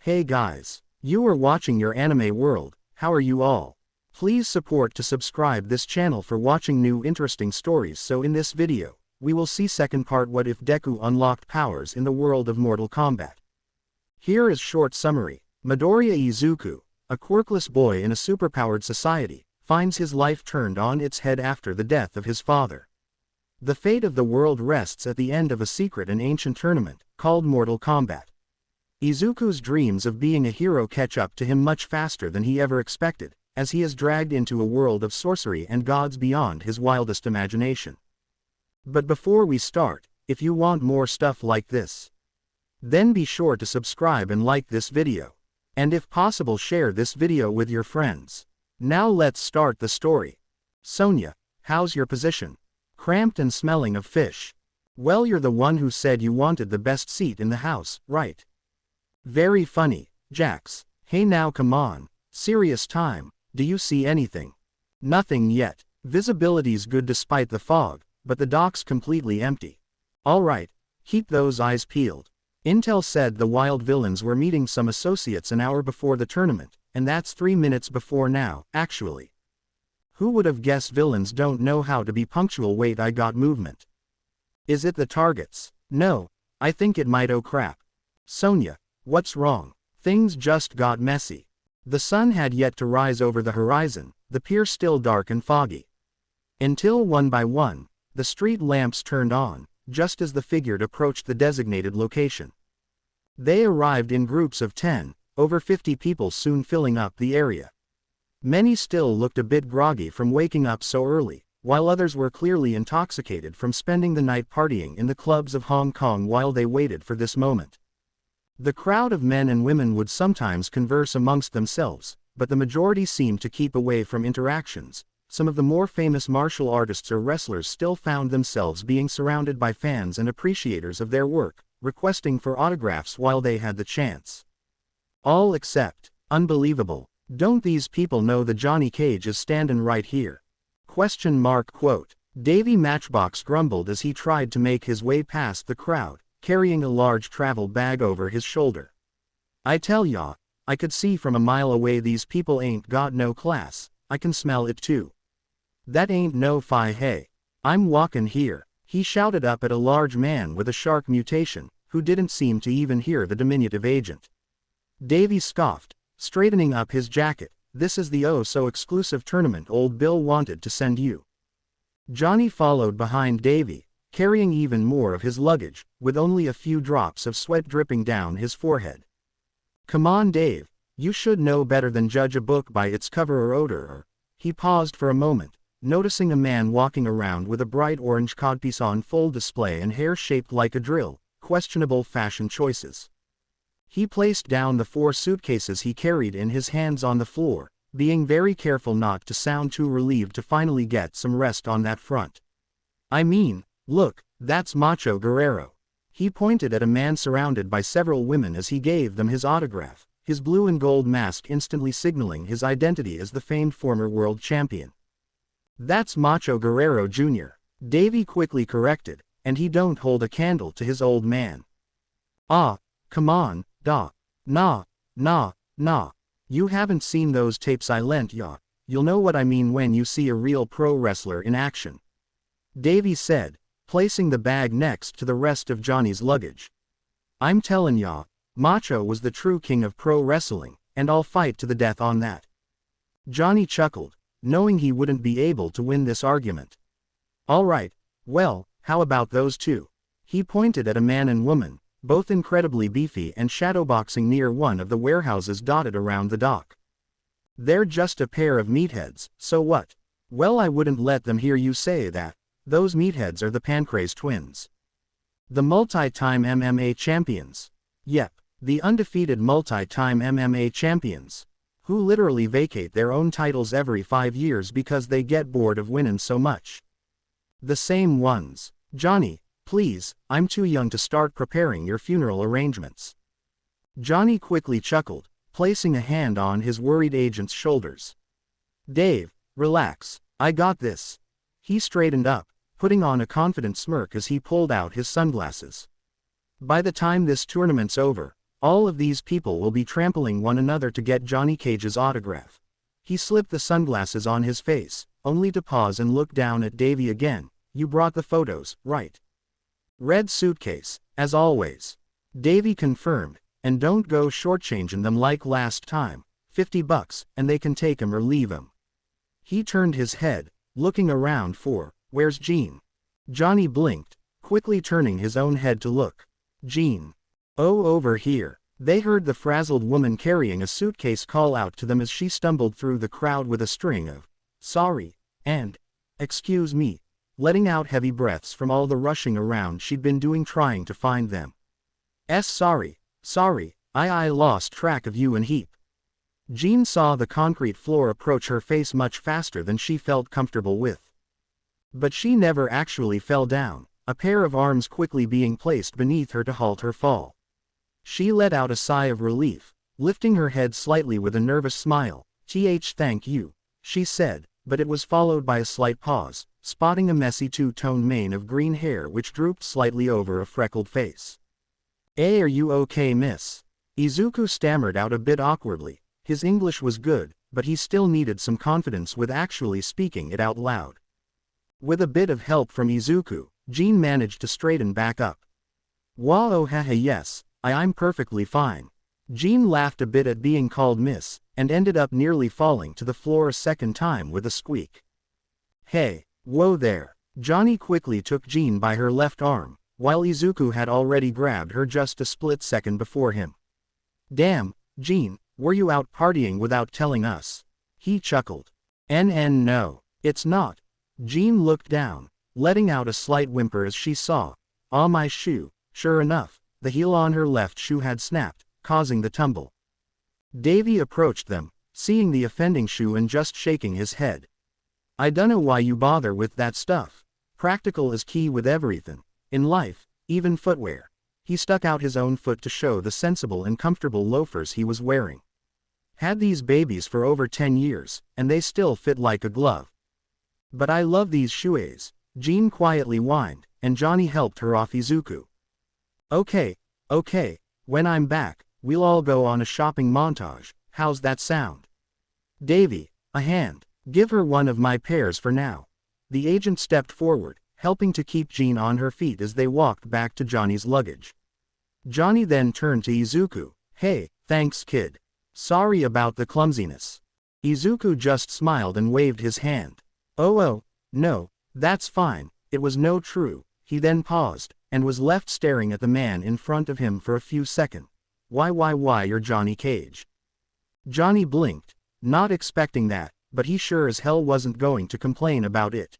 Hey guys, you are watching your anime world. How are you all? Please support to subscribe this channel for watching new interesting stories. So in this video, we will see second part what if Deku unlocked powers in the world of Mortal Kombat. Here is short summary. Midoriya Izuku, a quirkless boy in a superpowered society, finds his life turned on its head after the death of his father. The fate of the world rests at the end of a secret and ancient tournament, called Mortal Kombat. Izuku's dreams of being a hero catch up to him much faster than he ever expected, as he is dragged into a world of sorcery and gods beyond his wildest imagination. But before we start, if you want more stuff like this, then be sure to subscribe and like this video. And if possible, share this video with your friends. Now let's start the story. Sonia, how's your position? Cramped and smelling of fish. Well, you're the one who said you wanted the best seat in the house, right? Very funny, Jax. Hey now come on, serious time, do you see anything? Nothing yet. Visibility's good despite the fog, but the dock's completely empty. Alright, keep those eyes peeled. Intel said the wild villains were meeting some associates an hour before the tournament, and that's 3 minutes before now, actually. Who would have guessed villains don't know how to be punctual? Wait, I got movement. Is it the targets? No, I think it might. Oh crap. Sonia, what's wrong? Things just got messy. The sun had yet to rise over the horizon, the pier still dark and foggy. Until one by one, the street lamps turned on, just as the figure approached the designated location. They arrived in groups of 10, over 50 people soon filling up the area. Many still looked a bit groggy from waking up so early, while others were clearly intoxicated from spending the night partying in the clubs of Hong Kong while they waited for this moment. The crowd of men and women would sometimes converse amongst themselves, but the majority seemed to keep away from interactions. Some of the more famous martial artists or wrestlers still found themselves being surrounded by fans and appreciators of their work, requesting for autographs while they had the chance. All except, unbelievable, don't these people know the Johnny Cage is standing right here? ? Quote. Davey Matchbox grumbled as he tried to make his way past the crowd, carrying a large travel bag over his shoulder. I tell ya, I could see from a mile away these people ain't got no class, I can smell it too. That ain't no fi. Hey, I'm walkin' here, he shouted up at a large man with a shark mutation, who didn't seem to even hear the diminutive agent. Davey scoffed, straightening up his jacket. This is the oh-so-exclusive tournament old Bill wanted to send you. Johnny followed behind Davey, carrying even more of his luggage, with only a few drops of sweat dripping down his forehead. Come on Dave, you should know better than judge a book by its cover or odor. He paused for a moment, noticing a man walking around with a bright orange codpiece on full display and hair shaped like a drill. Questionable fashion choices. He placed down the 4 suitcases he carried in his hands on the floor, being very careful not to sound too relieved to finally get some rest on that front. I mean, look, that's Macho Guerrero. He pointed at a man surrounded by several women as he gave them his autograph, his blue and gold mask instantly signaling his identity as the famed former world champion. That's Macho Guerrero Jr., Davey quickly corrected, and he don't hold a candle to his old man. Ah, come on, nah, you haven't seen those tapes I lent ya, you'll know what I mean when you see a real pro wrestler in action. Davey said, placing the bag next to the rest of Johnny's luggage. I'm tellin' ya, Macho was the true king of pro wrestling, and I'll fight to the death on that. Johnny chuckled, knowing he wouldn't be able to win this argument. Alright, well, how about those two? He pointed at a man and woman, both incredibly beefy and shadowboxing near one of the warehouses dotted around the dock. They're just a pair of meatheads, so what? Well, I wouldn't let them hear you say that. Those meatheads are the Pancrase twins. The multi-time MMA champions. Yep, the undefeated multi-time MMA champions. Who literally vacate their own titles every 5 years because they get bored of winning so much. The same ones. Johnny, please, I'm too young to start preparing your funeral arrangements. Johnny quickly chuckled, placing a hand on his worried agent's shoulders. Dave, relax, I got this. He straightened up, putting on a confident smirk as he pulled out his sunglasses. By the time this tournament's over, All of these people will be trampling one another to get Johnny Cage's autograph. He slipped the sunglasses on his face, only to pause and look down at Davy again. You brought the photos, right? Red suitcase, as always. Davy confirmed, and don't go shortchanging them like last time. $50, and they can take 'em or leave 'em. He turned his head, looking around for, where's Jean? Johnny blinked, quickly turning his own head to look. Jean. Oh, over here. They heard the frazzled woman carrying a suitcase call out to them as she stumbled through the crowd with a string of, sorry, and, excuse me, letting out heavy breaths from all the rushing around she'd been doing trying to find them. Sorry, I lost track of you and heap. Jean saw the concrete floor approach her face much faster than she felt comfortable with. But she never actually fell down, a pair of arms quickly being placed beneath her to halt her fall. She let out a sigh of relief, lifting her head slightly with a nervous smile. Thank you, she said, but it was followed by a slight pause, spotting a messy two-tone mane of green hair which drooped slightly over a freckled face. Are you okay, miss? Izuku stammered out a bit awkwardly. His English was good, but he still needed some confidence with actually speaking it out loud. With a bit of help from Izuku, Jean managed to straighten back up. Wow, haha, yes, I'm perfectly fine. Jean laughed a bit at being called miss, and ended up nearly falling to the floor a second time with a squeak. Hey, whoa there. Johnny quickly took Jean by her left arm, while Izuku had already grabbed her just a split second before him. Damn, Jean, were you out partying without telling us? He chuckled. No, it's not. Jean looked down, letting out a slight whimper as she saw, my shoe. Sure enough, the heel on her left shoe had snapped, causing the tumble. Davy approached them, seeing the offending shoe and just shaking his head. I dunno why you bother with that stuff. Practical is key with everything. In life, even footwear. He stuck out his own foot to show the sensible and comfortable loafers he was wearing. Had these babies for over 10 years, and they still fit like a glove. But I love these shoes, Jean quietly whined, and Johnny helped her off Izuku. Okay, when I'm back, we'll all go on a shopping montage, how's that sound? Davy, a hand, give her one of my pairs for now. The agent stepped forward, helping to keep Jean on her feet as they walked back to Johnny's luggage. Johnny then turned to Izuku. Hey, thanks kid. Sorry about the clumsiness. Izuku just smiled and waved his hand. Oh, no, that's fine, it was no true. He then paused, and was left staring at the man in front of him for a few seconds. Why you're Johnny Cage? Johnny blinked, not expecting that, but he sure as hell wasn't going to complain about it.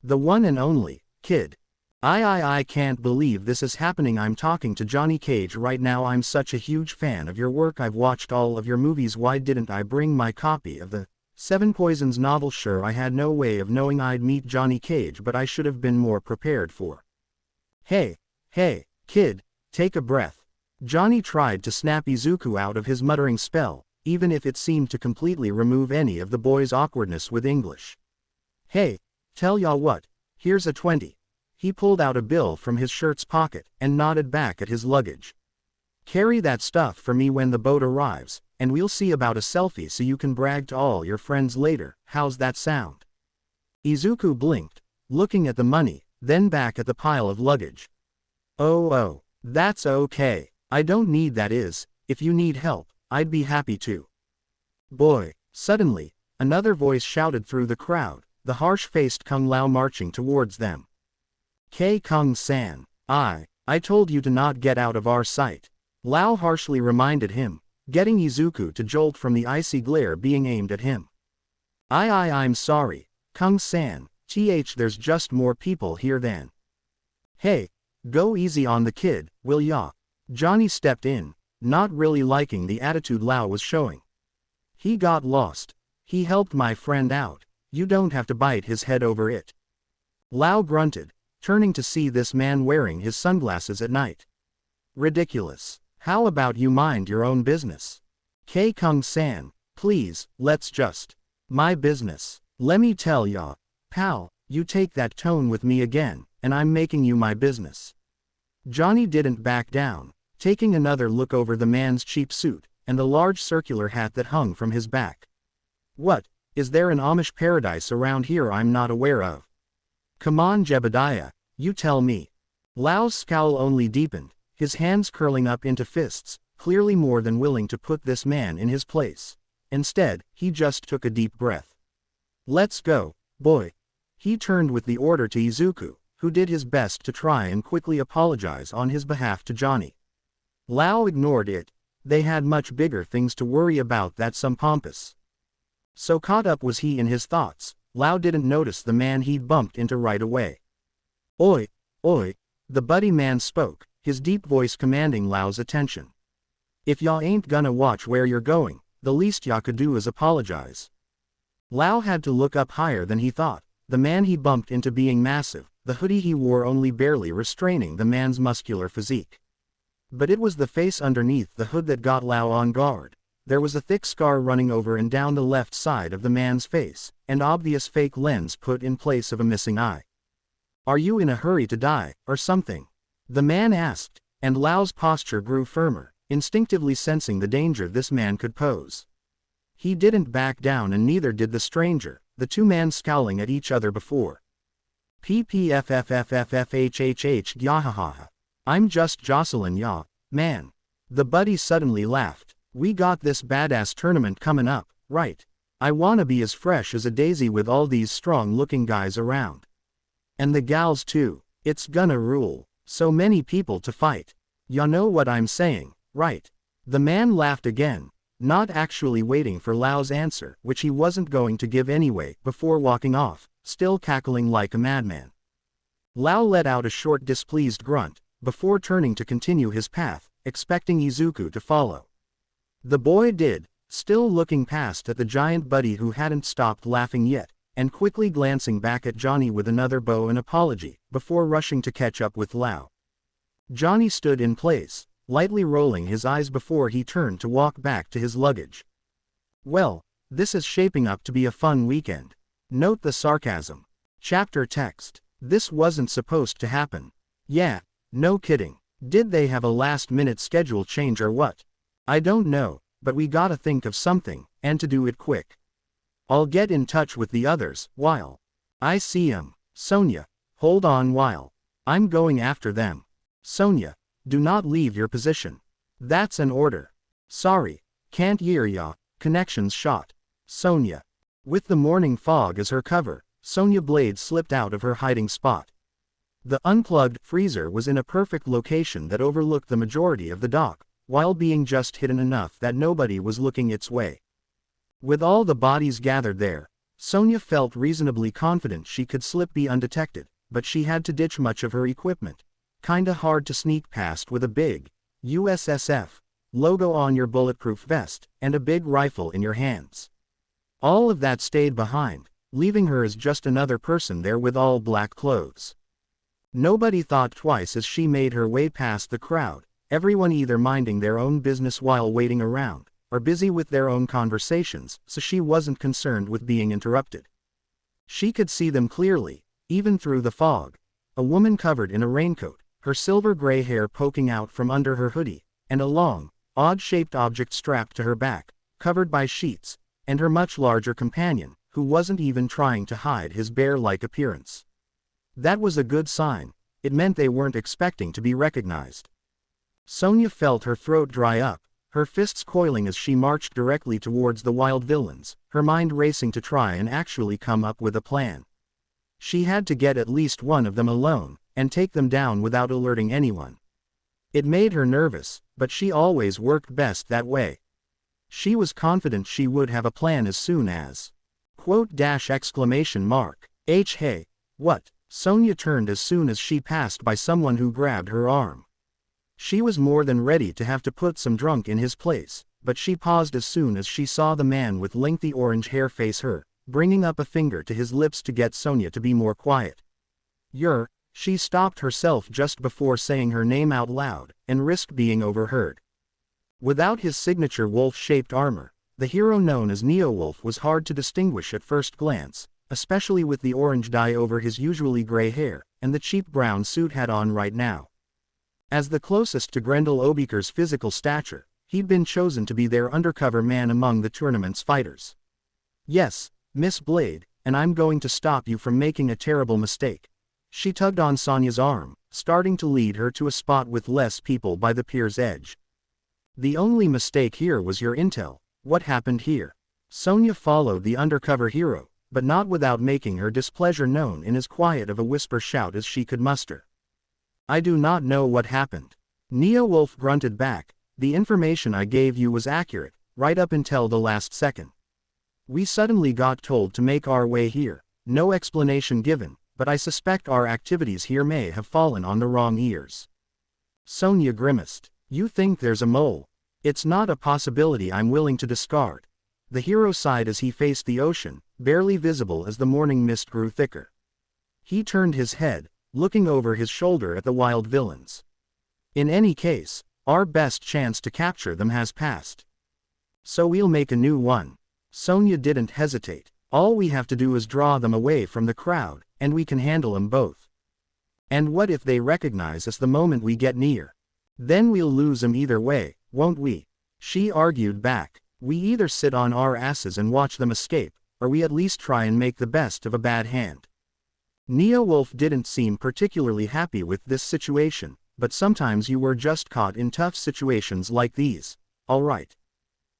The one and only, kid. I can't believe this is happening. I'm talking to Johnny Cage right now. I'm such a huge fan of your work. I've watched all of your movies. Why didn't I bring my copy of the Seven Poisons novel? Sure, I had no way of knowing I'd meet Johnny Cage, but I should have been more prepared for. Hey, kid, take a breath. Johnny tried to snap Izuku out of his muttering spell, even if it seemed to completely remove any of the boy's awkwardness with English. Hey, tell ya what, here's a 20. He pulled out a bill from his shirt's pocket and nodded back at his luggage. Carry that stuff for me when the boat arrives, and we'll see about a selfie so you can brag to all your friends later. How's that sound? Izuku blinked, looking at the money, then back at the pile of luggage. Oh, that's okay. I don't need that. If you need help, I'd be happy to. Boy, suddenly, another voice shouted through the crowd, the harsh-faced Kung Lao marching towards them. Kung-san, I told you to not get out of our sight. Lao harshly reminded him, getting Izuku to jolt from the icy glare being aimed at him. I'm sorry, Kung-san, there's just more people here than. Hey, go easy on the kid, will ya? Johnny stepped in, not really liking the attitude Lao was showing. He got lost. He helped my friend out, you don't have to bite his head over it. Lao grunted, turning to see this man wearing his sunglasses at night. Ridiculous. How about you mind your own business? Kung-san, please, let's just. My business. Lemme tell ya, pal, you take that tone with me again, and I'm making you my business. Johnny didn't back down, taking another look over the man's cheap suit, and the large circular hat that hung from his back. What, is there an Amish paradise around here I'm not aware of? Come on Jebediah, you tell me. Lau's scowl only deepened, his hands curling up into fists, clearly more than willing to put this man in his place. Instead, he just took a deep breath. Let's go, boy. He turned with the order to Izuku, who did his best to try and quickly apologize on his behalf to Johnny. Lau ignored it. They had much bigger things to worry about than some pompous. So caught up was he in his thoughts, Lau didn't notice the man he'd bumped into right away. Oi, oi, the buddy man spoke, his deep voice commanding Lau's attention. If y'all ain't gonna watch where you're going, the least y'all could do is apologize. Lau had to look up higher than he thought, the man he bumped into being massive, the hoodie he wore only barely restraining the man's muscular physique. But it was the face underneath the hood that got Lau on guard. There was a thick scar running over and down the left side of the man's face, an obvious fake lens put in place of a missing eye. Are you in a hurry to die, or something? The man asked, and Lau's posture grew firmer, instinctively sensing the danger this man could pose. He didn't back down and neither did the stranger, the two men scowling at each other before. PPFFFFFHHH Gyahahaha. I'm just Jocelyn ya, man. The buddy suddenly laughed. We got this badass tournament coming up, right? I wanna be as fresh as a daisy with all these strong-looking guys around. And the gals too, it's gonna rule. So many people to fight. Ya know what I'm saying, right? The man laughed again, not actually waiting for Lau's answer, which he wasn't going to give anyway, before walking off, still cackling like a madman. Lau let out a short displeased grunt, before turning to continue his path, expecting Izuku to follow. The boy did, still looking past at the giant buddy who hadn't stopped laughing yet, and quickly glancing back at Johnny with another bow and apology, before rushing to catch up with Lau. Johnny stood in place, lightly rolling his eyes before he turned to walk back to his luggage. Well, this is shaping up to be a fun weekend. Note the sarcasm. Chapter text. This wasn't supposed to happen. Yeah, no kidding. Did they have a last-minute schedule change or what? I don't know, but we gotta think of something, and to do it quick. I'll get in touch with the others, while I see 'em. Sonia, hold on while I'm going after them. Sonia, do not leave your position. That's an order. Sorry, can't hear ya, connection's shot. Sonia. With the morning fog as her cover, Sonia Blade slipped out of her hiding spot. The unplugged freezer was in a perfect location that overlooked the majority of the dock, while being just hidden enough that nobody was looking its way. With all the bodies gathered there, Sonia felt reasonably confident she could slip be undetected, but she had to ditch much of her equipment. Kinda hard to sneak past with a big USSF logo on your bulletproof vest, and a big rifle in your hands. All of that stayed behind, leaving her as just another person there with all black clothes. Nobody thought twice as she made her way past the crowd, everyone either minding their own business while waiting around, or busy with their own conversations, so she wasn't concerned with being interrupted. She could see them clearly, even through the fog. A woman covered in a raincoat, her silver gray hair poking out from under her hoodie, and a long, odd-shaped object strapped to her back, covered by sheets, and her much larger companion, who wasn't even trying to hide his bear-like appearance. That was a good sign. It meant they weren't expecting to be recognized. Sonia felt her throat dry up, her fists coiling as she marched directly towards the wild villains, her mind racing to try and actually come up with a plan. She had to get at least one of them alone, and take them down without alerting anyone. It made her nervous, but she always worked best that way. She was confident she would have a plan as soon as. Hey, what? Sonia turned as soon as she passed by someone who grabbed her arm. She was more than ready to have to put some drunk in his place, but she paused as soon as she saw the man with lengthy orange hair face her, bringing up a finger to his lips to get Sonia to be more quiet. She stopped herself just before saying her name out loud, and risked being overheard. Without his signature wolf-shaped armor, the hero known as Neo-Wolf was hard to distinguish at first glance, especially with the orange dye over his usually gray hair, and the cheap brown suit had on right now. As the closest to Grendel Obeker's physical stature, he'd been chosen to be their undercover man among the tournament's fighters. Yes, Miss Blade, and I'm going to stop you from making a terrible mistake. She tugged on Sonya's arm, starting to lead her to a spot with less people by the pier's edge. The only mistake here was your intel. What happened here? Sonya followed the undercover hero, but not without making her displeasure known in as quiet of a whisper shout as she could muster. I do not know what happened. Neo-Wolf grunted back. The information I gave you was accurate, right up until the last second. We suddenly got told to make our way here, no explanation given, but I suspect our activities here may have fallen on the wrong ears. Sonya grimaced. You think there's a mole? It's not a possibility I'm willing to discard. The hero sighed as he faced the ocean, barely visible as the morning mist grew thicker. He turned his head, looking over his shoulder at the wild villains. In any case, our best chance to capture them has passed. So we'll make a new one. Sonya didn't hesitate. All we have to do is draw them away from the crowd, and we can handle them both. And what if they recognize us the moment we get near? Then we'll lose them either way, won't we? She argued back. We either sit on our asses and watch them escape, or we at least try and make the best of a bad hand. Neo-Wolf didn't seem particularly happy with this situation, but sometimes you were just caught in tough situations like these. All right.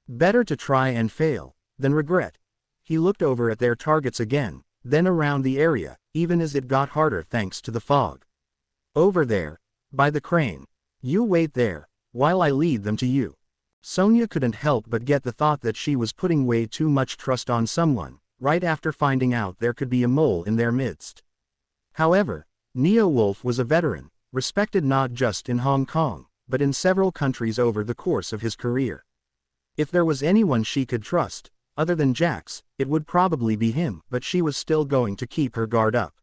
Better to try and fail than regret. He looked over at their targets again, then around the area, even as it got harder thanks to the fog. Over there, by the crane. You wait there, while I lead them to you. Sonya couldn't help but get the thought that she was putting way too much trust on someone, right after finding out there could be a mole in their midst. However, Neo-Wolf was a veteran, respected not just in Hong Kong, but in several countries over the course of his career. If there was anyone she could trust, other than Jax, it would probably be him, but she was still going to keep her guard up.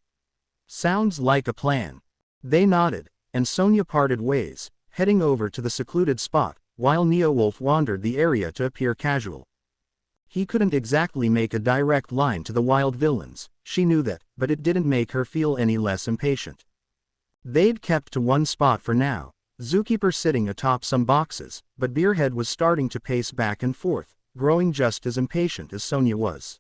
Sounds like a plan. They nodded, and Sonya parted ways, heading over to the secluded spot, while Neo-Wolf wandered the area to appear casual. He couldn't exactly make a direct line to the wild villains, she knew that, but it didn't make her feel any less impatient. They'd kept to one spot for now, Zookeeper sitting atop some boxes, but Beerhead was starting to pace back and forth, growing just as impatient as Sonya was.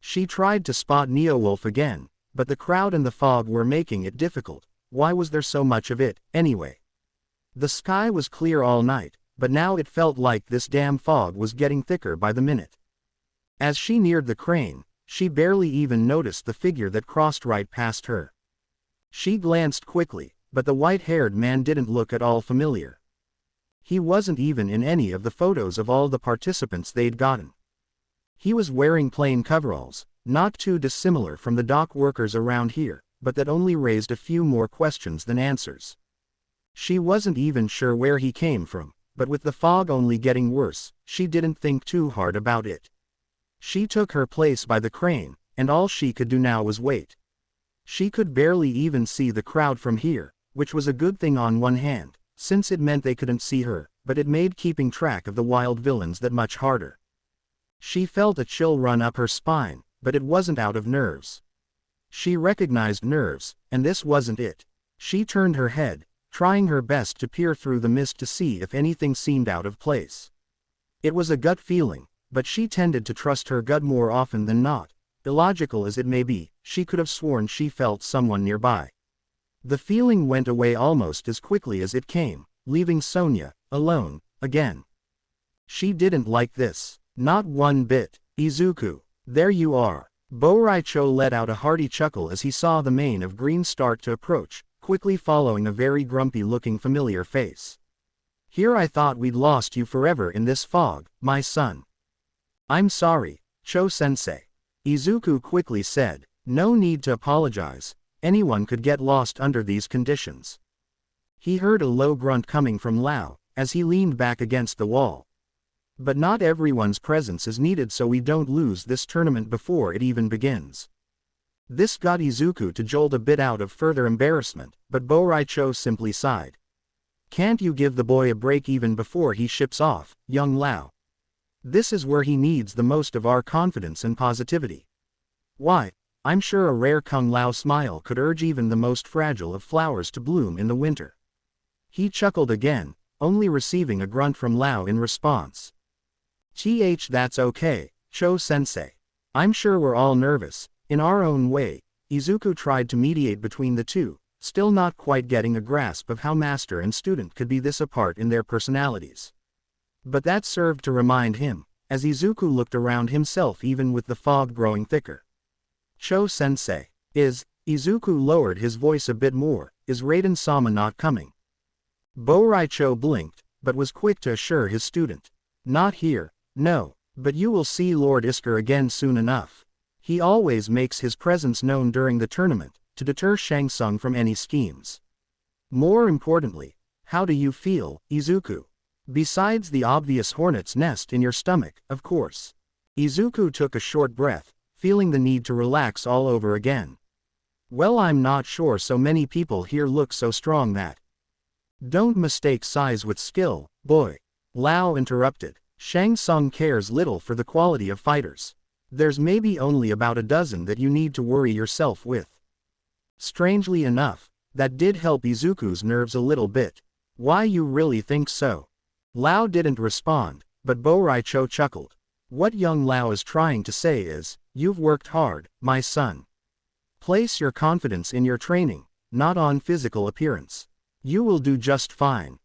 She tried to spot Neo-Wolf again, but the crowd and the fog were making it difficult. Why was there so much of it, anyway? The sky was clear all night, but now it felt like this damn fog was getting thicker by the minute. As she neared the crane, she barely even noticed the figure that crossed right past her. She glanced quickly, but the white-haired man didn't look at all familiar. He wasn't even in any of the photos of all the participants they'd gotten. He was wearing plain coveralls, not too dissimilar from the dock workers around here, but that only raised a few more questions than answers. She wasn't even sure where he came from, but with the fog only getting worse, she didn't think too hard about it. She took her place by the crane, and all she could do now was wait. She could barely even see the crowd from here, which was a good thing on one hand, since it meant they couldn't see her, but it made keeping track of the wild villains that much harder. She felt a chill run up her spine, but it wasn't out of nerves. She recognized nerves, and this wasn't it. She turned her head, trying her best to peer through the mist to see if anything seemed out of place. It was a gut feeling, but she tended to trust her gut more often than not. Illogical as it may be, she could have sworn she felt someone nearby. The feeling went away almost as quickly as it came, leaving Sonya alone again. She didn't like this. Not one bit. Izuku, there you are. Bo-Raicho let out a hearty chuckle as he saw the mane of green start to approach, quickly following a very grumpy-looking familiar face. Here I thought we'd lost you forever in this fog, my son. I'm sorry, Cho-sensei. Izuku quickly said, no need to apologize. Anyone could get lost under these conditions. He heard a low grunt coming from Lao, as he leaned back against the wall. But not everyone's presence is needed, so we don't lose this tournament before it even begins. This got Izuku to jolt a bit out of further embarrassment, but Bo-Raicho simply sighed. Can't you give the boy a break even before he ships off, young Lao? This is where he needs the most of our confidence and positivity. Why, I'm sure a rare Kung Lao smile could urge even the most fragile of flowers to bloom in the winter. He chuckled again, only receiving a grunt from Lao in response. That's okay, Cho-sensei. I'm sure we're all nervous. In our own way, Izuku tried to mediate between the two, still not quite getting a grasp of how master and student could be this apart in their personalities. But that served to remind him, as Izuku looked around himself even with the fog growing thicker. Cho-sensei, Izuku lowered his voice a bit more, is Raiden-sama not coming? Bo-Raicho blinked, but was quick to assure his student. Not here, no, but you will see Lord Isker again soon enough. He always makes his presence known during the tournament, to deter Shang Tsung from any schemes. More importantly, how do you feel, Izuku? Besides the obvious hornet's nest in your stomach, of course. Izuku took a short breath, feeling the need to relax all over again. Well, I'm not sure so many people here look so strong that. Don't mistake size with skill, boy. Lao interrupted. Shang Tsung cares little for the quality of fighters. There's maybe only about a dozen that you need to worry yourself with. Strangely enough, that did help Izuku's nerves a little bit. Why, you really think so? Lao didn't respond, but Bo-Raicho chuckled. What young Lao is trying to say is, you've worked hard, my son. Place your confidence in your training, not on physical appearance. You will do just fine.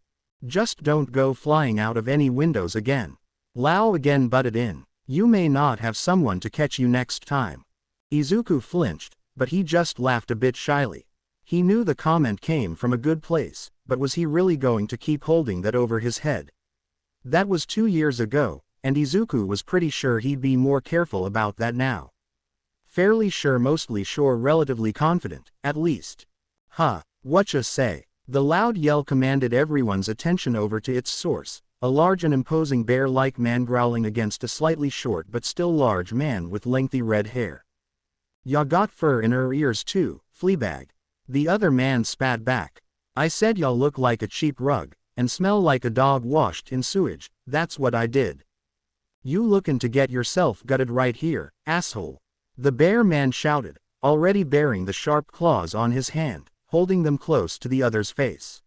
Just don't go flying out of any windows again. Lao again butted in. You may not have someone to catch you next time. Izuku flinched, but he just laughed a bit shyly. He knew the comment came from a good place, but was he really going to keep holding that over his head? That was 2 years ago, and Izuku was pretty sure he'd be more careful about that now. Fairly sure, mostly sure, relatively confident, at least. Whatcha say? The loud yell commanded everyone's attention over to its source, a large and imposing bear-like man growling against a slightly short but still large man with lengthy red hair. Ya got fur in her ears too, Fleabag. The other man spat back. I said y'all look like a cheap rug, and smell like a dog washed in sewage, that's what I did. You lookin' to get yourself gutted right here, asshole. The bear man shouted, already bearing the sharp claws on his hand, holding them close to the other's face.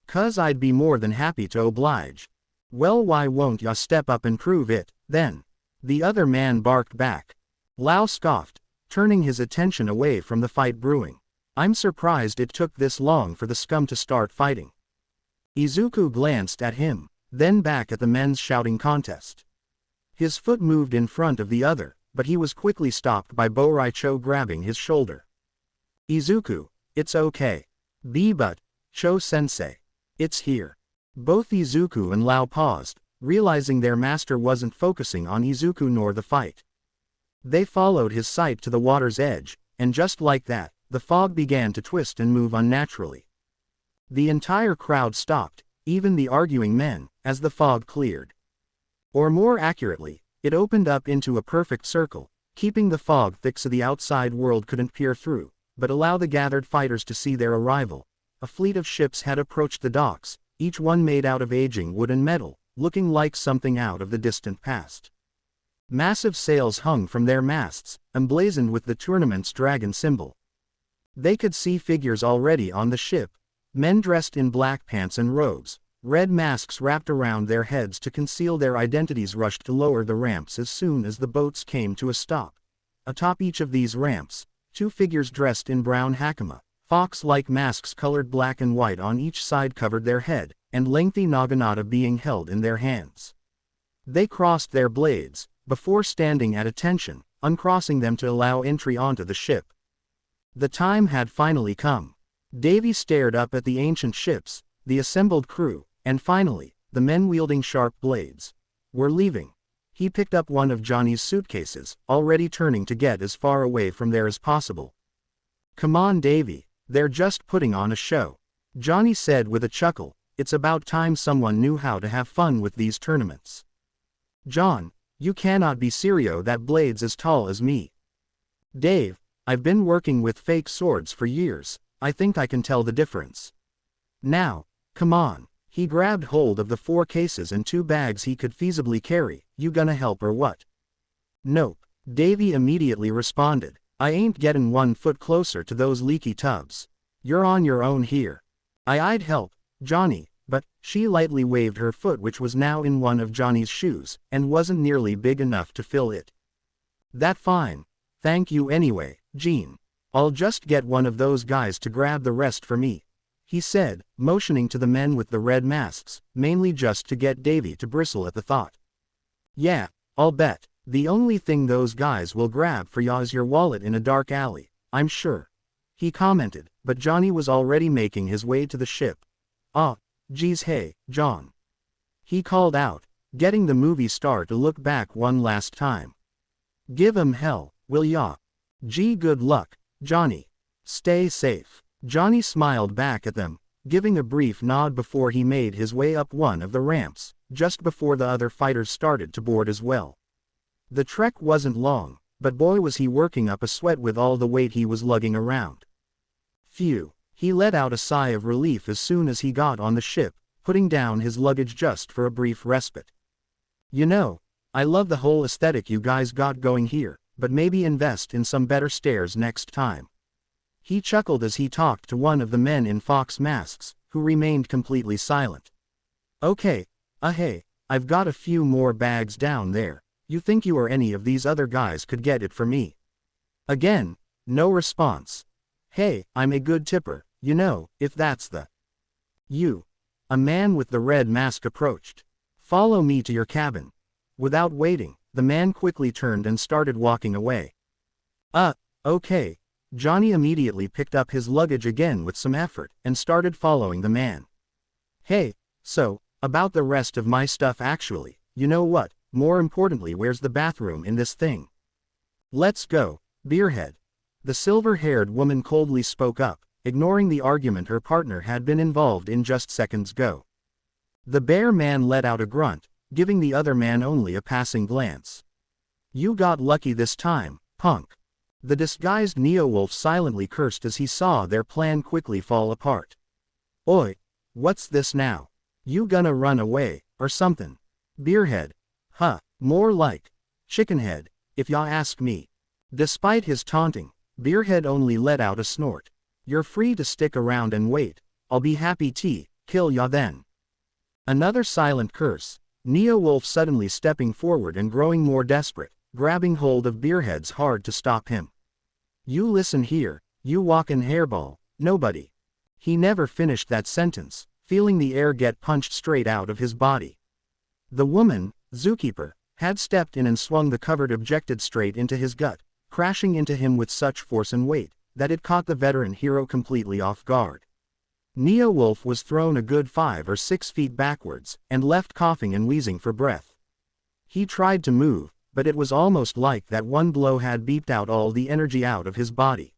'Cause I'd be more than happy to oblige. Well, why won't ya step up and prove it, then? The other man barked back. Lao scoffed, turning his attention away from the fight brewing. I'm surprised it took this long for the scum to start fighting. Izuku glanced at him, then back at the men's shouting contest. His foot moved in front of the other, but he was quickly stopped by Bo-Raicho grabbing his shoulder. Izuku, it's okay. But, Cho-sensei. It's here. Both Izuku and Lao paused, realizing their master wasn't focusing on Izuku nor the fight. They followed his sight to the water's edge, and just like that, the fog began to twist and move unnaturally. The entire crowd stopped, even the arguing men, as the fog cleared. Or more accurately, it opened up into a perfect circle, keeping the fog thick so the outside world couldn't peer through, but allow the gathered fighters to see their arrival. A fleet of ships had approached the docks, each one made out of aging wood and metal, looking like something out of the distant past. Massive sails hung from their masts, emblazoned with the tournament's dragon symbol. They could see figures already on the ship, men dressed in black pants and robes, red masks wrapped around their heads to conceal their identities rushed to lower the ramps as soon as the boats came to a stop. Atop each of these ramps, 2 figures dressed in brown hakama, fox-like masks colored black and white on each side covered their head, and lengthy naginata being held in their hands. They crossed their blades, before standing at attention, uncrossing them to allow entry onto the ship. The time had finally come. Davy stared up at the ancient ships, the assembled crew, and finally, the men wielding sharp blades. We're leaving. He picked up one of Johnny's suitcases, already turning to get as far away from there as possible. Come on, Davy, they're just putting on a show. Johnny said with a chuckle, it's about time someone knew how to have fun with these tournaments. John, you cannot be serious, that blade's as tall as me. Dave, I've been working with fake swords for years, I think I can tell the difference. Now, come on. He grabbed hold of the 4 cases and 2 bags he could feasibly carry. You gonna help or what? Nope, Davy immediately responded. I ain't getting 1 foot closer to those leaky tubs. You're on your own here. I'd help, Johnny, but she lightly waved her foot, which was now in one of Johnny's shoes, and wasn't nearly big enough to fill it. That fine. Thank you anyway, Jean. I'll just get one of those guys to grab the rest for me, he said, motioning to the men with the red masks, mainly just to get Davy to bristle at the thought. Yeah, I'll bet. The only thing those guys will grab for ya is your wallet in a dark alley, I'm sure, he commented, but Johnny was already making his way to the ship. Ah, geez, hey, John, he called out, getting the movie star to look back one last time. Give 'em hell, will ya? Gee, good luck, Johnny. Stay safe. Johnny smiled back at them, giving a brief nod before he made his way up one of the ramps, just before the other fighters started to board as well. The trek wasn't long, but boy was he working up a sweat with all the weight he was lugging around. Phew, he let out a sigh of relief as soon as he got on the ship, putting down his luggage just for a brief respite. You know, I love the whole aesthetic you guys got going here, but maybe invest in some better stairs next time. He chuckled as he talked to one of the men in fox masks, who remained completely silent. Okay, hey, I've got a few more bags down there. You think you or any of these other guys could get it for me? Again, no response. Hey, I'm a good tipper, you know, if that's the... You. A man with the red mask approached. Follow me to your cabin. Without waiting, the man quickly turned and started walking away. Okay. Johnny immediately picked up his luggage again with some effort, and started following the man. Hey, so, about the rest of my stuff actually, you know what? More importantly, where's the bathroom in this thing? Let's go, Beerhead. The silver-haired woman coldly spoke up, ignoring the argument her partner had been involved in just seconds ago. The bear man let out a grunt, giving the other man only a passing glance. You got lucky this time, punk. The disguised Neo-Wolf silently cursed as he saw their plan quickly fall apart. Oi, what's this now? You gonna run away, or something? Beerhead. Huh, more like Chickenhead, if ya ask me. Despite his taunting, Beerhead only let out a snort. You're free to stick around and wait, I'll be happy to kill ya then. Another silent curse, Neo-Wolf suddenly stepping forward and growing more desperate, grabbing hold of Beerhead's hard to stop him. You listen here, you walkin' hairball, nobody. He never finished that sentence, feeling the air get punched straight out of his body. The woman, Zookeeper, had stepped in and swung the covered object straight into his gut, crashing into him with such force and weight, that it caught the veteran hero completely off guard. Neo-Wolf was thrown a good 5 or 6 feet backwards, and left coughing and wheezing for breath. He tried to move, but it was almost like that one blow had beeped out all the energy out of his body.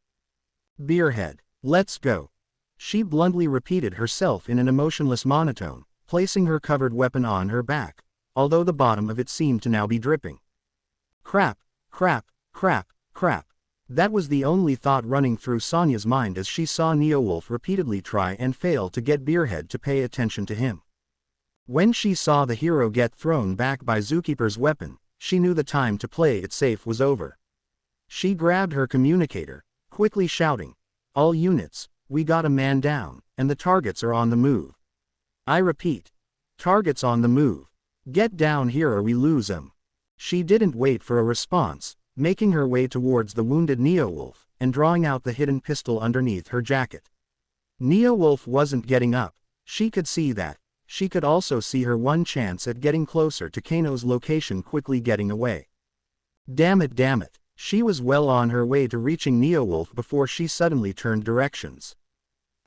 Beerhead, let's go. She bluntly repeated herself in an emotionless monotone, placing her covered weapon on her back, although the bottom of it seemed to now be dripping. Crap, crap, crap, crap. That was the only thought running through Sonya's mind as she saw Neo-Wolf repeatedly try and fail to get Beerhead to pay attention to him. When she saw the hero get thrown back by Zookeeper's weapon, she knew the time to play it safe was over. She grabbed her communicator, quickly shouting, "All units, we got a man down, and the targets are on the move. I repeat, targets on the move. Get down here or we lose 'em." She didn't wait for a response, making her way towards the wounded Neo-Wolf, and drawing out the hidden pistol underneath her jacket. Neo-Wolf wasn't getting up, she could see that. She could also see her one chance at getting closer to Kano's location quickly getting away. Damn it, she was well on her way to reaching Neo-Wolf before she suddenly turned directions.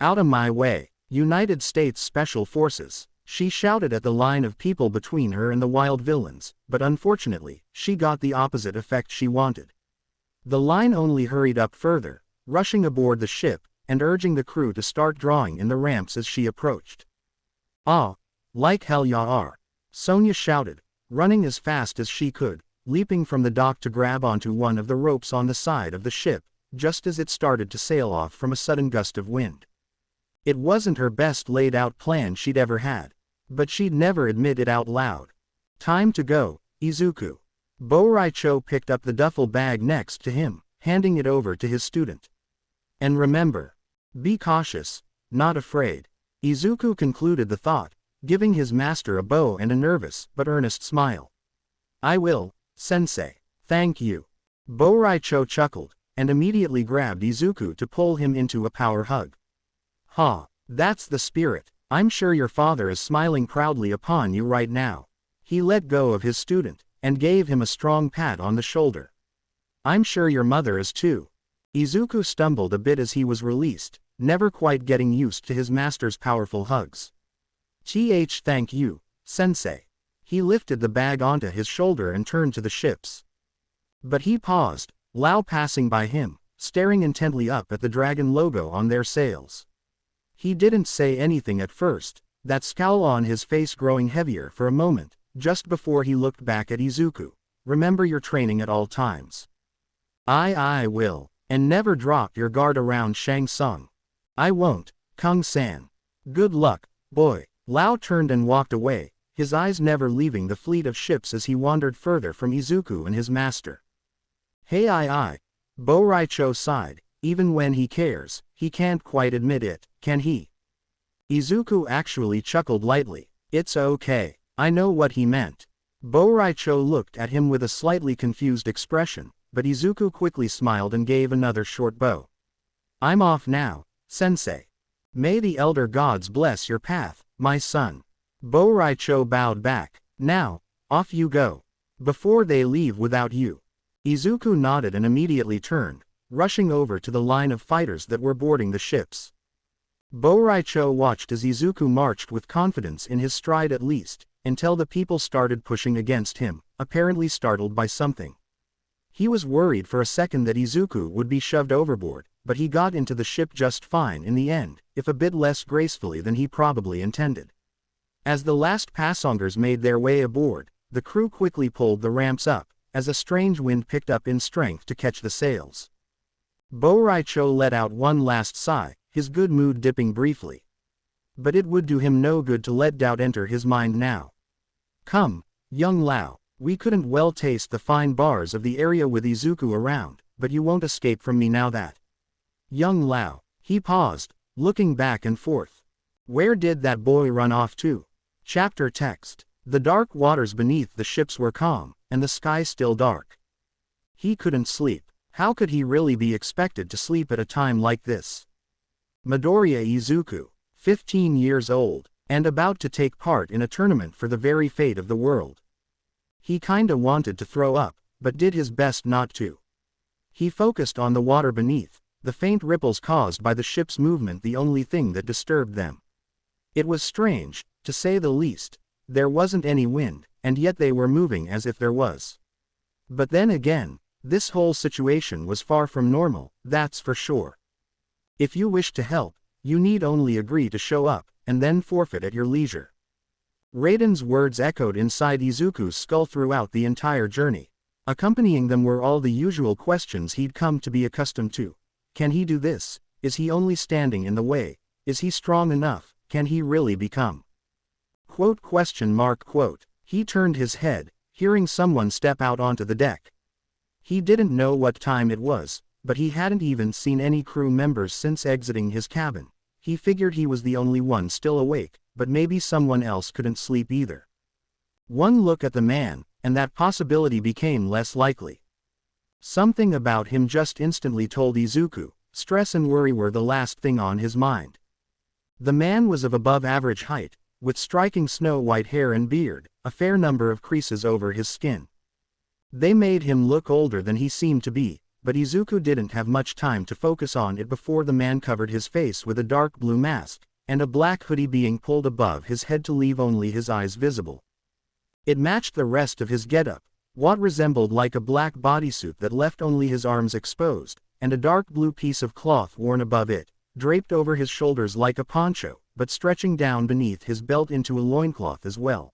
Out of my way, United States Special Forces, she shouted at the line of people between her and the wild villains, but unfortunately, she got the opposite effect she wanted. The line only hurried up further, rushing aboard the ship, and urging the crew to start drawing in the ramps as she approached. Ah, like hell ya are, Sonya shouted, running as fast as she could, leaping from the dock to grab onto one of the ropes on the side of the ship, just as it started to sail off from a sudden gust of wind. It wasn't her best laid out plan she'd ever had, but she'd never admit it out loud. Time to go, Izuku. Bo-Raicho picked up the duffel bag next to him, handing it over to his student. And remember, be cautious, not afraid. Izuku concluded the thought, giving his master a bow and a nervous but earnest smile. I will, sensei. Thank you. Boraicho chuckled, and immediately grabbed Izuku to pull him into a power hug. Ha, that's the spirit. I'm sure your father is smiling proudly upon you right now. He let go of his student, and gave him a strong pat on the shoulder. I'm sure your mother is too. Izuku stumbled a bit as he was released, never quite getting used to his master's powerful hugs. Thank you, sensei. He lifted the bag onto his shoulder and turned to the ships. But he paused, Lao passing by him, staring intently up at the dragon logo on their sails. He didn't say anything at first, that scowl on his face growing heavier for a moment, just before he looked back at Izuku. Remember your training at all times. I will, and never drop your guard around Shang Tsung. I won't, Kung-san. Good luck, boy. Lao turned and walked away, his eyes never leaving the fleet of ships as he wandered further from Izuku and his master. Hey Boraicho sighed, even when he cares, he can't quite admit it, can he? Izuku actually chuckled lightly. It's okay, I know what he meant. Boraicho looked at him with a slightly confused expression, but Izuku quickly smiled and gave another short bow. I'm off now, sensei. May the elder gods bless your path, my son. Boraicho bowed back. Now, off you go. Before they leave without you. Izuku nodded and immediately turned, rushing over to the line of fighters that were boarding the ships. Boraicho watched as Izuku marched with confidence in his stride at least, until the people started pushing against him, apparently startled by something. He was worried for a second that Izuku would be shoved overboard, but he got into the ship just fine in the end, if a bit less gracefully than he probably intended. As the last passengers made their way aboard, the crew quickly pulled the ramps up, as a strange wind picked up in strength to catch the sails. Boraicho let out one last sigh, his good mood dipping briefly. But it would do him no good to let doubt enter his mind now. Come, young Lao, we couldn't well taste the fine bars of the area with Izuku around, but you won't escape from me now that. Young Lao, he paused, looking back and forth. Where did that boy run off to? Chapter text. The dark waters beneath the ships were calm, and the sky still dark. He couldn't sleep. How could he really be expected to sleep at a time like this? Midoriya Izuku, 15 years old, and about to take part in a tournament for the very fate of the world. He kinda wanted to throw up, but did his best not to. He focused on the water beneath, the faint ripples caused by the ship's movement the only thing that disturbed them. It was strange, to say the least. There wasn't any wind, and yet they were moving as if there was. But then again, this whole situation was far from normal, that's for sure. If you wish to help, you need only agree to show up, and then forfeit at your leisure. Raiden's words echoed inside Izuku's skull throughout the entire journey. Accompanying them were all the usual questions he'd come to be accustomed to. Can he do this? Is he only standing in the way? Is he strong enough? Can he really become? Quote. He turned his head, hearing someone step out onto the deck. He didn't know what time it was, but he hadn't even seen any crew members since exiting his cabin. He figured he was the only one still awake, but maybe someone else couldn't sleep either. One look at the man, and that possibility became less likely. Something about him just instantly told Izuku, stress and worry were the last thing on his mind. The man was of above average height, with striking snow-white hair and beard, a fair number of creases over his skin. They made him look older than he seemed to be, but Izuku didn't have much time to focus on it before the man covered his face with a dark blue mask, and a black hoodie being pulled above his head to leave only his eyes visible. It matched the rest of his getup, what resembled like a black bodysuit that left only his arms exposed, and a dark blue piece of cloth worn above it, draped over his shoulders like a poncho, but stretching down beneath his belt into a loincloth as well.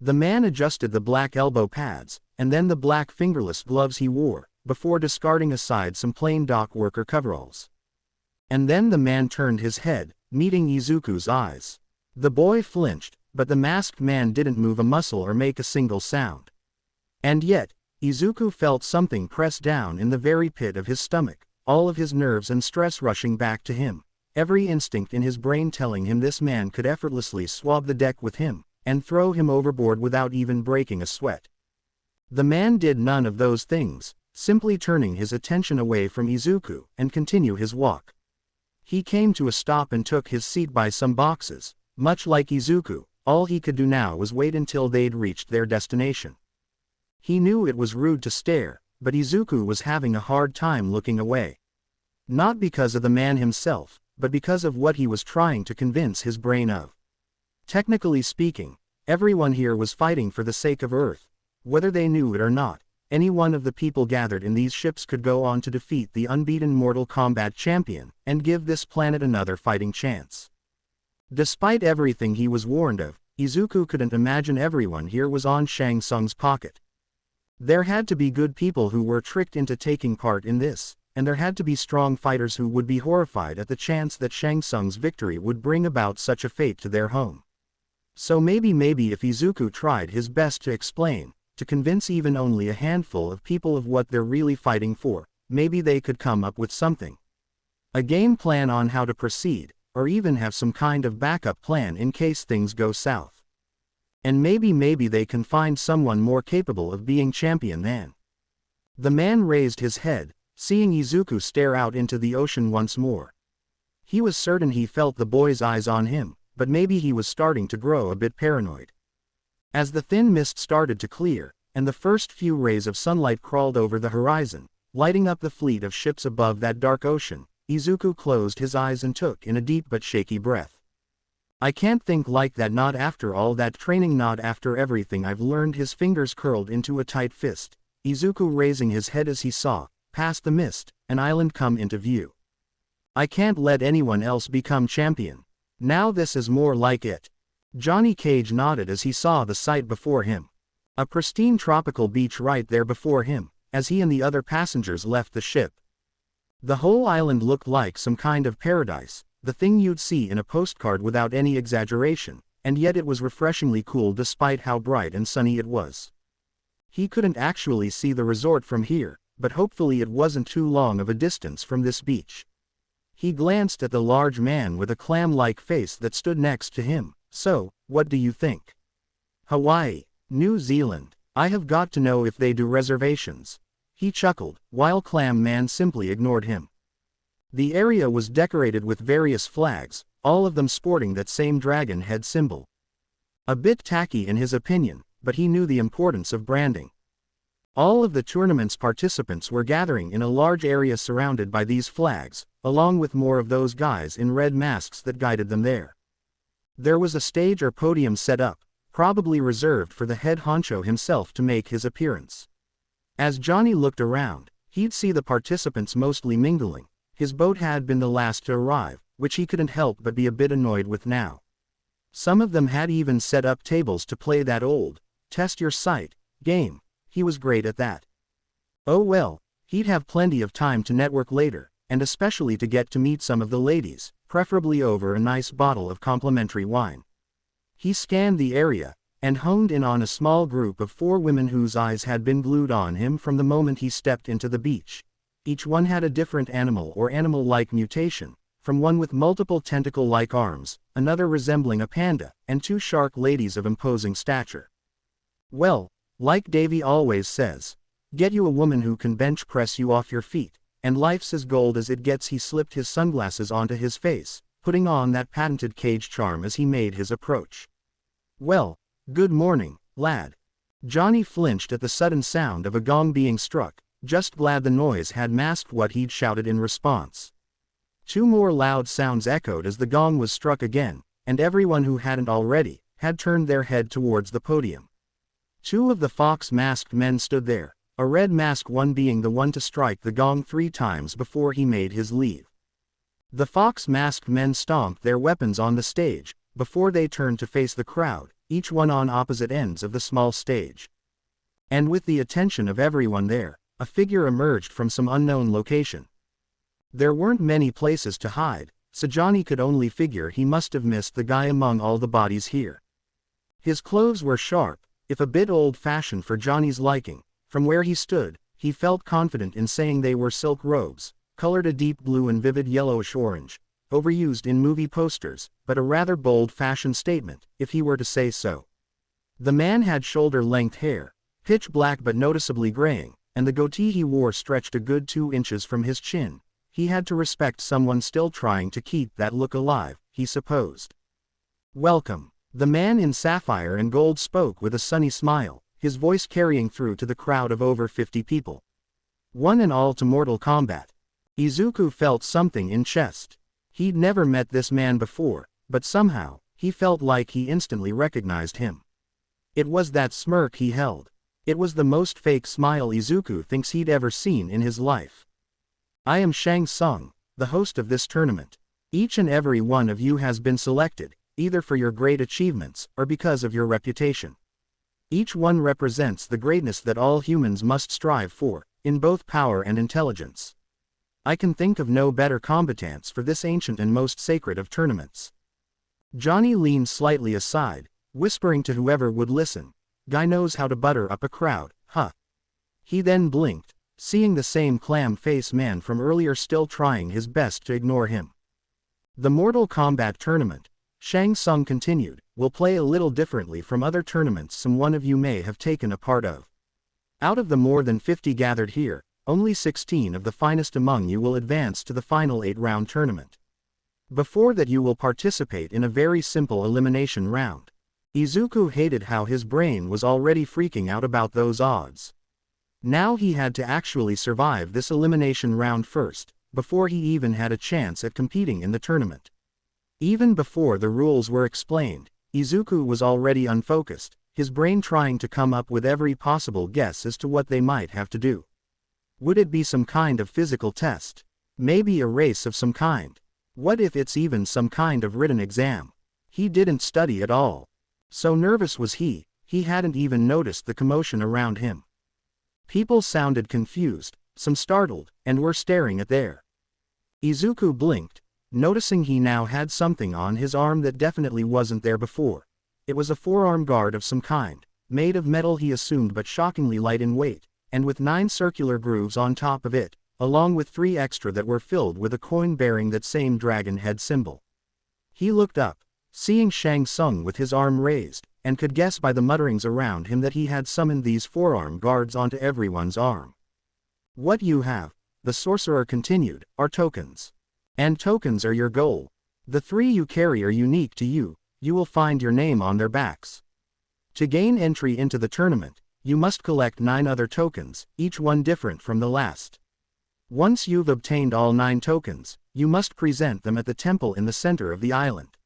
The man adjusted the black elbow pads, and then the black fingerless gloves he wore, before discarding aside some plain dock worker coveralls. And then the man turned his head, meeting Izuku's eyes. The boy flinched, but the masked man didn't move a muscle or make a single sound. And yet, Izuku felt something press down in the very pit of his stomach, all of his nerves and stress rushing back to him. every instinct in his brain telling him this man could effortlessly swab the deck with him, and throw him overboard without even breaking a sweat. The man did none of those things, simply turning his attention away from Izuku, and continue his walk. He came to a stop and took his seat by some boxes. Much like Izuku, all he could do now was wait until they'd reached their destination. He knew it was rude to stare, but Izuku was having a hard time looking away. Not because of the man himself, but because of what he was trying to convince his brain of. Technically speaking, everyone here was fighting for the sake of Earth. Whether they knew it or not, any one of the people gathered in these ships could go on to defeat the unbeaten Mortal Kombat champion, and give this planet another fighting chance. Despite everything he was warned of, Izuku couldn't imagine everyone here was on Shang Tsung's pocket. There had to be good people who were tricked into taking part in this, and there had to be strong fighters who would be horrified at the chance that Shang Tsung's victory would bring about such a fate to their home. So maybe if Izuku tried his best to explain, to convince even only a handful of people of what they're really fighting for, maybe they could come up with something. A game plan on how to proceed, or even have some kind of backup plan in case things go south. And maybe they can find someone more capable of being champion than. The man raised his head, seeing Izuku stare out into the ocean once more. He was certain he felt the boy's eyes on him, but maybe he was starting to grow a bit paranoid. As the thin mist started to clear, and the first few rays of sunlight crawled over the horizon, lighting up the fleet of ships above that dark ocean, Izuku closed his eyes and took in a deep but shaky breath. I can't think like that, not after all that training, not after everything I've learned. His fingers curled into a tight fist, Izuku raising his head as he saw, past the mist, an island come into view. I can't let anyone else become champion. Now this is more like it. Johnny Cage nodded as he saw the sight before him. A pristine tropical beach right there before him, as he and the other passengers left the ship. The whole island looked like some kind of paradise, the thing you'd see in a postcard without any exaggeration, and yet it was refreshingly cool despite how bright and sunny it was. He couldn't actually see the resort from here, but hopefully it wasn't too long of a distance from this beach. He glanced at the large man with a clam-like face that stood next to him. So, what do you think? Hawaii, New Zealand. I have got to know if they do reservations. He chuckled, while Clam Man simply ignored him. The area was decorated with various flags, all of them sporting that same dragon head symbol. A bit tacky in his opinion, but he knew the importance of branding. All of the tournament's participants were gathering in a large area surrounded by these flags, along with more of those guys in red masks that guided them there. There was a stage or podium set up, probably reserved for the head honcho himself to make his appearance. As Johnny looked around, he'd see the participants mostly mingling. His boat had been the last to arrive, which he couldn't help but be a bit annoyed with now. Some of them had even set up tables to play that old, test your sight, game. He was great at that. Oh well, he'd have plenty of time to network later, and especially to get to meet some of the ladies, preferably over a nice bottle of complimentary wine. He scanned the area, and honed in on a small group of 4 women whose eyes had been glued on him from the moment he stepped into the beach. Each one had a different animal or animal-like mutation, from one with multiple tentacle-like arms, another resembling a panda, and 2 shark ladies of imposing stature. Well, like Davey always says, get you a woman who can bench press you off your feet, and life's as gold as it gets. He slipped his sunglasses onto his face, putting on that patented Cage charm as he made his approach. Well, good morning, lad. Johnny flinched at the sudden sound of a gong being struck, just glad the noise had masked what he'd shouted in response. 2 more loud sounds echoed as the gong was struck again, and everyone who hadn't already, had turned their head towards the podium. 2 of the fox-masked men stood there, a red mask one being the one to strike the gong 3 times before he made his leave. The fox-masked men stomped their weapons on the stage, before they turned to face the crowd, each one on opposite ends of the small stage. And with the attention of everyone there, a figure emerged from some unknown location. There weren't many places to hide, so Johnny could only figure he must have missed the guy among all the bodies here. His clothes were sharp, if a bit old-fashioned for Johnny's liking. From where he stood, he felt confident in saying they were silk robes, colored a deep blue and vivid yellowish orange, overused in movie posters, but a rather bold-fashioned statement, if he were to say so. The man had shoulder-length hair, pitch black but noticeably graying, and the goatee he wore stretched a good 2 inches from his chin. He had to respect someone still trying to keep that look alive, he supposed. "Welcome." The man in sapphire and gold spoke with a sunny smile, his voice carrying through to the crowd of over 50 people. One and all to Mortal Kombat. Izuku felt something in chest. He'd never met this man before, but somehow, he felt like he instantly recognized him. It was that smirk he held. It was the most fake smile Izuku thinks he'd ever seen in his life. "I am Shang Tsung, the host of this tournament. Each and every one of you has been selected, either for your great achievements, or because of your reputation. Each one represents the greatness that all humans must strive for, in both power and intelligence. I can think of no better combatants for this ancient and most sacred of tournaments." Johnny leaned slightly aside, whispering to whoever would listen, "Guy knows how to butter up a crowd, huh?" He then blinked, seeing the same clam-face man from earlier still trying his best to ignore him. "The Mortal Kombat tournament," Shang Tsung continued, "will play a little differently from other tournaments some one of you may have taken a part of. Out of the more than 50 gathered here, only 16 of the finest among you will advance to the final 8-round tournament. Before that you will participate in a very simple elimination round." Izuku hated how his brain was already freaking out about those odds. Now he had to actually survive this elimination round first, before he even had a chance at competing in the tournament. Even before the rules were explained, Izuku was already unfocused, his brain trying to come up with every possible guess as to what they might have to do. Would it be some kind of physical test? Maybe a race of some kind? What if it's even some kind of written exam? He didn't study at all. So nervous was he hadn't even noticed the commotion around him. People sounded confused, some startled, and were staring at their. Izuku blinked, noticing he now had something on his arm that definitely wasn't there before. It was a forearm guard of some kind, made of metal he assumed but shockingly light in weight, and with 9 circular grooves on top of it, along with 3 extra that were filled with a coin bearing that same dragon head symbol. He looked up, seeing Shang Tsung with his arm raised, and could guess by the mutterings around him that he had summoned these forearm guards onto everyone's arm. "What you have," the sorcerer continued, "are tokens. And tokens are your goal. The 3 you carry are unique to you, you will find your name on their backs. To gain entry into the tournament, you must collect 9 other tokens, each one different from the last. Once you've obtained all 9 tokens, you must present them at the temple in the center of the island.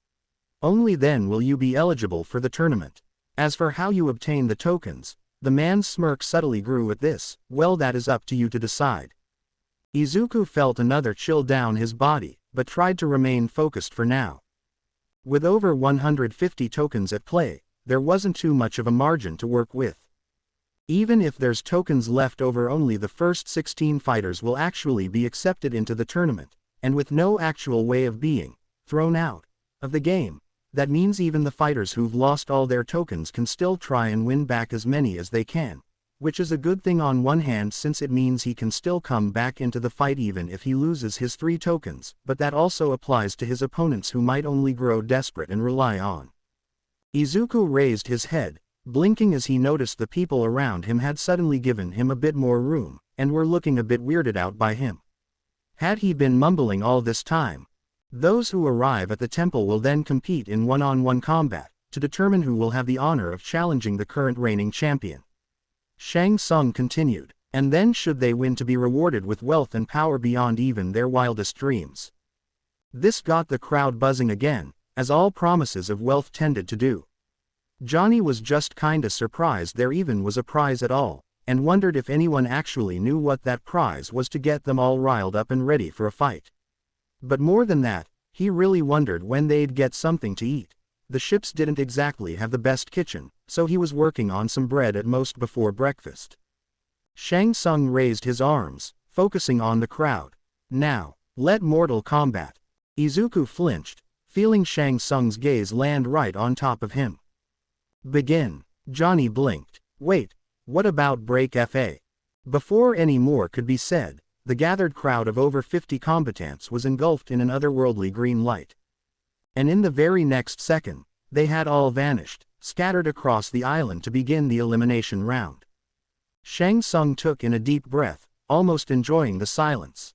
Only then will you be eligible for the tournament. As for how you obtain the tokens," the man's smirk subtly grew at this, "well, that is up to you to decide." Izuku felt another chill down his body, but tried to remain focused for now. With over 150 tokens at play, there wasn't too much of a margin to work with. Even if there's tokens left over, only the first 16 fighters will actually be accepted into the tournament, and with no actual way of being thrown out of the game. That means even the fighters who've lost all their tokens can still try and win back as many as they can, which is a good thing on one hand since it means he can still come back into the fight even if he loses his 3 tokens, but that also applies to his opponents who might only grow desperate and rely on. Izuku raised his head, blinking as he noticed the people around him had suddenly given him a bit more room, and were looking a bit weirded out by him. Had he been mumbling all this time? Those who arrive at the temple will then compete in one-on-one combat, to determine who will have the honor of challenging the current reigning champion. Shang Tsung continued, and then should they win to be rewarded with wealth and power beyond even their wildest dreams. This got the crowd buzzing again, as all promises of wealth tended to do. Johnny was just kinda surprised there even was a prize at all, and wondered if anyone actually knew what that prize was to get them all riled up and ready for a fight. But more than that, he really wondered when they'd get something to eat. The ships didn't exactly have the best kitchen, so he was working on some bread at most before breakfast. Shang Tsung raised his arms, focusing on the crowd. "Now, let Mortal Kombat." Izuku flinched, feeling Shang Tsung's gaze land right on top of him. "Begin." Johnny blinked. "Wait, what about break FA?" Before any more could be said, the gathered crowd of over 50 combatants was engulfed in an otherworldly green light. And in the very next second, they had all vanished, scattered across the island to begin the elimination round. Shang Tsung took in a deep breath, almost enjoying the silence.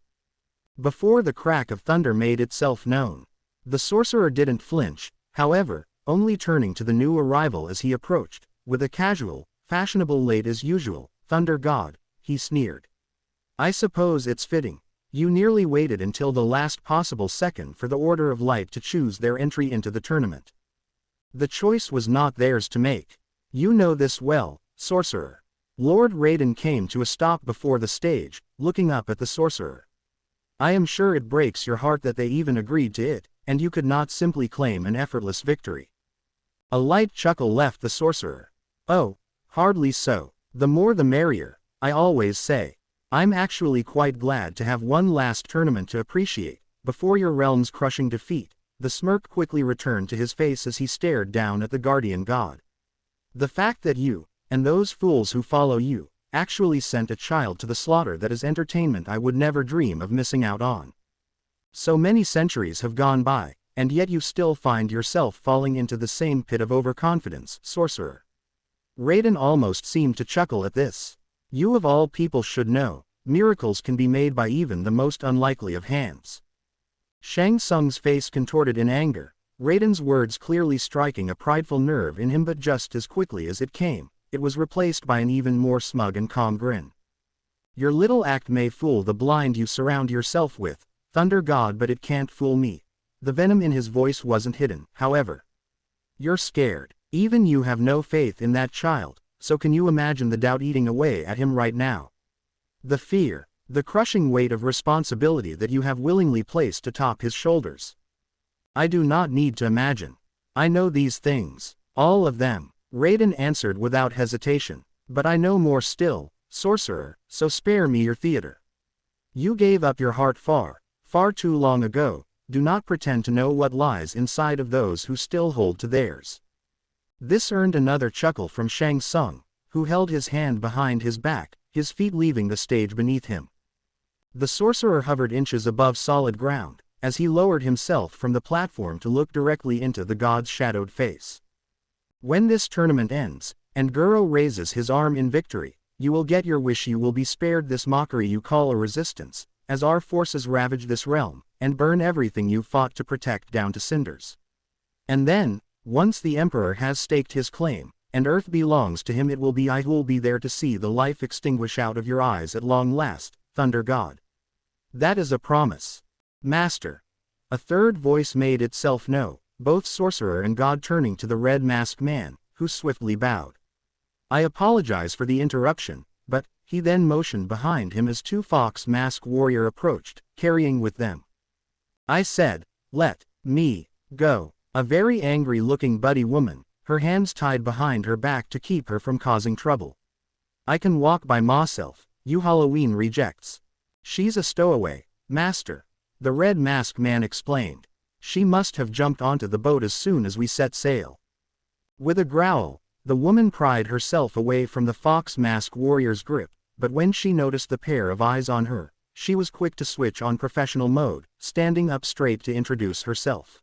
Before the crack of thunder made itself known, the sorcerer didn't flinch, however, only turning to the new arrival as he approached, with a casual, fashionable late as usual, Thunder God, he sneered. I suppose it's fitting. You nearly waited until the last possible second for the Order of Light to choose their entry into the tournament. The choice was not theirs to make. You know this well, sorcerer. Lord Raiden came to a stop before the stage, looking up at the sorcerer. I am sure it breaks your heart that they even agreed to it, and you could not simply claim an effortless victory. A light chuckle left the sorcerer. Oh, hardly so. The more the merrier, I always say. I'm actually quite glad to have one last tournament to appreciate, before your realm's crushing defeat. The smirk quickly returned to his face as he stared down at the guardian god. The fact that you, and those fools who follow you, actually sent a child to the slaughter, that is entertainment I would never dream of missing out on. So many centuries have gone by, and yet you still find yourself falling into the same pit of overconfidence, sorcerer. Raiden almost seemed to chuckle at this. You of all people should know, miracles can be made by even the most unlikely of hands. Shang Tsung's face contorted in anger, Raiden's words clearly striking a prideful nerve in him, but just as quickly as it came, it was replaced by an even more smug and calm grin. Your little act may fool the blind you surround yourself with, Thunder God, but it can't fool me. The venom in his voice wasn't hidden, however. You're scared. Even you have no faith in that child, so can you imagine the doubt eating away at him right now? The fear, the crushing weight of responsibility that you have willingly placed atop his shoulders. I do not need to imagine. I know these things, all of them, Raiden answered without hesitation, but I know more still, sorcerer, so spare me your theater. You gave up your heart far, far too long ago. Do not pretend to know what lies inside of those who still hold to theirs. This earned another chuckle from Shang Tsung, who held his hand behind his back, his feet leaving the stage beneath him. The sorcerer hovered inches above solid ground, as he lowered himself from the platform to look directly into the god's shadowed face. When this tournament ends, and Guro raises his arm in victory, you will get your wish. You will be spared this mockery you call a resistance, as our forces ravage this realm, and burn everything you fought to protect down to cinders. And then, once the Emperor has staked his claim, and Earth belongs to him, it will be I who will be there to see the life extinguish out of your eyes at long last, Thunder God. That is a promise. Master. A third voice made itself known, both sorcerer and god turning to the red-masked man, who swiftly bowed. I apologize for the interruption, but, he then motioned behind him as two fox-masked warriors approached, carrying with them. I said, let me go. A very angry-looking buddy woman, her hands tied behind her back to keep her from causing trouble. I can walk by myself, you Halloween rejects. She's a stowaway, master. The red-masked man explained. She must have jumped onto the boat as soon as we set sail. With a growl, the woman pried herself away from the fox-masked warrior's grip, but when she noticed the pair of eyes on her, she was quick to switch on professional mode, standing up straight to introduce herself.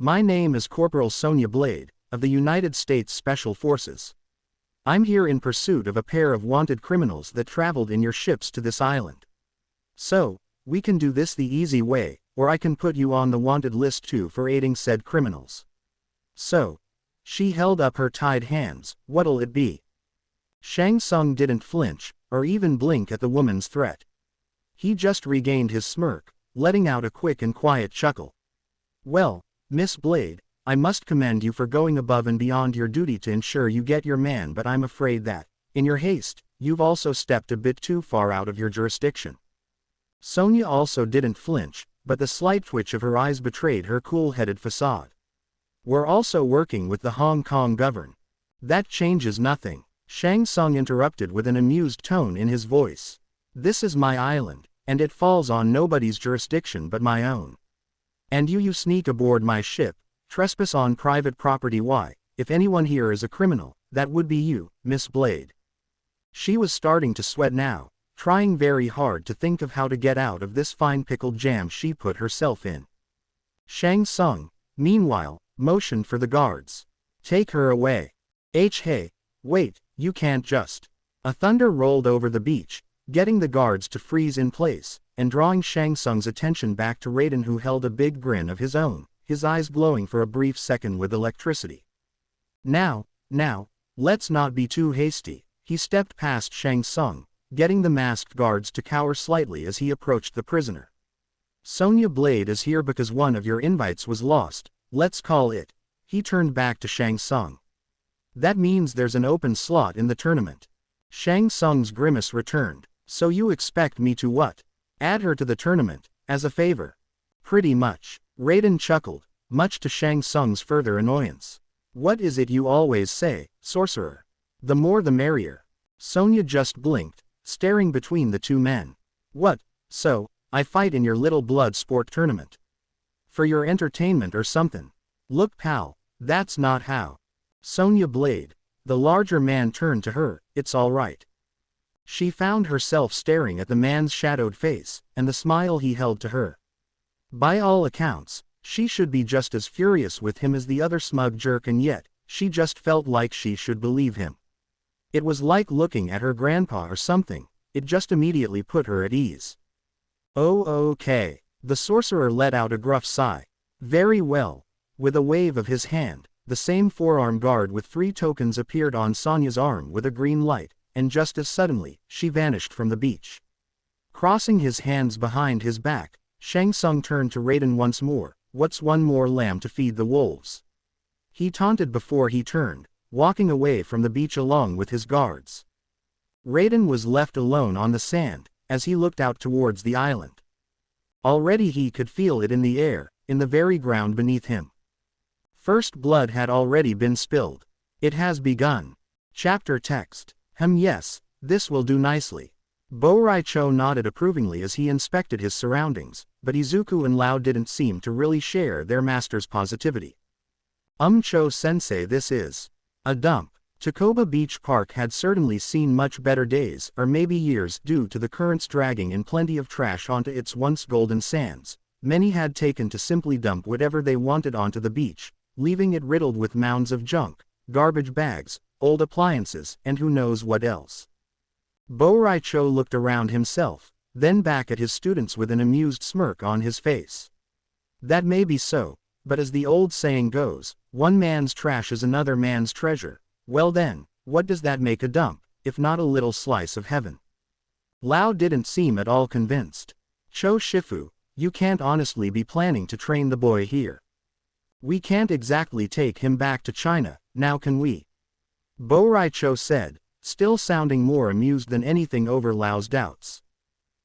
My name is Corporal Sonya Blade, of the United States Special Forces. I'm here in pursuit of a pair of wanted criminals that traveled in your ships to this island. So, we can do this the easy way, or I can put you on the wanted list too for aiding said criminals. So, she held up her tied hands, what'll it be? Shang Tsung didn't flinch, or even blink at the woman's threat. He just regained his smirk, letting out a quick and quiet chuckle. Well, Miss Blade, I must commend you for going above and beyond your duty to ensure you get your man, but I'm afraid that, in your haste, you've also stepped a bit too far out of your jurisdiction. Sonya also didn't flinch, but the slight twitch of her eyes betrayed her cool-headed facade. We're also working with the Hong Kong government. That changes nothing, Shang Tsung interrupted with an amused tone in his voice. This is my island, and it falls on nobody's jurisdiction but my own. And you sneak aboard my ship, trespass on private property. Why, if anyone here is a criminal, that would be you, Miss Blade. She was starting to sweat now, trying very hard to think of how to get out of this fine pickled jam she put herself in. Shang Tsung, meanwhile, motioned for the guards. Take her away. Hey, wait, you can't just. A thunder rolled over the beach, getting the guards to freeze in place, and drawing Shang Tsung's attention back to Raiden, who held a big grin of his own, his eyes glowing for a brief second with electricity. Now, let's not be too hasty. He stepped past Shang Tsung, getting the masked guards to cower slightly as he approached the prisoner. Sonya Blade is here because one of your invites was lost, let's call it. He turned back to Shang Tsung. That means there's an open slot in the tournament. Shang Tsung's grimace returned. So you expect me to what? Add her to the tournament, as a favor? Pretty much. Raiden chuckled, much to Shang Tsung's further annoyance. What is it you always say, sorcerer? The more the merrier. Sonya just blinked, staring between the two men. What, so, I fight in your little blood sport tournament? For your entertainment or something? Look pal, that's not how. Sonya Blade. The larger man turned to her, it's all right. She found herself staring at the man's shadowed face, and the smile he held to her. By all accounts, she should be just as furious with him as the other smug jerk, and yet, she just felt like she should believe him. It was like looking at her grandpa or something, it just immediately put her at ease. Oh okay. The sorcerer let out a gruff sigh. Very well. With a wave of his hand, the same forearm guard with 3 tokens appeared on Sonya's arm with a green light, and just as suddenly, she vanished from the beach. Crossing his hands behind his back, Shang Tsung turned to Raiden once more. What's one more lamb to feed the wolves? He taunted before he turned, walking away from the beach along with his guards. Raiden was left alone on the sand, as he looked out towards the island. Already he could feel it in the air, in the very ground beneath him. First blood had already been spilled. It has begun. Chapter text. Yes, this will do nicely. Bo-Rai-Cho nodded approvingly as he inspected his surroundings, but Izuku and Lao didn't seem to really share their master's positivity. Cho-sensei, this is a dump. Takoba Beach Park had certainly seen much better days, or maybe years, due to the currents dragging in plenty of trash onto its once golden sands. Many had taken to simply dump whatever they wanted onto the beach, leaving it riddled with mounds of junk, garbage bags, old appliances, and who knows what else. Bo-Rai-Cho looked around himself, then back at his students with an amused smirk on his face. That may be so, but as the old saying goes, one man's trash is another man's treasure. Well then, what does that make a dump, if not a little slice of heaven? Lao didn't seem at all convinced. Cho Shifu, you can't honestly be planning to train the boy here. We can't exactly take him back to China, now can we? Bo-Rai-Cho said, still sounding more amused than anything over Lao's doubts.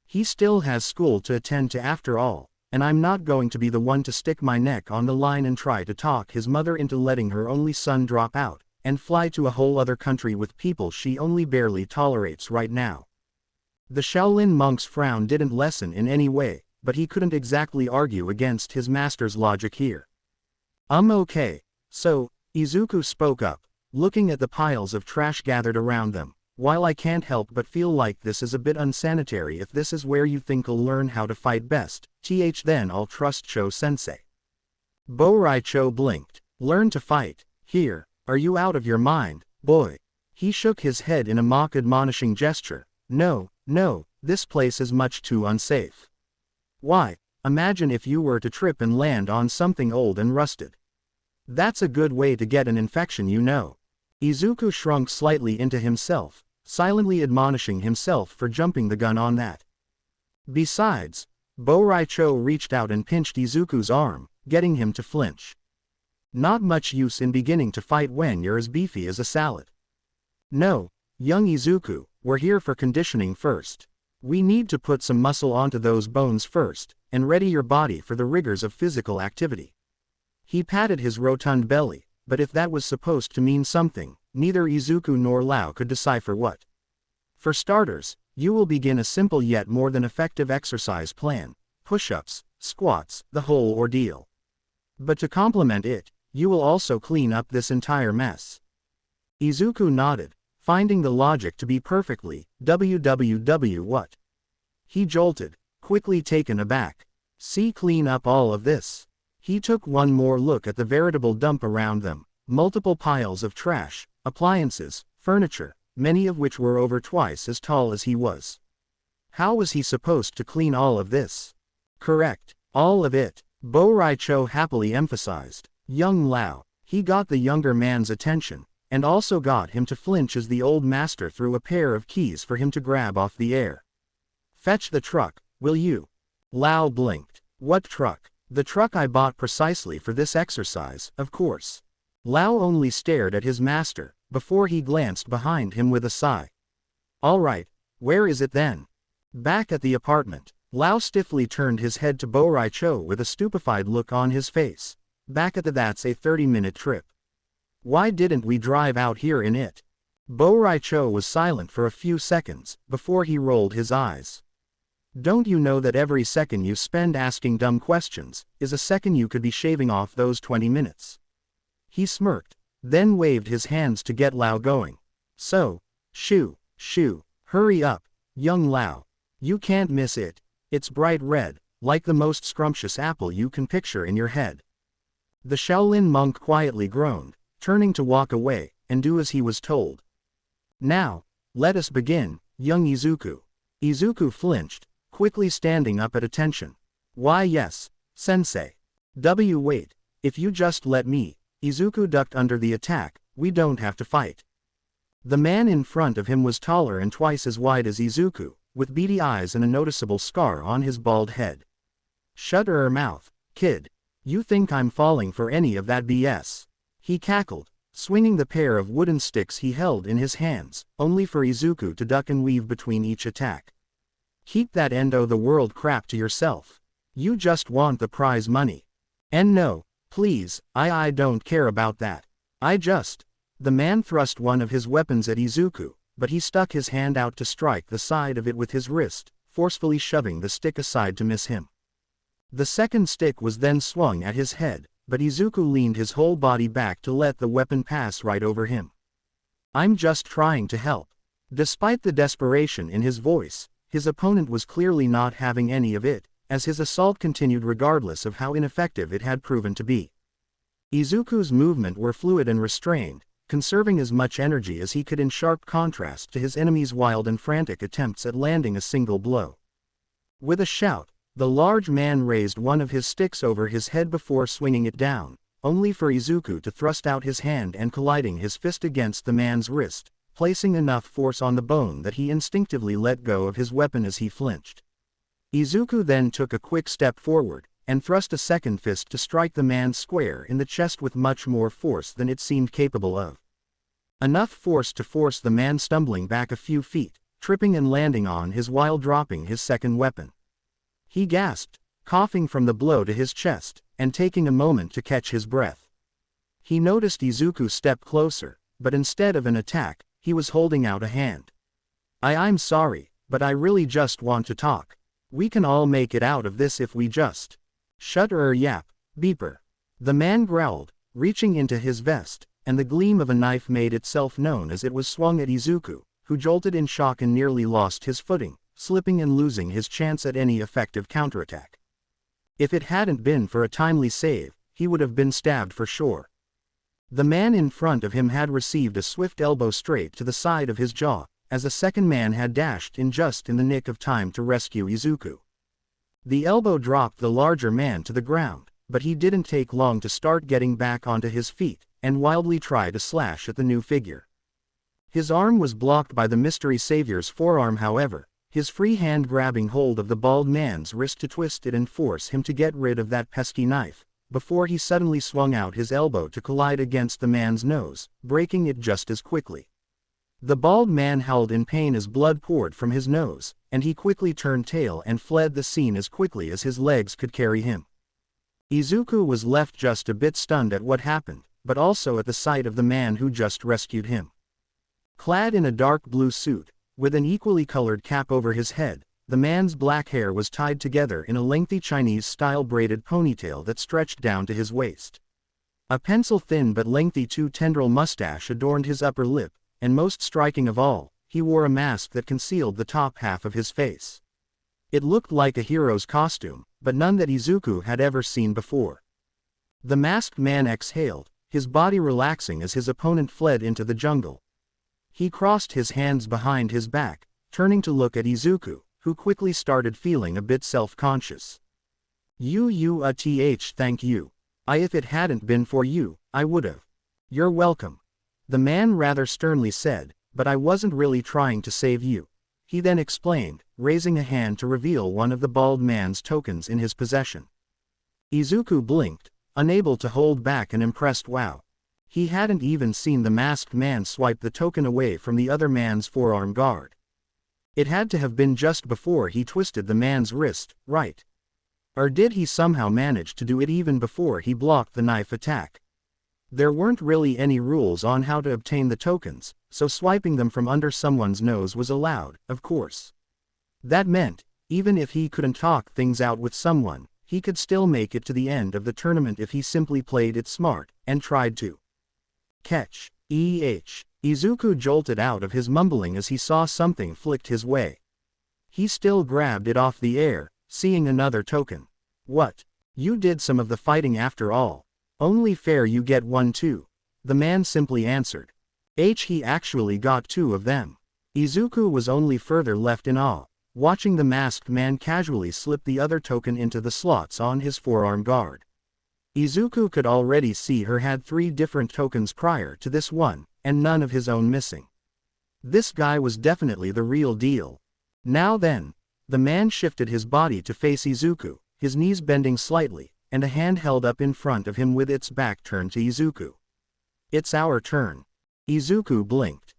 He still has school to attend to after all, and I'm not going to be the one to stick my neck on the line and try to talk his mother into letting her only son drop out, and fly to a whole other country with people she only barely tolerates right now. The Shaolin monk's frown didn't lessen in any way, but he couldn't exactly argue against his master's logic here. Okay. So, Izuku spoke up, looking at the piles of trash gathered around them. While I can't help but feel like this is a bit unsanitary, if this is where you think I'll learn how to fight best, then I'll trust Cho-sensei. Bo-Rai-Cho blinked. Learn to fight? Here, are you out of your mind, boy? He shook his head in a mock admonishing gesture. No, this place is much too unsafe. Why, imagine if you were to trip and land on something old and rusted. That's a good way to get an infection, you know. Izuku shrunk slightly into himself, silently admonishing himself for jumping the gun on that. Besides, Bo-Rai-Cho reached out and pinched Izuku's arm, getting him to flinch. Not much use in beginning to fight when you're as beefy as a salad. No, young Izuku, we're here for conditioning first. We need to put some muscle onto those bones first, and ready your body for the rigors of physical activity. He patted his rotund belly, but if that was supposed to mean something, neither Izuku nor Lao could decipher what. For starters, you will begin a simple yet more than effective exercise plan, push-ups, squats, the whole ordeal. But to complement it, you will also clean up this entire mess. Izuku nodded, finding the logic to be perfectly, what? He jolted, quickly taken aback. See, clean up all of this. He took one more look at the veritable dump around them, multiple piles of trash, appliances, furniture, many of which were over twice as tall as he was. How was he supposed to clean all of this? Correct, all of it, Bo Raicho happily emphasized. Young Lao, he got the younger man's attention, and also got him to flinch as the old master threw a pair of keys for him to grab off the air. Fetch the truck, will you? Lao blinked. What truck? The truck I bought precisely for this exercise, of course. Lao only stared at his master, before he glanced behind him with a sigh. All right, where is it then? Back at the apartment. Lao stiffly turned his head to Bo Raicho with a stupefied look on his face. Back at that's a 30-minute trip. Why didn't we drive out here in it? Bo Raicho was silent for a few seconds, before he rolled his eyes. Don't you know that every second you spend asking dumb questions, is a second you could be shaving off those 20 minutes? He smirked, then waved his hands to get Lao going. So, shoo, hurry up, young Lao. You can't miss it. It's bright red, like the most scrumptious apple you can picture in your head. The Shaolin monk quietly groaned, turning to walk away, and do as he was told. Now, let us begin, young Izuku. Izuku flinched, quickly standing up at attention. Why yes, sensei. Wait, if you just let me. Izuku ducked under the attack, we don't have to fight. The man in front of him was taller and twice as wide as Izuku, with beady eyes and a noticeable scar on his bald head. Shut your mouth, kid. You think I'm falling for any of that BS? He cackled, swinging the pair of wooden sticks he held in his hands, only for Izuku to duck and weave between each attack. Keep that end-o-the-world crap to yourself. You just want the prize money. And no, please, I don't care about that. The man thrust one of his weapons at Izuku, but he stuck his hand out to strike the side of it with his wrist, forcefully shoving the stick aside to miss him. The second stick was then swung at his head, but Izuku leaned his whole body back to let the weapon pass right over him. I'm just trying to help. Despite the desperation in his voice, his opponent was clearly not having any of it, as his assault continued regardless of how ineffective it had proven to be. Izuku's movements were fluid and restrained, conserving as much energy as he could in sharp contrast to his enemy's wild and frantic attempts at landing a single blow. With a shout, the large man raised one of his sticks over his head before swinging it down, only for Izuku to thrust out his hand and colliding his fist against the man's wrist, placing enough force on the bone that he instinctively let go of his weapon as he flinched. Izuku then took a quick step forward, and thrust a second fist to strike the man square in the chest with much more force than it seemed capable of. Enough force to force the man stumbling back a few feet, tripping and landing on his while dropping his second weapon. He gasped, coughing from the blow to his chest, and taking a moment to catch his breath. He noticed Izuku step closer, but instead of an attack, he was holding out a hand. I'm sorry, but I really just want to talk. We can all make it out of this if we just... Shut your yap, beeper. The man growled, reaching into his vest, and the gleam of a knife made itself known as it was swung at Izuku, who jolted in shock and nearly lost his footing, slipping and losing his chance at any effective counterattack. If it hadn't been for a timely save, he would have been stabbed for sure. The man in front of him had received a swift elbow straight to the side of his jaw, as a second man had dashed in just in the nick of time to rescue Izuku. The elbow dropped the larger man to the ground, but he didn't take long to start getting back onto his feet, and wildly try to slash at the new figure. His arm was blocked by the mystery savior's forearm, however, his free hand grabbing hold of the bald man's wrist to twist it and force him to get rid of that pesky knife, before he suddenly swung out his elbow to collide against the man's nose, breaking it just as quickly. The bald man howled in pain as blood poured from his nose, and he quickly turned tail and fled the scene as quickly as his legs could carry him. Izuku was left just a bit stunned at what happened, but also at the sight of the man who just rescued him. Clad in a dark blue suit, with an equally colored cap over his head, the man's black hair was tied together in a lengthy Chinese-style braided ponytail that stretched down to his waist. A pencil-thin but lengthy two-tendril mustache adorned his upper lip, and most striking of all, he wore a mask that concealed the top half of his face. It looked like a hero's costume, but none that Izuku had ever seen before. The masked man exhaled, his body relaxing as his opponent fled into the jungle. He crossed his hands behind his back, turning to look at Izuku, who quickly started feeling a bit self-conscious. Thank you. If it hadn't been for you, I would've. You're welcome. The man rather sternly said, but I wasn't really trying to save you. He then explained, raising a hand to reveal one of the bald man's tokens in his possession. Izuku blinked, unable to hold back an impressed wow. He hadn't even seen the masked man swipe the token away from the other man's forearm guard. It had to have been just before he twisted the man's wrist, right? Or did he somehow manage to do it even before he blocked the knife attack? There weren't really any rules on how to obtain the tokens, so swiping them from under someone's nose was allowed, of course. That meant, even if he couldn't talk things out with someone, he could still make it to the end of the tournament if he simply played it smart, and tried to catch. Izuku jolted out of his mumbling as he saw something flicked his way. He still grabbed it off the air, seeing another token. What? You did some of the fighting after all. Only fair you get one too. The man simply answered. He actually got two of them. Izuku was only further left in awe, watching the masked man casually slip the other token into the slots on his forearm guard. Izuku could already see her had 3 different tokens prior to this one, and none of his own missing. This guy was definitely the real deal. Now then, the man shifted his body to face Izuku, his knees bending slightly, and a hand held up in front of him with its back turned to Izuku. It's our turn. Izuku blinked.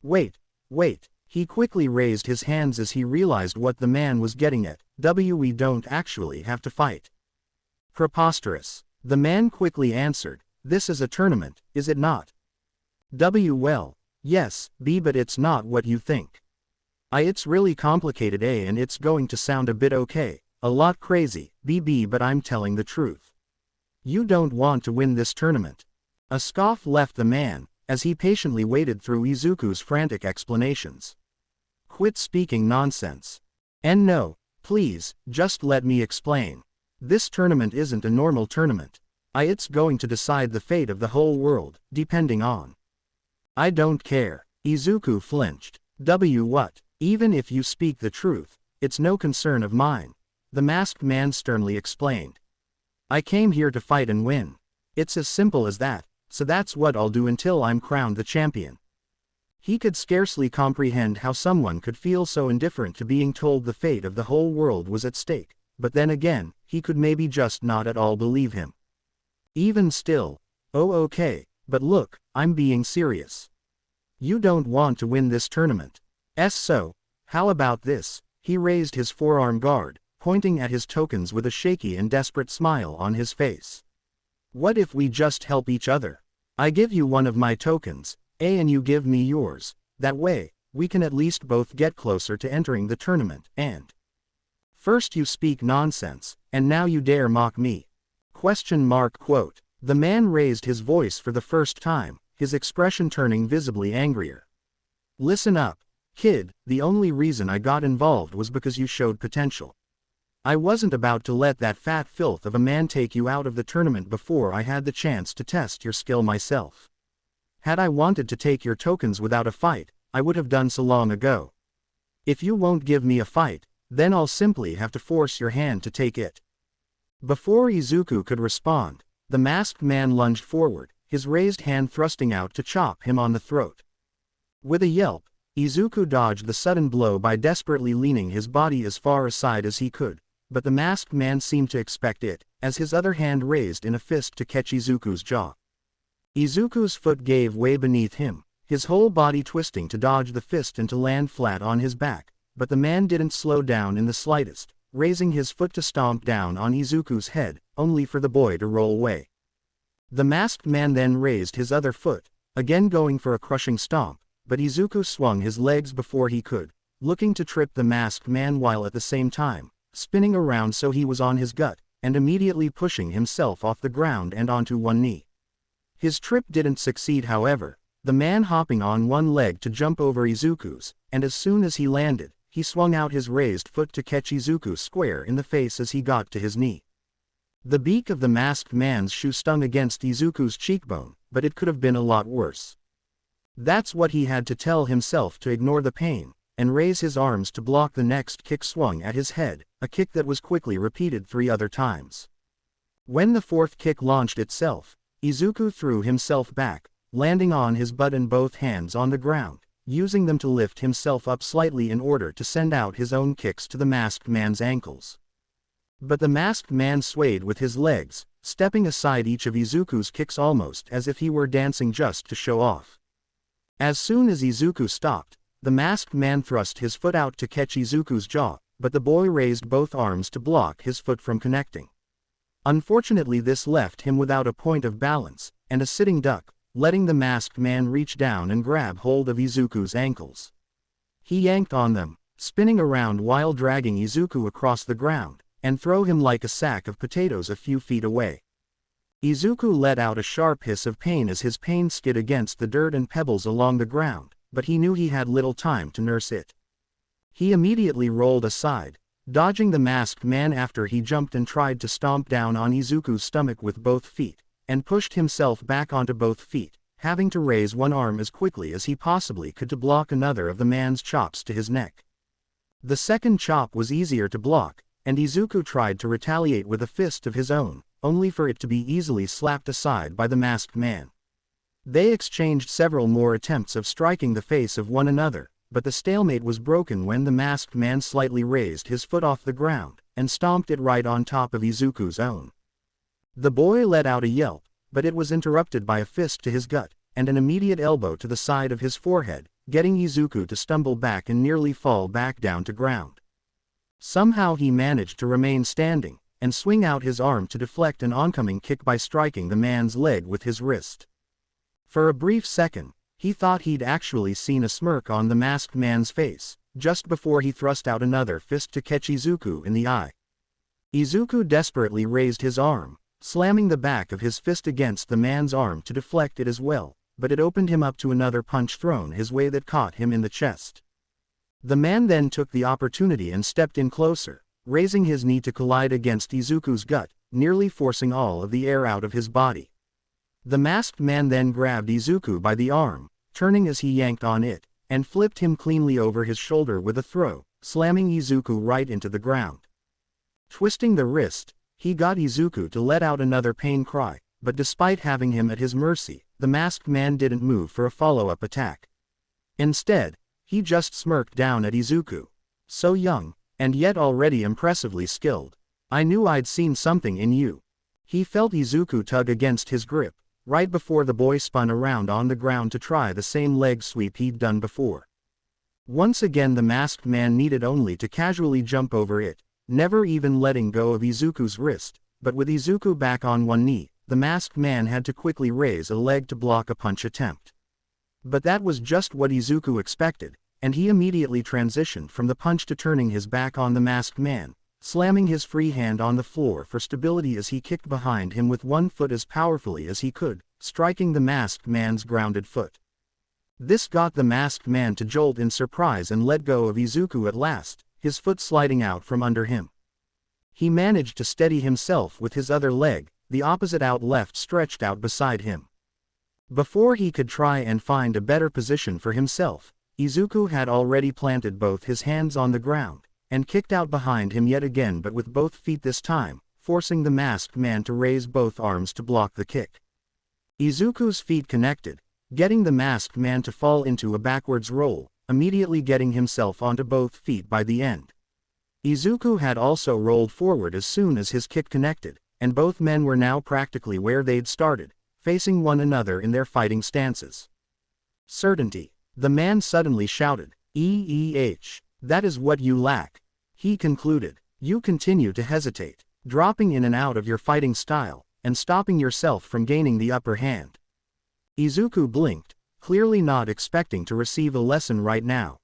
Wait. He quickly raised his hands as he realized what the man was getting at. We don't actually have to fight. Preposterous. The man quickly answered, this is a tournament, is it not? Well, yes, but it's not what you think. It's really complicated and it's going to sound a bit okay, a lot crazy, but I'm telling the truth. You don't want to win this tournament. A scoff left the man, as he patiently waited through Izuku's frantic explanations. Quit speaking nonsense. And no, please, just let me explain. This tournament isn't a normal tournament. It's going to decide the fate of the whole world, depending on. I don't care. Izuku flinched. What? Even if you speak the truth, it's no concern of mine. The masked man sternly explained. I came here to fight and win. It's as simple as that, so that's what I'll do until I'm crowned the champion. He could scarcely comprehend how someone could feel so indifferent to being told the fate of the whole world was at stake, but then again, he could maybe just not at all believe him. Even still, okay, but look, I'm being serious. You don't want to win this tournament. So, how about this? He raised his forearm guard, pointing at his tokens with a shaky and desperate smile on his face. What if we just help each other? I give you one of my tokens, and you give me yours. That way, we can at least both get closer to entering the tournament, and... First you speak nonsense, and now you dare mock me. ? The man raised his voice for the first time, his expression turning visibly angrier. Listen up, kid, the only reason I got involved was because you showed potential. I wasn't about to let that fat filth of a man take you out of the tournament before I had the chance to test your skill myself. Had I wanted to take your tokens without a fight, I would have done so long ago. If you won't give me a fight, then I'll simply have to force your hand to take it. Before Izuku could respond, the masked man lunged forward, his raised hand thrusting out to chop him on the throat. With a yelp, Izuku dodged the sudden blow by desperately leaning his body as far aside as he could, but the masked man seemed to expect it, as his other hand raised in a fist to catch Izuku's jaw. Izuku's foot gave way beneath him, his whole body twisting to dodge the fist and to land flat on his back, but the man didn't slow down in the slightest, raising his foot to stomp down on Izuku's head, only for the boy to roll away. The masked man then raised his other foot, again going for a crushing stomp, but Izuku swung his legs before he could, looking to trip the masked man while at the same time, spinning around so he was on his gut, and immediately pushing himself off the ground and onto one knee. His trip didn't succeed however, the man hopping on one leg to jump over Izuku's, and as soon as he landed, he swung out his raised foot to catch Izuku square in the face as he got to his knee. The beak of the masked man's shoe stung against Izuku's cheekbone, but it could have been a lot worse. That's what he had to tell himself to ignore the pain, and raise his arms to block the next kick swung at his head, a kick that was quickly repeated 3 other times. When the 4th kick launched itself, Izuku threw himself back, landing on his butt and both hands on the ground, using them to lift himself up slightly in order to send out his own kicks to the masked man's ankles. But the masked man swayed with his legs, stepping aside each of Izuku's kicks almost as if he were dancing just to show off. As soon as Izuku stopped, the masked man thrust his foot out to catch Izuku's jaw, but the boy raised both arms to block his foot from connecting. Unfortunately, this left him without a point of balance, and a sitting duck, letting the masked man reach down and grab hold of Izuku's ankles. He yanked on them, spinning around while dragging Izuku across the ground, and throw him like a sack of potatoes a few feet away. Izuku let out a sharp hiss of pain as his pain skid against the dirt and pebbles along the ground, but he knew he had little time to nurse it. He immediately rolled aside, dodging the masked man after he jumped and tried to stomp down on Izuku's stomach with both feet, and pushed himself back onto both feet, having to raise one arm as quickly as he possibly could to block another of the man's chops to his neck. The second chop was easier to block, and Izuku tried to retaliate with a fist of his own, only for it to be easily slapped aside by the masked man. They exchanged several more attempts of striking the face of one another, but the stalemate was broken when the masked man slightly raised his foot off the ground, and stomped it right on top of Izuku's own. The boy let out a yelp, but it was interrupted by a fist to his gut, and an immediate elbow to the side of his forehead, getting Izuku to stumble back and nearly fall back down to ground. Somehow he managed to remain standing, and swing out his arm to deflect an oncoming kick by striking the man's leg with his wrist. For a brief second, he thought he'd actually seen a smirk on the masked man's face, just before he thrust out another fist to catch Izuku in the eye. Izuku desperately raised his arm, slamming the back of his fist against the man's arm to deflect it as well, but it opened him up to another punch thrown his way that caught him in the chest. The man then took the opportunity and stepped in closer, raising his knee to collide against Izuku's gut, nearly forcing all of the air out of his body. The masked man then grabbed Izuku by the arm, turning as he yanked on it, and flipped him cleanly over his shoulder with a throw, slamming Izuku right into the ground. Twisting the wrist, he got Izuku to let out another pain cry, but despite having him at his mercy, the masked man didn't move for a follow-up attack. Instead, he just smirked down at Izuku. So young, and yet already impressively skilled. I knew I'd seen something in you. He felt Izuku tug against his grip, right before the boy spun around on the ground to try the same leg sweep he'd done before. Once again the masked man needed only to casually jump over it, never even letting go of Izuku's wrist, but with Izuku back on one knee, the masked man had to quickly raise a leg to block a punch attempt. But that was just what Izuku expected, and he immediately transitioned from the punch to turning his back on the masked man, slamming his free hand on the floor for stability as he kicked behind him with one foot as powerfully as he could, striking the masked man's grounded foot. This got the masked man to jolt in surprise and let go of Izuku at last, his foot sliding out from under him. He managed to steady himself with his other leg, the opposite out left stretched out beside him. Before he could try and find a better position for himself, Izuku had already planted both his hands on the ground, and kicked out behind him yet again, but with both feet this time, forcing the masked man to raise both arms to block the kick. Izuku's feet connected, getting the masked man to fall into a backwards roll, immediately getting himself onto both feet by the end. Izuku had also rolled forward as soon as his kick connected, and both men were now practically where they'd started, facing one another in their fighting stances. Certainty, the man suddenly shouted. That is what you lack. He concluded. You continue to hesitate, dropping in and out of your fighting style, and stopping yourself from gaining the upper hand. Izuku blinked, clearly not expecting to receive a lesson right now.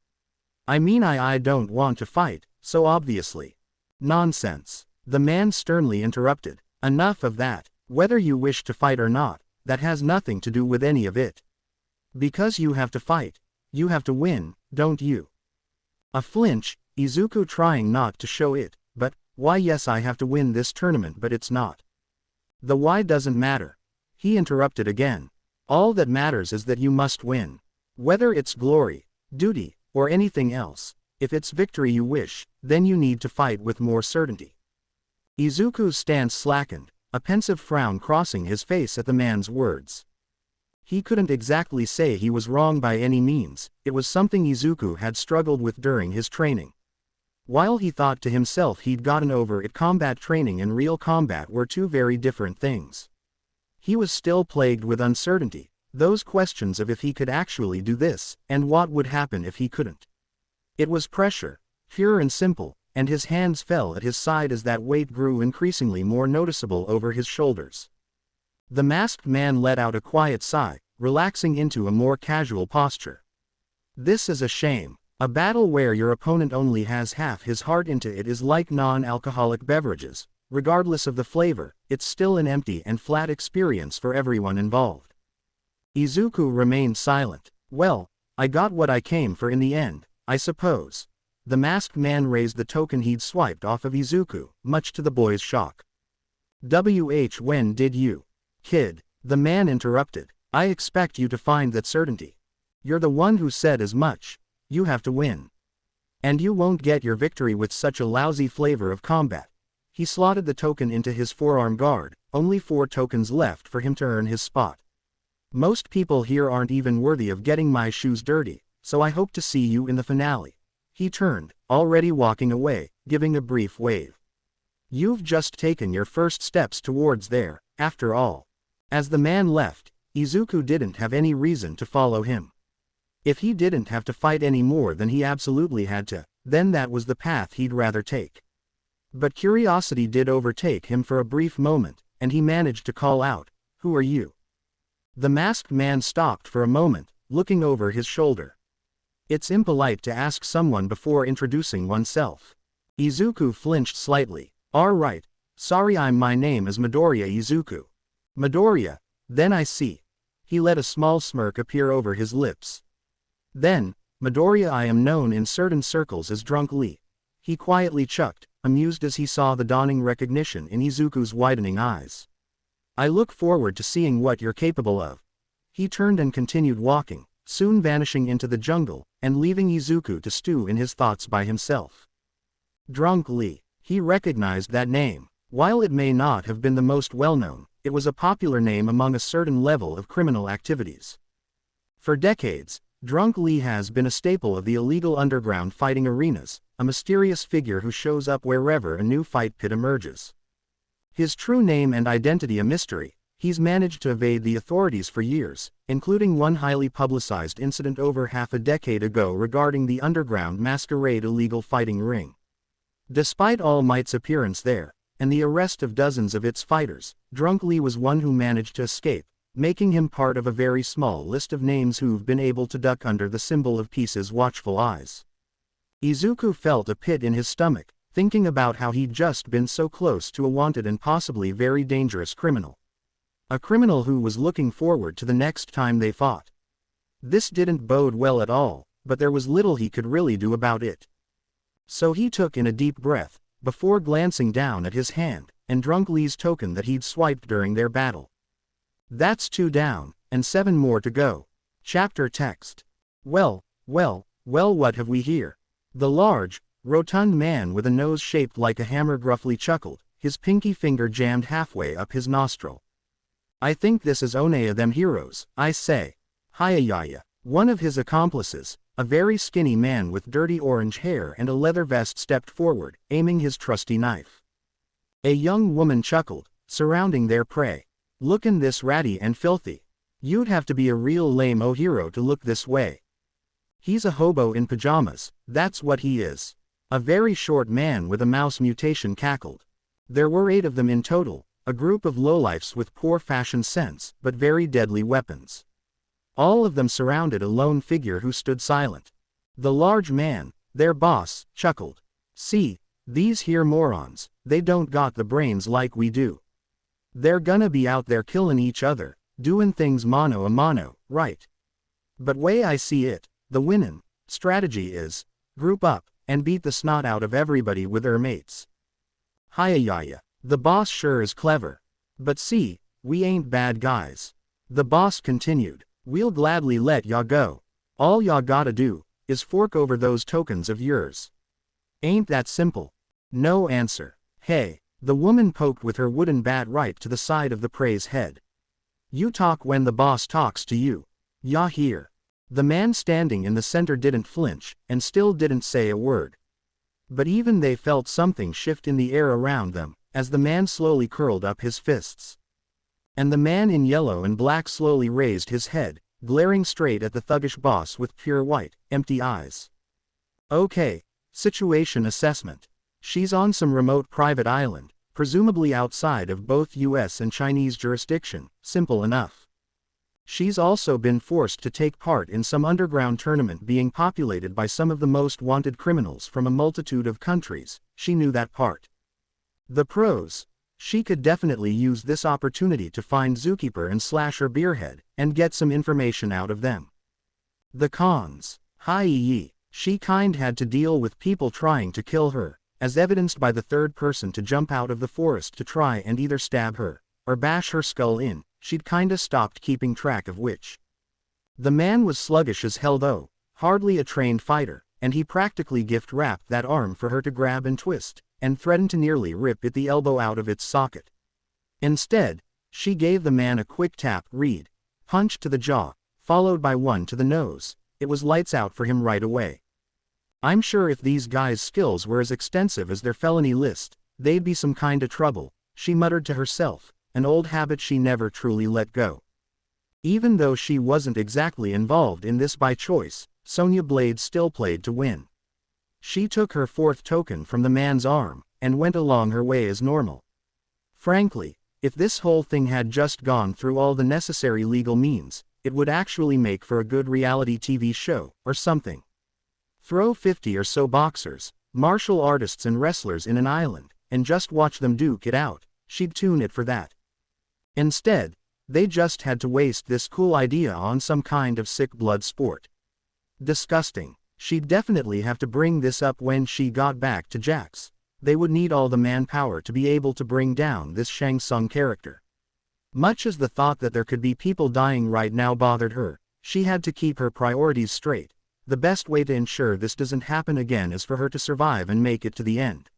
I mean I don't want to fight, so obviously. Nonsense. The man sternly interrupted. Enough of that. Whether you wish to fight or not, that has nothing to do with any of it. Because you have to fight. You have to win, don't you? A flinch, Izuku trying not to show it, but, why yes I have to win this tournament but it's not. The why doesn't matter. He interrupted again. All that matters is that you must win. Whether it's glory, duty, or anything else, if it's victory you wish, then you need to fight with more certainty. Izuku's stance slackened, a pensive frown crossing his face at the man's words. He couldn't exactly say he was wrong by any means, it was something Izuku had struggled with during his training. While he thought to himself he'd gotten over it, combat training and real combat were two very different things. He was still plagued with uncertainty, those questions of if he could actually do this, and what would happen if he couldn't. It was pressure, pure and simple, and his hands fell at his side as that weight grew increasingly more noticeable over his shoulders. The masked man let out a quiet sigh, relaxing into a more casual posture. This is a shame. A battle where your opponent only has half his heart into it is like non-alcoholic beverages. Regardless of the flavor, it's still an empty and flat experience for everyone involved. Izuku remained silent. Well, I got what I came for in the end, I suppose. The masked man raised the token he'd swiped off of Izuku, much to the boy's shock. When did you? Kid, the man interrupted. I expect you to find that certainty. You're the one who said as much. You have to win. And you won't get your victory with such a lousy flavor of combat. He slotted the token into his forearm guard, only 4 tokens left for him to earn his spot. Most people here aren't even worthy of getting my shoes dirty, so I hope to see you in the finale. He turned, already walking away, giving a brief wave. You've just taken your first steps towards there, after all. As the man left, Izuku didn't have any reason to follow him. If he didn't have to fight any more than he absolutely had to, then that was the path he'd rather take. But curiosity did overtake him for a brief moment, and he managed to call out, "Who are you?" The masked man stopped for a moment, looking over his shoulder. It's impolite to ask someone before introducing oneself. Izuku flinched slightly. All right, sorry, my name is Midoriya Izuku. Midoriya, then I see. He let a small smirk appear over his lips. Then, Midoriya, I am known in certain circles as Drunk Lee. He quietly chuckled, amused as he saw the dawning recognition in Izuku's widening eyes. I look forward to seeing what you're capable of. He turned and continued walking, soon vanishing into the jungle, and leaving Izuku to stew in his thoughts by himself. Drunk Lee. He recognized that name. While it may not have been the most well-known, it was a popular name among a certain level of criminal activities. For decades, Drunk Lee has been a staple of the illegal underground fighting arenas, a mysterious figure who shows up wherever a new fight pit emerges. His true name and identity a mystery, he's managed to evade the authorities for years, including one highly publicized incident over half a decade ago regarding the underground masquerade illegal fighting ring. Despite All Might's appearance there, and the arrest of dozens of its fighters, Drunk Lee was one who managed to escape, making him part of a very small list of names who've been able to duck under the symbol of peace's watchful eyes. Izuku felt a pit in his stomach, thinking about how he'd just been so close to a wanted and possibly very dangerous criminal. A criminal who was looking forward to the next time they fought. This didn't bode well at all, but there was little he could really do about it. So he took in a deep breath, before glancing down at his hand, and Drunk Lee's token that he'd swiped during their battle. That's 2 down, and 7 more to go. Chapter text. Well, what have we here? The large, rotund man with a nose shaped like a hammer gruffly chuckled, his pinky finger jammed halfway up his nostril. I think this is one of them heroes, I say. Hayayaya. One of his accomplices, a very skinny man with dirty orange hair and a leather vest, stepped forward, aiming his trusty knife. A young woman chuckled, surrounding their prey. Lookin' this ratty and filthy. You'd have to be a real lame-o hero to look this way. He's a hobo in pajamas, that's what he is. A very short man with a mouse mutation cackled. There were 8 of them in total, a group of lowlifes with poor fashion sense, but very deadly weapons. All of them surrounded a lone figure who stood silent. The large man, their boss, chuckled. See, these here morons, they don't got the brains like we do. They're gonna be out there killin' each other, doin' things mano a mano, right? But way I see it, the winnin' strategy is, group up, and beat the snot out of everybody with their mates. Hiya, the boss sure is clever. But see, we ain't bad guys. The boss continued, we'll gladly let ya go. All ya gotta do, is fork over those tokens of yours. Ain't that simple? No answer. Hey, the woman poked with her wooden bat right to the side of the prey's head. You talk when the boss talks to you. Ya hear? The man standing in the center didn't flinch, and still didn't say a word. But even they felt something shift in the air around them, as the man slowly curled up his fists. And the man in yellow and black slowly raised his head, glaring straight at the thuggish boss with pure white, empty eyes. Okay, situation assessment. She's on some remote private island, presumably outside of both US and Chinese jurisdiction, simple enough. She's also been forced to take part in some underground tournament being populated by some of the most wanted criminals from a multitude of countries. She knew that part. The pros. She could definitely use this opportunity to find Zookeeper and Slasher Beerhead, and get some information out of them. The cons. Hi-yi, she kind had to deal with people trying to kill her, as evidenced by the third person to jump out of the forest to try and either stab her, or bash her skull in. She'd kinda stopped keeping track of which. The man was sluggish as hell though, hardly a trained fighter, and he practically gift-wrapped that arm for her to grab and twist, and threatened to nearly rip the elbow out of its socket. Instead, she gave the man a quick tap read, punch to the jaw, followed by one to the nose. It was lights out for him right away. I'm sure if these guys' skills were as extensive as their felony list, they'd be some kinda trouble, she muttered to herself, an old habit she never truly let go. Even though she wasn't exactly involved in this by choice, Sonya Blade still played to win. She took her fourth token from the man's arm, and went along her way as normal. Frankly, if this whole thing had just gone through all the necessary legal means, it would actually make for a good reality TV show, or something. Throw 50 or so boxers, martial artists and wrestlers in an island, and just watch them duke it out. She'd tune it for that. Instead, they just had to waste this cool idea on some kind of sick blood sport. Disgusting. She'd definitely have to bring this up when she got back to Jax. They would need all the manpower to be able to bring down this Shang Tsung character. Much as the thought that there could be people dying right now bothered her, she had to keep her priorities straight. The best way to ensure this doesn't happen again is for her to survive and make it to the end.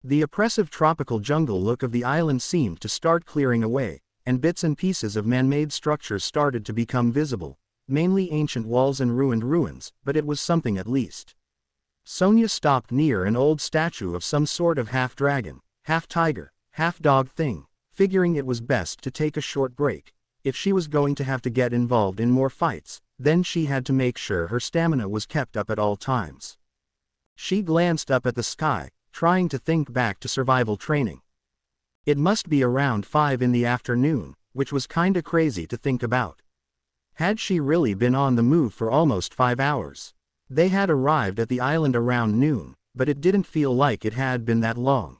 The oppressive tropical jungle look of the island seemed to start clearing away, and bits and pieces of man-made structures started to become visible. Mainly ancient walls and ruined ruins, but it was something at least. Sonya stopped near an old statue of some sort of half-dragon, half-tiger, half-dog thing, figuring it was best to take a short break. If she was going to have to get involved in more fights, then she had to make sure her stamina was kept up at all times. She glanced up at the sky, trying to think back to survival training. It must be around 5 in the afternoon, which was kinda crazy to think about. Had she really been on the move for almost 5 hours? They had arrived at the island around noon, but it didn't feel like it had been that long.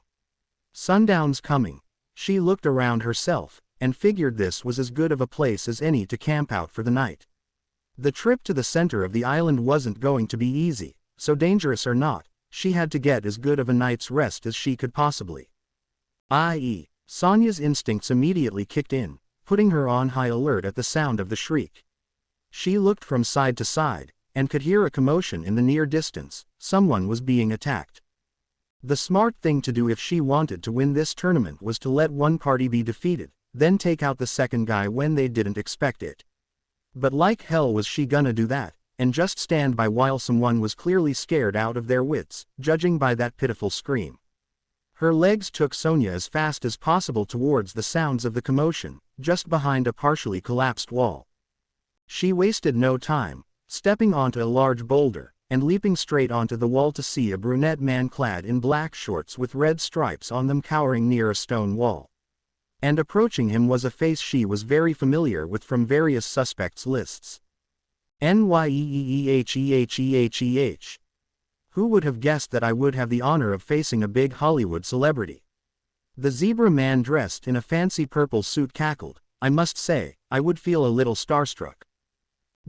Sundown's coming. She looked around herself, and figured this was as good of a place as any to camp out for the night. The trip to the center of the island wasn't going to be easy, so dangerous or not, she had to get as good of a night's rest as she could possibly. I.e., Sonya's instincts immediately kicked in, putting her on high alert at the sound of the shriek. She looked from side to side, and could hear a commotion in the near distance. Someone was being attacked. The smart thing to do if she wanted to win this tournament was to let one party be defeated, then take out the second guy when they didn't expect it. But like hell was she gonna do that, and just stand by while someone was clearly scared out of their wits, judging by that pitiful scream. Her legs took Sonya as fast as possible towards the sounds of the commotion, just behind a partially collapsed wall. She wasted no time, stepping onto a large boulder, and leaping straight onto the wall to see a brunette man clad in black shorts with red stripes on them cowering near a stone wall. And approaching him was a face she was very familiar with from various suspects' lists. Nyeeheheheh. Who would have guessed that I would have the honor of facing a big Hollywood celebrity? The zebra man dressed in a fancy purple suit cackled. I must say, I would feel a little starstruck.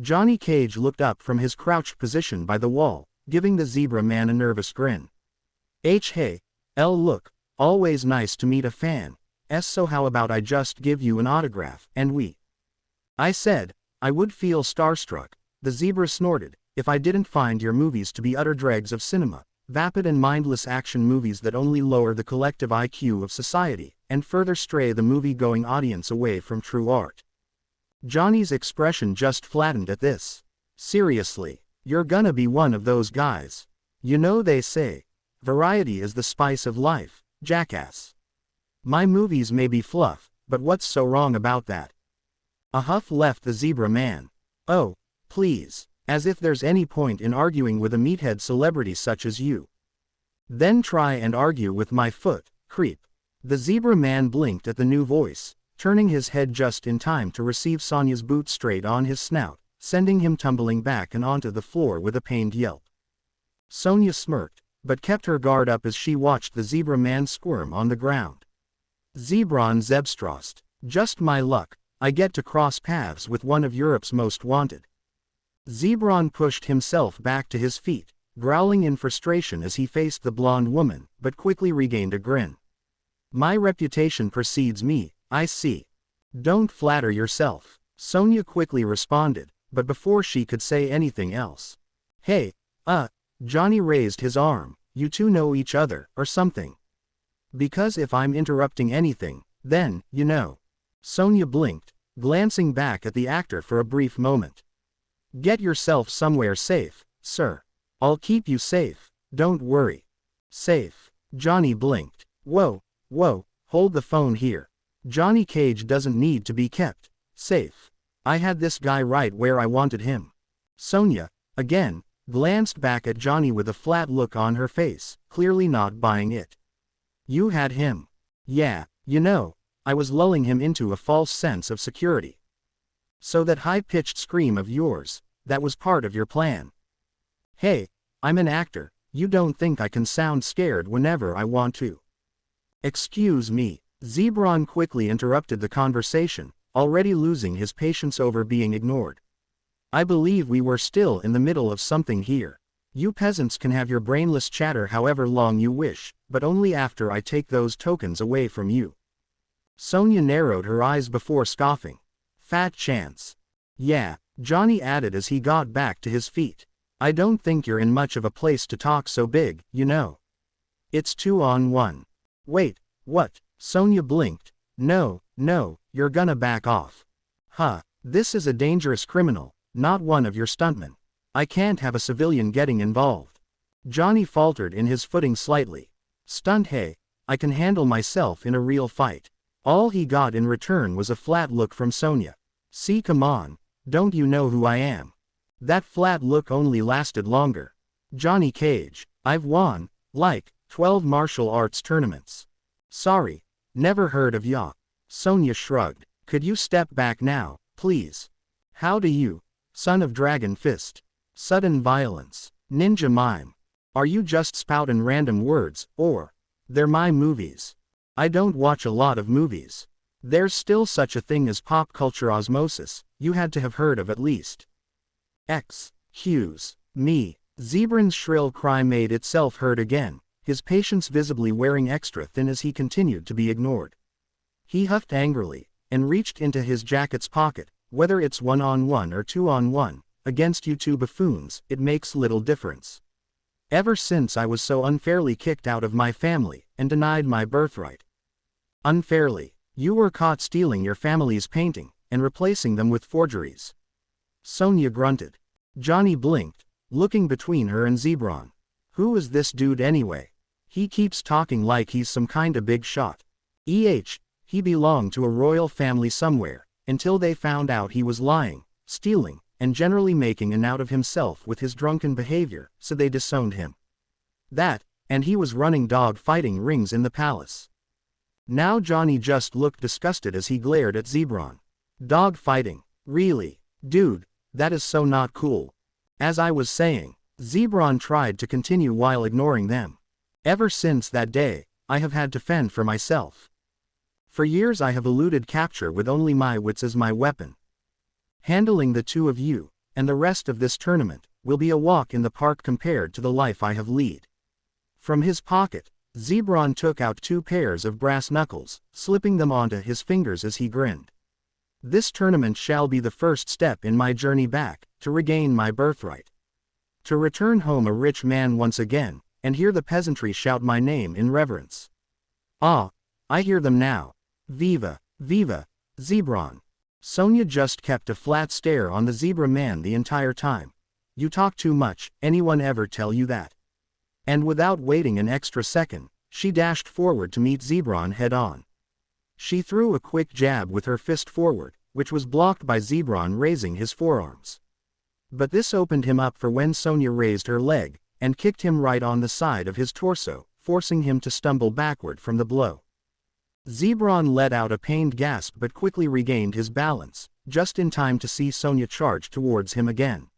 Johnny Cage looked up from his crouched position by the wall, giving the zebra man a nervous grin. Hey, look, always nice to meet a fan. So how about I just give you an autograph, and I said, I would feel starstruck, the zebra snorted, if I didn't find your movies to be utter dregs of cinema, vapid and mindless action movies that only lower the collective IQ of society, and further stray the movie-going audience away from true art. Johnny's expression just flattened at this. Seriously, you're gonna be one of those guys. You know they say, variety is the spice of life, jackass. My movies may be fluff, but what's so wrong about that? A huff left the zebra man. Oh, please, as if there's any point in arguing with a meathead celebrity such as you. Then try and argue with my foot, creep. The zebra man blinked at the new voice, turning his head just in time to receive Sonya's boot straight on his snout, sending him tumbling back and onto the floor with a pained yelp. Sonya smirked, but kept her guard up as she watched the zebra man squirm on the ground. Zebron Zebstrost, just my luck, I get to cross paths with one of Europe's most wanted. Zebron pushed himself back to his feet, growling in frustration as he faced the blonde woman, but quickly regained a grin. My reputation precedes me, I see. Don't flatter yourself, Sonya quickly responded, but before she could say anything else. Hey, Johnny raised his arm, you two know each other, or something? Because if I'm interrupting anything, then, you know. Sonya blinked, glancing back at the actor for a brief moment. Get yourself somewhere safe, sir. I'll keep you safe, don't worry. Safe. Johnny blinked. Whoa, hold the phone here. Johnny Cage doesn't need to be kept safe. I had this guy right where I wanted him. Sonya, again, glanced back at Johnny with a flat look on her face, clearly not buying it. You had him. Yeah, you know, I was lulling him into a false sense of security. So that high-pitched scream of yours, that was part of your plan. Hey, I'm an actor, you don't think I can sound scared whenever I want to? Excuse me, Zebron quickly interrupted the conversation, already losing his patience over being ignored. I believe we were still in the middle of something here. You peasants can have your brainless chatter however long you wish, but only after I take those tokens away from you. Sonya narrowed her eyes before scoffing. Fat chance. Yeah, Johnny added as he got back to his feet. I don't think you're in much of a place to talk so big, you know. It's 2-on-1. Wait, what? Sonya blinked. No, you're gonna back off. This is a dangerous criminal, not one of your stuntmen. I can't have a civilian getting involved. Johnny faltered in his footing slightly. Stunt, hey, I can handle myself in a real fight. All he got in return was a flat look from Sonya. See, come on, don't you know who I am? That flat look only lasted longer. Johnny Cage, I've won, 12 martial arts tournaments. Sorry, never heard of ya. Sonya shrugged. Could you step back now, please? How do you, son of Dragon Fist? Sudden violence. Ninja mime. Are you just spouting random words, or? They're my movies. I don't watch a lot of movies. There's still such a thing as pop culture osmosis, you had to have heard of at least. Excuse me. Zebron's shrill cry made itself heard again, his patience visibly wearing extra thin as he continued to be ignored. He huffed angrily, and reached into his jacket's pocket. Whether it's 1-on-1 or 2-on-1, against you two buffoons, it makes little difference. Ever since I was so unfairly kicked out of my family, and denied my birthright. Unfairly, you were caught stealing your family's painting, and replacing them with forgeries. Sonya grunted. Johnny blinked, looking between her and Zebron. Who is this dude anyway? He keeps talking like he's some kinda big shot. He belonged to a royal family somewhere, until they found out he was lying, stealing, and generally making an out of himself with his drunken behavior, so they disowned him. That, and he was running dog fighting rings in the palace. Now Johnny just looked disgusted as he glared at Zebron. Dog fighting, really? Dude, that is so not cool. As I was saying, Zebron tried to continue while ignoring them. Ever since that day, I have had to fend for myself. For years I have eluded capture with only my wits as my weapon. Handling the two of you, and the rest of this tournament will be a walk in the park compared to the life I have led." From his pocket, Zebron took out 2 pairs of brass knuckles, slipping them onto his fingers as he grinned. "This tournament shall be the first step in my journey back, to regain my birthright. To return home a rich man once again, and hear the peasantry shout my name in reverence. Ah, I hear them now. Viva, viva, Zebron." Sonia just kept a flat stare on the zebra man the entire time. "You talk too much, anyone ever tell you that?" And without waiting an extra second, she dashed forward to meet Zebron head-on. She threw a quick jab with her fist forward, which was blocked by Zebron raising his forearms. But this opened him up for when Sonia raised her leg, and kicked him right on the side of his torso, forcing him to stumble backward from the blow. Zebron let out a pained gasp but quickly regained his balance, just in time to see Sonia charge towards him again.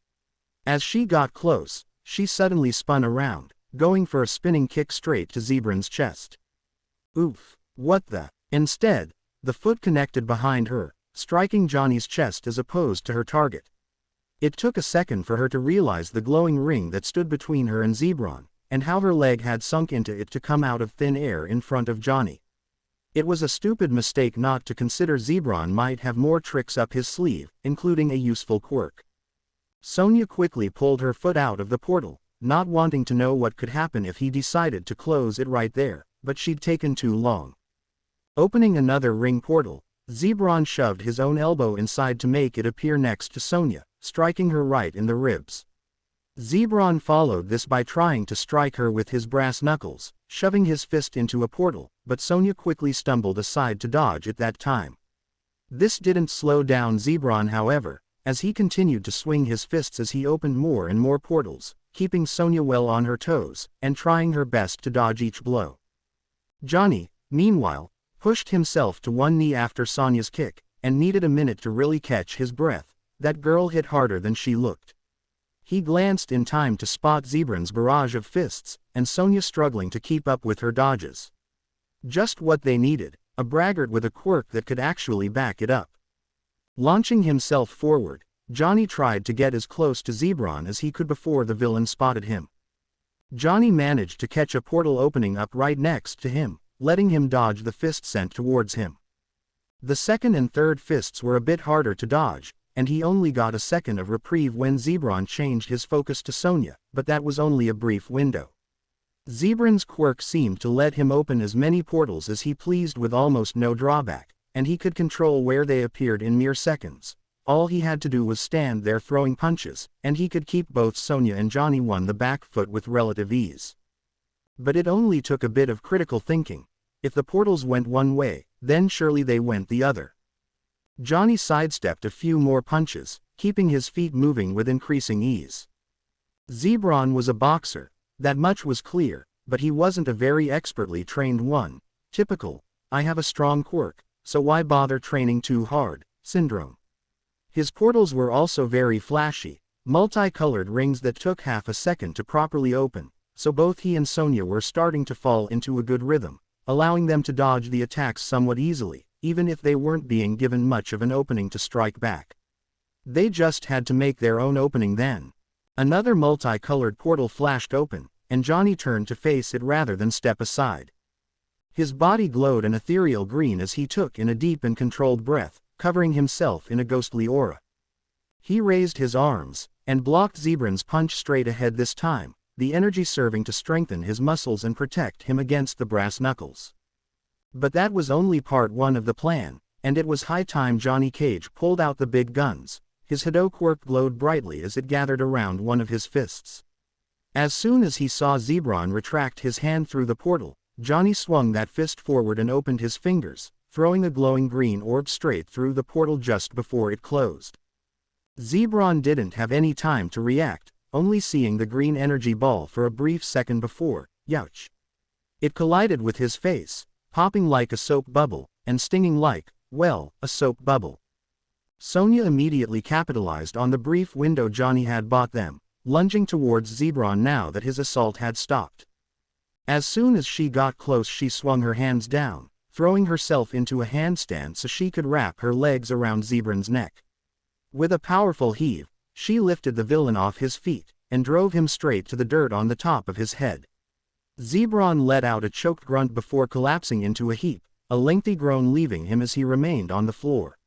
As she got close, she suddenly spun around, going for a spinning kick straight to Zebron's chest. Oof, what the? Instead, the foot connected behind her, striking Johnny's chest as opposed to her target. It took a second for her to realize the glowing ring that stood between her and Zebron, and how her leg had sunk into it to come out of thin air in front of Johnny. It was a stupid mistake not to consider Zebron might have more tricks up his sleeve, including a useful quirk. Sonia quickly pulled her foot out of the portal, not wanting to know what could happen if he decided to close it right there, but she'd taken too long. Opening another ring portal, Zebron shoved his own elbow inside to make it appear next to Sonia, striking her right in the ribs. Zebron followed this by trying to strike her with his brass knuckles, shoving his fist into a portal, but Sonia quickly stumbled aside to dodge at that time. This didn't slow down Zebron, however, as he continued to swing his fists as he opened more and more portals, keeping Sonia well on her toes, and trying her best to dodge each blow. Johnny, meanwhile, pushed himself to one knee after Sonia's kick, and needed a minute to really catch his breath. That girl hit harder than she looked. He glanced in time to spot Zebron's barrage of fists, and Sonia struggling to keep up with her dodges. Just what they needed, a braggart with a quirk that could actually back it up. Launching himself forward, Johnny tried to get as close to Zebron as he could before the villain spotted him. Johnny managed to catch a portal opening up right next to him, letting him dodge the fist sent towards him. The second and third fists were a bit harder to dodge, and he only got a second of reprieve when Zebron changed his focus to Sonia, but that was only a brief window. Zebron's quirk seemed to let him open as many portals as he pleased with almost no drawback, and he could control where they appeared in mere seconds. All he had to do was stand there throwing punches, and he could keep both Sonia and Johnny on the back foot with relative ease. But it only took a bit of critical thinking. If the portals went one way, then surely they went the other. Johnny sidestepped a few more punches, keeping his feet moving with increasing ease. Zebron was a boxer, that much was clear, but he wasn't a very expertly trained one. Typical, "I have a strong quirk, so why bother training too hard," syndrome. His portals were also very flashy, multicolored rings that took half a second to properly open, so both he and Sonia were starting to fall into a good rhythm, allowing them to dodge the attacks somewhat easily, even if they weren't being given much of an opening to strike back. They just had to make their own opening then. Another multicolored portal flashed open, and Johnny turned to face it rather than step aside. His body glowed an ethereal green as he took in a deep and controlled breath, covering himself in a ghostly aura. He raised his arms, and blocked Zebron's punch straight ahead this time, the energy serving to strengthen his muscles and protect him against the brass knuckles. But that was only part one of the plan, and it was high time Johnny Cage pulled out the big guns. His Hado quirk glowed brightly as it gathered around one of his fists. As soon as he saw Zebron retract his hand through the portal, Johnny swung that fist forward and opened his fingers, throwing a glowing green orb straight through the portal just before it closed. Zebron didn't have any time to react, only seeing the green energy ball for a brief second before, youch. It collided with his face, popping like a soap bubble, and stinging like, well, a soap bubble. Sonia immediately capitalized on the brief window Johnny had bought them, lunging towards Zebron now that his assault had stopped. As soon as she got close she swung her hands down, throwing herself into a handstand so she could wrap her legs around Zebron's neck. With a powerful heave, She lifted the villain off his feet, and drove him straight to the dirt on the top of his head. Zebron let out a choked grunt before collapsing into a heap, a lengthy groan leaving him as he remained on the floor.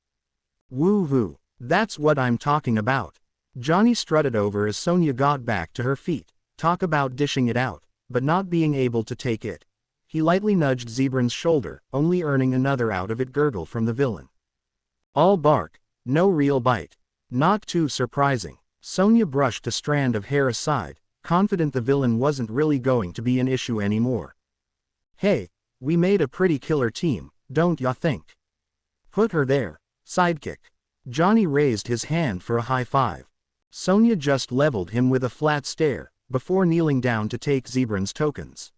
Woo-hoo, that's what I'm talking about. Johnny strutted over as Sonya got back to her feet. Talk about dishing it out, but not being able to take it. He lightly nudged Zebron's shoulder, only earning another out of it gurgle from the villain. All bark, no real bite. Not too surprising. Sonya brushed a strand of hair aside, confident the villain wasn't really going to be an issue anymore. Hey, we made a pretty killer team, don't ya think? Put her there, sidekick. Johnny raised his hand for a high five. Sonya just leveled him with a flat stare, before kneeling down to take Zebron's tokens.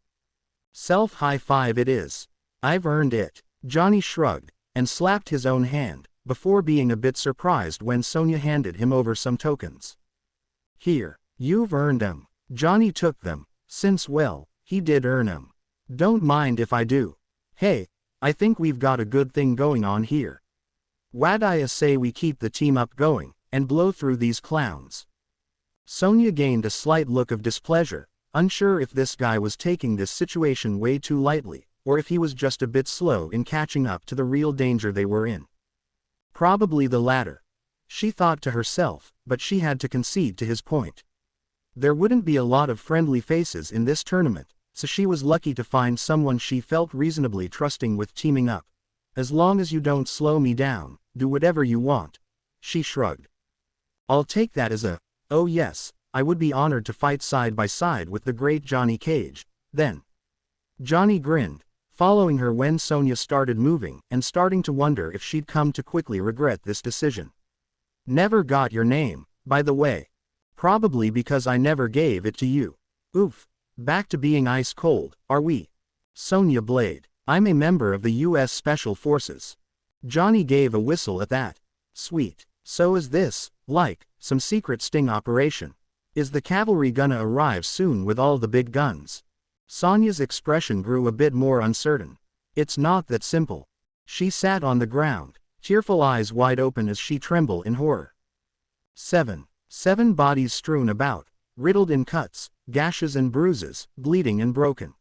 Self-high five it is. I've earned it. Johnny shrugged, and slapped his own hand, before being a bit surprised when Sonya handed him over some tokens. Here, you've earned them. Johnny took them, since well, he did earn them. Don't mind if I do. Hey, I think we've got a good thing going on here. What'd I say we keep the team up going, and blow through these clowns? Sonya gained a slight look of displeasure, unsure if this guy was taking this situation way too lightly, or if he was just a bit slow in catching up to the real danger they were in. Probably the latter. She thought to herself, but she had to concede to his point. There wouldn't be a lot of friendly faces in this tournament, so she was lucky to find someone she felt reasonably trusting with teaming up. As long as you don't slow me down, do whatever you want. She shrugged. I'll take that as a, oh yes, I would be honored to fight side by side with the great Johnny Cage, then. Johnny grinned, following her when Sonya started moving and starting to wonder if she'd come to quickly regret this decision. Never got your name, by the way. Probably because I never gave it to you. Oof. Back to being ice cold, are we? Sonya Blade. I'm a member of the U.S. Special Forces. Johnny gave a whistle at that. Sweet. So is this, like, some secret sting operation? Is the cavalry gonna arrive soon with all the big guns? Sonya's expression grew a bit more uncertain. It's not that simple. She sat on the ground, tearful eyes wide open as she trembled in horror. 7 bodies strewn about, riddled in cuts, gashes and bruises, bleeding and broken.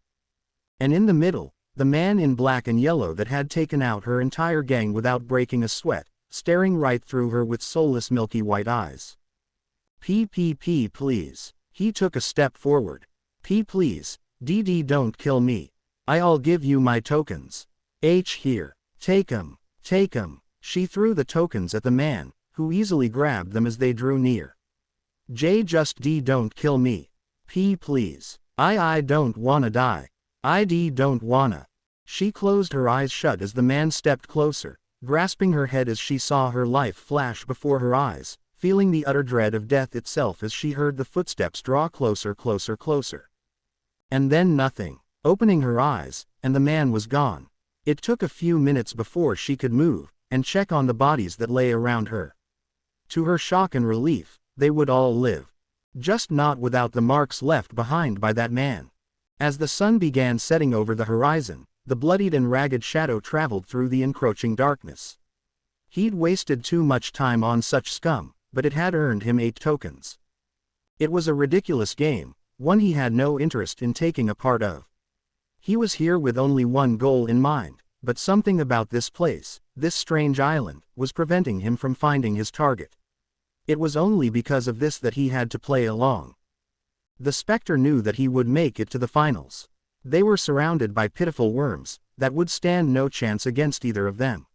And in the middle, the man in black and yellow that had taken out her entire gang without breaking a sweat, staring right through her with soulless milky white eyes. PPP please. He took a step forward. Please, DD don't kill me. I'll give you my tokens. Here. Take 'em. Take 'em. She threw the tokens at the man, who easily grabbed them as they drew near. Just don't kill me. Please. I don't wanna die. Don't wanna. She closed her eyes shut as the man stepped closer, grasping her head as she saw her life flash before her eyes, feeling the utter dread of death itself as she heard the footsteps draw closer. And then nothing. Opening her eyes, and the man was gone. It took a few minutes before she could move, and check on the bodies that lay around her. To her shock and relief, they would all live. Just not without the marks left behind by that man. As the sun began setting over the horizon, the bloodied and ragged shadow traveled through the encroaching darkness. He'd wasted too much time on such scum, but it had earned him 8 tokens. It was a ridiculous game, one he had no interest in taking a part of. He was here with only one goal in mind, but something about this place, this strange island, was preventing him from finding his target. It was only because of this that he had to play along. The Spectre knew that he would make it to the finals. They were surrounded by pitiful worms, that would stand no chance against either of them.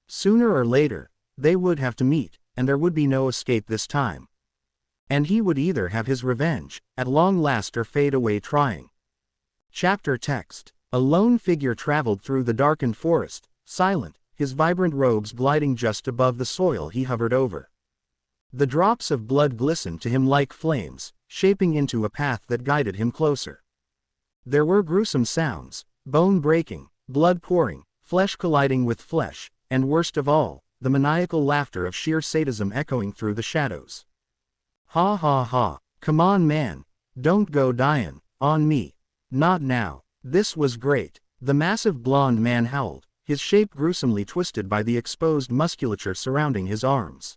Sooner or later, they would have to meet, and there would be no escape this time. And he would either have his revenge, at long last, or fade away trying. Chapter text. A lone figure traveled through the darkened forest, silent, his vibrant robes gliding just above the soil he hovered over. The drops of blood glistened to him like flames, shaping into a path that guided him closer. There were gruesome sounds, bone breaking, blood pouring, flesh colliding with flesh, and worst of all, the maniacal laughter of sheer sadism echoing through the shadows. Ha ha ha, come on man, don't go dying, on me. Not now. This was great. The massive blonde man howled, his shape gruesomely twisted by the exposed musculature surrounding his arms.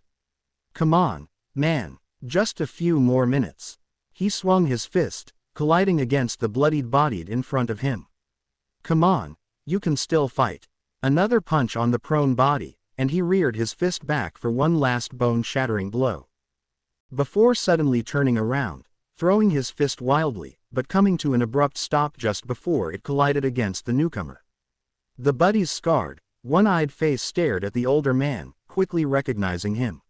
Come on, man, Just a few more minutes. He swung his fist, colliding against the bloodied body in front of him. Come on, you can still fight. Another punch on the prone body, and he reared his fist back for one last bone-shattering blow. Before suddenly turning around, throwing his fist wildly, but coming to an abrupt stop just before it collided against the newcomer. The buddy's scarred, one-eyed face stared at the older man, quickly recognizing him.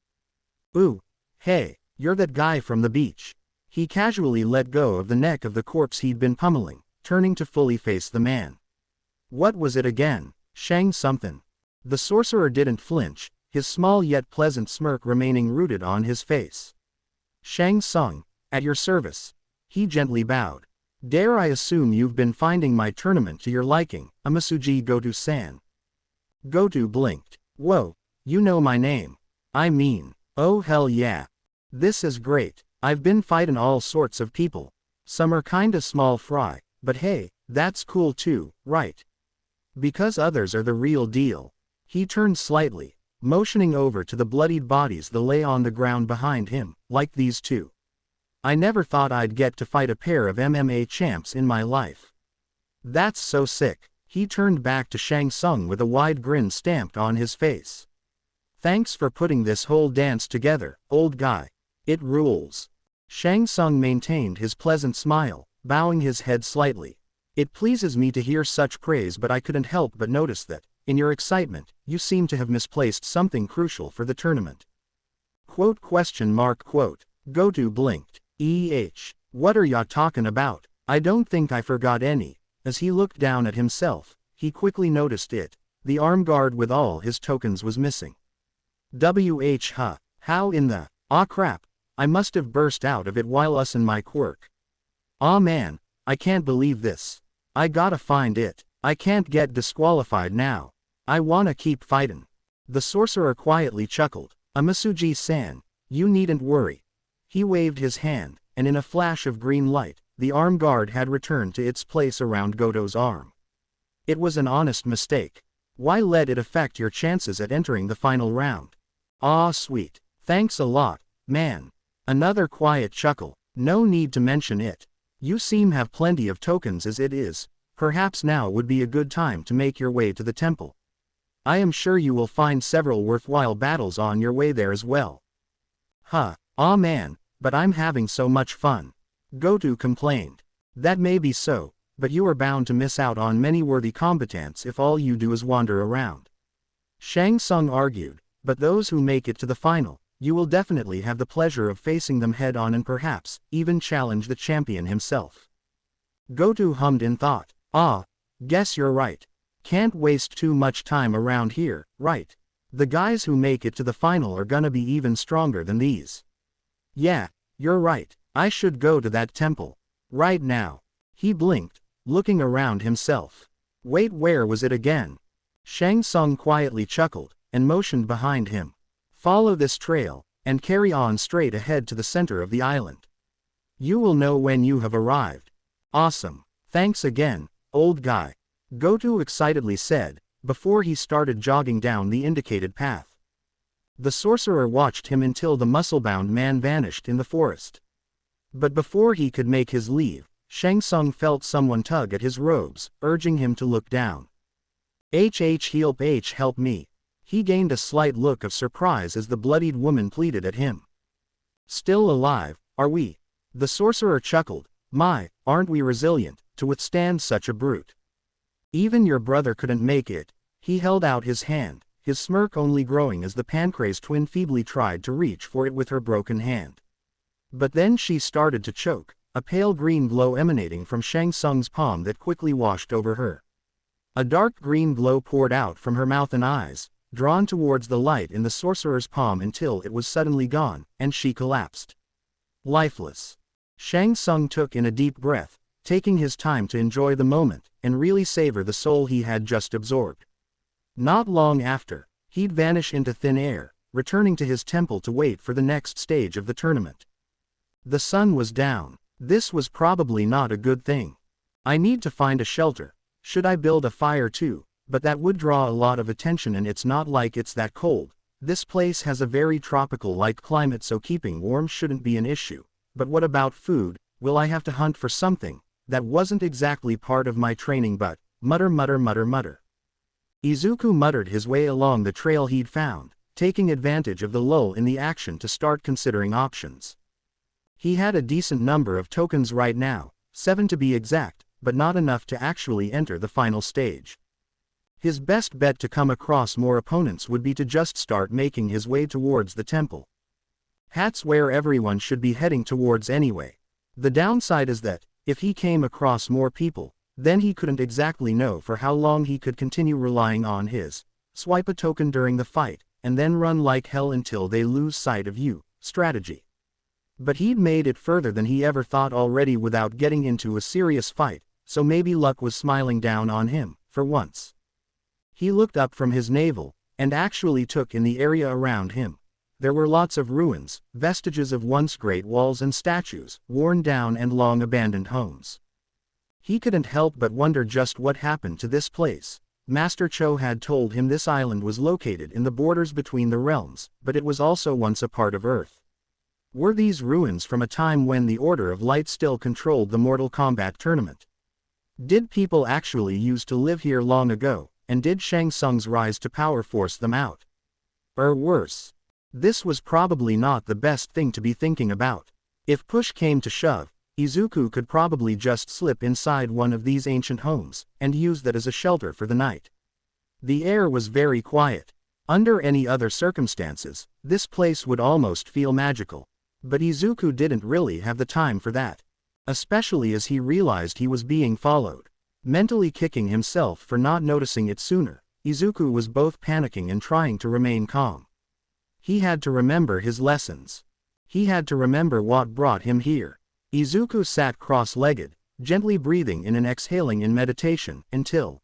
Ooh, hey, you're that guy from the beach. He casually let go of the neck of the corpse he'd been pummeling, turning to fully face the man. What was it again? Shang something. The sorcerer didn't flinch, his small yet pleasant smirk remaining rooted on his face. Shang Tsung, at your service. He gently bowed. Dare I assume you've been finding my tournament to your liking, Amasuji Goto-san? Goto blinked. Whoa, you know my name. I mean, oh hell yeah. This is great. I've been fighting all sorts of people. Some are kinda small fry, but hey, that's cool too, right? Because others are the real deal. He turned slightly, motioning over to the bloodied bodies that lay on the ground behind him, like these two. I never thought I'd get to fight a pair of MMA champs in my life. That's so sick. He turned back to Shang Tsung with a wide grin stamped on his face. Thanks for putting this whole dance together, old guy. It rules. Shang Tsung maintained his pleasant smile, bowing his head slightly. It pleases me to hear such praise, but I couldn't help but notice that, in your excitement, you seem to have misplaced something crucial for the tournament. Quote? Goto blinked. What are ya talking about? I don't think I forgot any. As he looked down at himself, he quickly noticed it. The arm guard with all his tokens was missing. How in the... Ah crap. I must have burst out of it while using my quirk. Aw man, I can't believe this. I gotta find it. I can't get disqualified now. I wanna keep fighting. The sorcerer quietly chuckled. Amasuji-san, you needn't worry. He waved his hand, and in a flash of green light, the arm guard had returned to its place around Goto's arm. It was an honest mistake. Why let it affect your chances at entering the final round? Aw sweet. Thanks a lot, man. Another quiet chuckle. No need to mention it. You seem have plenty of tokens as it is. Perhaps now would be a good time to make your way to the temple. I am sure you will find several worthwhile battles on your way there as well. Aw man, but I'm having so much fun. Goto complained. That may be so, but you are bound to miss out on many worthy combatants if all you do is wander around. Shang Tsung argued, but those who make it to the final, you will definitely have the pleasure of facing them head on and perhaps, even challenge the champion himself. Goto hummed in thought. Guess you're right. Can't waste too much time around here, right? The guys who make it to the final are gonna be even stronger than these. Yeah, you're right. I should go to that temple. Right now. He blinked, looking around himself. Wait, where was it again? Shang Tsung quietly chuckled, and motioned behind him. Follow this trail, and carry on straight ahead to the center of the island. You will know when you have arrived. Awesome. Thanks again, old guy. Goto excitedly said, before he started jogging down the indicated path. The sorcerer watched him until the muscle-bound man vanished in the forest. But before he could make his leave, Shang Tsung felt someone tug at his robes, urging him to look down. Help me. He gained a slight look of surprise as the bloodied woman pleaded at him. Still alive, are we? The sorcerer chuckled. My, aren't we resilient, to withstand such a brute? Even your brother couldn't make it. He held out his hand, his smirk only growing as the Pancrase twin feebly tried to reach for it with her broken hand. But then she started to choke, a pale green glow emanating from Shang Tsung's palm that quickly washed over her. A dark green glow poured out from her mouth and eyes, drawn towards the light in the sorcerer's palm until it was suddenly gone, and she collapsed. Lifeless. Shang Tsung took in a deep breath, taking his time to enjoy the moment, and really savor the soul he had just absorbed. Not long after, he'd vanish into thin air, returning to his temple to wait for the next stage of the tournament. The sun was down. This was probably not a good thing. I need to find a shelter. Should I build a fire too? But that would draw a lot of attention and it's not like it's that cold. This place has a very tropical-like climate, so keeping warm shouldn't be an issue. But what about food? Will I have to hunt for something? That wasn't exactly part of my training, but, mutter. Izuku muttered his way along the trail he'd found, taking advantage of the lull in the action to start considering options. He had a decent number of tokens right now, 7 to be exact, but not enough to actually enter the final stage. His best bet to come across more opponents would be to just start making his way towards the temple. That's where everyone should be heading towards anyway. The downside is that, if he came across more people, then he couldn't exactly know for how long he could continue relying on his swipe a token during the fight, and then run like hell until they lose sight of you strategy. But he'd made it further than he ever thought already without getting into a serious fight, so maybe luck was smiling down on him, for once. He looked up from his navel, and actually took in the area around him. There were lots of ruins, vestiges of once great walls and statues, worn down and long abandoned homes. He couldn't help but wonder just what happened to this place. Master Cho had told him this island was located in the borders between the realms, but it was also once a part of Earth. Were these ruins from a time when the Order of Light still controlled the Mortal Kombat tournament? Did people actually used to live here long ago, and did Shang Tsung's rise to power force them out? Or worse, this was probably not the best thing to be thinking about. If push came to shove, Izuku could probably just slip inside one of these ancient homes, and use that as a shelter for the night. The air was very quiet. Under any other circumstances, this place would almost feel magical. But Izuku didn't really have the time for that. Especially as he realized he was being followed. Mentally kicking himself for not noticing it sooner, Izuku was both panicking and trying to remain calm. He had to remember his lessons. He had to remember what brought him here. Izuku sat cross-legged, gently breathing in and exhaling in meditation, until...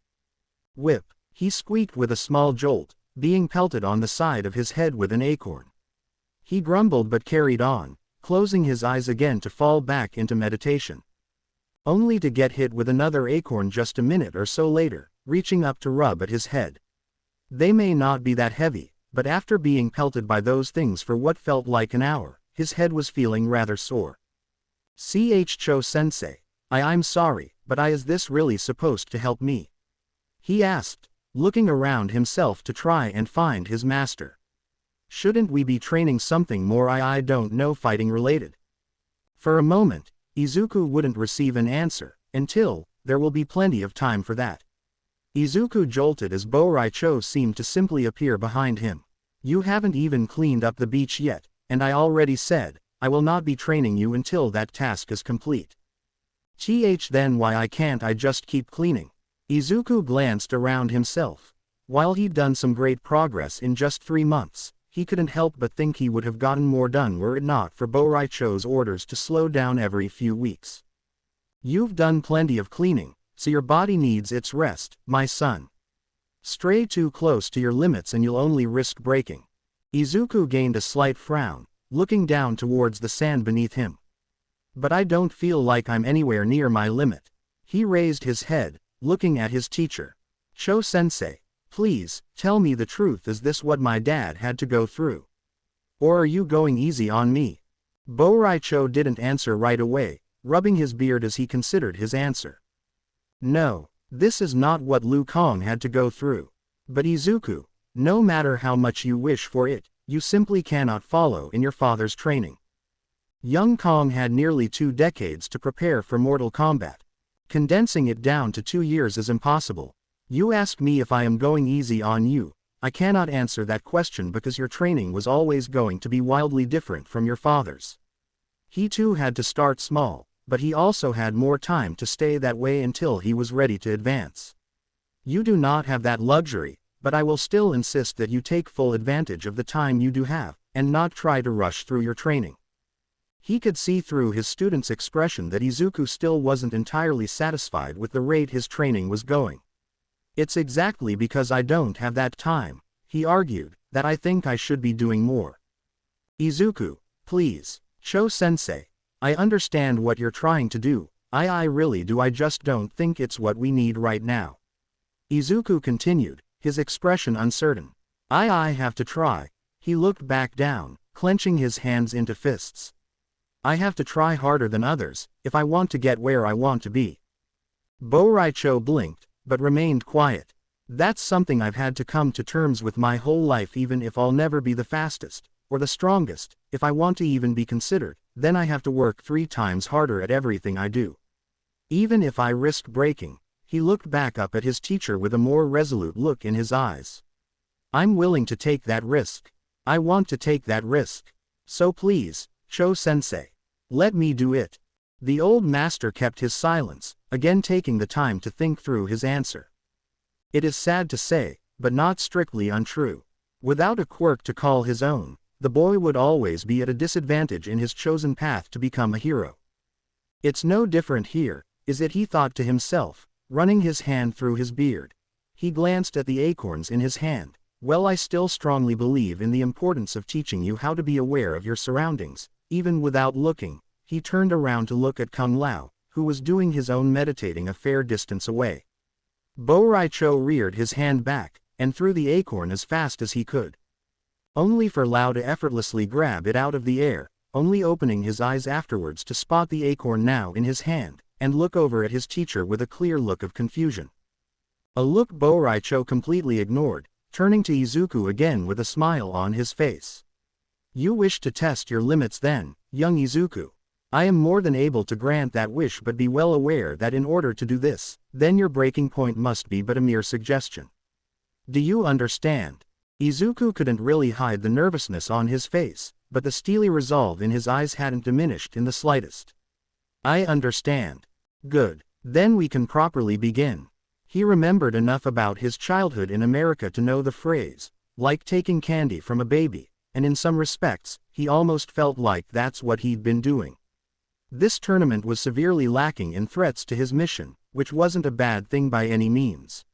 Whip! He squeaked with a small jolt, being pelted on the side of his head with an acorn. He grumbled but carried on, closing his eyes again to fall back into meditation. Only to get hit with another acorn just a minute or so later, reaching up to rub at his head. They may not be that heavy, but after being pelted by those things for what felt like an hour, his head was feeling rather sore. Cho-sensei, I'm sorry, but is this really supposed to help me? He asked, looking around himself to try and find his master. Shouldn't we be training something more I don't know fighting related? For a moment, Izuku wouldn't receive an answer, until, there will be plenty of time for that. Izuku jolted as Bo-Rai-Cho seemed to simply appear behind him. You haven't even cleaned up the beach yet, and I already said, I will not be training you until that task is complete. Then why can't I just keep cleaning? Izuku glanced around himself. While he'd done some great progress in just 3 months, he couldn't help but think he would have gotten more done were it not for Bo-Rai-Cho's orders to slow down every few weeks. You've done plenty of cleaning, so your body needs its rest, my son. Stray too close to your limits and you'll only risk breaking. Izuku gained a slight frown, looking down towards the sand beneath him. But I don't feel like I'm anywhere near my limit. He raised his head, looking at his teacher. Cho-sensei, please, tell me the truth, is this what my dad had to go through? Or are you going easy on me? Bo-Rai-Cho didn't answer right away, rubbing his beard as he considered his answer. No, this is not what Liu Kang had to go through. But Izuku, no matter how much you wish for it, you simply cannot follow in your father's training. Young Kong had nearly 2 decades to prepare for Mortal Kombat. Condensing it down to 2 years is impossible. You ask me if I am going easy on you. I cannot answer that question because your training was always going to be wildly different from your father's. He too had to start small, but he also had more time to stay that way until he was ready to advance. You do not have that luxury, but I will still insist that you take full advantage of the time you do have, and not try to rush through your training. He could see through his student's expression that Izuku still wasn't entirely satisfied with the rate his training was going. It's exactly because I don't have that time, he argued, that I think I should be doing more. Izuku, please, Cho-sensei, I understand what you're trying to do, I really do, I just don't think it's what we need right now. Izuku continued, his expression uncertain. I have to try. He looked back down, clenching his hands into fists. I have to try harder than others, if I want to get where I want to be. Bo-Raicho blinked, but remained quiet. That's something I've had to come to terms with my whole life. Even if I'll never be the fastest, or the strongest, if I want to even be considered, then I have to work 3 times harder at everything I do. Even if I risk breaking. He looked back up at his teacher with a more resolute look in his eyes. I'm willing to take that risk. I want to take that risk. So please, Cho-sensei. Let me do it. The old master kept his silence, again taking the time to think through his answer. It is sad to say, but not strictly untrue. Without a quirk to call his own, the boy would always be at a disadvantage in his chosen path to become a hero. It's no different here, is it? He thought to himself, running his hand through his beard. He glanced at the acorns in his hand. Well, I still strongly believe in the importance of teaching you how to be aware of your surroundings, even without looking. He turned around to look at Kung Lao, who was doing his own meditating a fair distance away. Bo-Raicho reared his hand back, and threw the acorn as fast as he could. Only for Lao to effortlessly grab it out of the air, only opening his eyes afterwards to spot the acorn now in his hand, and look over at his teacher with a clear look of confusion. A look Bo-Raicho completely ignored, turning to Izuku again with a smile on his face. You wish to test your limits then, young Izuku. I am more than able to grant that wish, but be well aware that in order to do this, then your breaking point must be but a mere suggestion. Do you understand? Izuku couldn't really hide the nervousness on his face, but the steely resolve in his eyes hadn't diminished in the slightest. I understand. Good. Then we can properly begin. He remembered enough about his childhood in America to know the phrase, like taking candy from a baby, and in some respects, he almost felt like that's what he'd been doing. This tournament was severely lacking in threats to his mission, which wasn't a bad thing by any means.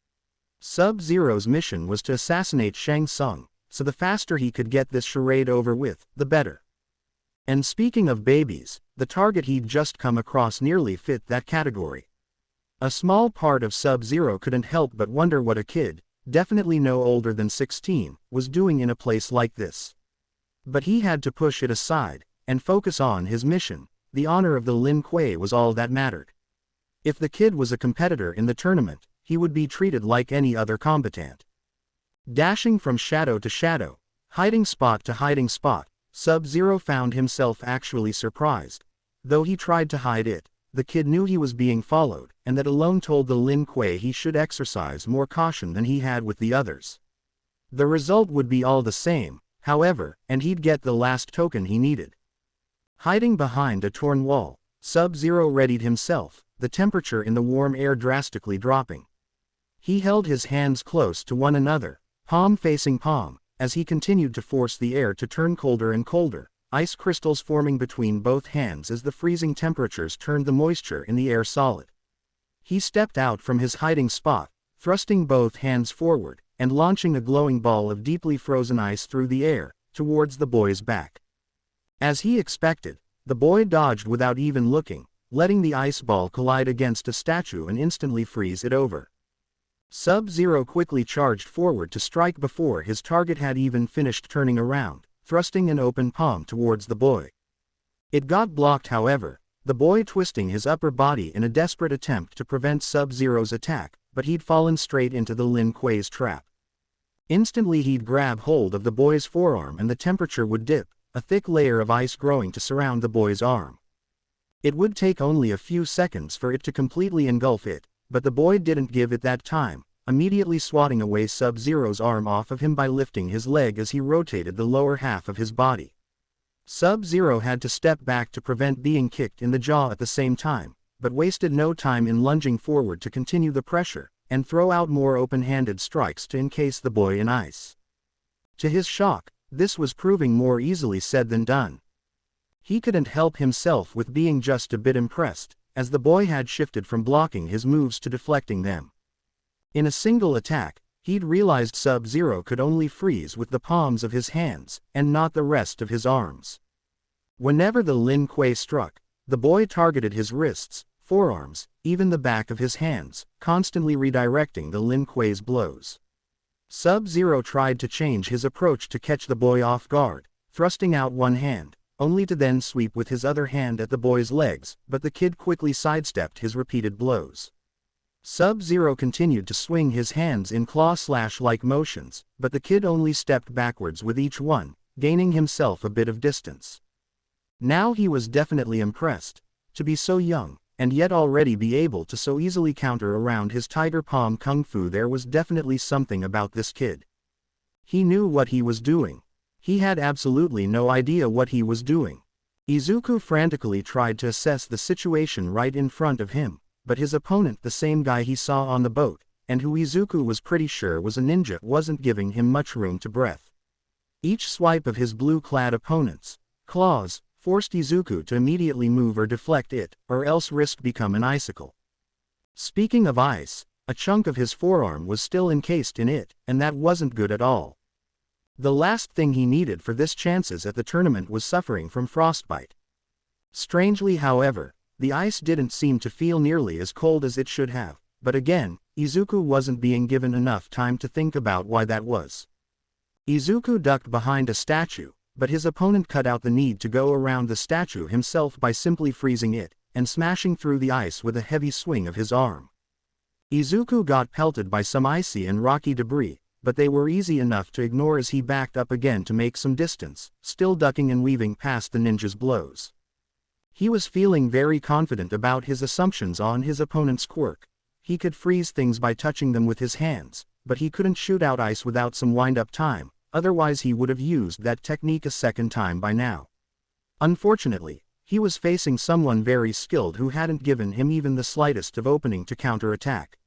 Sub-Zero's mission was to assassinate Shang Tsung, so the faster he could get this charade over with, the better. And speaking of babies, the target he'd just come across nearly fit that category. A small part of Sub-Zero couldn't help but wonder what a kid, definitely no older than 16, was doing in a place like this. But he had to push it aside, and focus on his mission. The honor of the Lin Kuei was all that mattered. If the kid was a competitor in the tournament, he would be treated like any other combatant. Dashing from shadow to shadow, hiding spot to hiding spot, Sub-Zero found himself actually surprised. Though he tried to hide it, the kid knew he was being followed, and that alone told the Lin Kuei he should exercise more caution than he had with the others. The result would be all the same, however, and he'd get the last token he needed. Hiding behind a torn wall, Sub-Zero readied himself, the temperature in the warm air drastically dropping. He held his hands close to one another, palm facing palm, as he continued to force the air to turn colder and colder, ice crystals forming between both hands as the freezing temperatures turned the moisture in the air solid. He stepped out from his hiding spot, thrusting both hands forward, and launching a glowing ball of deeply frozen ice through the air, towards the boy's back. As he expected, the boy dodged without even looking, letting the ice ball collide against a statue and instantly freeze it over. Sub-Zero quickly charged forward to strike before his target had even finished turning around, thrusting an open palm towards the boy. It got blocked, however, the boy twisting his upper body in a desperate attempt to prevent Sub-Zero's attack, but he'd fallen straight into the Lin Kuei's trap. Instantly he'd grab hold of the boy's forearm and the temperature would dip, a thick layer of ice growing to surround the boy's arm. It would take only a few seconds for it to completely engulf it, but the boy didn't give it that time, immediately swatting away Sub-Zero's arm off of him by lifting his leg as he rotated the lower half of his body. Sub-Zero had to step back to prevent being kicked in the jaw at the same time, but wasted no time in lunging forward to continue the pressure, and throw out more open-handed strikes to encase the boy in ice. To his shock, this was proving more easily said than done. He couldn't help himself with being just a bit impressed, as the boy had shifted from blocking his moves to deflecting them. In a single attack, he'd realized Sub-Zero could only freeze with the palms of his hands, and not the rest of his arms. Whenever the Lin Kuei struck, the boy targeted his wrists, forearms, even the back of his hands, constantly redirecting the Lin Kuei's blows. Sub-Zero tried to change his approach to catch the boy off guard, thrusting out one hand, only to then sweep with his other hand at the boy's legs, but the kid quickly sidestepped his repeated blows. Sub-Zero continued to swing his hands in claw-slash-like motions, but the kid only stepped backwards with each one, gaining himself a bit of distance. Now he was definitely impressed. To be so young, and yet already be able to so easily counter around his tiger palm kung fu, there was definitely something about this kid. He knew what he was doing. He had absolutely no idea what he was doing. Izuku frantically tried to assess the situation right in front of him, but his opponent, the same guy he saw on the boat, and who Izuku was pretty sure was a ninja, wasn't giving him much room to breathe. Each swipe of his blue-clad opponent's claws forced Izuku to immediately move or deflect it, or else risk become an icicle. Speaking of ice, a chunk of his forearm was still encased in it, and that wasn't good at all. The last thing he needed for this chances at the tournament was suffering from frostbite. Strangely, however, the ice didn't seem to feel nearly as cold as it should have, but again, Izuku wasn't being given enough time to think about why that was. Izuku ducked behind a statue, but his opponent cut out the need to go around the statue himself by simply freezing it, and smashing through the ice with a heavy swing of his arm. Izuku got pelted by some icy and rocky debris, but they were easy enough to ignore as he backed up again to make some distance, still ducking and weaving past the ninja's blows. He was feeling very confident about his assumptions on his opponent's quirk. He could freeze things by touching them with his hands, but he couldn't shoot out ice without some wind-up time, otherwise he would have used that technique a second time by now. Unfortunately, he was facing someone very skilled who hadn't given him even the slightest of opening to counterattack.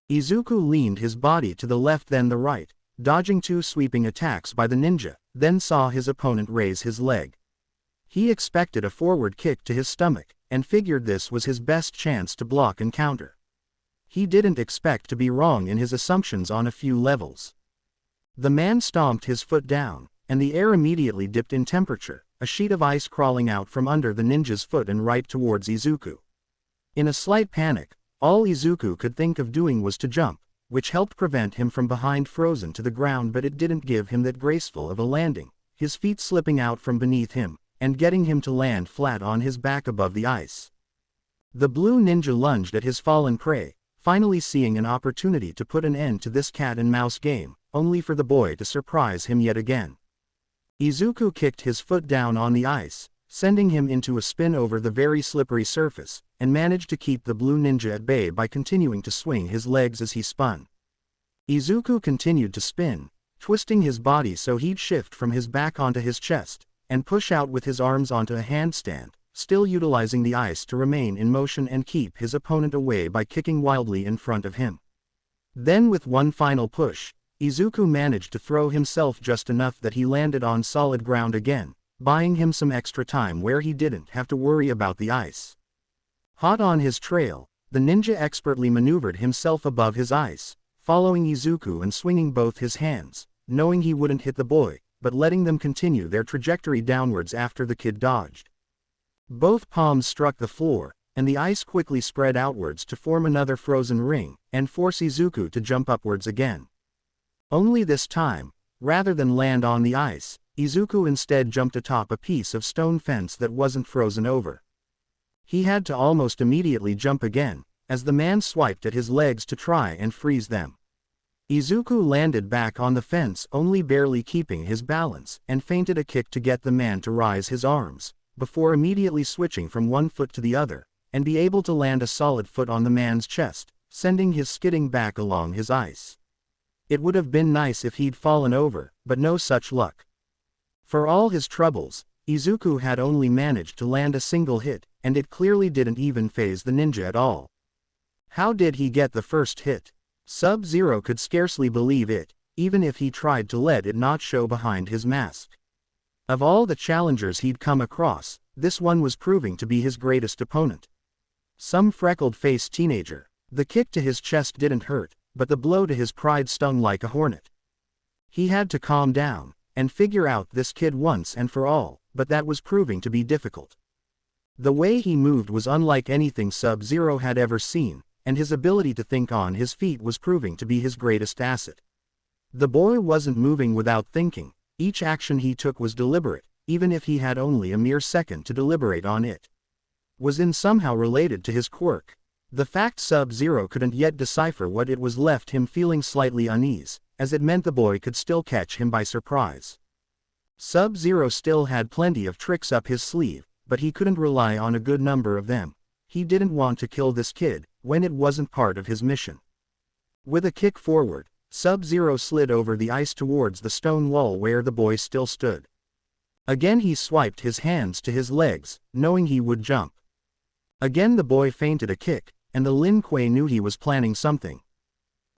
Izuku leaned his body to the left then the right, dodging two sweeping attacks by the ninja, then saw his opponent raise his leg. He expected a forward kick to his stomach, and figured this was his best chance to block and counter. He didn't expect to be wrong in his assumptions on a few levels. The man stomped his foot down, and the air immediately dipped in temperature, a sheet of ice crawling out from under the ninja's foot and right towards Izuku. In a slight panic, all Izuku could think of doing was to jump, which helped prevent him from behind frozen to the ground, but it didn't give him that graceful of a landing, his feet slipping out from beneath him, and getting him to land flat on his back above the ice. The blue ninja lunged at his fallen prey, finally seeing an opportunity to put an end to this cat-and-mouse game, only for the boy to surprise him yet again. Izuku kicked his foot down on the ice, sending him into a spin over the very slippery surface, and managed to keep the blue ninja at bay by continuing to swing his legs as he spun. Izuku continued to spin, twisting his body so he'd shift from his back onto his chest, and push out with his arms onto a handstand, still utilizing the ice to remain in motion and keep his opponent away by kicking wildly in front of him. Then with one final push, Izuku managed to throw himself just enough that he landed on solid ground again, buying him some extra time where he didn't have to worry about the ice. Hot on his trail, the ninja expertly maneuvered himself above his ice, following Izuku and swinging both his hands, knowing he wouldn't hit the boy, but letting them continue their trajectory downwards after the kid dodged. Both palms struck the floor, and the ice quickly spread outwards to form another frozen ring, and force Izuku to jump upwards again. Only this time, rather than land on the ice, Izuku instead jumped atop a piece of stone fence that wasn't frozen over. He had to almost immediately jump again, as the man swiped at his legs to try and freeze them. Izuku landed back on the fence, only barely keeping his balance, and feinted a kick to get the man to rise his arms, before immediately switching from one foot to the other, and be able to land a solid foot on the man's chest, sending his skidding back along his ice. It would have been nice if he'd fallen over, but no such luck. For all his troubles, Izuku had only managed to land a single hit, and it clearly didn't even faze the ninja at all. How did he get the first hit? Sub-Zero could scarcely believe it, even if he tried to let it not show behind his mask. Of all the challengers he'd come across, this one was proving to be his greatest opponent. Some freckled-faced teenager. The kick to his chest didn't hurt, but the blow to his pride stung like a hornet. He had to calm down, and figure out this kid once and for all, but that was proving to be difficult. The way he moved was unlike anything Sub-Zero had ever seen, and his ability to think on his feet was proving to be his greatest asset. The boy wasn't moving without thinking. Each action he took was deliberate, even if he had only a mere second to deliberate on it. Was somehow related to his quirk. The fact Sub-Zero couldn't yet decipher what it was left him feeling slightly uneasy, as it meant the boy could still catch him by surprise. Sub-Zero still had plenty of tricks up his sleeve, but he couldn't rely on a good number of them. He didn't want to kill this kid, when it wasn't part of his mission. With a kick forward, Sub-Zero slid over the ice towards the stone wall where the boy still stood. Again he swiped his hands to his legs, knowing he would jump. Again the boy feinted a kick, and the Lin Kuei knew he was planning something.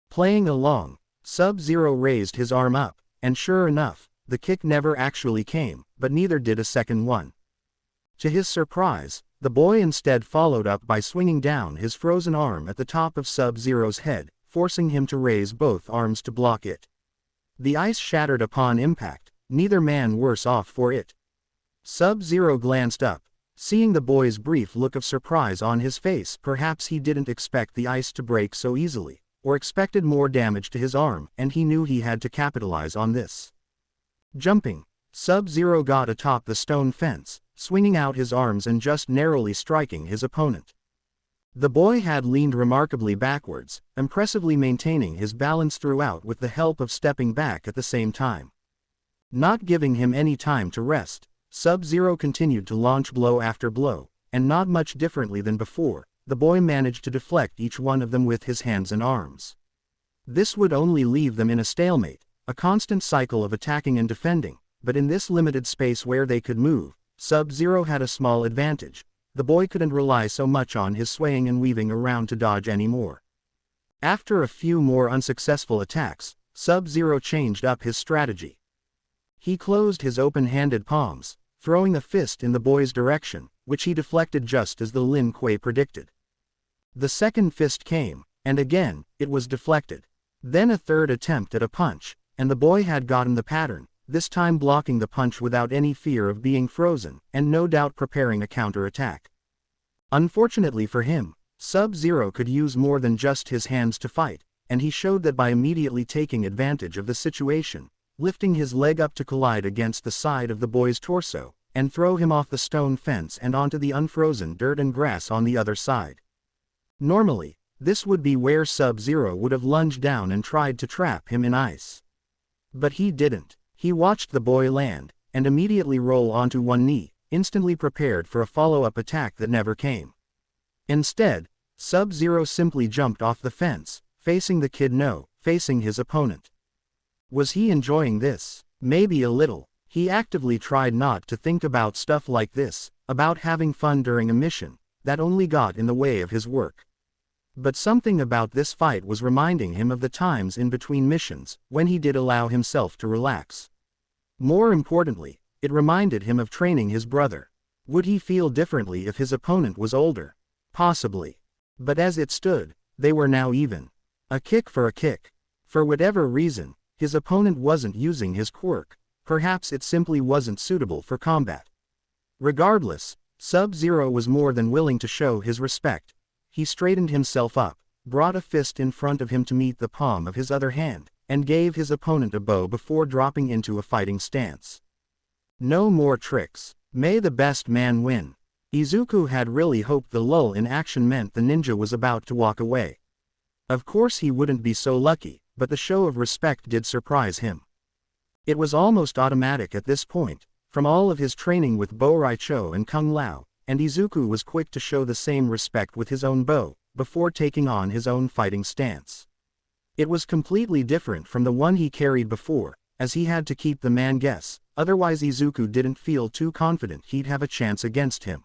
Playing along, Sub-Zero raised his arm up, and sure enough, the kick never actually came, but neither did a second one. To his surprise, the boy instead followed up by swinging down his frozen arm at the top of Sub-Zero's head, forcing him to raise both arms to block it. The ice shattered upon impact, neither man worse off for it. Sub-Zero glanced up, seeing the boy's brief look of surprise on his face. Perhaps he didn't expect the ice to break so easily, or expected more damage to his arm, and he knew he had to capitalize on this. Jumping, Sub-Zero got atop the stone fence, swinging out his arms and just narrowly striking his opponent. The boy had leaned remarkably backwards, impressively maintaining his balance throughout with the help of stepping back at the same time. Not giving him any time to rest, Sub-Zero continued to launch blow after blow, and not much differently than before, the boy managed to deflect each one of them with his hands and arms. This would only leave them in a stalemate, a constant cycle of attacking and defending, but in this limited space where they could move, Sub-Zero had a small advantage. The boy couldn't rely so much on his swaying and weaving around to dodge anymore. After a few more unsuccessful attacks, Sub-Zero changed up his strategy. He closed his open-handed palms, throwing a fist in the boy's direction, which he deflected just as the Lin Kuei predicted. The second fist came, and again, it was deflected. Then a third attempt at a punch, and the boy had gotten the pattern, this time blocking the punch without any fear of being frozen, and no doubt preparing a counterattack. Unfortunately for him, Sub-Zero could use more than just his hands to fight, and he showed that by immediately taking advantage of the situation, lifting his leg up to collide against the side of the boy's torso, and throw him off the stone fence and onto the unfrozen dirt and grass on the other side. Normally, this would be where Sub-Zero would have lunged down and tried to trap him in ice. But he didn't. He watched the boy land, and immediately roll onto one knee, instantly prepared for a follow-up attack that never came. Instead, Sub-Zero simply jumped off the fence, facing the kid, facing his opponent. Was he enjoying this? Maybe a little. He actively tried not to think about stuff like this, about having fun during a mission, that only got in the way of his work. But something about this fight was reminding him of the times in between missions, when he did allow himself to relax. More importantly, it reminded him of training his brother. Would he feel differently if his opponent was older? Possibly. But as it stood, they were now even. A kick for a kick. For whatever reason, his opponent wasn't using his quirk. Perhaps it simply wasn't suitable for combat. Regardless, Sub-Zero was more than willing to show his respect. He straightened himself up, brought a fist in front of him to meet the palm of his other hand, and gave his opponent a bow before dropping into a fighting stance. No more tricks. May the best man win. Izuku had really hoped the lull in action meant the ninja was about to walk away. Of course he wouldn't be so lucky, but the show of respect did surprise him. It was almost automatic at this point, from all of his training with Bo Raicho and Kung Lao, and Izuku was quick to show the same respect with his own bow, before taking on his own fighting stance. It was completely different from the one he carried before, as he had to keep the man guess, otherwise Izuku didn't feel too confident he'd have a chance against him.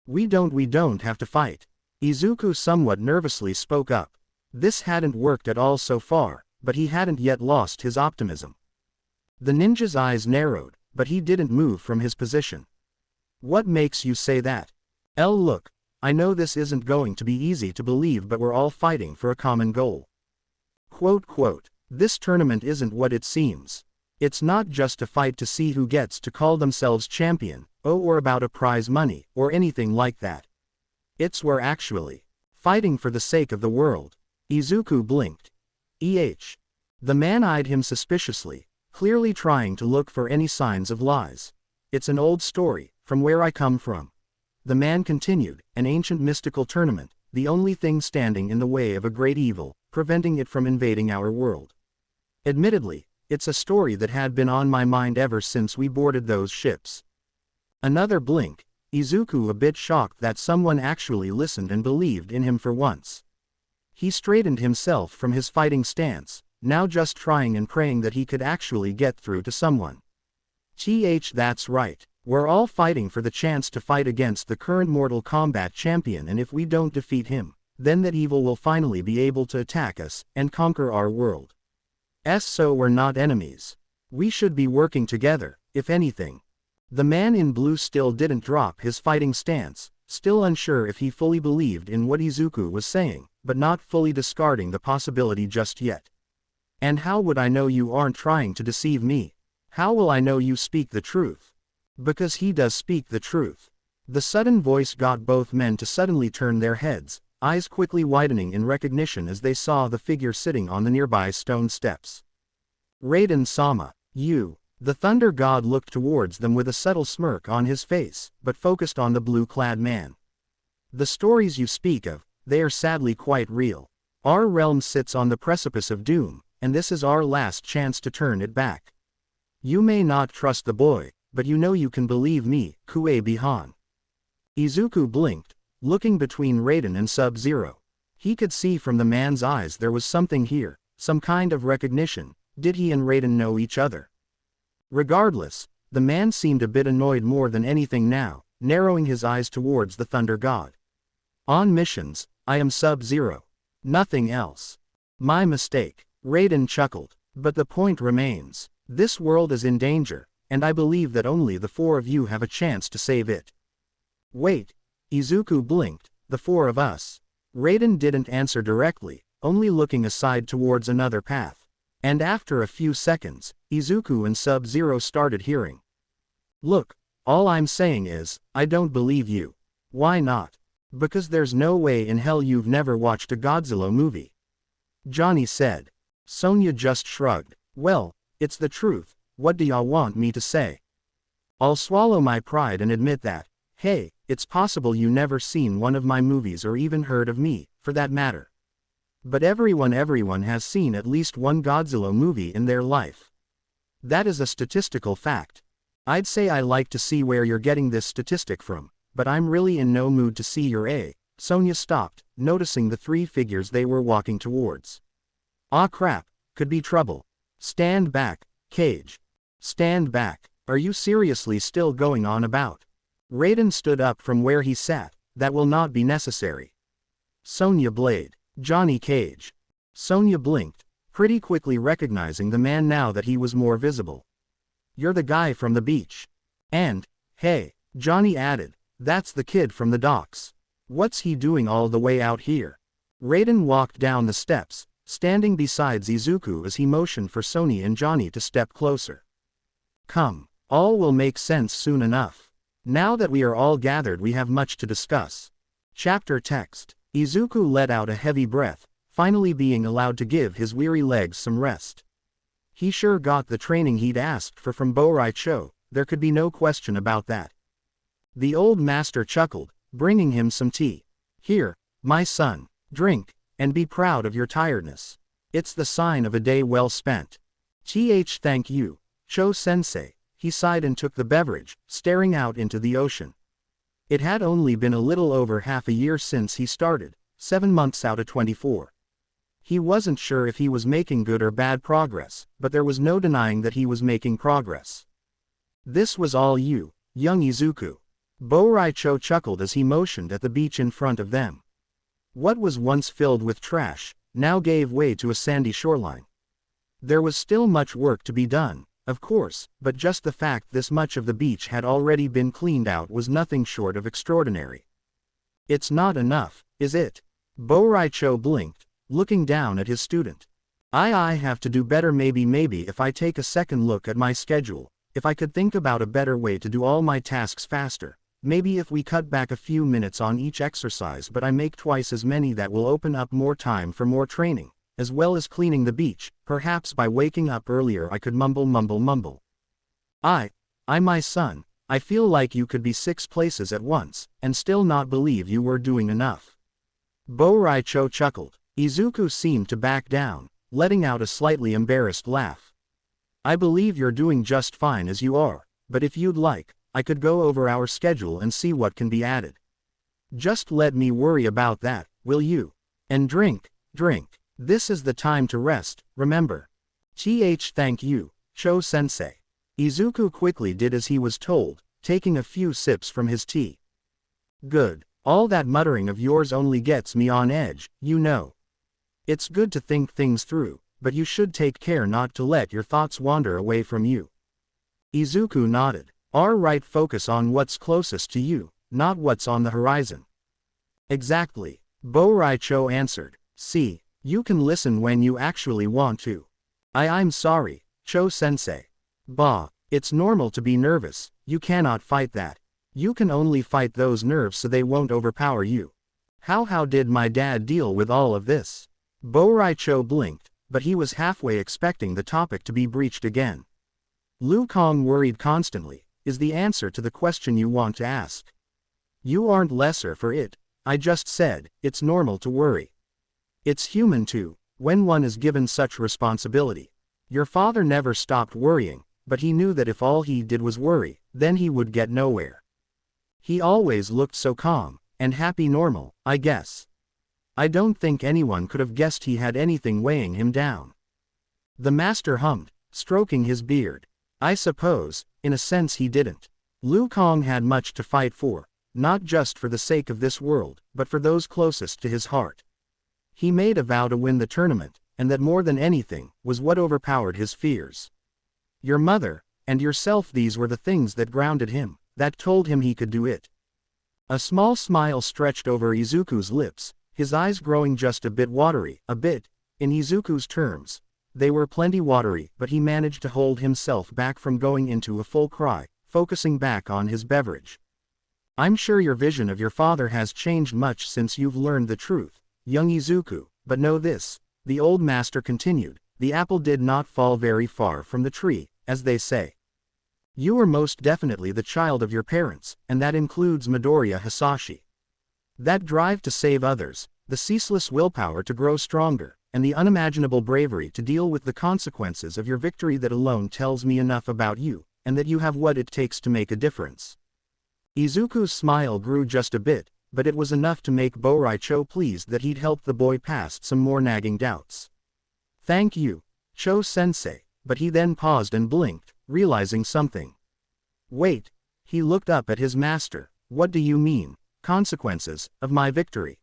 We don't have to fight. Izuku somewhat nervously spoke up. This hadn't worked at all so far, but he hadn't yet lost his optimism. The ninja's eyes narrowed, but he didn't move from his position. What makes you say that? Look, I know this isn't going to be easy to believe, but we're all fighting for a common goal. This tournament isn't what it seems. It's not just a fight to see who gets to call themselves champion, or about a prize money, or anything like that. We're actually fighting for the sake of the world. Izuku blinked. The man eyed him suspiciously, clearly trying to look for any signs of lies. It's an old story, from where I come from. The man continued, an ancient mystical tournament, the only thing standing in the way of a great evil, preventing it from invading our world. Admittedly, it's a story that had been on my mind ever since we boarded those ships. Another blink, Izuku a bit shocked that someone actually listened and believed in him for once. He straightened himself from his fighting stance, now just trying and praying that he could actually get through to someone. That's right. We're all fighting for the chance to fight against the current Mortal Kombat champion, and if we don't defeat him, then that evil will finally be able to attack us and conquer our world. So we're not enemies. We should be working together, if anything. The man in blue still didn't drop his fighting stance, still unsure if he fully believed in what Izuku was saying, but not fully discarding the possibility just yet. And how would I know you aren't trying to deceive me? How will I know you speak the truth? Because he does speak the truth. The sudden voice got both men to suddenly turn their heads, eyes quickly widening in recognition as they saw the figure sitting on the nearby stone steps. Raiden-sama, you. The Thunder God looked towards them with a subtle smirk on his face, but focused on the blue-clad man. The stories you speak of, they are sadly quite real. Our realm sits on the precipice of doom, and this is our last chance to turn it back. You may not trust the boy, but you know you can believe me, Kue Bihan. Izuku blinked, looking between Raiden and Sub-Zero. He could see from the man's eyes there was something here, some kind of recognition. Did he and Raiden know each other? Regardless, the man seemed a bit annoyed more than anything now, narrowing his eyes towards the Thunder God. On missions, I am Sub-Zero. Nothing else. My mistake. Raiden chuckled. But the point remains. This world is in danger, and I believe that only the four of you have a chance to save it. Wait. Izuku blinked. The four of us. Raiden didn't answer directly, only looking aside towards another path. And after a few seconds, Izuku and Sub-Zero started hearing. Look, all I'm saying is, I don't believe you. Why not? Because there's no way in hell you've never watched a Godzilla movie. Johnny said. Sonya just shrugged. Well, it's the truth, what do y'all want me to say? I'll swallow my pride and admit that, hey, it's possible you never seen one of my movies or even heard of me, for that matter. But everyone has seen at least one Godzilla movie in their life. That is a statistical fact. I'd say I like to see where you're getting this statistic from, but I'm really in no mood to see your Sonya stopped, noticing the three figures they were walking towards. Ah crap, could be trouble. Stand back, Cage. Stand back, are you seriously still going on about? Raiden stood up from where he sat, that will not be necessary. Sonya Blade. Johnny Cage. Sonya blinked, pretty quickly recognizing the man now that he was more visible. You're the guy from the beach. And, hey, Johnny added, that's the kid from the docks. What's he doing all the way out here? Raiden walked down the steps, standing beside Izuku as he motioned for Sonya and Johnny to step closer. Come, all will make sense soon enough. Now that we are all gathered we have much to discuss. Chapter text. Izuku let out a heavy breath, finally being allowed to give his weary legs some rest. He sure got the training he'd asked for from Bo-Rai-Cho, there could be no question about that. The old master chuckled, bringing him some tea. Here, my son, drink, and be proud of your tiredness. It's the sign of a day well spent. Thank you, Cho-sensei. He sighed and took the beverage, staring out into the ocean. It had only been a little over half a year since he started, 7 months out of 24. He wasn't sure if he was making good or bad progress, but there was no denying that he was making progress. This was all you, young Izuku. Bo-Rai-Cho chuckled as he motioned at the beach in front of them. What was once filled with trash, now gave way to a sandy shoreline. There was still much work to be done, of course, but just the fact this much of the beach had already been cleaned out was nothing short of extraordinary. It's not enough, is it? Bo-Rai-Cho blinked, looking down at his student. I have to do better. Maybe if I take a second look at my schedule, if I could think about a better way to do all my tasks faster, maybe if we cut back a few minutes on each exercise but I make twice as many, that will open up more time for more training. as well as cleaning the beach. Perhaps by waking up earlier I could mumble. I, my son, I feel like you could be 6 places at once, and still not believe you were doing enough. Bo-Raicho chuckled. Izuku seemed to back down, letting out a slightly embarrassed laugh. I believe you're doing just fine as you are, but if you'd like, I could go over our schedule and see what can be added. Just let me worry about that, will you? And drink. This is the time to rest, remember. Thank you, Cho-sensei. Izuku quickly did as he was told, taking a few sips from his tea. Good. All that muttering of yours only gets me on edge, you know. It's good to think things through, but you should take care not to let your thoughts wander away from you. Izuku nodded. Right, focus on what's closest to you, not what's on the horizon. Exactly, Bo-Raicho answered. See, you can listen when you actually want to. I'm sorry, Cho-sensei. Bah, it's normal to be nervous, you cannot fight that. You can only fight those nerves so they won't overpower you. How did my dad deal with all of this? Bo-Raicho blinked, but he was halfway expecting the topic to be breached again. Liu Kang worried constantly, is the answer to the question you want to ask. You aren't lesser for it, I just said, it's normal to worry. It's human too, when one is given such responsibility. Your father never stopped worrying, but he knew that if all he did was worry, then he would get nowhere. He always looked so calm, and happy normal, I guess. I don't think anyone could have guessed he had anything weighing him down. The master hummed, stroking his beard. I suppose, in a sense he didn't. Liu Kang had much to fight for, not just for the sake of this world, but for those closest to his heart. He made a vow to win the tournament, and that more than anything, was what overpowered his fears. Your mother, and yourself, these were the things that grounded him, that told him he could do it. A small smile stretched over Izuku's lips, his eyes growing just a bit watery, in Izuku's terms. They were plenty watery, but he managed to hold himself back from going into a full cry, focusing back on his beverage. I'm sure your vision of your father has changed much since you've learned the truth, young Izuku, but know this, the old master continued, the apple did not fall very far from the tree, as they say. You are most definitely the child of your parents, and that includes Midoriya Hisashi. That drive to save others, the ceaseless willpower to grow stronger, and the unimaginable bravery to deal with the consequences of your victory, that alone tells me enough about you, and that you have what it takes to make a difference. Izuku's smile grew just a bit, but it was enough to make Bo-Raicho pleased that he'd helped the boy past some more nagging doubts. Thank you, Cho-sensei, but he then paused and blinked, realizing something. Wait, he looked up at his master, what do you mean, consequences, of my victory?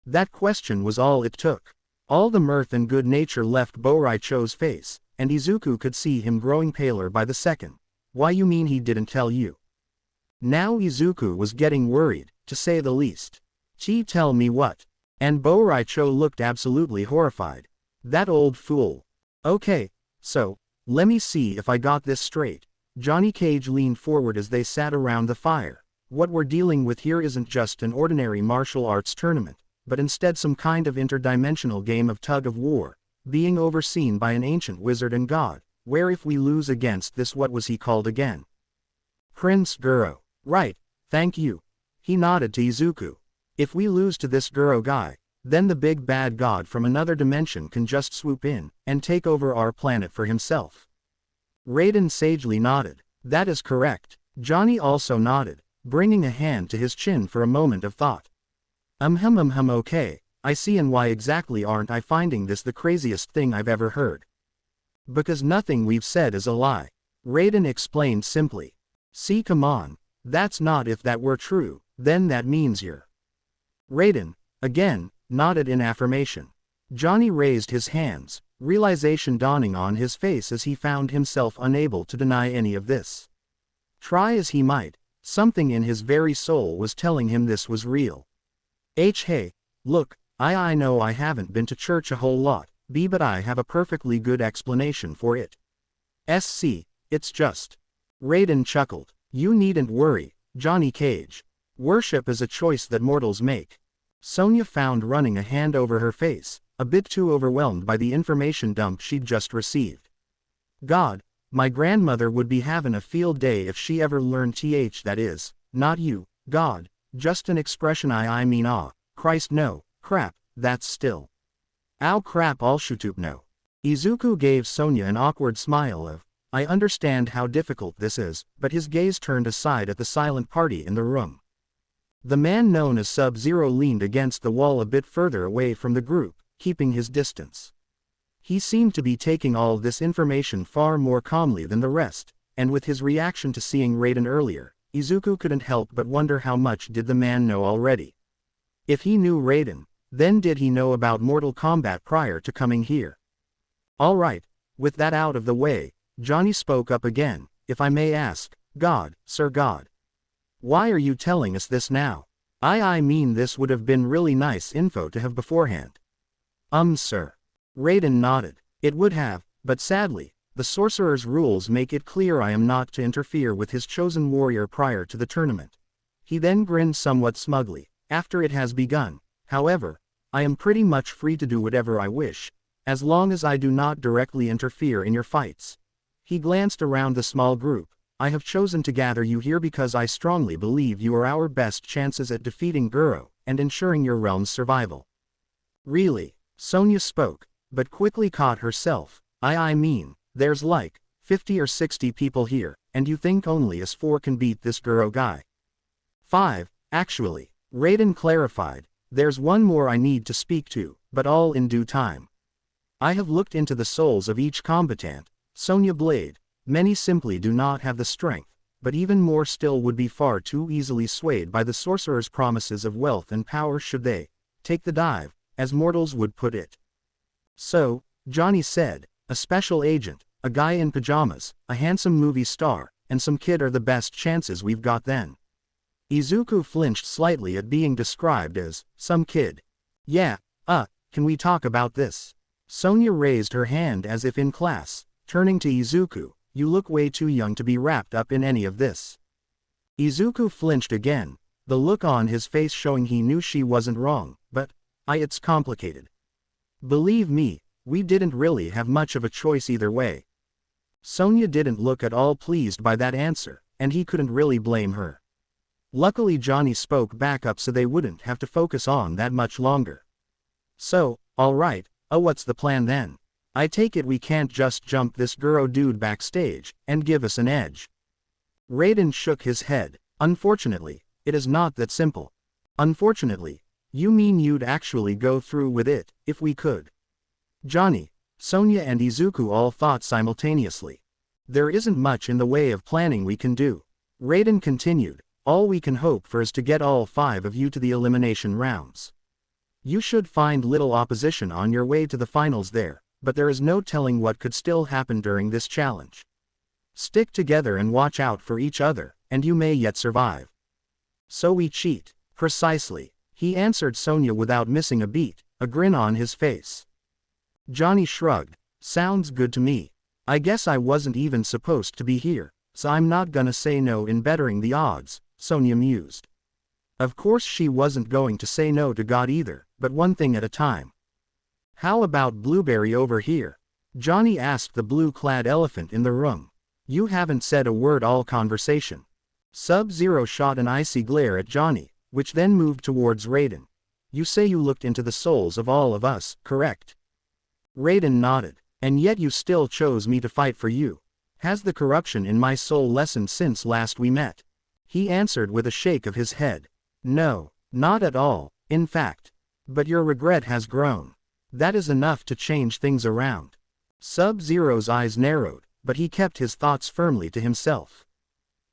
That question was all it took. All the mirth and good nature left Bo-Raicho's face, and Izuku could see him growing paler by the second. Why, you mean he didn't tell you? Now Izuku was getting worried, to say the least. Tell me what? And Bo-Raicho looked absolutely horrified. That old fool. Okay, so, let me see if I got this straight. Johnny Cage leaned forward as they sat around the fire. What we're dealing with here isn't just an ordinary martial arts tournament, but instead some kind of interdimensional game of tug-of-war, being overseen by an ancient wizard and god, where if we lose against this, what was he called again? Prince Guro. Right, thank you. He nodded to Izuku. If we lose to this Guro guy, then the big bad god from another dimension can just swoop in, and take over our planet for himself. Raiden sagely nodded. That is correct. Johnny also nodded, bringing a hand to his chin for a moment of thought. Okay, I see, and why exactly aren't I finding this the craziest thing I've ever heard? Because nothing we've said is a lie. Raiden explained simply. See, come on. That's not, if that were true, then that means you're. Raiden, again, nodded in affirmation. Johnny raised his hands, realization dawning on his face as he found himself unable to deny any of this. Try as he might, something in his very soul was telling him this was real. Hey, look, I know I haven't been to church a whole lot, but I have a perfectly good explanation for it. It's just. Raiden chuckled. You needn't worry, Johnny Cage. Worship is a choice that mortals make. Sonya found running a hand over her face, a bit too overwhelmed by the information dump she'd just received. God, my grandmother would be having a field day if she ever learned that is, not you, God, just an expression I mean Christ no, crap, that's still. Ow crap all shoot no. Izuku gave Sonia an awkward smile of, I understand how difficult this is, but his gaze turned aside at the silent party in the room. The man known as Sub-Zero leaned against the wall a bit further away from the group, keeping his distance. He seemed to be taking all this information far more calmly than the rest, and with his reaction to seeing Raiden earlier, Izuku couldn't help but wonder how much did the man know already. If he knew Raiden, then did he know about Mortal Kombat prior to coming here? Alright, with that out of the way, Johnny spoke up again, if I may ask, God, Sir God. Why are you telling us this now? I mean this would have been really nice info to have beforehand. Sir. Raiden nodded. It would have, but sadly, the sorcerer's rules make it clear I am not to interfere with his chosen warrior prior to the tournament. He then grinned somewhat smugly. After it has begun, however, I am pretty much free to do whatever I wish, as long as I do not directly interfere in your fights. He glanced around the small group. I have chosen to gather you here because I strongly believe you are our best chances at defeating Guro, and ensuring your realm's survival. Really? Sonia spoke, but quickly caught herself. I mean, there's like 50 or 60 people here, and you think only us 4 can beat this Guro guy? 5, actually, Raiden clarified. There's one more I need to speak to, but all in due time. I have looked into the souls of each combatant, Sonya Blade. Many simply do not have the strength, but even more still would be far too easily swayed by the sorcerer's promises of wealth and power should they take the dive, as mortals would put it. So, Johnny said, a special agent, a guy in pajamas, a handsome movie star, and some kid are the best chances we've got then. Izuku flinched slightly at being described as some kid. Yeah, can we talk about this? Sonya raised her hand as if in class, turning to Izuku. You look way too young to be wrapped up in any of this. Izuku flinched again, the look on his face showing he knew she wasn't wrong, but, it's complicated. Believe me, we didn't really have much of a choice either way. Sonya didn't look at all pleased by that answer, and he couldn't really blame her. Luckily Johnny spoke back up so they wouldn't have to focus on that much longer. So, alright, what's the plan then? I take it we can't just jump this Guro dude backstage, and give us an edge. Raiden shook his head. Unfortunately, it is not that simple. Unfortunately, you mean you'd actually go through with it, if we could? Johnny, Sonya and Izuku all thought simultaneously. There isn't much in the way of planning we can do. Raiden continued, all we can hope for is to get all 5 of you to the elimination rounds. You should find little opposition on your way to the finals there. But there is no telling what could still happen during this challenge. Stick together and watch out for each other, and you may yet survive. So we cheat. Precisely, he answered Sonya without missing a beat, a grin on his face. Johnny shrugged. Sounds good to me. I guess I wasn't even supposed to be here, so I'm not gonna say no in bettering the odds, Sonya mused. Of course she wasn't going to say no to God either, but one thing at a time. How about Blueberry over here? Johnny asked the blue-clad elephant in the room. You haven't said a word all conversation. Sub-Zero shot an icy glare at Johnny, which then moved towards Raiden. You say you looked into the souls of all of us, correct? Raiden nodded. And yet you still chose me to fight for you. Has the corruption in my soul lessened since last we met? He answered with a shake of his head. No, not at all, in fact. But your regret has grown. That is enough to change things around. Sub-Zero's eyes narrowed, but he kept his thoughts firmly to himself.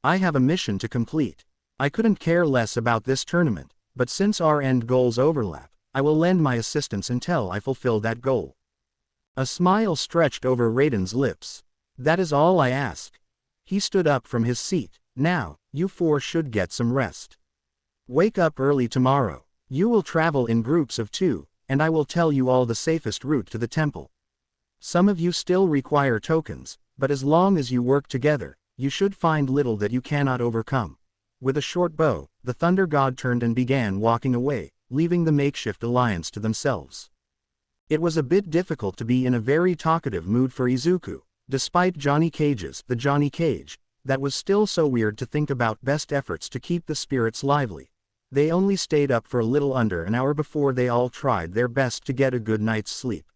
I have a mission to complete. I couldn't care less about this tournament, but since our end goals overlap, I will lend my assistance until I fulfill that goal. A smile stretched over Raiden's lips. That is all I ask. He stood up from his seat. Now, you 4 should get some rest. Wake up early tomorrow. You will travel in groups of 2. And I will tell you all the safest route to the temple. Some of you still require tokens, but as long as you work together, you should find little that you cannot overcome. With a short bow, the Thunder God turned and began walking away, leaving the makeshift alliance to themselves. It was a bit difficult to be in a very talkative mood for Izuku, despite Johnny Cage's The Johnny Cage. That was still so weird to think about best efforts to keep the spirits lively. They only stayed up for a little under an hour before they all tried their best to get a good night's sleep.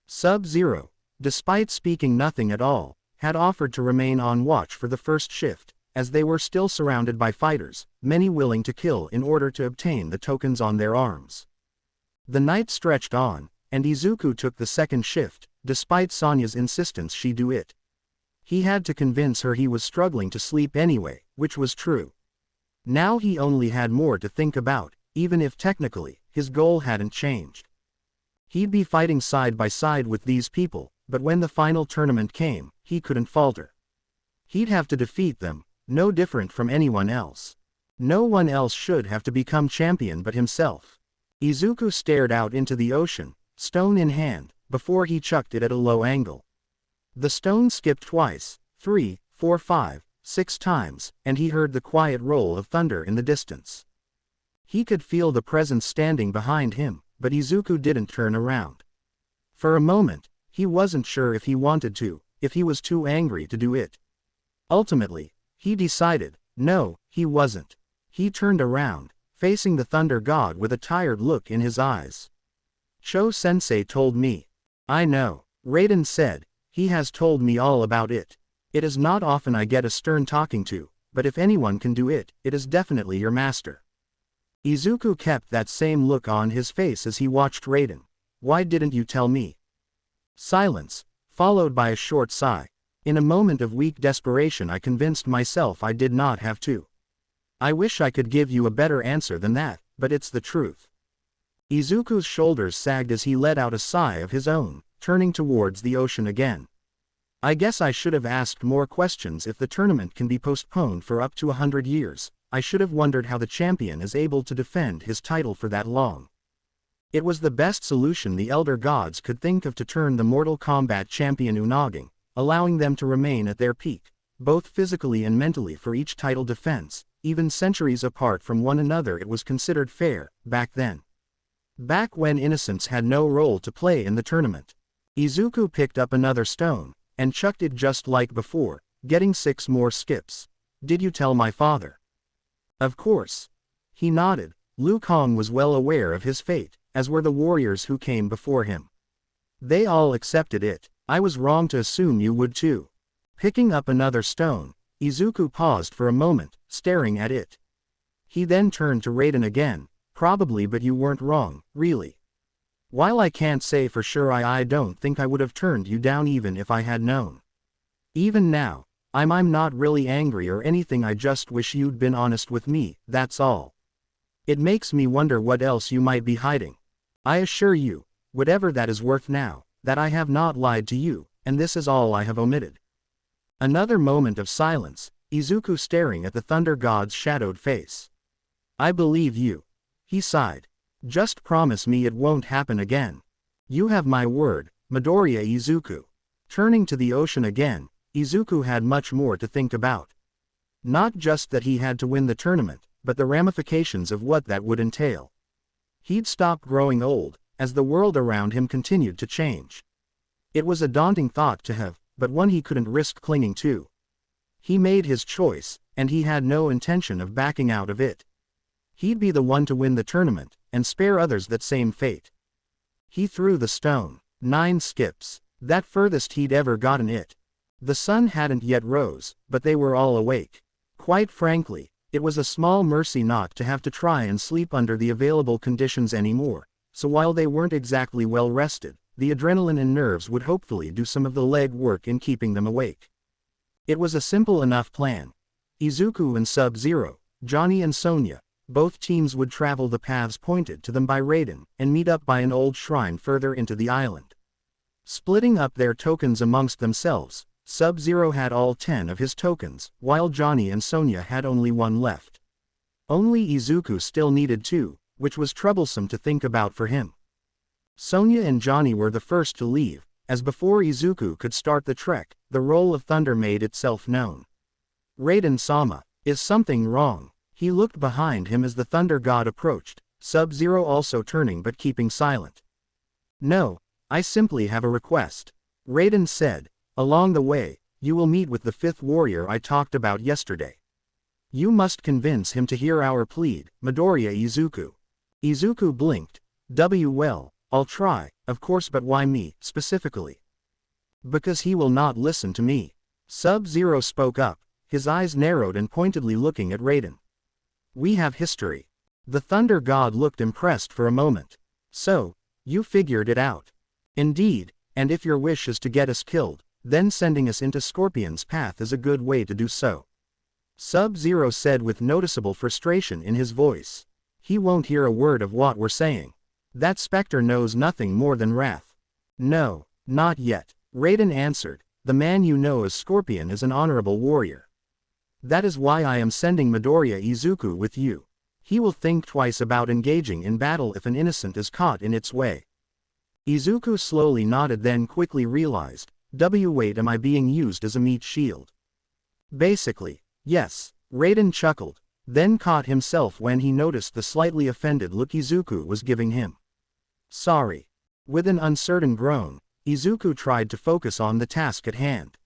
Sub-Zero, despite speaking nothing at all, had offered to remain on watch for the first shift, as they were still surrounded by fighters, many willing to kill in order to obtain the tokens on their arms. The night stretched on, and Izuku took the second shift, despite Sonya's insistence she do it. He had to convince her he was struggling to sleep anyway, which was true. Now he only had more to think about, even if technically, his goal hadn't changed. He'd be fighting side by side with these people, but when the final tournament came, he couldn't falter. He'd have to defeat them, no different from anyone else. No one else should have to become champion but himself. Izuku stared out into the ocean, stone in hand, before he chucked it at a low angle. The stone skipped twice, 3, 4, 5, 6 times, and he heard the quiet roll of thunder in the distance. He could feel the presence standing behind him, but Izuku didn't turn around. For a moment, he wasn't sure if he wanted to, if he was too angry to do it. Ultimately, he decided, no, he wasn't. He turned around, facing the thunder god with a tired look in his eyes. Cho-sensei told me. I know, Raiden said. He has told me all about it. It is not often I get a stern talking to, but if anyone can do it, it is definitely your master. Izuku kept that same look on his face as he watched Raiden. Why didn't you tell me? Silence, followed by a short sigh. In a moment of weak desperation I convinced myself I did not have to. I wish I could give you a better answer than that, but it's the truth. Izuku's shoulders sagged as he let out a sigh of his own, turning towards the ocean again. I guess I should have asked more questions. If the tournament can be postponed for up to 100 years, I should have wondered how the champion is able to defend his title for that long. It was the best solution the elder gods could think of to turn the Mortal Kombat champion Unaging, allowing them to remain at their peak, both physically and mentally for each title defense, even centuries apart from one another. It was considered fair, back then. Back when innocence had no role to play in the tournament. Izuku picked up another stone, and chucked it just like before, getting 6 more skips. Did you tell my father? Of course. He nodded. Liu Kang was well aware of his fate, as were the warriors who came before him. They all accepted it. I was wrong to assume you would too. Picking up another stone, Izuku paused for a moment, staring at it. He then turned to Raiden again. Probably, but you weren't wrong, really. While I can't say for sure, I don't think I would have turned you down even if I had known. Even now, I'm not really angry or anything. I just wish you'd been honest with me, that's all. It makes me wonder what else you might be hiding. I assure you, whatever that is worth now, that I have not lied to you, and this is all I have omitted. Another moment of silence, Izuku staring at the thunder god's shadowed face. I believe you. He sighed. Just promise me it won't happen again. You have my word, Midoriya Izuku. Turning to the ocean again, Izuku had much more to think about. Not just that he had to win the tournament, but the ramifications of what that would entail. He'd stop growing old, as the world around him continued to change. It was a daunting thought to have, but one he couldn't risk clinging to. He made his choice, and he had no intention of backing out of it. He'd be the one to win the tournament, and spare others that same fate. He threw the stone. 9 skips. That furthest he'd ever gotten it. The sun hadn't yet rose, but they were all awake. Quite frankly, it was a small mercy not to have to try and sleep under the available conditions anymore, so while they weren't exactly well rested, the adrenaline and nerves would hopefully do some of the leg work in keeping them awake. It was a simple enough plan. Izuku and Sub-Zero, Johnny and Sonya, both teams would travel the paths pointed to them by Raiden, and meet up by an old shrine further into the island. Splitting up their tokens amongst themselves, Sub-Zero had all 10 of his tokens, while Johnny and Sonya had only 1 left. Only Izuku still needed 2, which was troublesome to think about for him. Sonya and Johnny were the first to leave, as before Izuku could start the trek, the roll of thunder made itself known. Raiden-sama, is something wrong? He looked behind him as the thunder god approached, Sub-Zero also turning but keeping silent. No, I simply have a request. Raiden said. Along the way, you will meet with the fifth warrior I talked about yesterday. You must convince him to hear our plead, Midoriya Izuku. Izuku blinked. Well, I'll try, of course, but why me, specifically? Because he will not listen to me. Sub-Zero spoke up, his eyes narrowed and pointedly looking at Raiden. We have history. The Thunder God looked impressed for a moment. So, you figured it out. Indeed, and if your wish is to get us killed, then sending us into Scorpion's path is a good way to do so. Sub-Zero said with noticeable frustration in his voice. He won't hear a word of what we're saying. That specter knows nothing more than wrath. No, not yet, Raiden answered. The man you know as Scorpion is an honorable warrior. That is why I am sending Midoriya Izuku with you. He will think twice about engaging in battle if an innocent is caught in its way. Izuku slowly nodded, then quickly realized, wait, am I being used as a meat shield? Basically, yes, Raiden chuckled, then caught himself when he noticed the slightly offended look Izuku was giving him. Sorry. With an uncertain groan, Izuku tried to focus on the task at hand.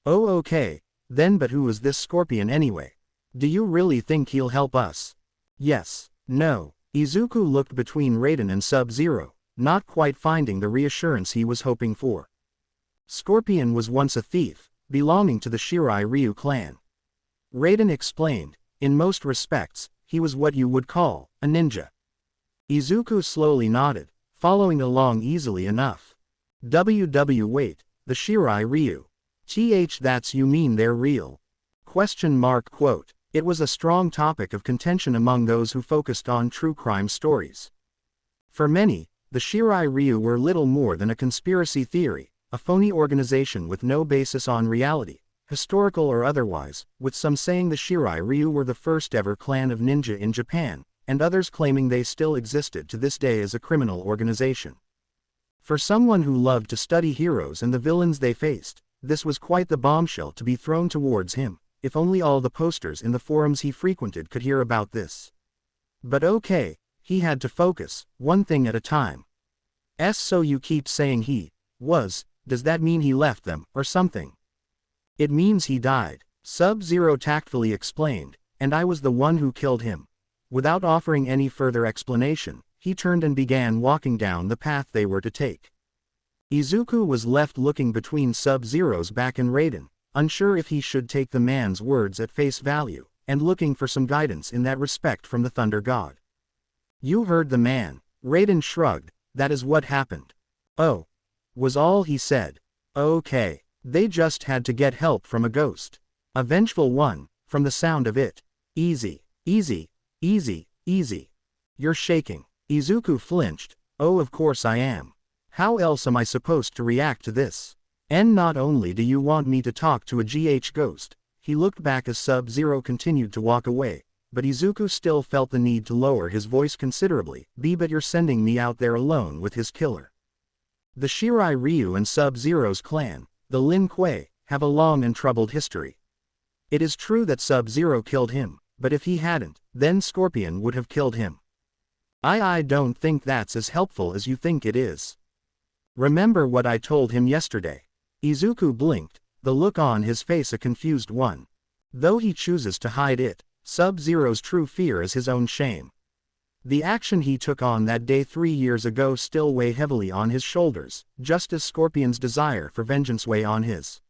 Oh okay, then, but who is this Scorpion anyway? Do you really think he'll help us? Yes, no. Izuku looked between Raiden and Sub-Zero, not quite finding the reassurance he was hoping for. Scorpion was once a thief, belonging to the Shirai Ryu clan. Raiden explained, in most respects, he was what you would call a ninja. Izuku slowly nodded, following along easily enough. Wait, the Shirai Ryu. That's you mean they're real? ? Quote. It was a strong topic of contention among those who focused on true crime stories. For many, the Shirai Ryu were little more than a conspiracy theory, a phony organization with no basis on reality, historical or otherwise, with some saying the Shirai Ryu were the first ever clan of ninja in Japan, and others claiming they still existed to this day as a criminal organization. For someone who loved to study heroes and the villains they faced, this was quite the bombshell to be thrown towards him, if only all the posters in the forums he frequented could hear about this. But okay, he had to focus, one thing at a time. So you keep saying he was, does that mean he left them, or something? It means he died, Sub-Zero tactfully explained, and I was the one who killed him. Without offering any further explanation, he turned and began walking down the path they were to take. Izuku was left looking between Sub-Zero's back and Raiden, unsure if he should take the man's words at face value, and looking for some guidance in that respect from the Thunder God. You heard the man, Raiden shrugged, that is what happened. Oh. Was all he said. Okay, they just had to get help from a ghost. A vengeful one, from the sound of it. Easy, easy, easy, easy. You're shaking. Izuku flinched. Oh, of course I am. How else am I supposed to react to this? And not only do you want me to talk to a ghost, he looked back as Sub-Zero continued to walk away, but Izuku still felt the need to lower his voice considerably. But you're sending me out there alone with his killer. The Shirai Ryu and Sub-Zero's clan, the Lin Kuei, have a long and troubled history. It is true that Sub-Zero killed him, but if he hadn't, then Scorpion would have killed him. I don't think that's as helpful as you think it is. Remember what I told him yesterday. Izuku blinked, the look on his face a confused one. Though he chooses to hide it, Sub-Zero's true fear is his own shame. The action he took on that day 3 years ago still weigh heavily on his shoulders, just as Scorpion's desire for vengeance weigh on his.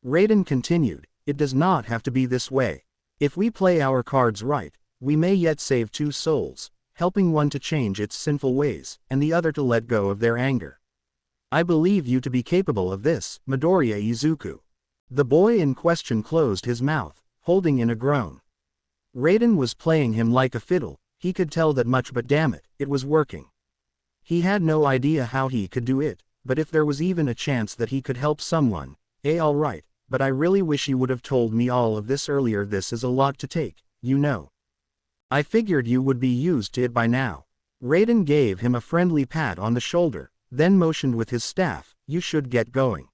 Raiden continued, it does not have to be this way. If we play our cards right, we may yet save 2 souls, helping one to change its sinful ways, and the other to let go of their anger. I believe you to be capable of this, Midoriya Izuku. The boy in question closed his mouth, holding in a groan. Raiden was playing him like a fiddle. He could tell that much, but damn it, it was working. He had no idea how he could do it, but if there was even a chance that he could help someone, alright, but I really wish you would have told me all of this earlier. This is a lot to take, you know. I figured you would be used to it by now. Raiden gave him a friendly pat on the shoulder, then motioned with his staff, you should get going.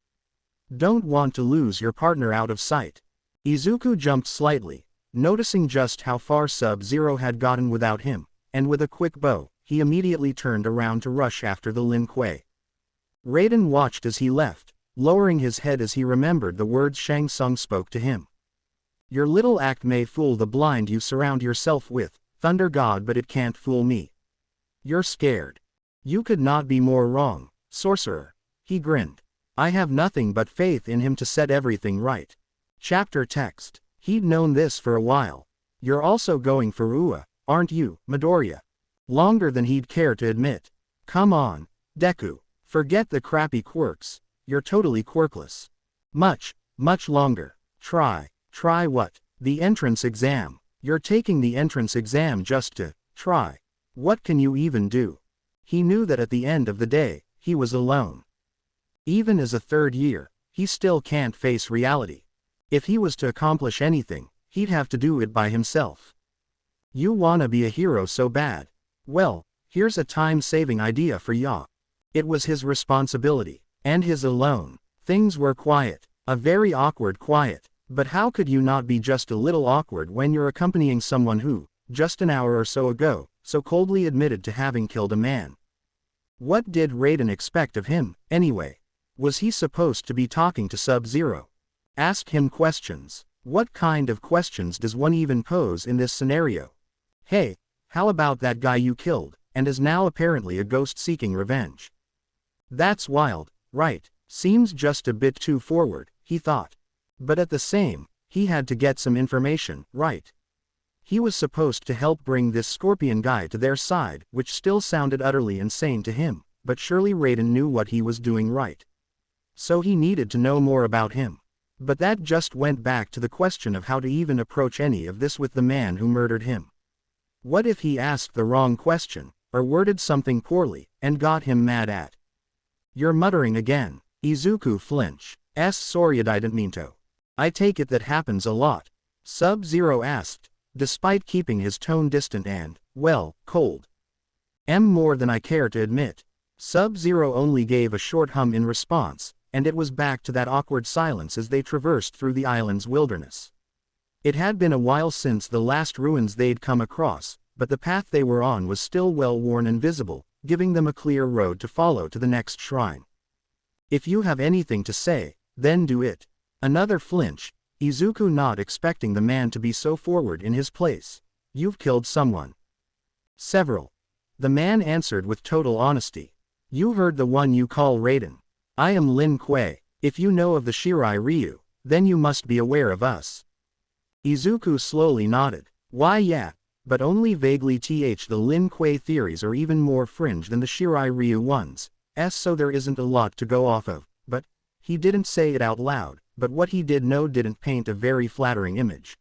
Don't want to lose your partner out of sight. Izuku jumped slightly, noticing just how far Sub-Zero had gotten without him, and with a quick bow, he immediately turned around to rush after the Lin Kuei. Raiden watched as he left, lowering his head as he remembered the words Shang Tsung spoke to him. Your little act may fool the blind you surround yourself with, Thunder God, but it can't fool me. You're scared. You could not be more wrong, sorcerer. He grinned. I have nothing but faith in him to set everything right. Chapter text. He'd known this for a while. You're also going for Ua, aren't you, Midoriya? Longer than he'd care to admit. Come on, Deku. Forget the crappy quirks. You're totally quirkless. Much longer. Try what? The entrance exam. You're taking the entrance exam just to try. What can you even do? He knew that at the end of the day, he was alone. Even as a third year, he still can't face reality. If he was to accomplish anything, he'd have to do it by himself. You wanna be a hero so bad? Well, here's a time-saving idea for ya. It was his responsibility, and his alone. Things were quiet, a very awkward quiet, but how could you not be just a little awkward when you're accompanying someone who, just an hour or so ago, so coldly admitted to having killed a man? What did Raiden expect of him, anyway? Was he supposed to be talking to Sub-Zero? Ask him questions. What kind of questions does one even pose in this scenario? Hey, how about that guy you killed, and is now apparently a ghost seeking revenge? That's wild, right? Seems just a bit too forward, he thought. But at the same, he had to get some information, right? He was supposed to help bring this scorpion guy to their side, which still sounded utterly insane to him, but surely Raiden knew what he was doing right. So he needed to know more about him. But that just went back to the question of how to even approach any of this with the man who murdered him. What if he asked the wrong question, or worded something poorly, and got him mad at? You're muttering again. Izuku flinch. Sorry, I didn't mean to. I take it that happens a lot. Sub-Zero asked, despite keeping his tone distant and, well, cold. More than I care to admit. Sub-Zero only gave a short hum in response, and it was back to that awkward silence as they traversed through the island's wilderness. It had been a while since the last ruins they'd come across, but the path they were on was still well worn and visible, giving them a clear road to follow to the next shrine. If you have anything to say, then do it. Another flinch, Izuku not expecting the man to be so forward in his place. You've killed someone. Several. The man answered with total honesty. You heard the one you call Raiden. I am Lin Kuei. If you know of the Shirai Ryu, then you must be aware of us. Izuku slowly nodded. Why yeah, but only vaguely. The Lin Kuei theories are even more fringe than the Shirai Ryu ones, so there isn't a lot to go off of, but, he didn't say it out loud, but what he did know didn't paint a very flattering image.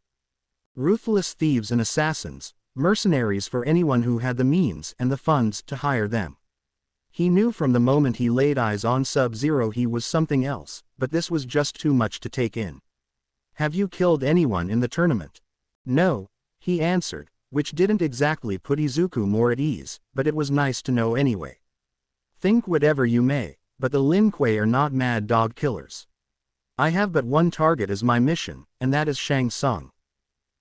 Ruthless thieves and assassins, mercenaries for anyone who had the means and the funds to hire them. He knew from the moment he laid eyes on Sub-Zero he was something else, but this was just too much to take in. Have you killed anyone in the tournament? No, he answered, which didn't exactly put Izuku more at ease, but it was nice to know anyway. Think whatever you may, but the Lin Kuei are not mad dog killers. I have but one target as my mission, and that is Shang Tsung.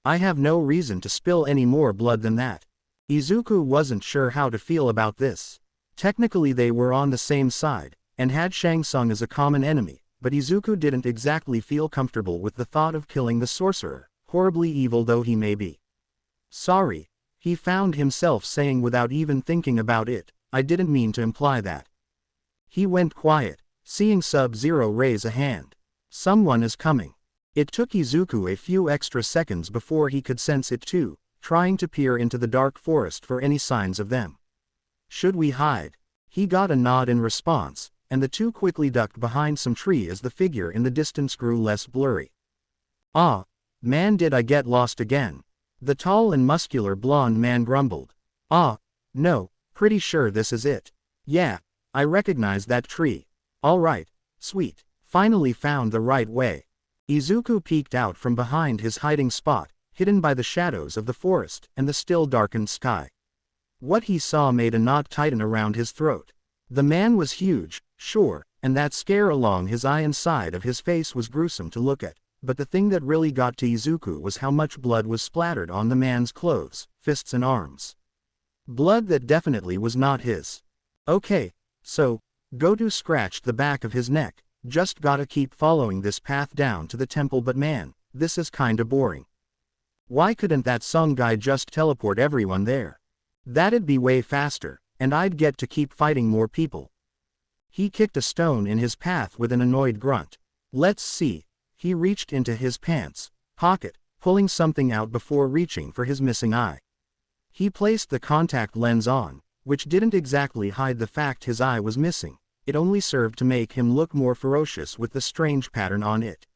I have no reason to spill any more blood than that. Izuku wasn't sure how to feel about this. Technically they were on the same side, and had Shang Tsung as a common enemy, but Izuku didn't exactly feel comfortable with the thought of killing the sorcerer, horribly evil though he may be. Sorry, he found himself saying without even thinking about it, I didn't mean to imply that. He went quiet, seeing Sub-Zero raise a hand. Someone is coming. It took Izuku a few extra seconds before he could sense it too, trying to peer into the dark forest for any signs of them. Should we hide? He got a nod in response, and the two quickly ducked behind some tree as the figure in the distance grew less blurry. Ah, man, did I get lost again? The tall and muscular blonde man grumbled. Ah, no, pretty sure this is it. Yeah, I recognize that tree. All right, sweet, finally found the right way. Izuku peeked out from behind his hiding spot, hidden by the shadows of the forest and the still darkened sky. What he saw made a knot tighten around his throat. The man was huge, sure, and that scare along his eye and side of his face was gruesome to look at, but the thing that really got to Izuku was how much blood was splattered on the man's clothes, fists and arms. Blood that definitely was not his. Okay, so, Goto scratched the back of his neck, just gotta keep following this path down to the temple, but man, this is kinda boring. Why couldn't that Sung guy just teleport everyone there? That'd be way faster, and I'd get to keep fighting more people. He kicked a stone in his path with an annoyed grunt. Let's see. He reached into his pants pocket, pulling something out before reaching for his missing eye. He placed the contact lens on, which didn't exactly hide the fact his eye was missing. It only served to make him look more ferocious with the strange pattern on it.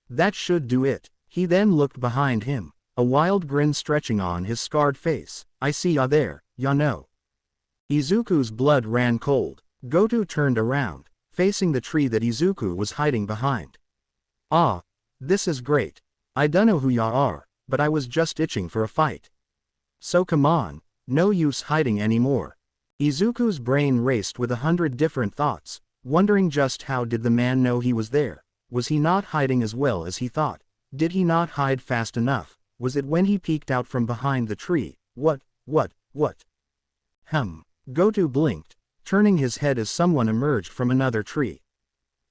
That should do it. He then looked behind him, a wild grin stretching on his scarred face. I see ya there, ya know. Izuku's blood ran cold. Goto turned around, facing the tree that Izuku was hiding behind. Ah, this is great. I dunno who ya are, but I was just itching for a fight. So come on, no use hiding anymore. Izuku's brain raced with 100 different thoughts, wondering just how did the man know he was there. Was he not hiding as well as he thought? Did he not hide fast enough? Was it when he peeked out from behind the tree? What? Goto blinked, turning his head as someone emerged from another tree.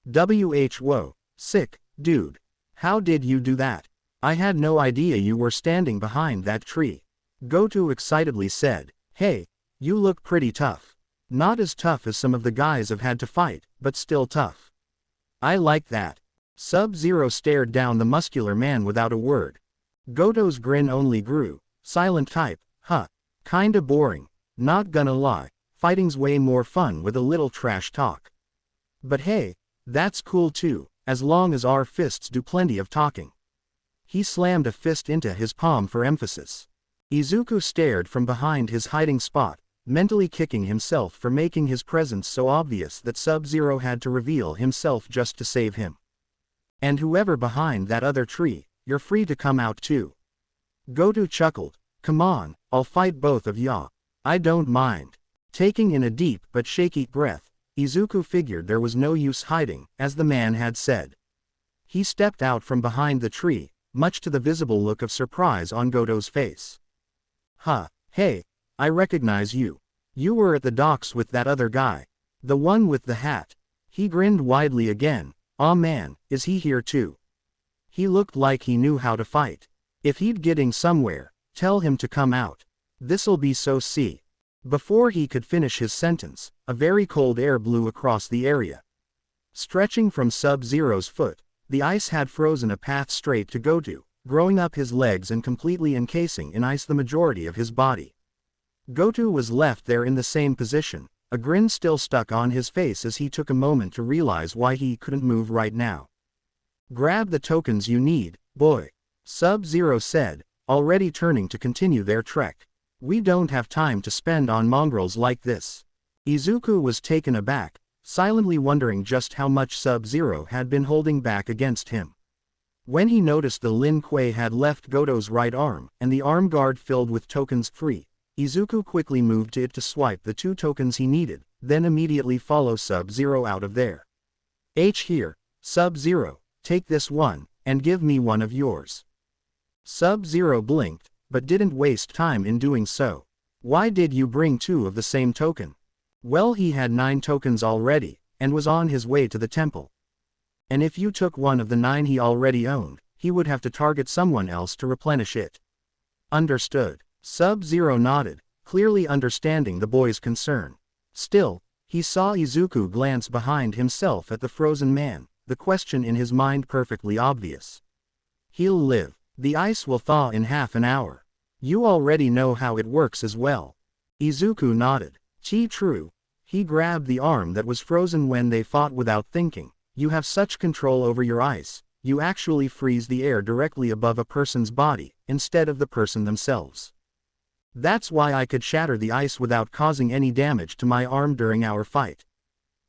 Whoa, sick, dude. How did you do that? I had no idea you were standing behind that tree. Goto excitedly said, hey, you look pretty tough. Not as tough as some of the guys I've had to fight, but still tough. I like that. Sub-Zero stared down the muscular man without a word. Goto's grin only grew. Silent type, huh. Kinda boring. Not gonna lie, fighting's way more fun with a little trash talk. But hey, that's cool too, as long as our fists do plenty of talking. He slammed a fist into his palm for emphasis. Izuku stared from behind his hiding spot, mentally kicking himself for making his presence so obvious that Sub-Zero had to reveal himself just to save him. And whoever behind that other tree, you're free to come out too. Goto chuckled. Come on, I'll fight both of ya. I don't mind. Taking in a deep but shaky breath, Izuku figured there was no use hiding, as the man had said. He stepped out from behind the tree, much to the visible look of surprise on Goto's face. Huh, hey, I recognize you. You were at the docks with that other guy. The one with the hat. He grinned widely again. Aw man, is he here too? He looked like he knew how to fight. If he'd getting somewhere, tell him to come out. This'll be so see. Before he could finish his sentence, a very cold air blew across the area. Stretching from Sub-Zero's foot, the ice had frozen a path straight to Goto, growing up his legs and completely encasing in ice the majority of his body. Goto was left there in the same position, a grin still stuck on his face as he took a moment to realize why he couldn't move right now. Grab the tokens you need, boy. Sub-Zero said, already turning to continue their trek. We don't have time to spend on mongrels like this. Izuku was taken aback, silently wondering just how much Sub-Zero had been holding back against him. When he noticed the Lin Kuei had left Goto's right arm and the arm guard filled with tokens free, Izuku quickly moved to it to swipe the 2 tokens he needed, then immediately follow Sub-Zero out of there. Here, Sub-Zero, take this one, and give me one of yours. Sub-Zero blinked, but didn't waste time in doing so. Why did you bring 2 of the same token? Well, he had 9 tokens already, and was on his way to the temple. And if you took one of the 9 he already owned, he would have to target someone else to replenish it. Understood. Sub-Zero nodded, clearly understanding the boy's concern. Still, he saw Izuku glance behind himself at the frozen man, the question in his mind perfectly obvious. He'll live. The ice will thaw in half an hour. You already know how it works as well. Izuku nodded. True. He grabbed the arm that was frozen when they fought without thinking. You have such control over your ice, you actually freeze the air directly above a person's body, instead of the person themselves. That's why I could shatter the ice without causing any damage to my arm during our fight.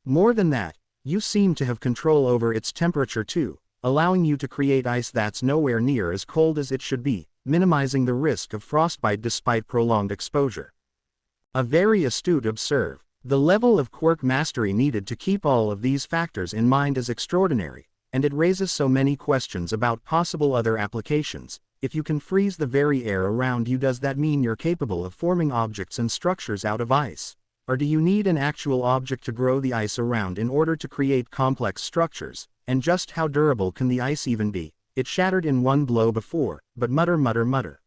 More than that, you seem to have control over its temperature too, allowing you to create ice that's nowhere near as cold as it should be, minimizing the risk of frostbite despite prolonged exposure. A very astute observe. The level of quirk mastery needed to keep all of these factors in mind is extraordinary, and it raises so many questions about possible other applications, if you can freeze the very air around you, does that mean you're capable of forming objects and structures out of ice? Or do you need an actual object to grow the ice around in order to create complex structures? And just how durable can the ice even be? It shattered in one blow before, but mutter.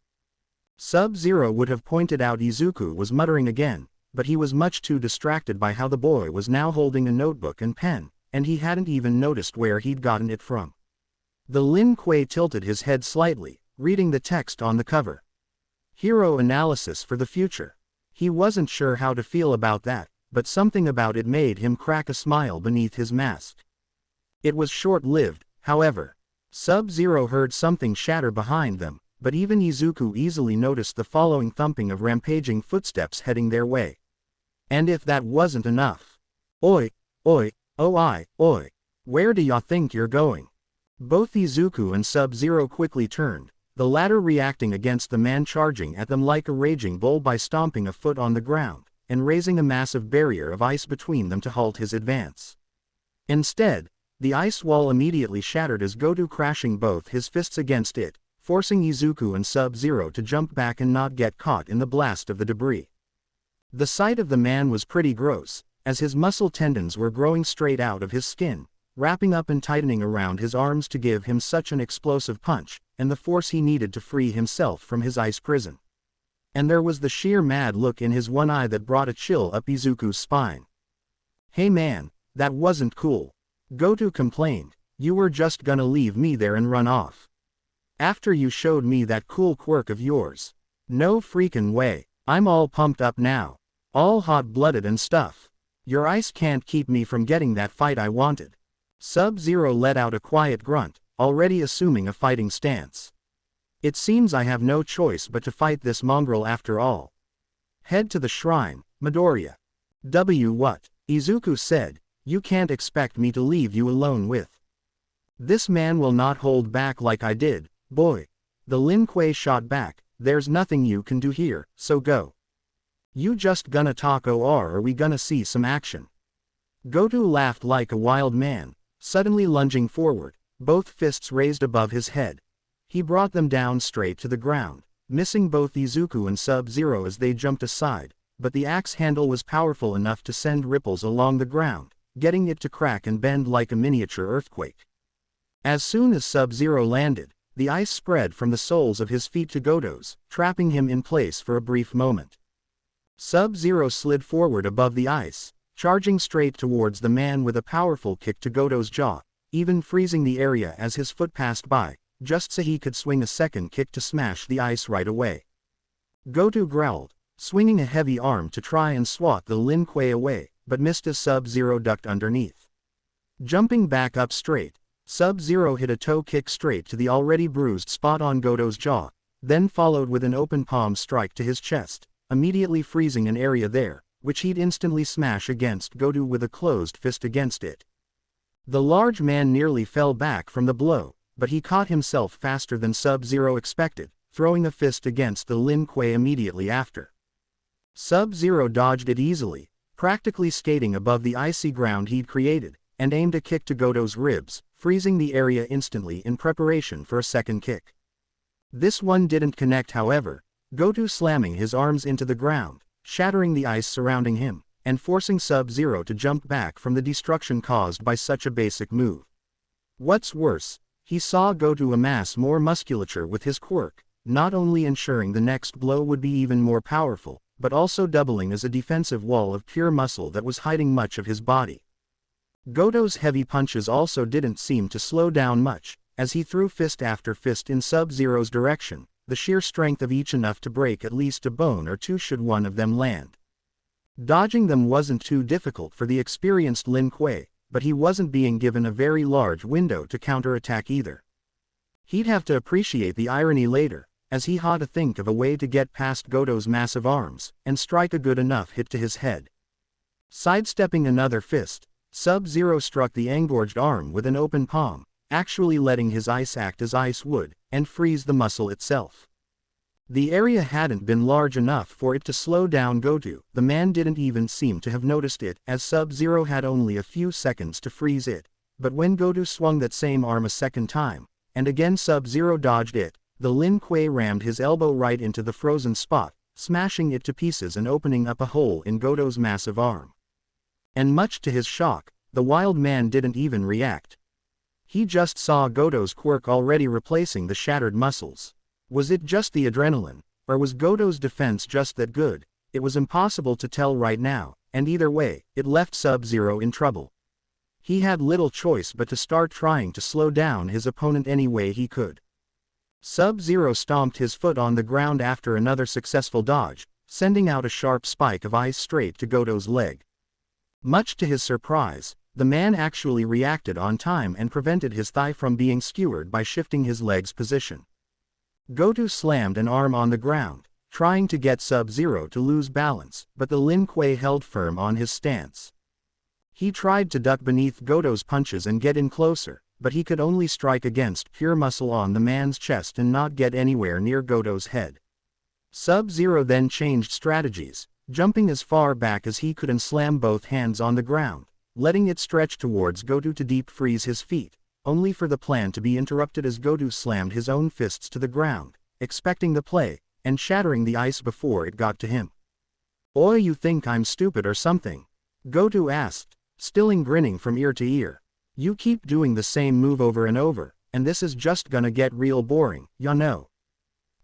Sub-Zero would have pointed out Izuku was muttering again, but he was much too distracted by how the boy was now holding a notebook and pen, and he hadn't even noticed where he'd gotten it from. The Lin Kuei tilted his head slightly, reading the text on the cover. Hero analysis for the future. He wasn't sure how to feel about that, but something about it made him crack a smile beneath his mask. It was short-lived, however. Sub-Zero heard something shatter behind them, but even Izuku easily noticed the following thumping of rampaging footsteps heading their way. And if that wasn't enough. Oi, oi, oi, where do ya think you're going? Both Izuku and Sub-Zero quickly turned, the latter reacting against the man charging at them like a raging bull by stomping a foot on the ground, and raising a massive barrier of ice between them to halt his advance. Instead, the ice wall immediately shattered as Goto crashing both his fists against it, forcing Izuku and Sub-Zero to jump back and not get caught in the blast of the debris. The sight of the man was pretty gross, as his muscle tendons were growing straight out of his skin, wrapping up and tightening around his arms to give him such an explosive punch, and the force he needed to free himself from his ice prison. And there was the sheer mad look in his one eye that brought a chill up Izuku's spine. Hey man, that wasn't cool. Goto complained, you were just gonna leave me there and run off. After you showed me that cool quirk of yours. No freaking way, I'm all pumped up now. All hot-blooded and stuff. Your ice can't keep me from getting that fight I wanted. Sub-Zero let out a quiet grunt, already assuming a fighting stance. It seems I have no choice but to fight this mongrel after all. Head to the shrine, Midoriya. What? Izuku said, you can't expect me to leave you alone with. This man will not hold back like I did, boy. The Lin Kuei shot back, there's nothing you can do here, so go. You just gonna talk or are we gonna see some action? Goto laughed like a wild man, suddenly lunging forward, both fists raised above his head. He brought them down straight to the ground, missing both Izuku and Sub-Zero as they jumped aside, but the axe handle was powerful enough to send ripples along the ground, getting it to crack and bend like a miniature earthquake. As soon as Sub-Zero landed, the ice spread from the soles of his feet to Goto's, trapping him in place for a brief moment. Sub-Zero slid forward above the ice, charging straight towards the man with a powerful kick to Goto's jaw, even freezing the area as his foot passed by, just so he could swing a second kick to smash the ice right away. Goto growled, swinging a heavy arm to try and swat the Lin Kuei away, but missed as Sub-Zero ducked underneath. Jumping back up straight, Sub-Zero hit a toe kick straight to the already bruised spot on Goto's jaw, then followed with an open palm strike to his chest, immediately freezing an area there, which he'd instantly smash against Goto with a closed fist against it. The large man nearly fell back from the blow, but he caught himself faster than Sub-Zero expected, throwing a fist against the Lin Kuei immediately after. Sub-Zero dodged it easily, practically skating above the icy ground he'd created, and aimed a kick to Goto's ribs, freezing the area instantly in preparation for a second kick. This one didn't connect however, Goto slamming his arms into the ground, shattering the ice surrounding him, and forcing Sub-Zero to jump back from the destruction caused by such a basic move. What's worse, he saw Goto amass more musculature with his quirk, not only ensuring the next blow would be even more powerful, but also doubling as a defensive wall of pure muscle that was hiding much of his body. Goto's heavy punches also didn't seem to slow down much, as he threw fist after fist in Sub-Zero's direction, the sheer strength of each enough to break at least a bone or two should one of them land. Dodging them wasn't too difficult for the experienced Lin Kuei, but he wasn't being given a very large window to counterattack either. He'd have to appreciate the irony later, as he had to think of a way to get past Goto's massive arms, and strike a good enough hit to his head. Sidestepping another fist, Sub-Zero struck the engorged arm with an open palm, actually letting his ice act as ice would, and freeze the muscle itself. The area hadn't been large enough for it to slow down Goto. The man didn't even seem to have noticed it, as Sub-Zero had only a few seconds to freeze it, but when Goto swung that same arm a second time, and again Sub-Zero dodged it, the Lin Kuei rammed his elbow right into the frozen spot, smashing it to pieces and opening up a hole in Goto's massive arm. And much to his shock, the wild man didn't even react. He just saw Goto's quirk already replacing the shattered muscles. Was it just the adrenaline, or was Goto's defense just that good? It was impossible to tell right now, and either way, it left Sub-Zero in trouble. He had little choice but to start trying to slow down his opponent any way he could. Sub-Zero stomped his foot on the ground after another successful dodge, sending out a sharp spike of ice straight to Goto's leg. Much to his surprise, the man actually reacted on time and prevented his thigh from being skewered by shifting his leg's position. Goto slammed an arm on the ground, trying to get Sub-Zero to lose balance, but the Lin Kuei held firm on his stance. He tried to duck beneath Goto's punches and get in closer, but he could only strike against pure muscle on the man's chest and not get anywhere near Goto's head. Sub-Zero then changed strategies, jumping as far back as he could and slammed both hands on the ground, letting it stretch towards Goto to deep freeze his feet, only for the plan to be interrupted as Goto slammed his own fists to the ground, expecting the play, and shattering the ice before it got to him. "Oi, you think I'm stupid or something?" Goto asked, still grinning from ear to ear. "You keep doing the same move over and over, and this is just gonna get real boring, ya know.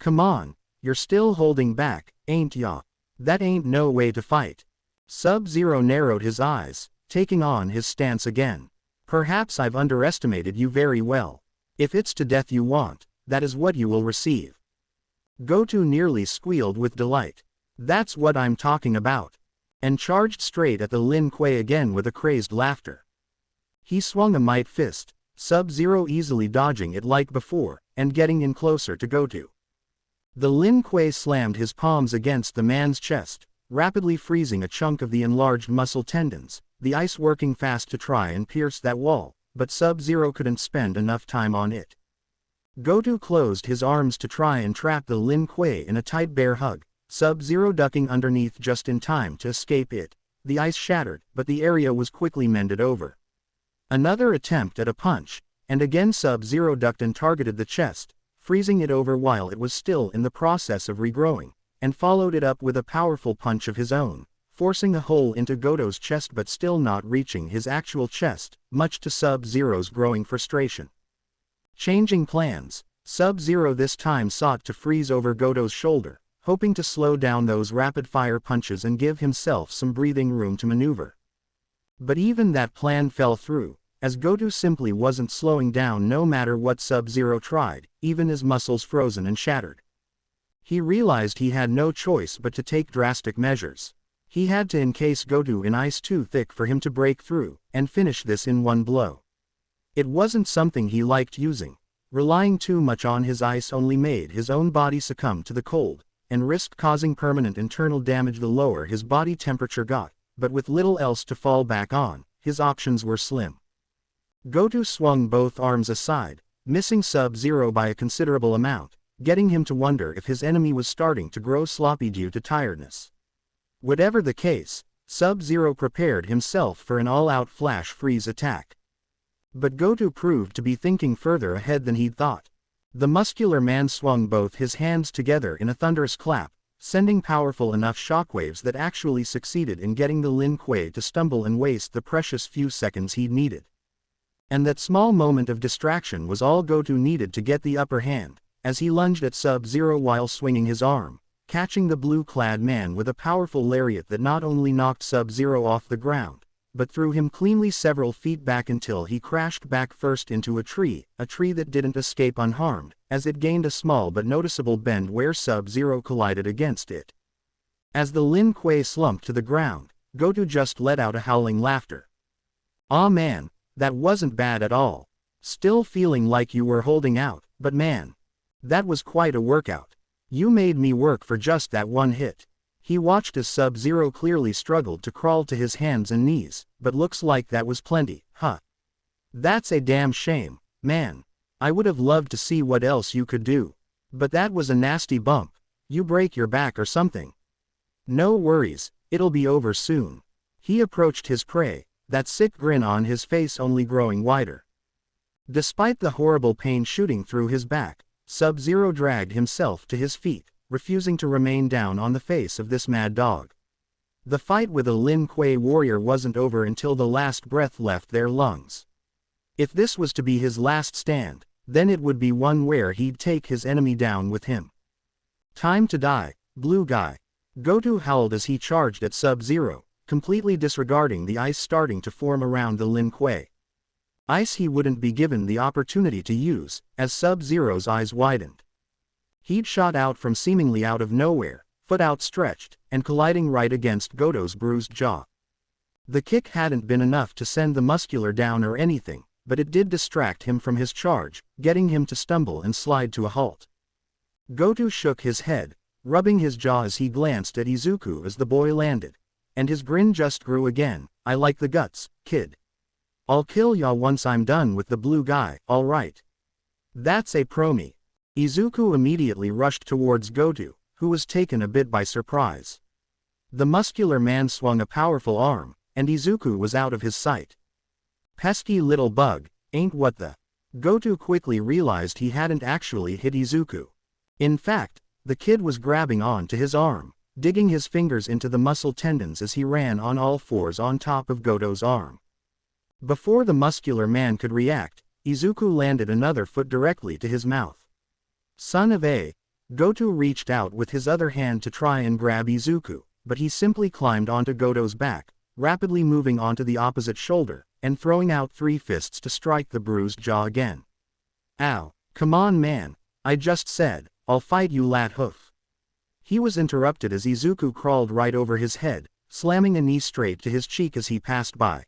Come on, you're still holding back, ain't ya? That ain't no way to fight." Sub-Zero narrowed his eyes, taking on his stance again. "Perhaps I've underestimated you very well. If it's to death you want, that is what you will receive." Goto nearly squealed with delight. "That's what I'm talking about," and charged straight at the Lin Kuei again with a crazed laughter. He swung a might fist, Sub-Zero easily dodging it like before, and getting in closer to Goto. The Lin Kuei slammed his palms against the man's chest, rapidly freezing a chunk of the enlarged muscle tendons, the ice working fast to try and pierce that wall, but Sub-Zero couldn't spend enough time on it. Goto closed his arms to try and trap the Lin Kuei in a tight bear hug, Sub-Zero ducking underneath just in time to escape it. The ice shattered, but the area was quickly mended over. Another attempt at a punch, and again Sub-Zero ducked and targeted the chest, freezing it over while it was still in the process of regrowing, and followed it up with a powerful punch of his own, forcing a hole into Goto's chest but still not reaching his actual chest, much to Sub-Zero's growing frustration. Changing plans, Sub-Zero this time sought to freeze over Goto's shoulder, hoping to slow down those rapid-fire punches and give himself some breathing room to maneuver. But even that plan fell through, as Goto simply wasn't slowing down no matter what Sub-Zero tried, even his muscles frozen and shattered. He realized he had no choice but to take drastic measures. He had to encase Goto in ice too thick for him to break through, and finish this in one blow. It wasn't something he liked using. Relying too much on his ice only made his own body succumb to the cold, and risked causing permanent internal damage the lower his body temperature got, but with little else to fall back on, his options were slim. Goto swung both arms aside, missing Sub-Zero by a considerable amount, getting him to wonder if his enemy was starting to grow sloppy due to tiredness. Whatever the case, Sub-Zero prepared himself for an all-out flash freeze attack. But Goto proved to be thinking further ahead than he'd thought. The muscular man swung both his hands together in a thunderous clap, sending powerful enough shockwaves that actually succeeded in getting the Lin Kuei to stumble and waste the precious few seconds he'd needed. And that small moment of distraction was all Goto needed to get the upper hand, as he lunged at Sub-Zero while swinging his arm, catching the blue-clad man with a powerful lariat that not only knocked Sub-Zero off the ground, but threw him cleanly several feet back until he crashed back first into a tree that didn't escape unharmed, as it gained a small but noticeable bend where Sub-Zero collided against it. As the Lin Kuei slumped to the ground, Goto just let out a howling laughter. "Aw man, that wasn't bad at all. Still feeling like you were holding out, but man, that was quite a workout. You made me work for just that one hit." He watched as Sub-Zero clearly struggled to crawl to his hands and knees, but looks like that was plenty, huh? "That's a damn shame, man. I would have loved to see what else you could do. But that was a nasty bump. You break your back or something?" "No worries, it'll be over soon." He approached his prey, that sick grin on his face only growing wider. Despite the horrible pain shooting through his back, Sub-Zero dragged himself to his feet, refusing to remain down on the face of this mad dog. The fight with a Lin Kuei warrior wasn't over until the last breath left their lungs. If this was to be his last stand, then it would be one where he'd take his enemy down with him. Time to die, blue guy. Goku howled as he charged at Sub-Zero, completely disregarding the ice starting to form around the Lin Kuei. Ice he wouldn't be given the opportunity to use, as Sub-Zero's eyes widened. He'd shot out from seemingly out of nowhere, foot outstretched, and colliding right against Goto's bruised jaw. The kick hadn't been enough to send the muscular down or anything, but it did distract him from his charge, getting him to stumble and slide to a halt. Goto shook his head, rubbing his jaw as he glanced at Izuku as the boy landed, and his grin just grew again. I like the guts, kid. I'll kill ya once I'm done with the blue guy, alright. That's a promi. Izuku immediately rushed towards Goto, who was taken a bit by surprise. The muscular man swung a powerful arm, and Izuku was out of his sight. Pesky little bug, ain't what the. Goto quickly realized he hadn't actually hit Izuku. In fact, the kid was grabbing on to his arm, digging his fingers into the muscle tendons as he ran on all fours on top of Goto's arm. Before the muscular man could react, Izuku landed another foot directly to his mouth. Son of a. Goto reached out with his other hand to try and grab Izuku, but he simply climbed onto Goto's back, rapidly moving onto the opposite shoulder, and throwing out 3 fists to strike the bruised jaw again. Ow, come on man, I just said, I'll fight you lat hoof. He was interrupted as Izuku crawled right over his head, slamming a knee straight to his cheek as he passed by.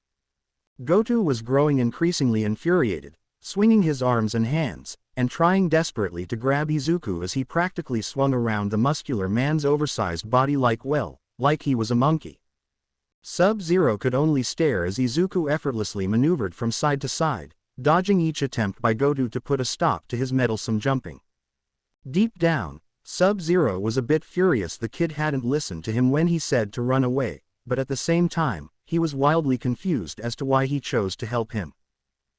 Goto was growing increasingly infuriated, swinging his arms and hands, and trying desperately to grab Izuku as he practically swung around the muscular man's oversized body like he was a monkey. Sub-Zero could only stare as Izuku effortlessly maneuvered from side to side, dodging each attempt by Goto to put a stop to his meddlesome jumping. Deep down, Sub-Zero was a bit furious the kid hadn't listened to him when he said to run away, but at the same time, he was wildly confused as to why he chose to help him.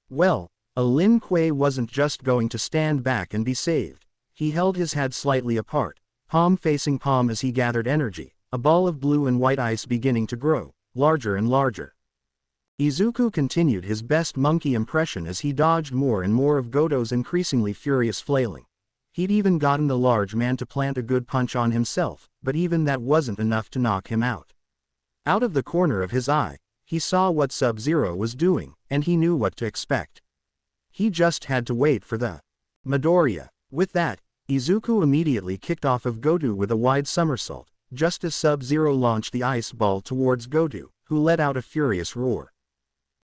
Well, a Lin Kuei wasn't just going to stand back and be saved. He held his head slightly apart, palm facing palm as he gathered energy, a ball of blue and white ice beginning to grow, larger and larger. Izuku continued his best monkey impression as he dodged more and more of Goto's increasingly furious flailing. He'd even gotten the large man to plant a good punch on himself, but even that wasn't enough to knock him out. Out of the corner of his eye, he saw what Sub-Zero was doing, and he knew what to expect. He just had to wait for the Midoriya. With that, Izuku immediately kicked off of Goto with a wide somersault, just as Sub-Zero launched the ice ball towards Goto, who let out a furious roar.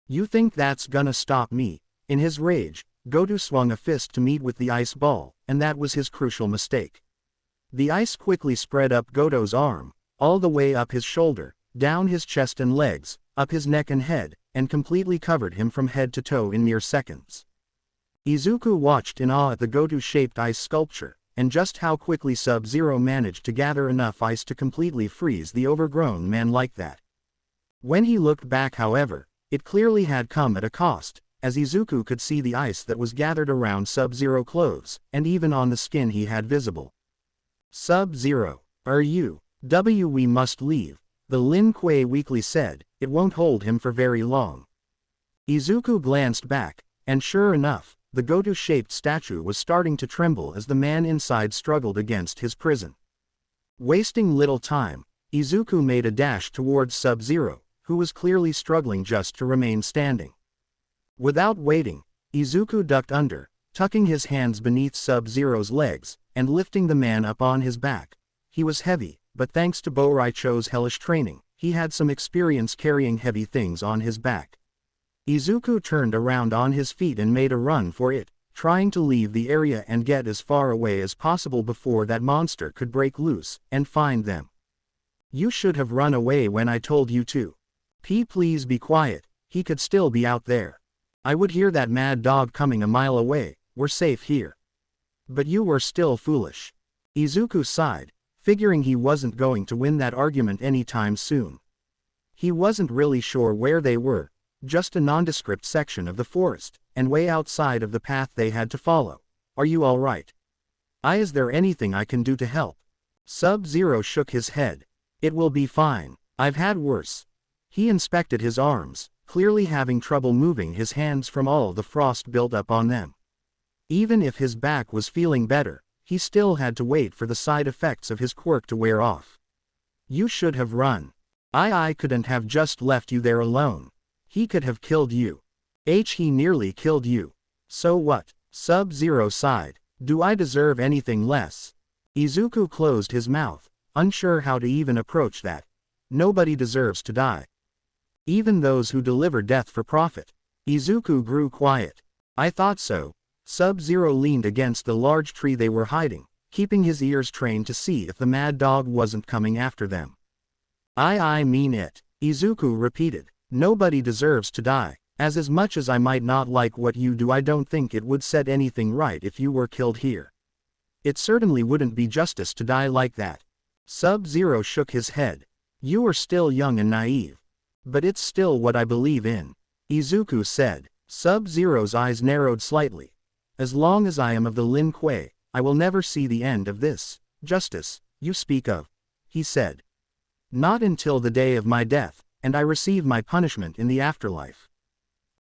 You think that's gonna stop me? In his rage, Goto swung a fist to meet with the ice ball, and that was his crucial mistake. The ice quickly spread up Goto's arm, all the way up his shoulder, down his chest and legs, up his neck and head, and completely covered him from head to toe in mere seconds. Izuku watched in awe at the Goto-shaped ice sculpture, and just how quickly Sub-Zero managed to gather enough ice to completely freeze the overgrown man like that. When he looked back however, it clearly had come at a cost, as Izuku could see the ice that was gathered around Sub-Zero clothes, and even on the skin he had visible. Sub-Zero, we must leave. The Lin Kuei weakly said, it won't hold him for very long. Izuku glanced back, and sure enough, the Goto-shaped statue was starting to tremble as the man inside struggled against his prison. Wasting little time, Izuku made a dash towards Sub-Zero, who was clearly struggling just to remain standing. Without waiting, Izuku ducked under, tucking his hands beneath Sub-Zero's legs, and lifting the man up on his back. He was heavy, but thanks to Boraicho's hellish training, he had some experience carrying heavy things on his back. Izuku turned around on his feet and made a run for it, trying to leave the area and get as far away as possible before that monster could break loose and find them. You should have run away when I told you to. Please be quiet, he could still be out there. I would hear that mad dog coming a mile away, we're safe here. But you were still foolish. Izuku sighed, figuring he wasn't going to win that argument anytime soon. He wasn't really sure where they were, just a nondescript section of the forest, and way outside of the path they had to follow. Are you alright? Is there anything I can do to help? Sub-Zero shook his head. It will be fine. I've had worse. He inspected his arms, clearly having trouble moving his hands from all the frost built up on them. Even if his back was feeling better, he still had to wait for the side effects of his quirk to wear off. You should have run. I couldn't have just left you there alone. He could have killed you. He nearly killed you. So what? Sub-Zero sighed. Do I deserve anything less? Izuku closed his mouth, unsure how to even approach that. Nobody deserves to die. Even those who deliver death for profit. Izuku grew quiet. I thought so. Sub-Zero leaned against the large tree they were hiding, keeping his ears trained to see if the mad dog wasn't coming after them. I mean it. Izuku repeated. Nobody deserves to die. As much as I might not like what you do, I don't think it would set anything right if you were killed here. It certainly wouldn't be justice to die like that. Sub-Zero shook his head. You are still young and naive. But it's still what I believe in. Izuku said. Sub-Zero's eyes narrowed slightly. As long as I am of the Lin Kuei, I will never see the end of this justice you speak of, he said. Not until the day of my death, and I receive my punishment in the afterlife.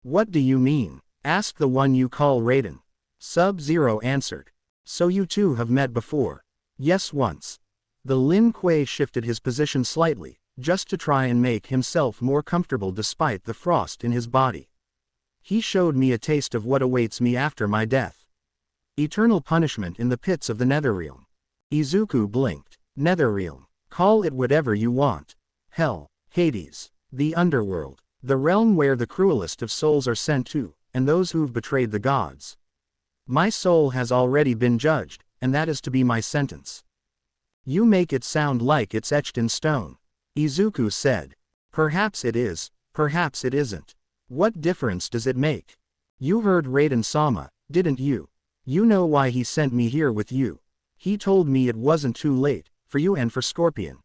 What do you mean? Asked the one you call Raiden. Sub-Zero answered. So you two have met before? Yes, once. The Lin Kuei shifted his position slightly, just to try and make himself more comfortable despite the frost in his body. He showed me a taste of what awaits me after my death. Eternal punishment in the pits of the Netherrealm. Izuku blinked. Netherrealm. Call it whatever you want. Hell, Hades, the underworld, the realm where the cruelest of souls are sent to, and those who've betrayed the gods. My soul has already been judged, and that is to be my sentence. You make it sound like it's etched in stone. Izuku said. Perhaps it is, perhaps it isn't. What difference does it make? You heard Raiden-sama, didn't you? You know why he sent me here with you. He told me it wasn't too late, for you and for Scorpion.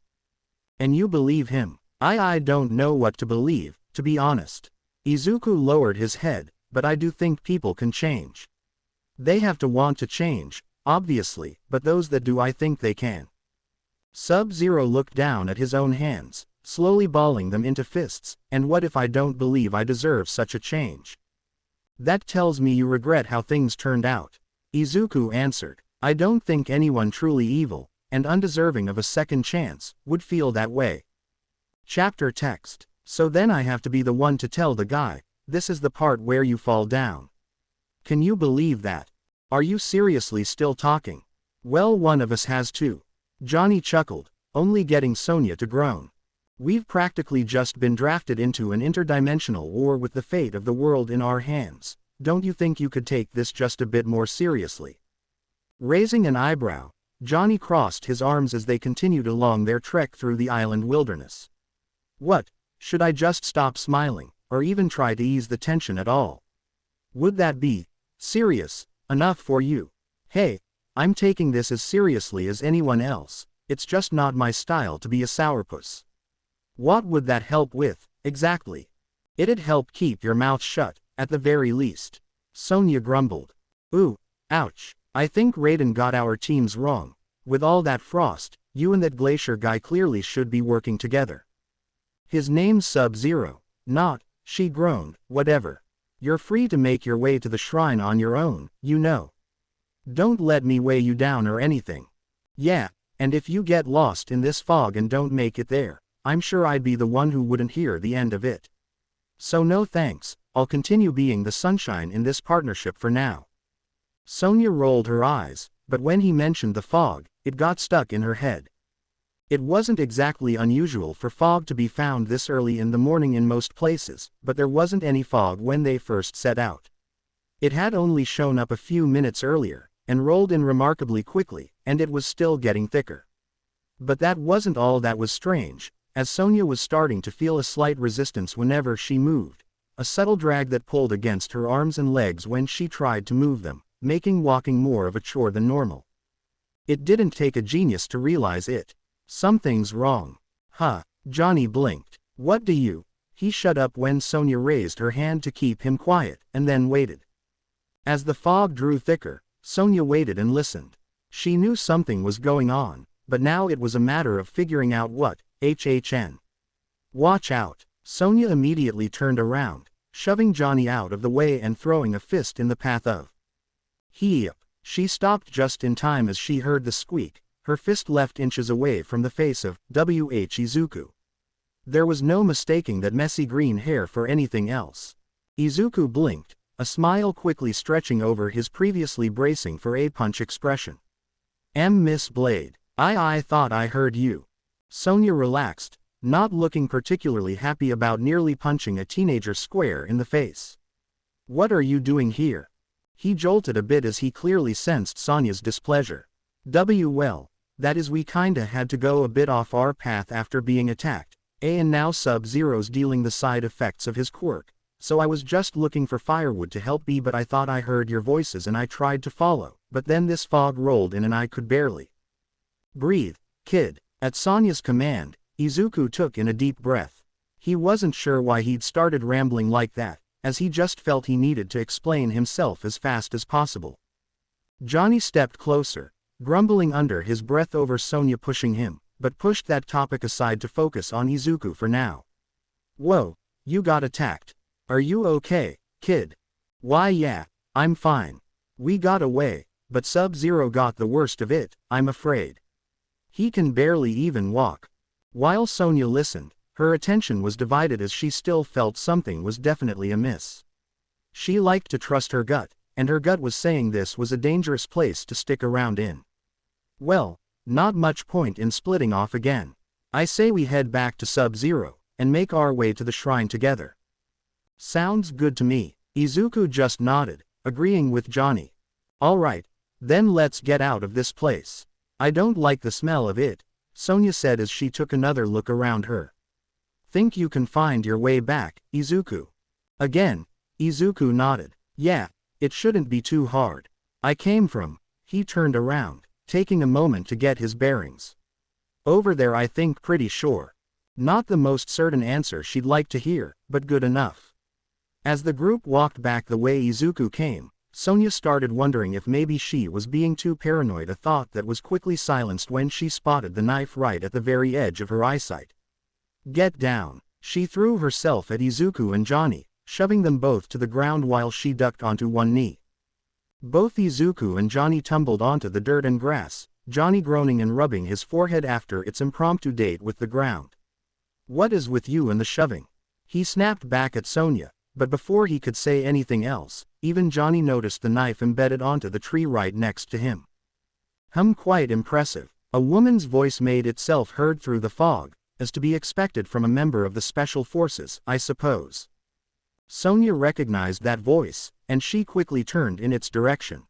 And you believe him? I don't know what to believe, to be honest. Izuku lowered his head, but I do think people can change. They have to want to change, obviously, but those that do, I think they can. Sub-Zero looked down at his own hands, slowly balling them into fists. And what if I don't believe I deserve such a change? That tells me you regret how things turned out. Izuku answered. I don't think anyone truly evil, and undeserving of a second chance, would feel that way. Chapter text. So then I have to be the one to tell the guy, this is the part where you fall down. Can you believe that? Are you seriously still talking? Well, one of us has to. Johnny chuckled, only getting Sonya to groan. We've practically just been drafted into an interdimensional war with the fate of the world in our hands. Don't you think you could take this just a bit more seriously? Raising an eyebrow, Johnny crossed his arms as they continued along their trek through the island wilderness. What? Should I just stop smiling, or even try to ease the tension at all? Would that be serious enough for you? Hey, I'm taking this as seriously as anyone else. It's just not my style to be a sourpuss. What would that help with, exactly? It'd help keep your mouth shut, at the very least. Sonya grumbled. Ooh, ouch. I think Raiden got our teams wrong. With all that frost, you and that glacier guy clearly should be working together. His name's Sub-Zero. Not, she groaned, whatever. You're free to make your way to the shrine on your own, you know. Don't let me weigh you down or anything. Yeah, and if you get lost in this fog and don't make it there, I'm sure I'd be the one who wouldn't hear the end of it. So no thanks, I'll continue being the sunshine in this partnership for now. Sonya rolled her eyes, but when he mentioned the fog, it got stuck in her head. It wasn't exactly unusual for fog to be found this early in the morning in most places, but there wasn't any fog when they first set out. It had only shown up a few minutes earlier, and rolled in remarkably quickly, and it was still getting thicker. But that wasn't all that was strange, as Sonya was starting to feel a slight resistance whenever she moved, a subtle drag that pulled against her arms and legs when she tried to move them, making walking more of a chore than normal. It didn't take a genius to realize it. Something's wrong. Huh, Johnny blinked. What do you? He shut up when Sonya raised her hand to keep him quiet, and then waited. As the fog drew thicker, Sonya waited and listened. She knew something was going on, but now it was a matter of figuring out what. HHN. Watch out. Sonya immediately turned around, shoving Johnny out of the way and throwing a fist in the path of. Heap. She stopped just in time as she heard the squeak, her fist left inches away from the face of Izuku. There was no mistaking that messy green hair for anything else. Izuku blinked, a smile quickly stretching over his previously bracing for a punch expression. Miss Blade, I thought I heard you. Sonya relaxed, not looking particularly happy about nearly punching a teenager square in the face. What are you doing here? He jolted a bit as he clearly sensed Sonya's displeasure. Well, that is, we kinda had to go a bit off our path after being attacked, and now Sub-Zero's dealing the side effects of his quirk, so I was just looking for firewood to help me, but I thought I heard your voices and I tried to follow, but then this fog rolled in and I could barely breathe, kid. At Sonya's command, Izuku took in a deep breath. He wasn't sure why he'd started rambling like that, as he just felt he needed to explain himself as fast as possible. Johnny stepped closer, grumbling under his breath over Sonya pushing him, but pushed that topic aside to focus on Izuku for now. Whoa, you got attacked. Are you okay, kid? Why yeah, I'm fine. We got away, but Sub-Zero got the worst of it, I'm afraid. He can barely even walk. While Sonya listened, her attention was divided as she still felt something was definitely amiss. She liked to trust her gut, and her gut was saying this was a dangerous place to stick around in. Well, not much point in splitting off again. I say we head back to Sub-Zero, and make our way to the shrine together. Sounds good to me. Izuku just nodded, agreeing with Johnny. Alright, then let's get out of this place. I don't like the smell of it, Sonya said as she took another look around her. Think you can find your way back, Izuku? Again, Izuku nodded. Yeah, it shouldn't be too hard. I came from. He turned around, taking a moment to get his bearings. Over there, I think, pretty sure. Not the most certain answer she'd like to hear, but good enough. As the group walked back the way Izuku came, Sonya started wondering if maybe she was being too paranoid, a thought that was quickly silenced when she spotted the knife right at the very edge of her eyesight. Get down. She threw herself at Izuku and Johnny, shoving them both to the ground while she ducked onto one knee. Both Izuku and Johnny tumbled onto the dirt and grass, Johnny groaning and rubbing his forehead after its impromptu date with the ground. What is with you and the shoving? He snapped back at Sonya, but before he could say anything else, even Johnny noticed the knife embedded onto the tree right next to him. Quite impressive. A woman's voice made itself heard through the fog, as to be expected from a member of the Special Forces, I suppose. Sonya recognized that voice, and she quickly turned in its direction.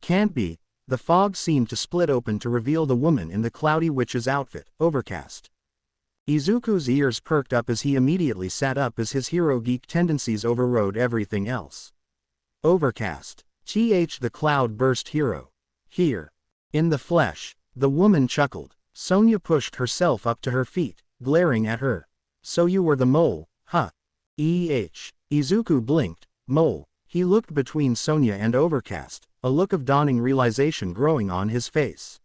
Can't be. The fog seemed to split open to reveal the woman in the cloudy witch's outfit, Overcast. Izuku's ears perked up as he immediately sat up as his hero geek tendencies overrode everything else. Overcast. The cloud-burst hero. Here. In the flesh. The woman chuckled. Sonya pushed herself up to her feet, glaring at her. So you were the mole, huh? Izuku blinked. Mole. He looked between Sonya and Overcast, a look of dawning realization growing on his face.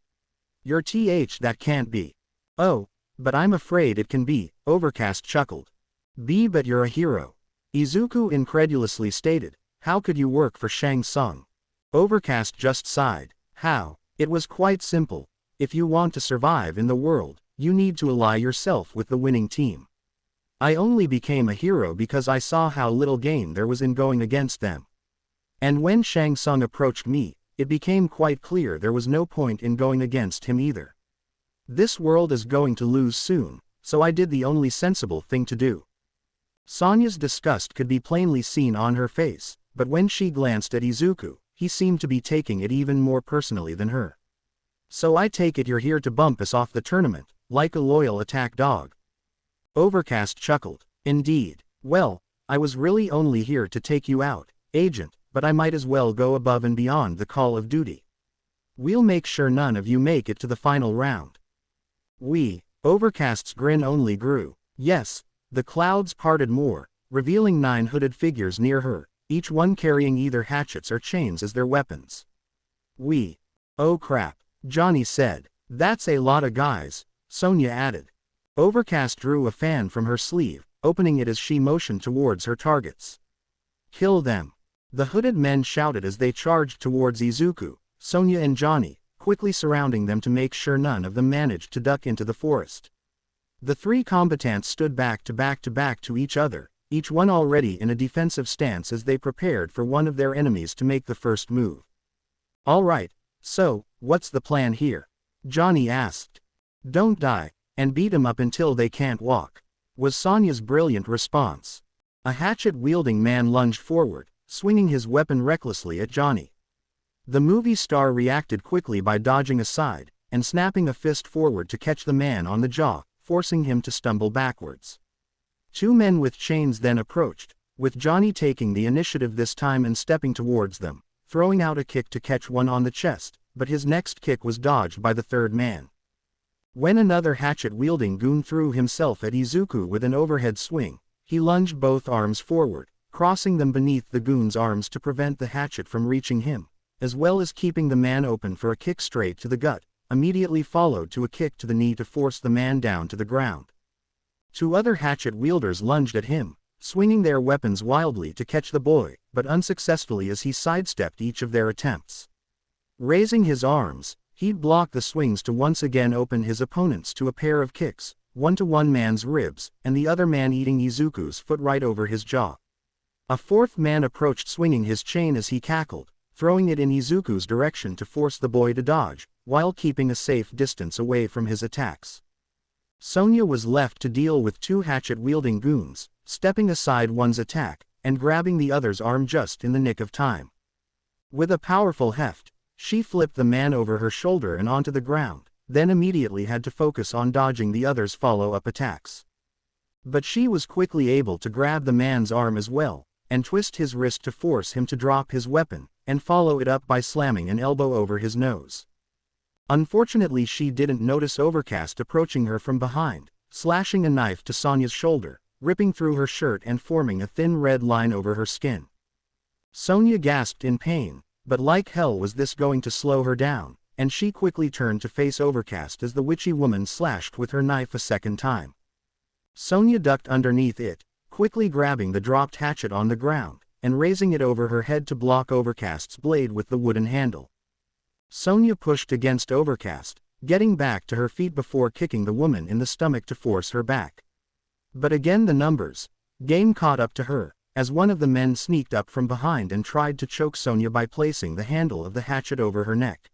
You're that can't be. Oh, but I'm afraid it can be, Overcast chuckled. But you're a hero. Izuku incredulously stated. How could you work for Shang Tsung? Overcast just sighed. How? It was quite simple. If you want to survive in the world, you need to ally yourself with the winning team. I only became a hero because I saw how little gain there was in going against them. And when Shang Tsung approached me, it became quite clear there was no point in going against him either. This world is going to lose soon, so I did the only sensible thing to do. Sonya's disgust could be plainly seen on her face, but when she glanced at Izuku, he seemed to be taking it even more personally than her. So I take it you're here to bump us off the tournament, like a loyal attack dog. Overcast chuckled. Indeed. Well, I was really only here to take you out, Agent, but I might as well go above and beyond the call of duty. We'll make sure none of you make it to the final round. Overcast's grin only grew. Yes, the clouds parted more, revealing 9 hooded figures near her, each one carrying either hatchets or chains as their weapons. Oh crap, Johnny said. That's a lot of guys, Sonya added. Overcast drew a fan from her sleeve, opening it as she motioned towards her targets. Kill them. The hooded men shouted as they charged towards Izuku, Sonya and Johnny, quickly surrounding them to make sure none of them managed to duck into the forest. The three combatants stood back to each other, each one already in a defensive stance as they prepared for one of their enemies to make the first move. Alright, so, what's the plan here? Johnny asked. Don't die, and beat 'em up until they can't walk, was Sonya's brilliant response. A hatchet-wielding man lunged forward, swinging his weapon recklessly at Johnny. The movie star reacted quickly by dodging aside, and snapping a fist forward to catch the man on the jaw, forcing him to stumble backwards. Two men with chains then approached, with Johnny taking the initiative this time and stepping towards them, throwing out a kick to catch one on the chest, but his next kick was dodged by the third man. When another hatchet-wielding goon threw himself at Izuku with an overhead swing, he lunged both arms forward, crossing them beneath the goon's arms to prevent the hatchet from reaching him, as well as keeping the man open for a kick straight to the gut, immediately followed to a kick to the knee to force the man down to the ground. Two other hatchet-wielders lunged at him, swinging their weapons wildly to catch the boy, but unsuccessfully as he sidestepped each of their attempts. Raising his arms, he'd block the swings to once again open his opponents to a pair of kicks, one to one man's ribs, and the other man eating Izuku's foot right over his jaw. A fourth man approached swinging his chain as he cackled, throwing it in Izuku's direction to force the boy to dodge, while keeping a safe distance away from his attacks. Sonya was left to deal with two hatchet-wielding goons, stepping aside one's attack, and grabbing the other's arm just in the nick of time. With a powerful heft, she flipped the man over her shoulder and onto the ground, then immediately had to focus on dodging the other's follow-up attacks. But she was quickly able to grab the man's arm as well, and twist his wrist to force him to drop his weapon, and follow it up by slamming an elbow over his nose. Unfortunately, she didn't notice Overcast approaching her from behind, slashing a knife to Sonya's shoulder, ripping through her shirt and forming a thin red line over her skin. Sonya gasped in pain, but like hell was this going to slow her down, and she quickly turned to face Overcast as the witchy woman slashed with her knife a second time. Sonya ducked underneath it, quickly grabbing the dropped hatchet on the ground, and raising it over her head to block Overcast's blade with the wooden handle. Sonya pushed against Overcast, getting back to her feet before kicking the woman in the stomach to force her back. But again the numbers game caught up to her, as one of the men sneaked up from behind and tried to choke Sonya by placing the handle of the hatchet over her neck.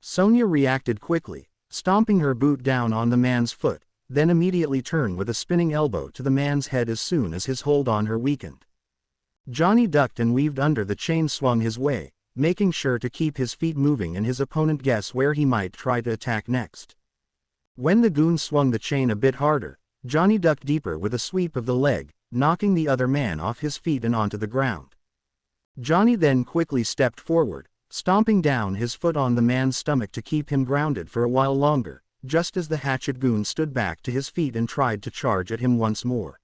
Sonya reacted quickly, stomping her boot down on the man's foot, then immediately turned with a spinning elbow to the man's head as soon as his hold on her weakened. Johnny ducked and weaved under the chain, swung his way, making sure to keep his feet moving and his opponent guess where he might try to attack next. When the goon swung the chain a bit harder, Johnny ducked deeper with a sweep of the leg, knocking the other man off his feet and onto the ground. Johnny then quickly stepped forward, stomping down his foot on the man's stomach to keep him grounded for a while longer, just as the hatchet goon stood back to his feet and tried to charge at him once more.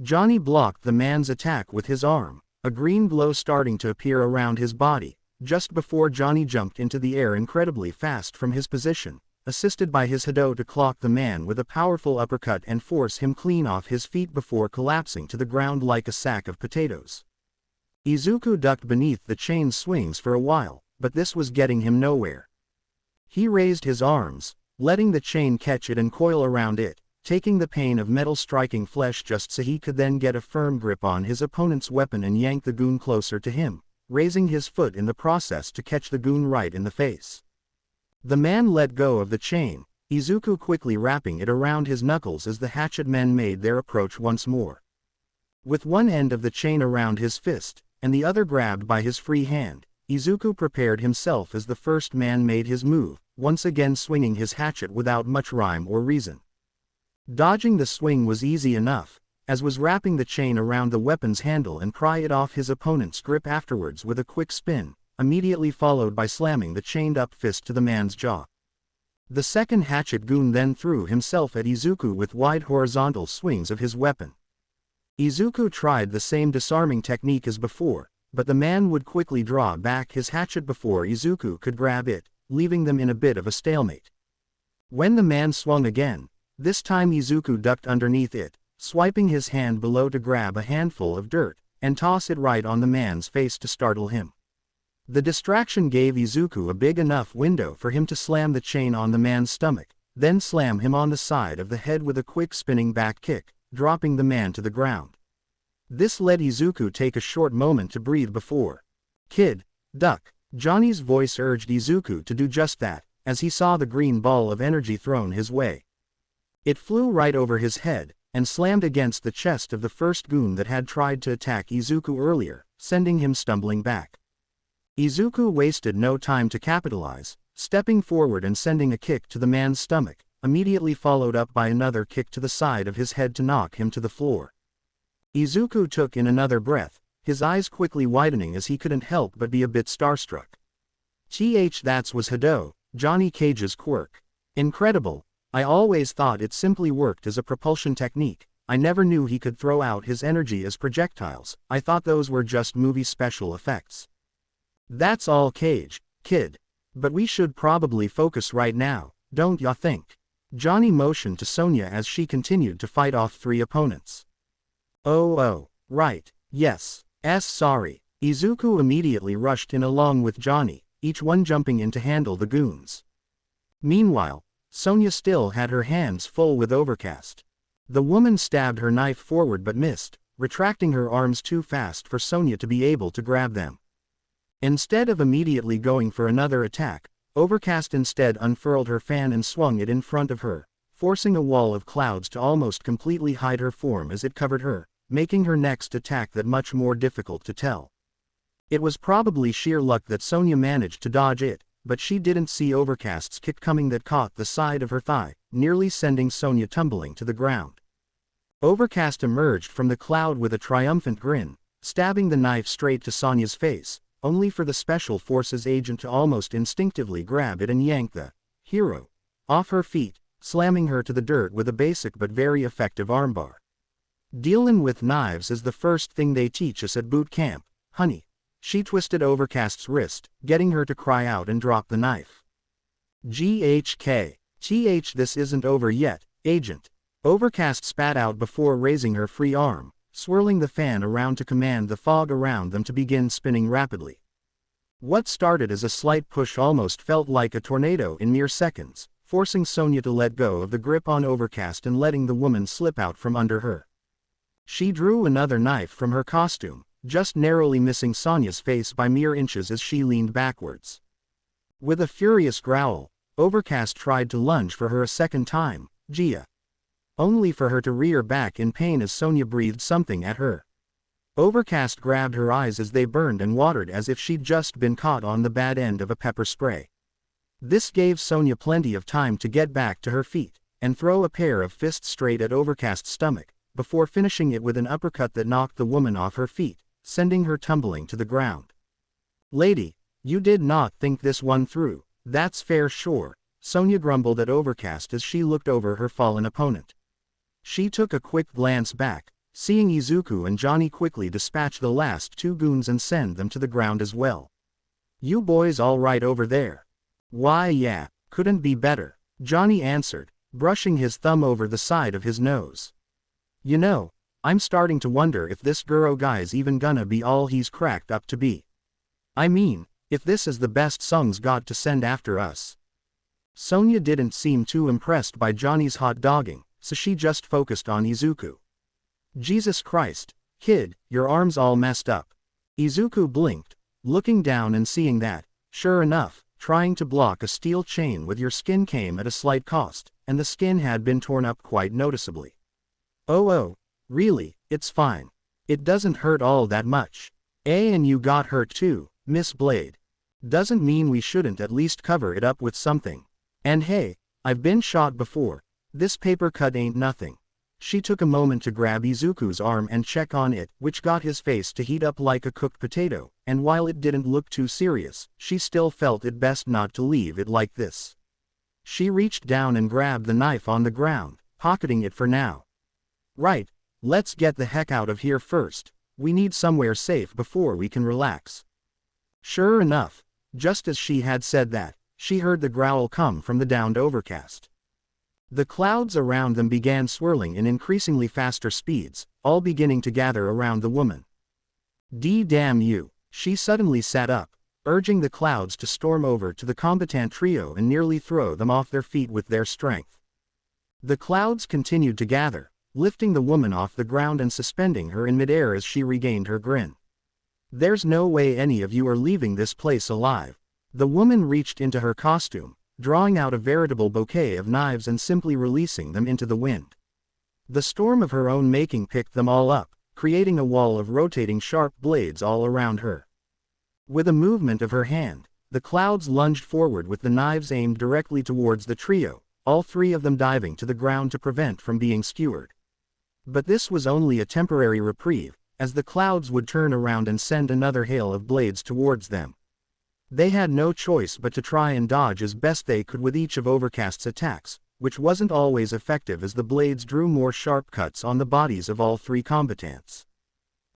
Johnny blocked the man's attack with his arm, a green glow starting to appear around his body, just before Johnny jumped into the air incredibly fast from his position, assisted by his Hado to clock the man with a powerful uppercut and force him clean off his feet before collapsing to the ground like a sack of potatoes. Izuku ducked beneath the chain swings for a while, but this was getting him nowhere. He raised his arms, letting the chain catch it and coil around it, taking the pain of metal striking flesh just so he could then get a firm grip on his opponent's weapon and yank the goon closer to him, raising his foot in the process to catch the goon right in the face. The man let go of the chain, Izuku quickly wrapping it around his knuckles as the hatchet men made their approach once more. With one end of the chain around his fist, and the other grabbed by his free hand, Izuku prepared himself as the first man made his move, once again swinging his hatchet without much rhyme or reason. Dodging the swing was easy enough, as was wrapping the chain around the weapon's handle and pry it off his opponent's grip afterwards with a quick spin, immediately followed by slamming the chained-up fist to the man's jaw. The second hatchet goon then threw himself at Izuku with wide horizontal swings of his weapon. Izuku tried the same disarming technique as before, but the man would quickly draw back his hatchet before Izuku could grab it, leaving them in a bit of a stalemate. When the man swung again, this time Izuku ducked underneath it, swiping his hand below to grab a handful of dirt, and toss it right on the man's face to startle him. The distraction gave Izuku a big enough window for him to slam the chain on the man's stomach, then slam him on the side of the head with a quick spinning back kick, dropping the man to the ground. This let Izuku take a short moment to breathe before. "Kid, duck." Johnny's voice urged Izuku to do just that, as he saw the green ball of energy thrown his way. It flew right over his head, and slammed against the chest of the first goon that had tried to attack Izuku earlier, sending him stumbling back. Izuku wasted no time to capitalize, stepping forward and sending a kick to the man's stomach, immediately followed up by another kick to the side of his head to knock him to the floor. Izuku took in another breath, his eyes quickly widening as he couldn't help but be a bit starstruck. That was Hado, Johnny Cage's quirk. Incredible. I always thought it simply worked as a propulsion technique. I never knew he could throw out his energy as projectiles. I thought those were just movie special effects. That's all Cage, kid. But we should probably focus right now, don't ya think? Johnny motioned to Sonya as she continued to fight off 3 opponents. Oh, right, yes, sorry. Izuku immediately rushed in along with Johnny, each one jumping in to handle the goons. Meanwhile, Sonya still had her hands full with Overcast. The woman stabbed her knife forward but missed, retracting her arms too fast for Sonya to be able to grab them. Instead of immediately going for another attack, Overcast instead unfurled her fan and swung it in front of her, forcing a wall of clouds to almost completely hide her form as it covered her, making her next attack that much more difficult to tell. It was probably sheer luck that Sonya managed to dodge it, but she didn't see Overcast's kick coming that caught the side of her thigh, nearly sending Sonya tumbling to the ground. Overcast emerged from the cloud with a triumphant grin, stabbing the knife straight to Sonya's face, only for the Special Forces agent to almost instinctively grab it and yank the hero off her feet, slamming her to the dirt with a basic but very effective armbar. Dealin' with knives is the first thing they teach us at boot camp, honey. She twisted Overcast's wrist, getting her to cry out and drop the knife. This isn't over yet, agent. Overcast spat out before raising her free arm, swirling the fan around to command the fog around them to begin spinning rapidly. What started as a slight push almost felt like a tornado in mere seconds, forcing Sonya to let go of the grip on Overcast and letting the woman slip out from under her. She drew another knife from her costume, just narrowly missing Sonya's face by mere inches as she leaned backwards. With a furious growl, Overcast tried to lunge for her a second time, only for her to rear back in pain as Sonya breathed something at her. Overcast grabbed her eyes as they burned and watered as if she'd just been caught on the bad end of a pepper spray. This gave Sonya plenty of time to get back to her feet, and throw a pair of fists straight at Overcast's stomach, before finishing it with an uppercut that knocked the woman off her feet, sending her tumbling to the ground. Lady, you did not think this one through, that's fair sure, Sonya grumbled at Overcast as she looked over her fallen opponent. She took a quick glance back, seeing Izuku and Johnny quickly dispatch the last 2 goons and send them to the ground as well. You boys all right over there? Why yeah, couldn't be better, Johnny answered, brushing his thumb over the side of his nose. You know, I'm starting to wonder if this Guro guy's even gonna be all he's cracked up to be. I mean, if this is the best Sung's got to send after us. Sonya didn't seem too impressed by Johnny's hot dogging, so she just focused on Izuku. Jesus Christ, kid, your arm's all messed up. Izuku blinked, looking down and seeing that, sure enough, trying to block a steel chain with your skin came at a slight cost, and the skin had been torn up quite noticeably. Oh, really, it's fine. It doesn't hurt all that much. And you got hurt too, Miss Blade. Doesn't mean we shouldn't at least cover it up with something. And hey, I've been shot before. This paper cut ain't nothing. She took a moment to grab Izuku's arm and check on it, which got his face to heat up like a cooked potato, and while it didn't look too serious, she still felt it best not to leave it like this. She reached down and grabbed the knife on the ground, pocketing it for now. Right, let's get the heck out of here first. We need somewhere safe before we can relax. Sure enough, just as she had said that, she heard the growl come from the downed Overcast. The clouds around them began swirling in increasingly faster speeds, all beginning to gather around the woman. Damn you! She suddenly sat up, urging the clouds to storm over to the combatant trio and nearly throw them off their feet with their strength. The clouds continued to gather, lifting the woman off the ground and suspending her in midair as she regained her grin. There's no way any of you are leaving this place alive. The woman reached into her costume, drawing out a veritable bouquet of knives and simply releasing them into the wind. The storm of her own making picked them all up, creating a wall of rotating sharp blades all around her. With a movement of her hand, the clouds lunged forward with the knives aimed directly towards the trio, all three of them diving to the ground to prevent from being skewered. But this was only a temporary reprieve, as the clouds would turn around and send another hail of blades towards them. They had no choice but to try and dodge as best they could with each of Overcast's attacks, which wasn't always effective as the blades drew more sharp cuts on the bodies of all three combatants.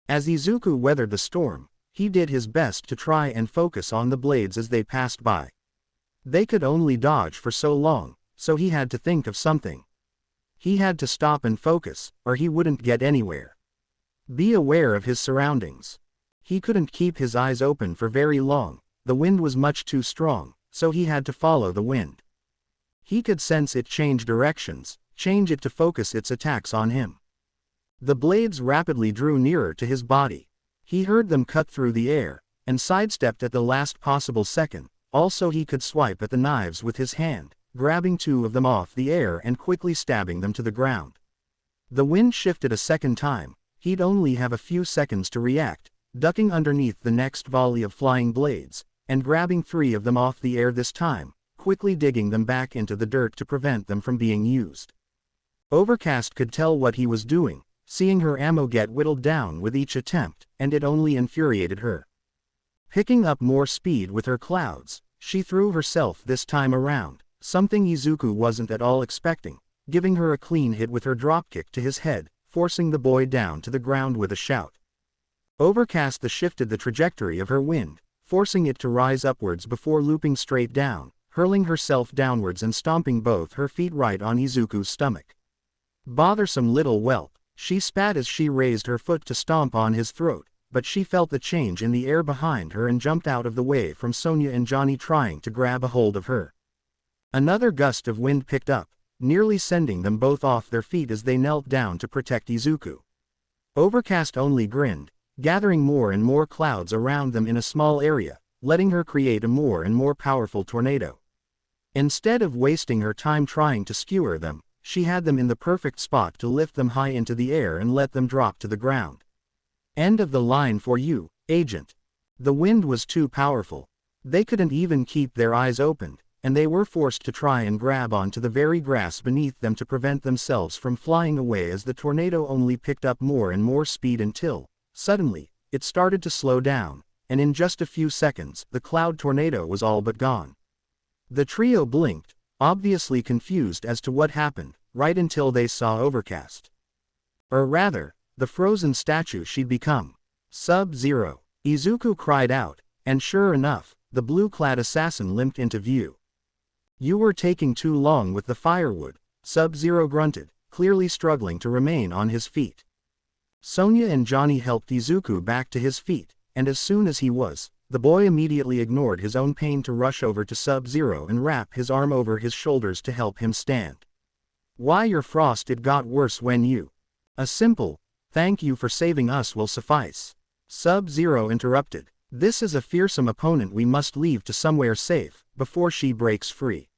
As Izuku weathered the storm, he did his best to try and focus on the blades as they passed by. They could only dodge for so long, so he had to think of something. He had to stop and focus, or he wouldn't get anywhere. Be aware of his surroundings. He couldn't keep his eyes open for very long. The wind was much too strong, so he had to follow the wind. He could sense it change directions, change it to focus its attacks on him. The blades rapidly drew nearer to his body. He heard them cut through the air, and sidestepped at the last possible second. Also he could swipe at the knives with his hand, grabbing two of them off the air and quickly stabbing them to the ground. The wind shifted a second time. He'd only have a few seconds to react, ducking underneath the next volley of flying blades, and grabbing three of them off the air this time, quickly digging them back into the dirt to prevent them from being used. Overcast could tell what he was doing, seeing her ammo get whittled down with each attempt, and it only infuriated her. Picking up more speed with her clouds, she threw herself this time around, something Izuku wasn't at all expecting, giving her a clean hit with her dropkick to his head, forcing the boy down to the ground with a shout. Overcast shifted the trajectory of her wind, forcing it to rise upwards before looping straight down, hurling herself downwards and stomping both her feet right on Izuku's stomach. Bothersome little whelp, she spat as she raised her foot to stomp on his throat, but she felt the change in the air behind her and jumped out of the way from Sonia and Johnny trying to grab a hold of her. Another gust of wind picked up, nearly sending them both off their feet as they knelt down to protect Izuku. Overcast only grinned, gathering more and more clouds around them in a small area, letting her create a more and more powerful tornado. Instead of wasting her time trying to skewer them, she had them in the perfect spot to lift them high into the air and let them drop to the ground. End of the line for you, Agent. The wind was too powerful. They couldn't even keep their eyes opened, and they were forced to try and grab onto the very grass beneath them to prevent themselves from flying away as the tornado only picked up more and more speed until, suddenly, it started to slow down, and in just a few seconds, the cloud tornado was all but gone. The trio blinked, obviously confused as to what happened, right until they saw Overcast. Or rather, the frozen statue she'd become. Sub-Zero. Izuku cried out, and sure enough, the blue-clad assassin limped into view. You were taking too long with the firewood, Sub-Zero grunted, clearly struggling to remain on his feet. Sonia and Johnny helped Izuku back to his feet, and as soon as he was, the boy immediately ignored his own pain to rush over to Sub-Zero and wrap his arm over his shoulders to help him stand. Why your Frost, it got worse when you. A simple, thank you for saving us will suffice. Sub-Zero interrupted. This is a fearsome opponent we must leave to somewhere safe, before she breaks free.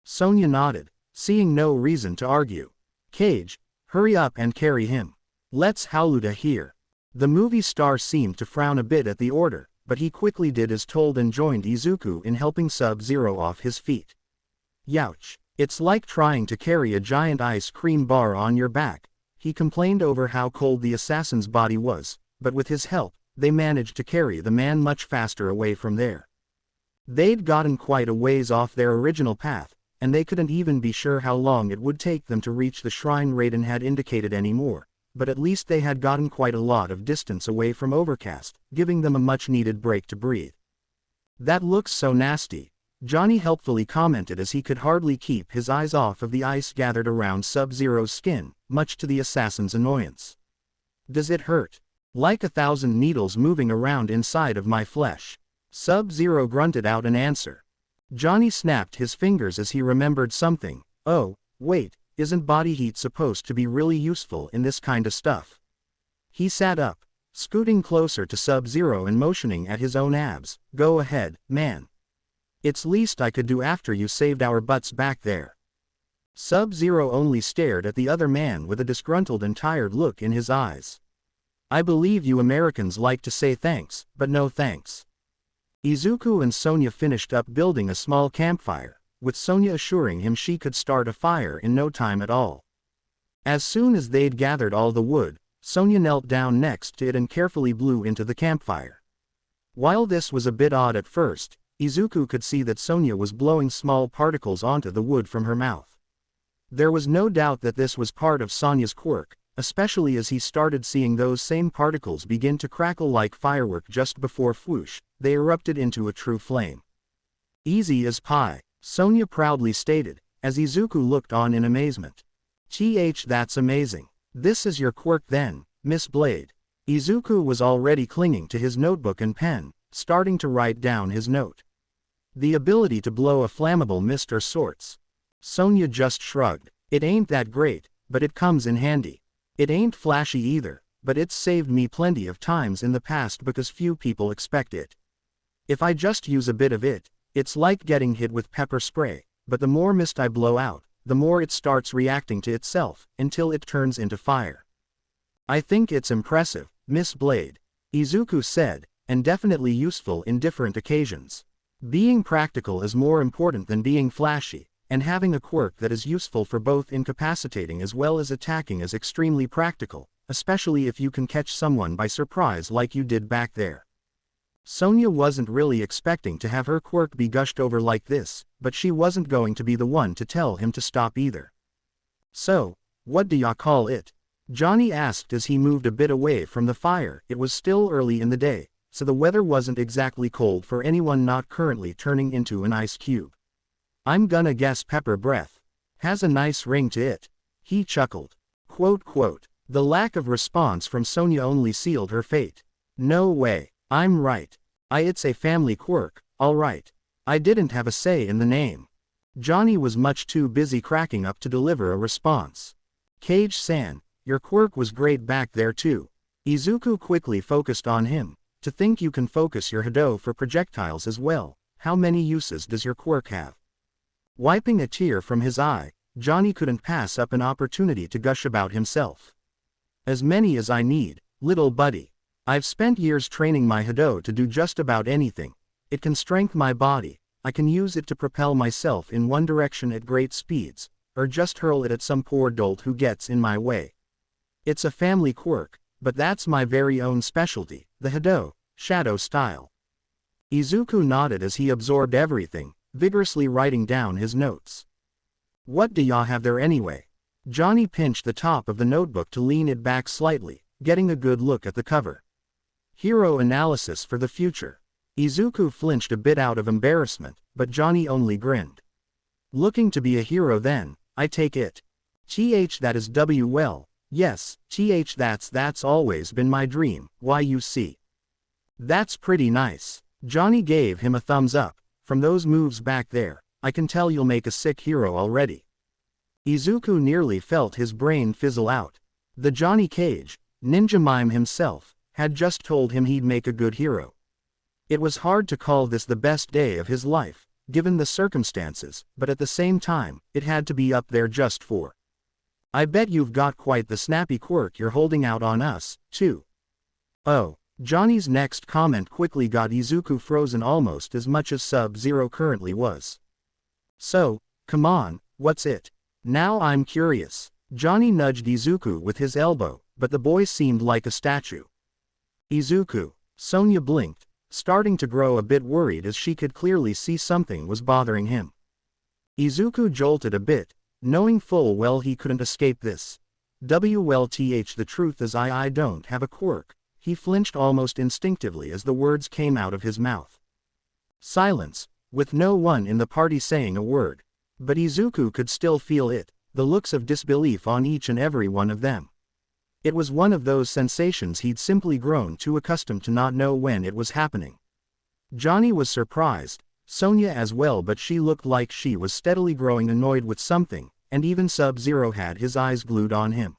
Sonia nodded, seeing no reason to argue. Cage, hurry up and carry him. Let's Howluta here. The movie star seemed to frown a bit at the order, but he quickly did as told and joined Izuku in helping Sub-Zero off his feet. Youch. It's like trying to carry a giant ice cream bar on your back, he complained over how cold the assassin's body was, but with his help, they managed to carry the man much faster away from there. They'd gotten quite a ways off their original path, and they couldn't even be sure how long it would take them to reach the shrine Raiden had indicated anymore, but at least they had gotten quite a lot of distance away from Overcast, giving them a much-needed break to breathe. That looks so nasty. Johnny helpfully commented as he could hardly keep his eyes off of the ice gathered around Sub-Zero's skin, much to the assassin's annoyance. Does it hurt? Like 1,000 needles moving around inside of my flesh. Sub-Zero grunted out an answer. Johnny snapped his fingers as he remembered something. Oh, wait, isn't body heat supposed to be really useful in this kind of stuff? He sat up, scooting closer to Sub-Zero and motioning at his own abs. Go ahead, man. It's least I could do after you saved our butts back there. Sub-Zero only stared at the other man with a disgruntled and tired look in his eyes. I believe you Americans like to say thanks, but no thanks. Izuku and Sonya finished up building a small campfire, with Sonya assuring him she could start a fire in no time at all. As soon as they'd gathered all the wood, Sonya knelt down next to it and carefully blew into the campfire. While this was a bit odd at first, Izuku could see that Sonya was blowing small particles onto the wood from her mouth. There was no doubt that this was part of Sonya's quirk, especially as he started seeing those same particles begin to crackle like firework just before whoosh, they erupted into a true flame. Easy as pie, Sonya proudly stated, as Izuku looked on in amazement. That's amazing. This is your quirk then, Miss Blade. Izuku was already clinging to his notebook and pen, starting to write down his note. The ability to blow a flammable mist or sorts. Sonya just shrugged. It ain't that great, but it comes in handy. It ain't flashy either, but it's saved me plenty of times in the past because few people expect it. If I just use a bit of it, it's like getting hit with pepper spray, but the more mist I blow out, the more it starts reacting to itself, until it turns into fire. I think it's impressive, Miss Blade, Izuku said, and definitely useful in different occasions. Being practical is more important than being flashy, and having a quirk that is useful for both incapacitating as well as attacking is extremely practical, especially if you can catch someone by surprise like you did back there. Sonya wasn't really expecting to have her quirk be gushed over like this, but she wasn't going to be the one to tell him to stop either. So, what do y'all call it? Johnny asked as he moved a bit away from the fire. It was still early in the day, so the weather wasn't exactly cold for anyone not currently turning into an ice cube. I'm gonna guess pepper breath. Has a nice ring to it. He chuckled. Quote. The lack of response from Sonya only sealed her fate. No way. I'm right. It's a family quirk, alright. I didn't have a say in the name. Johnny was much too busy cracking up to deliver a response. Cage-san, your quirk was great back there too. Izuku quickly focused on him. To think you can focus your Hado for projectiles as well. How many uses does your quirk have? Wiping a tear from his eye, Johnny couldn't pass up an opportunity to gush about himself. As many as I need, little buddy. I've spent years training my Hado to do just about anything. It can strengthen my body, I can use it to propel myself in one direction at great speeds, or just hurl it at some poor dolt who gets in my way. It's a family quirk, but that's my very own specialty, the Hado, shadow style. Izuku nodded as he absorbed everything, vigorously writing down his notes. What do y'all have there anyway? Johnny pinched the top of the notebook to lean it back slightly, getting a good look at the cover. Hero analysis for the future. Izuku flinched a bit out of embarrassment, but Johnny only grinned. Looking to be a hero then, I take it. That is well, yes, that's always been my dream, you see. That's pretty nice. Johnny gave him a thumbs up. From those moves back there, I can tell you'll make a sick hero already. Izuku nearly felt his brain fizzle out. The Johnny Cage, Ninja Mime himself, had just told him he'd make a good hero. It was hard to call this the best day of his life, given the circumstances, but at the same time, it had to be up there just for. I bet you've got quite the snappy quirk you're holding out on us, too. Oh, Johnny's next comment quickly got Izuku frozen almost as much as Sub-Zero currently was. So, come on, what's it? Now I'm curious. Johnny nudged Izuku with his elbow, but the boy seemed like a statue. Izuku, Sonya blinked, starting to grow a bit worried as she could clearly see something was bothering him. Izuku jolted a bit, knowing full well he couldn't escape this. The truth is I don't have a quirk. He flinched almost instinctively as the words came out of his mouth. Silence. with no one in the party saying a word. But Izuku could still feel it, the looks of disbelief on each and every one of them. It was one of those sensations he'd simply grown too accustomed to not know when it was happening. Johnny was surprised, Sonya as well, but she looked like she was steadily growing annoyed with something, and even Sub-Zero had his eyes glued on him.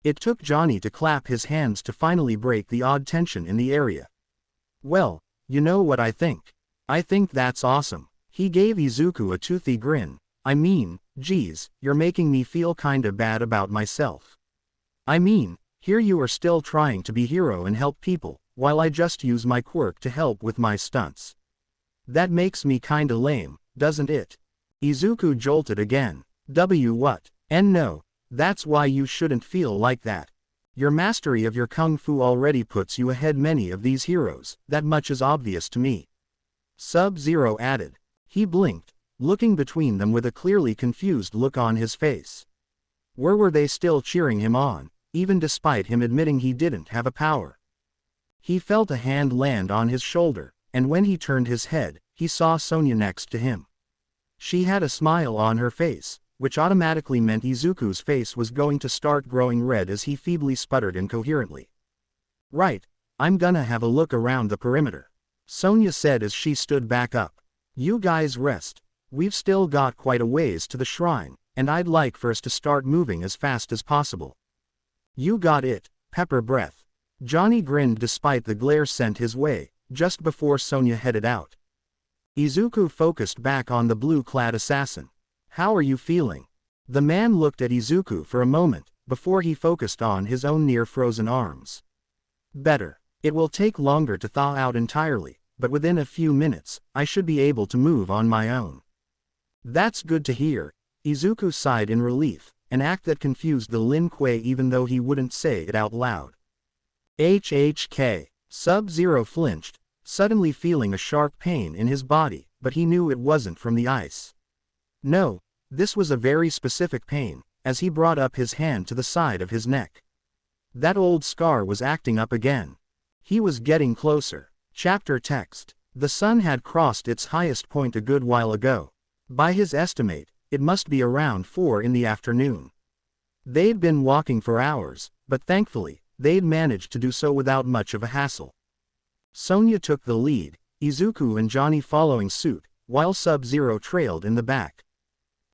It took Johnny to clap his hands to finally break the odd tension in the area. "Well, you know what I think? I think that's awesome." He gave Izuku a toothy grin. "I mean, geez, you're making me feel kinda bad about myself. I mean, here you are still trying to be hero and help people, while I just use my quirk to help with my stunts. That makes me kinda lame, doesn't it?" Izuku jolted again. What? And no, that's why you shouldn't feel like that. Your mastery of your kung fu already puts you ahead many of these heroes, that much is obvious to me. Sub-Zero added. He blinked, looking between them with a clearly confused look on his face. Were they still cheering him on, even despite him admitting he didn't have a power? He felt a hand land on his shoulder, and when he turned his head, he saw Sonya next to him. She had a smile on her face, which automatically meant Izuku's face was going to start growing red as he feebly sputtered incoherently. "Right, I'm gonna have a look around the perimeter," Sonya said as she stood back up. "You guys rest. We've still got quite a ways to the shrine, and I'd like for us to start moving as fast as possible." "You got it, Pepper Breath." Johnny grinned despite the glare sent his way, just before Sonya headed out. Izuku focused back on the blue-clad assassin. "How are you feeling?" The man looked at Izuku for a moment, before he focused on his own near-frozen arms. "Better. It will take longer to thaw out entirely, but within a few minutes, I should be able to move on my own." "That's good to hear." Izuku sighed in relief, an act that confused the Lin Kuei even though he wouldn't say it out loud. HHK. Sub-Zero flinched, suddenly feeling a sharp pain in his body, but he knew it wasn't from the ice. No, this was a very specific pain, as he brought up his hand to the side of his neck. That old scar was acting up again. He was getting closer. Chapter text. The sun had crossed its highest point a good while ago. By his estimate, it must be around 4 in the afternoon. They'd been walking for hours, but thankfully, they'd managed to do so without much of a hassle. Sonya took the lead, Izuku and Johnny following suit, while Sub-Zero trailed in the back.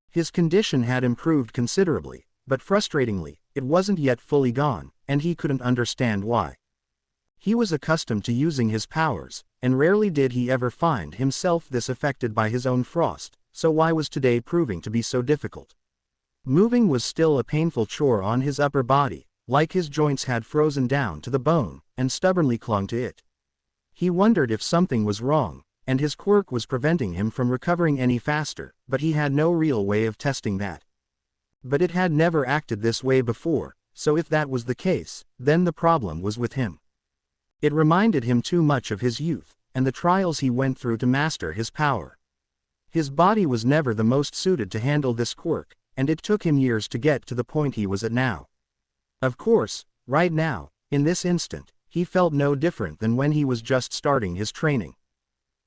His condition had improved considerably, but frustratingly, it wasn't yet fully gone, and he couldn't understand why. He was accustomed to using his powers, and rarely did he ever find himself this affected by his own frost, so why was today proving to be so difficult? Moving was still a painful chore on his upper body, like his joints had frozen down to the bone, and stubbornly clung to it. He wondered if something was wrong, and his quirk was preventing him from recovering any faster, but he had no real way of testing that. But it had never acted this way before, so if that was the case, then the problem was with him. It reminded him too much of his youth, and the trials he went through to master his power. His body was never the most suited to handle this quirk, and it took him years to get to the point he was at now. Of course, right now, in this instant, he felt no different than when he was just starting his training.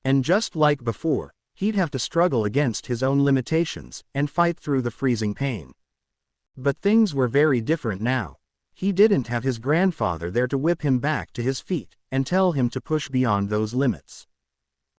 And just like before, he'd have to struggle against his own limitations, and fight through the freezing pain. But things were very different now. He didn't have his grandfather there to whip him back to his feet, and tell him to push beyond those limits.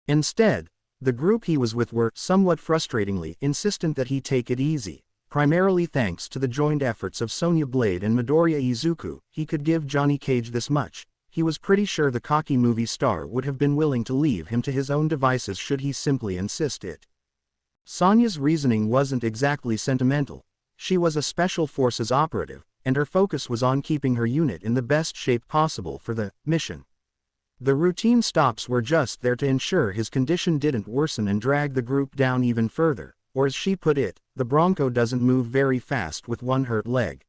Instead, the group he was with were, somewhat frustratingly, insistent that he take it easy. Primarily thanks to the joined efforts of Sonya Blade and Midoriya Izuku, he could give Johnny Cage this much. He was pretty sure the cocky movie star would have been willing to leave him to his own devices should he simply insist it. Sonya's reasoning wasn't exactly sentimental. She was a special forces operative, and her focus was on keeping her unit in the best shape possible for the mission. The routine stops were just there to ensure his condition didn't worsen and drag the group down even further, or as she put it, the Bronco doesn't move very fast with one hurt leg.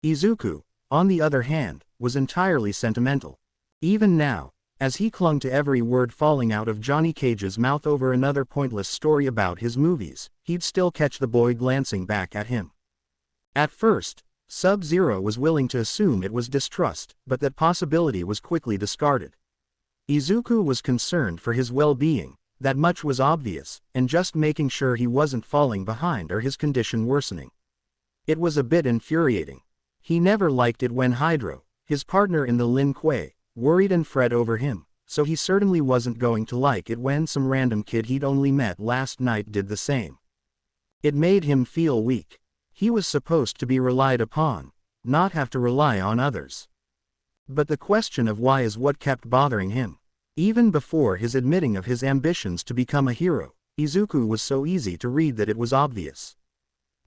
Izuku, on the other hand, was entirely sentimental. Even now, as he clung to every word falling out of Johnny Cage's mouth over another pointless story about his movies, he'd still catch the boy glancing back at him. At first, Sub-Zero was willing to assume it was distrust, but that possibility was quickly discarded. Izuku was concerned for his well-being, that much was obvious, and just making sure he wasn't falling behind or his condition worsening. It was a bit infuriating. He never liked it when Hydro, his partner in the Lin Kuei, worried and fret over him, so he certainly wasn't going to like it when some random kid he'd only met last night did the same. It made him feel weak. He was supposed to be relied upon, not have to rely on others. But the question of why is what kept bothering him. Even before his admitting of his ambitions to become a hero, Izuku was so easy to read that it was obvious.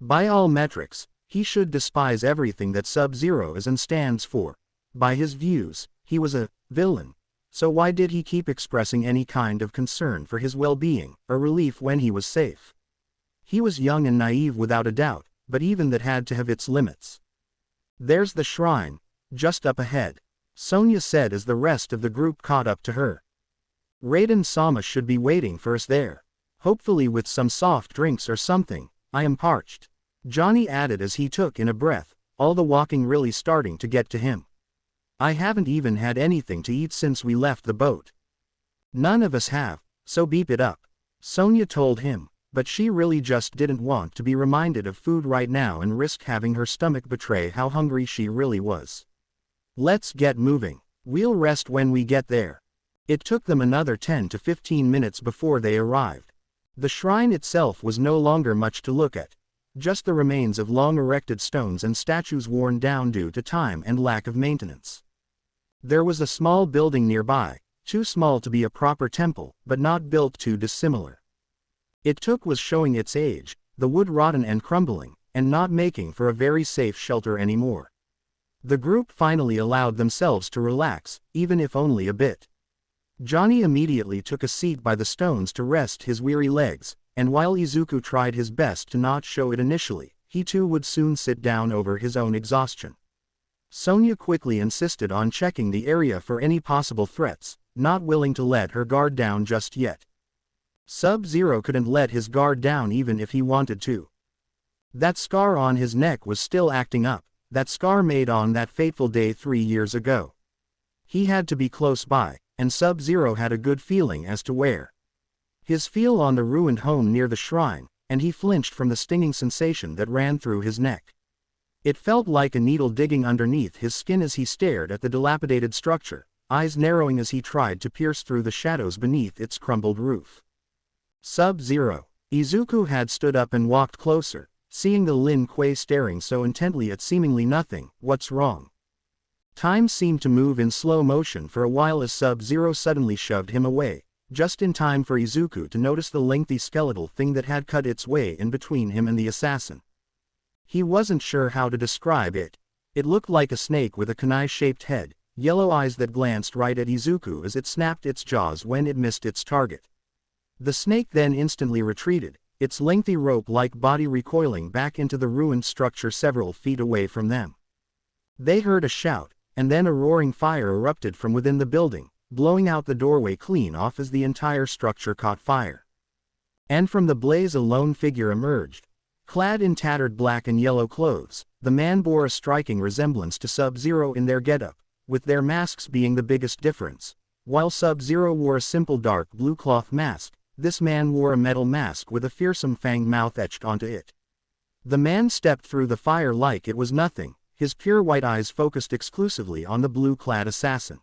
By all metrics, he should despise everything that Sub-Zero is and stands for. By his views, he was a villain. So why did he keep expressing any kind of concern for his well-being, or relief when he was safe? He was young and naive without a doubt, but even that had to have its limits. "There's the shrine, just up ahead," Sonia said as the rest of the group caught up to her. "Raiden-sama should be waiting for us there. Hopefully with some soft drinks or something, I am parched," Johnny added as he took in a breath, all the walking really starting to get to him. "I haven't even had anything to eat since we left the boat." "None of us have, so beep it up," Sonia told him, but she really just didn't want to be reminded of food right now and risk having her stomach betray how hungry she really was. "Let's get moving. We'll rest when we get there." It took them another 10 to 15 minutes before they arrived. The shrine itself was no longer much to look at. Just the remains of long erected stones and statues worn down due to time and lack of maintenance. There was a small building nearby, too small to be a proper temple, but not built too dissimilar. It was showing its age, the wood rotten and crumbling, and not making for a very safe shelter anymore. The group finally allowed themselves to relax, even if only a bit. Johnny immediately took a seat by the stones to rest his weary legs, and while Izuku tried his best to not show it initially, he too would soon sit down over his own exhaustion. Sonia quickly insisted on checking the area for any possible threats, not willing to let her guard down just yet. Sub-Zero couldn't let his guard down even if he wanted to. That scar on his neck was still acting up, that scar made on that fateful day 3 years ago. He had to be close by, and Sub-Zero had a good feeling as to where. His feel on the ruined home near the shrine, and he flinched from the stinging sensation that ran through his neck. It felt like a needle digging underneath his skin as he stared at the dilapidated structure, eyes narrowing as he tried to pierce through the shadows beneath its crumbled roof. Sub-Zero. Izuku had stood up and walked closer, seeing the Lin Kuei staring so intently at seemingly nothing. "What's wrong?" Time seemed to move in slow motion for a while as Sub-Zero suddenly shoved him away, just in time for Izuku to notice the lengthy skeletal thing that had cut its way in between him and the assassin. He wasn't sure how to describe it. It looked like a snake with a kunai-shaped head, yellow eyes that glanced right at Izuku as it snapped its jaws when it missed its target. The snake then instantly retreated, its lengthy rope-like body recoiling back into the ruined structure several feet away from them. They heard a shout, and then a roaring fire erupted from within the building, blowing out the doorway clean off as the entire structure caught fire. And from the blaze a lone figure emerged. Clad in tattered black and yellow clothes, the man bore a striking resemblance to Sub-Zero in their getup, with their masks being the biggest difference. While Sub-Zero wore a simple dark blue cloth mask, this man wore a metal mask with a fearsome fanged mouth etched onto it. The man stepped through the fire like it was nothing, his pure white eyes focused exclusively on the blue-clad assassin.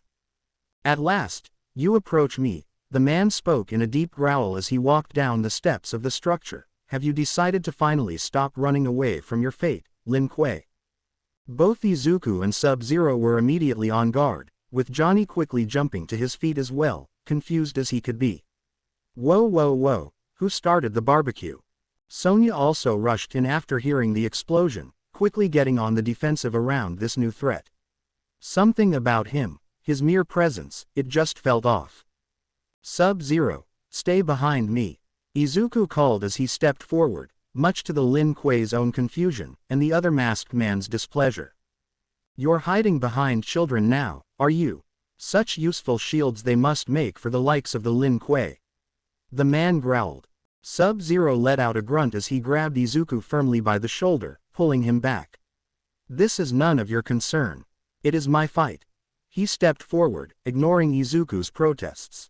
"At last, you approach me," the man spoke in a deep growl as he walked down the steps of the structure. "Have you decided to finally stop running away from your fate, Lin Kuei?" Both Izuku and Sub-Zero were immediately on guard, with Johnny quickly jumping to his feet as well, confused as he could be. "Whoa whoa whoa, who started the barbecue?" Sonia also rushed in after hearing the explosion, quickly getting on the defensive around this new threat. Something about him, his mere presence, it just felt off. "Sub-Zero, stay behind me," Izuku called as he stepped forward, much to the Lin Kuei's own confusion, and the other masked man's displeasure. "You're hiding behind children now, are you? Such useful shields they must make for the likes of the Lin Kuei." The man growled. Sub-Zero let out a grunt as he grabbed Izuku firmly by the shoulder, pulling him back. "This is none of your concern. It is my fight." He stepped forward, ignoring Izuku's protests.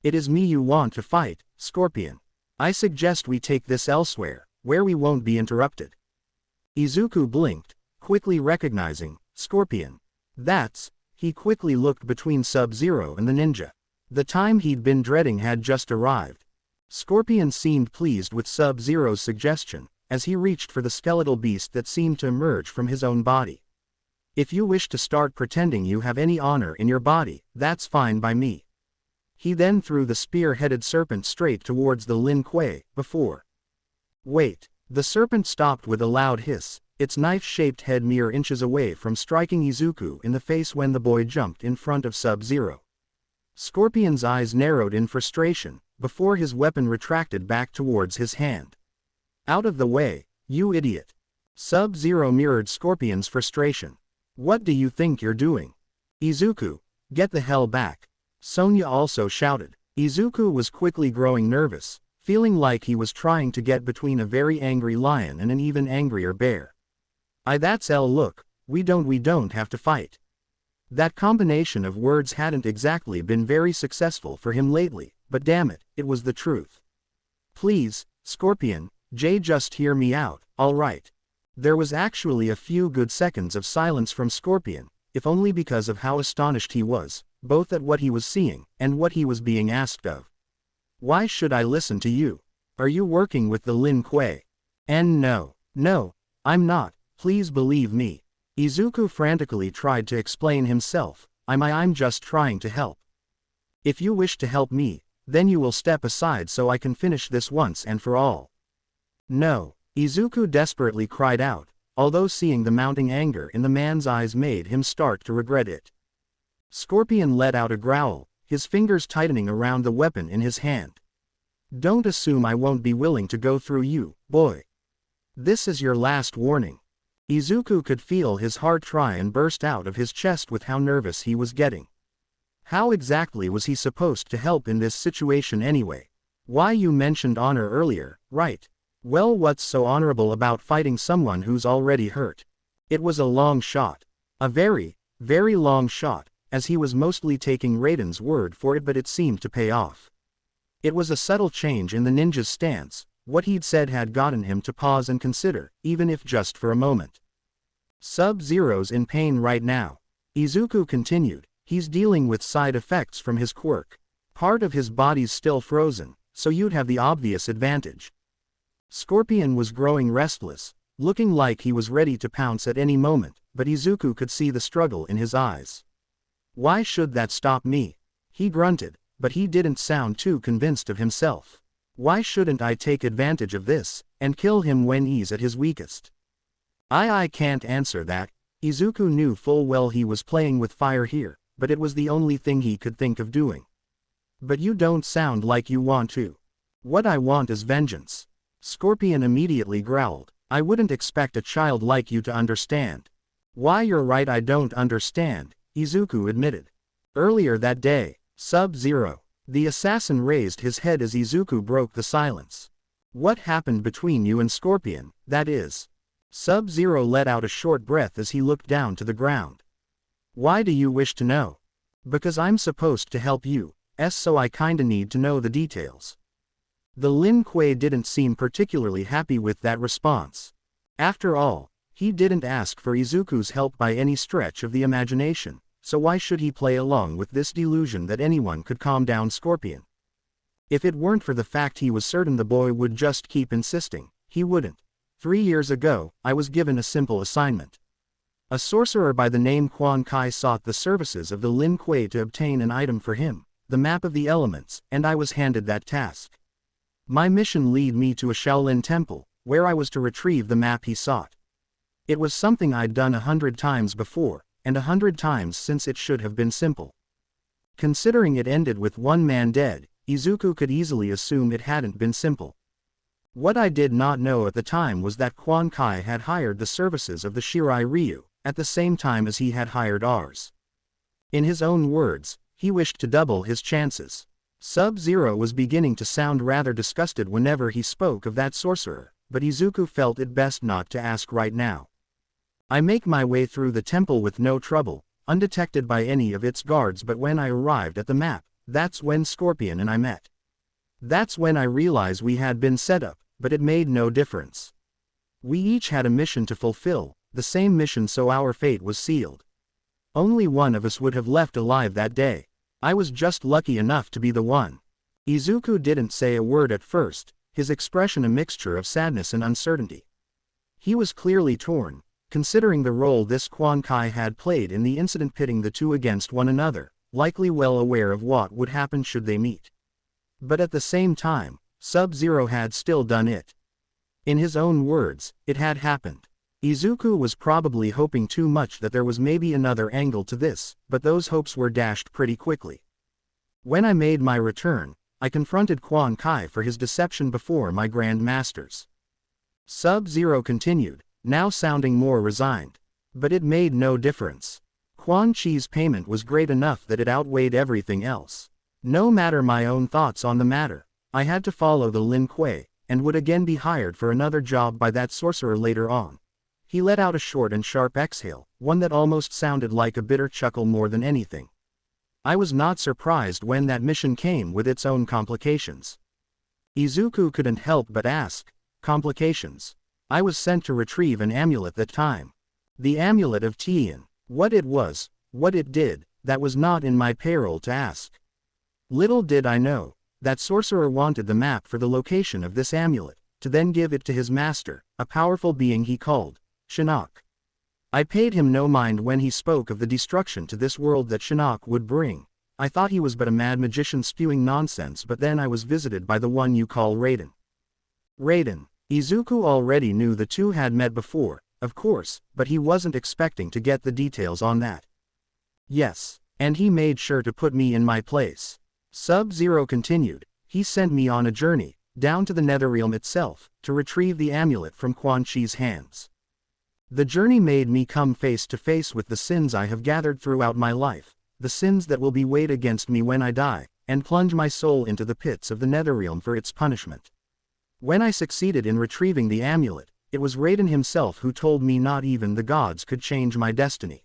It is me you want to fight, Scorpion. I suggest we take this elsewhere, where we won't be interrupted. Izuku blinked, quickly recognizing Scorpion. He quickly looked between Sub-Zero and the ninja. The time he'd been dreading had just arrived. Scorpion seemed pleased with Sub-Zero's suggestion, as he reached for the skeletal beast that seemed to emerge from his own body. If you wish to start pretending you have any honor in your body, that's fine by me. He then threw the spear-headed serpent straight towards the Lin Kuei, before. Wait. The serpent stopped with a loud hiss, its knife-shaped head mere inches away from striking Izuku in the face when the boy jumped in front of Sub-Zero. Scorpion's eyes narrowed in frustration, before his weapon retracted back towards his hand. Out of the way, you idiot. Sub-Zero mirrored Scorpion's frustration. What do you think you're doing? Izuku, get the hell back. Sonya also shouted. Izuku was quickly growing nervous, feeling like he was trying to get between a very angry lion and an even angrier bear. That's look, we don't have to fight. That combination of words hadn't exactly been very successful for him lately, but damn it, it was the truth. Please, Scorpion, just hear me out, alright. There was actually a few good seconds of silence from Scorpion, if only because of how astonished he was, both at what he was seeing, and what he was being asked of. Why should I listen to you? Are you working with the Lin Kuei? And no, I'm not, please believe me. Izuku frantically tried to explain himself, I'm just trying to help. If you wish to help me, then you will step aside so I can finish this once and for all. No, Izuku desperately cried out, although seeing the mounting anger in the man's eyes made him start to regret it. Scorpion let out a growl, his fingers tightening around the weapon in his hand. Don't assume I won't be willing to go through you, boy. This is your last warning. Izuku could feel his heart try and burst out of his chest with how nervous he was getting. How exactly was he supposed to help in this situation anyway? Why, you mentioned honor earlier, right? Well, what's so honorable about fighting someone who's already hurt? It was a long shot. A very, very long shot, as he was mostly taking Raiden's word for it, but it seemed to pay off. It was a subtle change in the ninja's stance. What he'd said had gotten him to pause and consider, even if just for a moment. Sub-Zero's in pain right now. Izuku continued, he's dealing with side effects from his quirk. Part of his body's still frozen, so you'd have the obvious advantage. Scorpion was growing restless, looking like he was ready to pounce at any moment, but Izuku could see the struggle in his eyes. Why should that stop me? He grunted, but he didn't sound too convinced of himself. Why shouldn't I take advantage of this, and kill him when he's at his weakest? I can't answer that. Izuku knew full well he was playing with fire here, but it was the only thing he could think of doing. But you don't sound like you want to. What I want is vengeance. Scorpion immediately growled. I wouldn't expect a child like you to understand. Why, you're right, I don't understand, Izuku admitted. Earlier that day, Sub-Zero. The assassin raised his head as Izuku broke the silence. What happened between you and Scorpion, that is? Sub-Zero let out a short breath as he looked down to the ground. Why do you wish to know? Because I'm supposed to help you, so I kinda need to know the details. The Lin Kuei didn't seem particularly happy with that response. After all, he didn't ask for Izuku's help by any stretch of the imagination, so why should he play along with this delusion that anyone could calm down Scorpion? If it weren't for the fact he was certain the boy would just keep insisting, he wouldn't. 3 years ago, I was given a simple assignment. A sorcerer by the name Quan Kai sought the services of the Lin Kuei to obtain an item for him, the map of the elements, and I was handed that task. My mission led me to a Shaolin temple, where I was to retrieve the map he sought. It was something I'd done 100 times before, and 100 times since it should have been simple. Considering it ended with one man dead, Izuku could easily assume it hadn't been simple. What I did not know at the time was that Quan Kai had hired the services of the Shirai Ryu, at the same time as he had hired ours. In his own words, he wished to double his chances. Sub-Zero was beginning to sound rather disgusted whenever he spoke of that sorcerer, but Izuku felt it best not to ask right now. I make my way through the temple with no trouble, undetected by any of its guards, but when I arrived at the map, That's when Scorpion and I met. That's when I realized we had been set up, but it made no difference. We each had a mission to fulfill, the same mission, so our fate was sealed. Only one of us would have left alive that day. I was just lucky enough to be the one. Izuku didn't say a word at first, his expression a mixture of sadness and uncertainty. He was clearly torn, considering the role this Quan Kai had played in the incident pitting the two against one another, likely well aware of what would happen should they meet. But at the same time, Sub-Zero had still done it. In his own words, it had happened. Izuku was probably hoping too much that there was maybe another angle to this, but those hopes were dashed pretty quickly. When I made my return, I confronted Quan Kai for his deception before my Grand Masters. Sub-Zero continued, now sounding more resigned. But it made no difference. Quan Chi's payment was great enough that it outweighed everything else. No matter my own thoughts on the matter, I had to follow the Lin Kuei, and would again be hired for another job by that sorcerer later on. He let out a short and sharp exhale, one that almost sounded like a bitter chuckle more than anything. I was not surprised when that mission came with its own complications. Izuku couldn't help but ask, complications? I was sent to retrieve an amulet that time. The amulet of Tien. What it was, what it did, that was not in my payroll to ask. Little did I know, that sorcerer wanted the map for the location of this amulet, to then give it to his master, a powerful being he called Shinnok. I paid him no mind when he spoke of the destruction to this world that Shinnok would bring. I thought he was but a mad magician spewing nonsense, but then I was visited by the one you call Raiden. Raiden. Izuku already knew the two had met before, of course, but he wasn't expecting to get the details on that. Yes, and he made sure to put me in my place. Sub-Zero continued, he sent me on a journey, down to the Netherrealm itself, to retrieve the amulet from Quan Chi's hands. The journey made me come face to face with the sins I have gathered throughout my life, the sins that will be weighed against me when I die, and plunge my soul into the pits of the Netherrealm for its punishment. When I succeeded in retrieving the amulet, it was Raiden himself who told me not even the gods could change my destiny.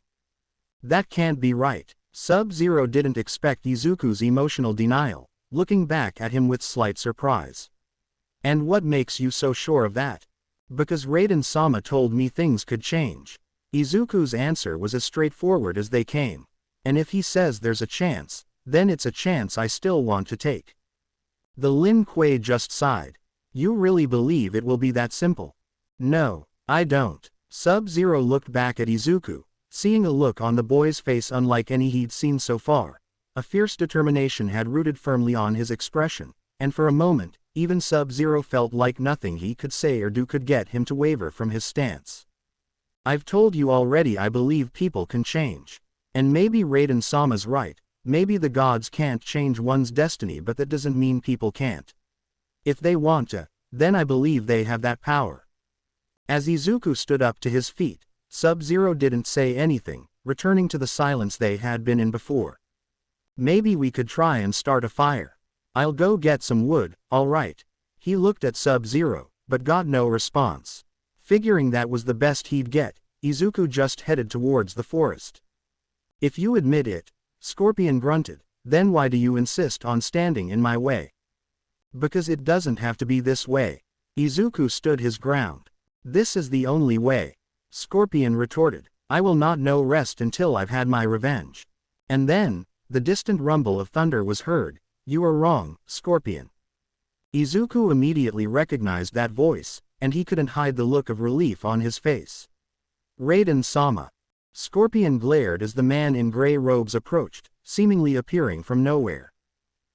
That can't be right. Sub-Zero didn't expect Izuku's emotional denial, looking back at him with slight surprise. And what makes you so sure of that? Because Raiden-sama told me things could change. Izuku's answer was as straightforward as they came. And if he says there's a chance, then it's a chance I still want to take. The Lin Kuei just sighed. You really believe it will be that simple? No, I don't. Sub-Zero looked back at Izuku, seeing a look on the boy's face unlike any he'd seen so far. A fierce determination had rooted firmly on his expression, and for a moment, even Sub-Zero felt like nothing he could say or do could get him to waver from his stance. I've told you already, I believe people can change. And maybe Raiden-sama's right, maybe the gods can't change one's destiny, but that doesn't mean people can't. If they want to, then I believe they have that power. As Izuku stood up to his feet, Sub-Zero didn't say anything, returning to the silence they had been in before. Maybe we could try and start a fire. I'll go get some wood, alright. He looked at Sub-Zero, but got no response. Figuring that was the best he'd get, Izuku just headed towards the forest. If you admit it, Scorpion grunted, then why do you insist on standing in my way? Because it doesn't have to be this way. Izuku stood his ground. This is the only way. Scorpion retorted, I will not know rest until I've had my revenge. And then, the distant rumble of thunder was heard. You are wrong, Scorpion. Izuku immediately recognized that voice, and he couldn't hide the look of relief on his face. Raiden-sama. Scorpion glared as the man in gray robes approached, seemingly appearing from nowhere.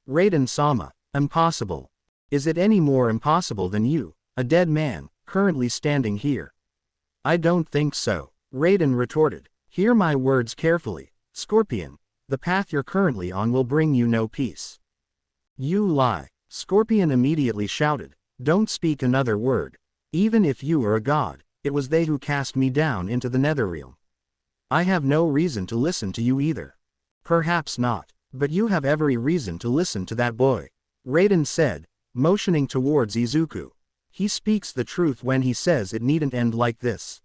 Raiden-sama. Impossible. Is it any more impossible than you, a dead man, currently standing here? I don't think so, Raiden retorted. Hear my words carefully, Scorpion. The path you're currently on will bring you no peace. You lie. Scorpion immediately shouted, don't speak another word. Even if you are a god, it was they who cast me down into the Netherrealm. I have no reason to listen to you either. Perhaps not, but you have every reason to listen to that boy. Raiden said, motioning towards Izuku. He speaks the truth when he says it needn't end like this.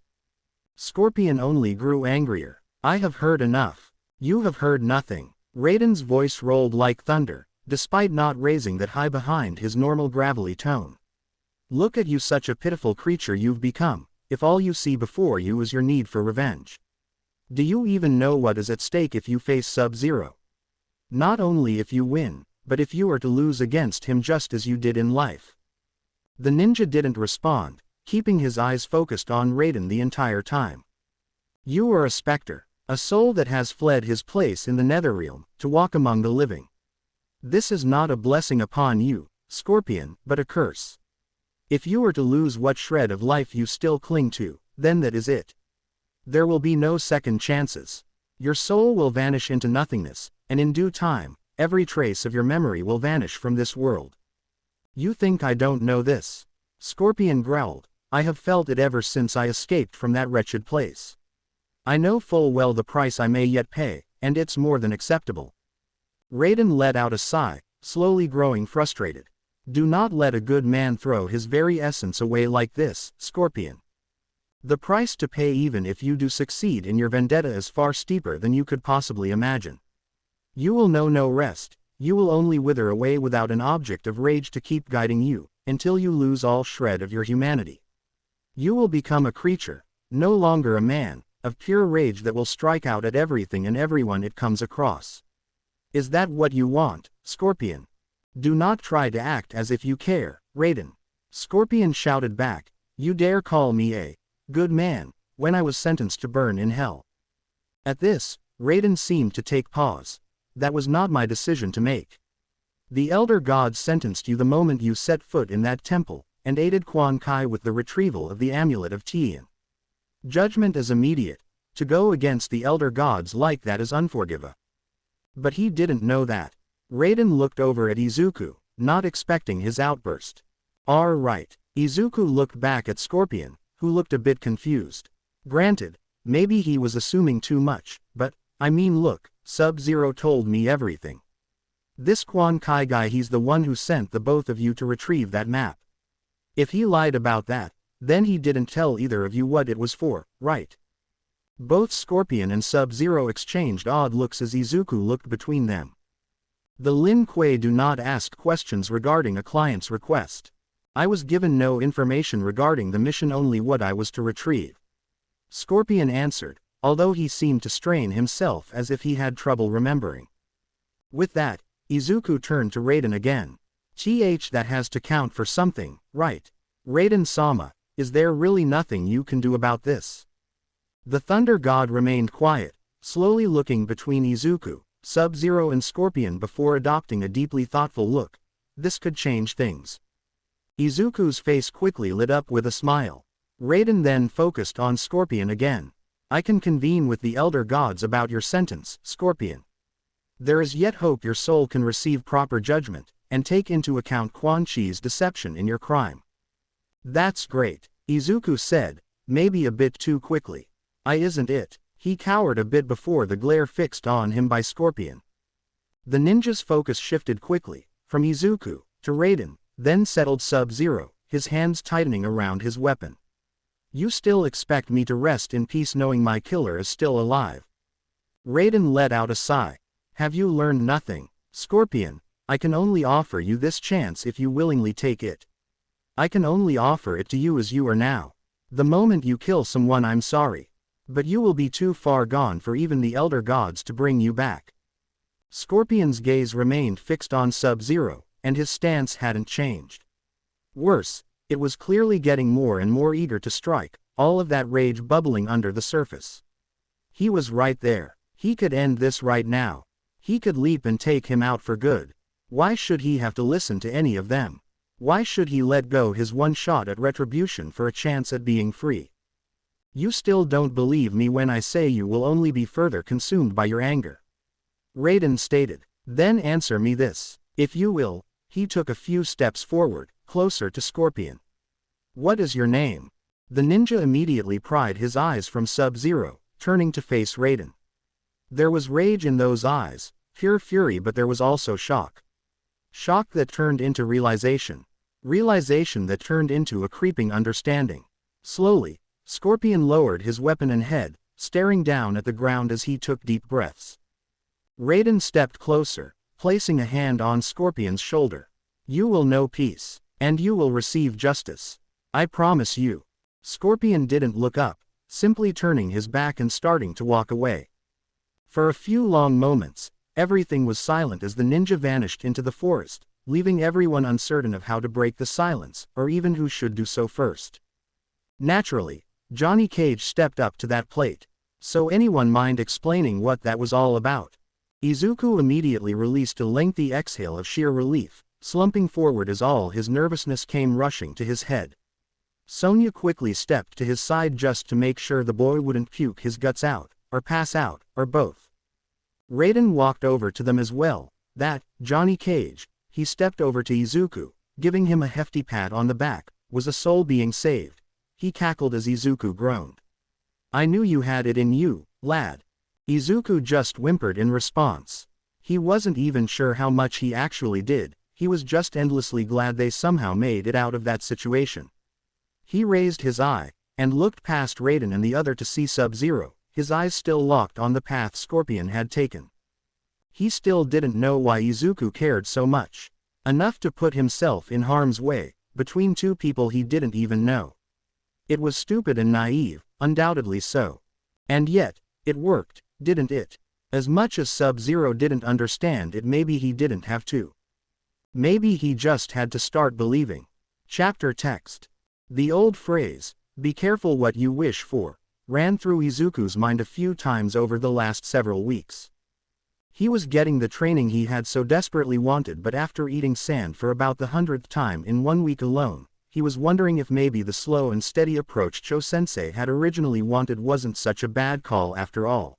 Scorpion only grew angrier. I have heard enough. You have heard nothing. Raiden's voice rolled like thunder, despite not raising that high behind his normal gravelly tone. Look at you, such a pitiful creature you've become, if all you see before you is your need for revenge. Do you even know what is at stake if you face Sub-Zero? Not only if you win, but if you are to lose against him just as you did in life. The ninja didn't respond, keeping his eyes focused on Raiden the entire time. You are a specter, a soul that has fled his place in the Netherrealm, to walk among the living. This is not a blessing upon you, Scorpion, but a curse. If you are to lose what shred of life you still cling to, then that is it. There will be no second chances. Your soul will vanish into nothingness, and in due time, every trace of your memory will vanish from this world. You think I don't know this? Scorpion growled. I have felt it ever since I escaped from that wretched place. I know full well the price I may yet pay, and it's more than acceptable. Raiden let out a sigh, slowly growing frustrated. Do not let a good man throw his very essence away like this, Scorpion. The price to pay even if you do succeed in your vendetta is far steeper than you could possibly imagine. You will know no rest, you will only wither away without an object of rage to keep guiding you, until you lose all shred of your humanity. You will become a creature, no longer a man, of pure rage that will strike out at everything and everyone it comes across. Is that what you want, Scorpion? Do not try to act as if you care, Raiden. Scorpion shouted back, you dare call me a good man, when I was sentenced to burn in hell. At this, Raiden seemed to take pause. That was not my decision to make. The Elder Gods sentenced you the moment you set foot in that temple, and aided Quan Kai with the retrieval of the Amulet of Tien. Judgment is immediate. To go against the Elder Gods like that is unforgivable. But he didn't know that. Raiden looked over at Izuku, not expecting his outburst. All right. Izuku looked back at Scorpion, who looked a bit confused. Granted, maybe he was assuming too much, but, I mean look, Sub-Zero told me everything. This Quan Kai guy, he's the one who sent the both of you to retrieve that map. If he lied about that, then he didn't tell either of you what it was for, right? Both Scorpion and Sub-Zero exchanged odd looks as Izuku looked between them. The Lin Kuei do not ask questions regarding a client's request. I was given no information regarding the mission, only what I was to retrieve. Scorpion answered, although he seemed to strain himself as if he had trouble remembering. With that, Izuku turned to Raiden again. That has to count for something, right? Raiden-sama, is there really nothing you can do about this? The Thunder God remained quiet, slowly looking between Izuku, Sub-Zero and Scorpion before adopting a deeply thoughtful look. This could change things. Izuku's face quickly lit up with a smile. Raiden then focused on Scorpion again. I can convene with the Elder Gods about your sentence, Scorpion. There is yet hope your soul can receive proper judgment, and take into account Quan Chi's deception in your crime. That's great, Izuku said, maybe a bit too quickly. Isn't it? He cowered a bit before the glare fixed on him by Scorpion. The ninja's focus shifted quickly, from Izuku, to Raiden, then settled Sub-Zero, his hands tightening around his weapon. You still expect me to rest in peace knowing my killer is still alive? Raiden let out a sigh. Have you learned nothing, Scorpion? I can only offer you this chance if you willingly take it. I can only offer it to you as you are now. The moment you kill someone, I'm sorry. But you will be too far gone for even the Elder Gods to bring you back. Scorpion's gaze remained fixed on Sub-Zero, and his stance hadn't changed. Worse, it was clearly getting more and more eager to strike, all of that rage bubbling under the surface. He was right there. He could end this right now. He could leap and take him out for good. Why should he have to listen to any of them? Why should he let go his one shot at retribution for a chance at being free? You still don't believe me when I say you will only be further consumed by your anger. Raiden stated. Then answer me this, if you will. He took a few steps forward, closer to Scorpion. What is your name? The ninja immediately pried his eyes from Sub-Zero, turning to face Raiden. There was rage in those eyes, pure fury, but there was also shock. Shock that turned into realization. Realization that turned into a creeping understanding. Slowly, Scorpion lowered his weapon and head, staring down at the ground as he took deep breaths. Raiden stepped closer, placing a hand on Scorpion's shoulder. You will know peace, and you will receive justice. I promise you. Scorpion didn't look up, simply turning his back and starting to walk away. For a few long moments, everything was silent as the ninja vanished into the forest, leaving everyone uncertain of how to break the silence, or even who should do so first. Naturally, Johnny Cage stepped up to that plate. So anyone mind explaining what that was all about? Izuku immediately released a lengthy exhale of sheer relief, slumping forward as all his nervousness came rushing to his head. Sonya quickly stepped to his side just to make sure the boy wouldn't puke his guts out, or pass out, or both. Raiden walked over to them as well. That, Johnny Cage, he stepped over to Izuku, giving him a hefty pat on the back, was a soul being saved. He cackled as Izuku groaned. I knew you had it in you, lad. Izuku just whimpered in response. He wasn't even sure how much he actually did, he was just endlessly glad they somehow made it out of that situation. He raised his eye, and looked past Raiden and the other to see Sub-Zero, his eyes still locked on the path Scorpion had taken. He still didn't know why Izuku cared so much. Enough to put himself in harm's way, between two people he didn't even know. It was stupid and naive, undoubtedly so. And yet, it worked, didn't it? As much as Sub-Zero didn't understand it, maybe he didn't have to. Maybe he just had to start believing. Chapter text. The old phrase, "Be careful what you wish for," ran through Izuku's mind a few times over the last several weeks. He was getting the training he had so desperately wanted, but after eating sand for about the 100th time in 1 week alone, he was wondering if maybe the slow and steady approach Cho-sensei had originally wanted wasn't such a bad call after all.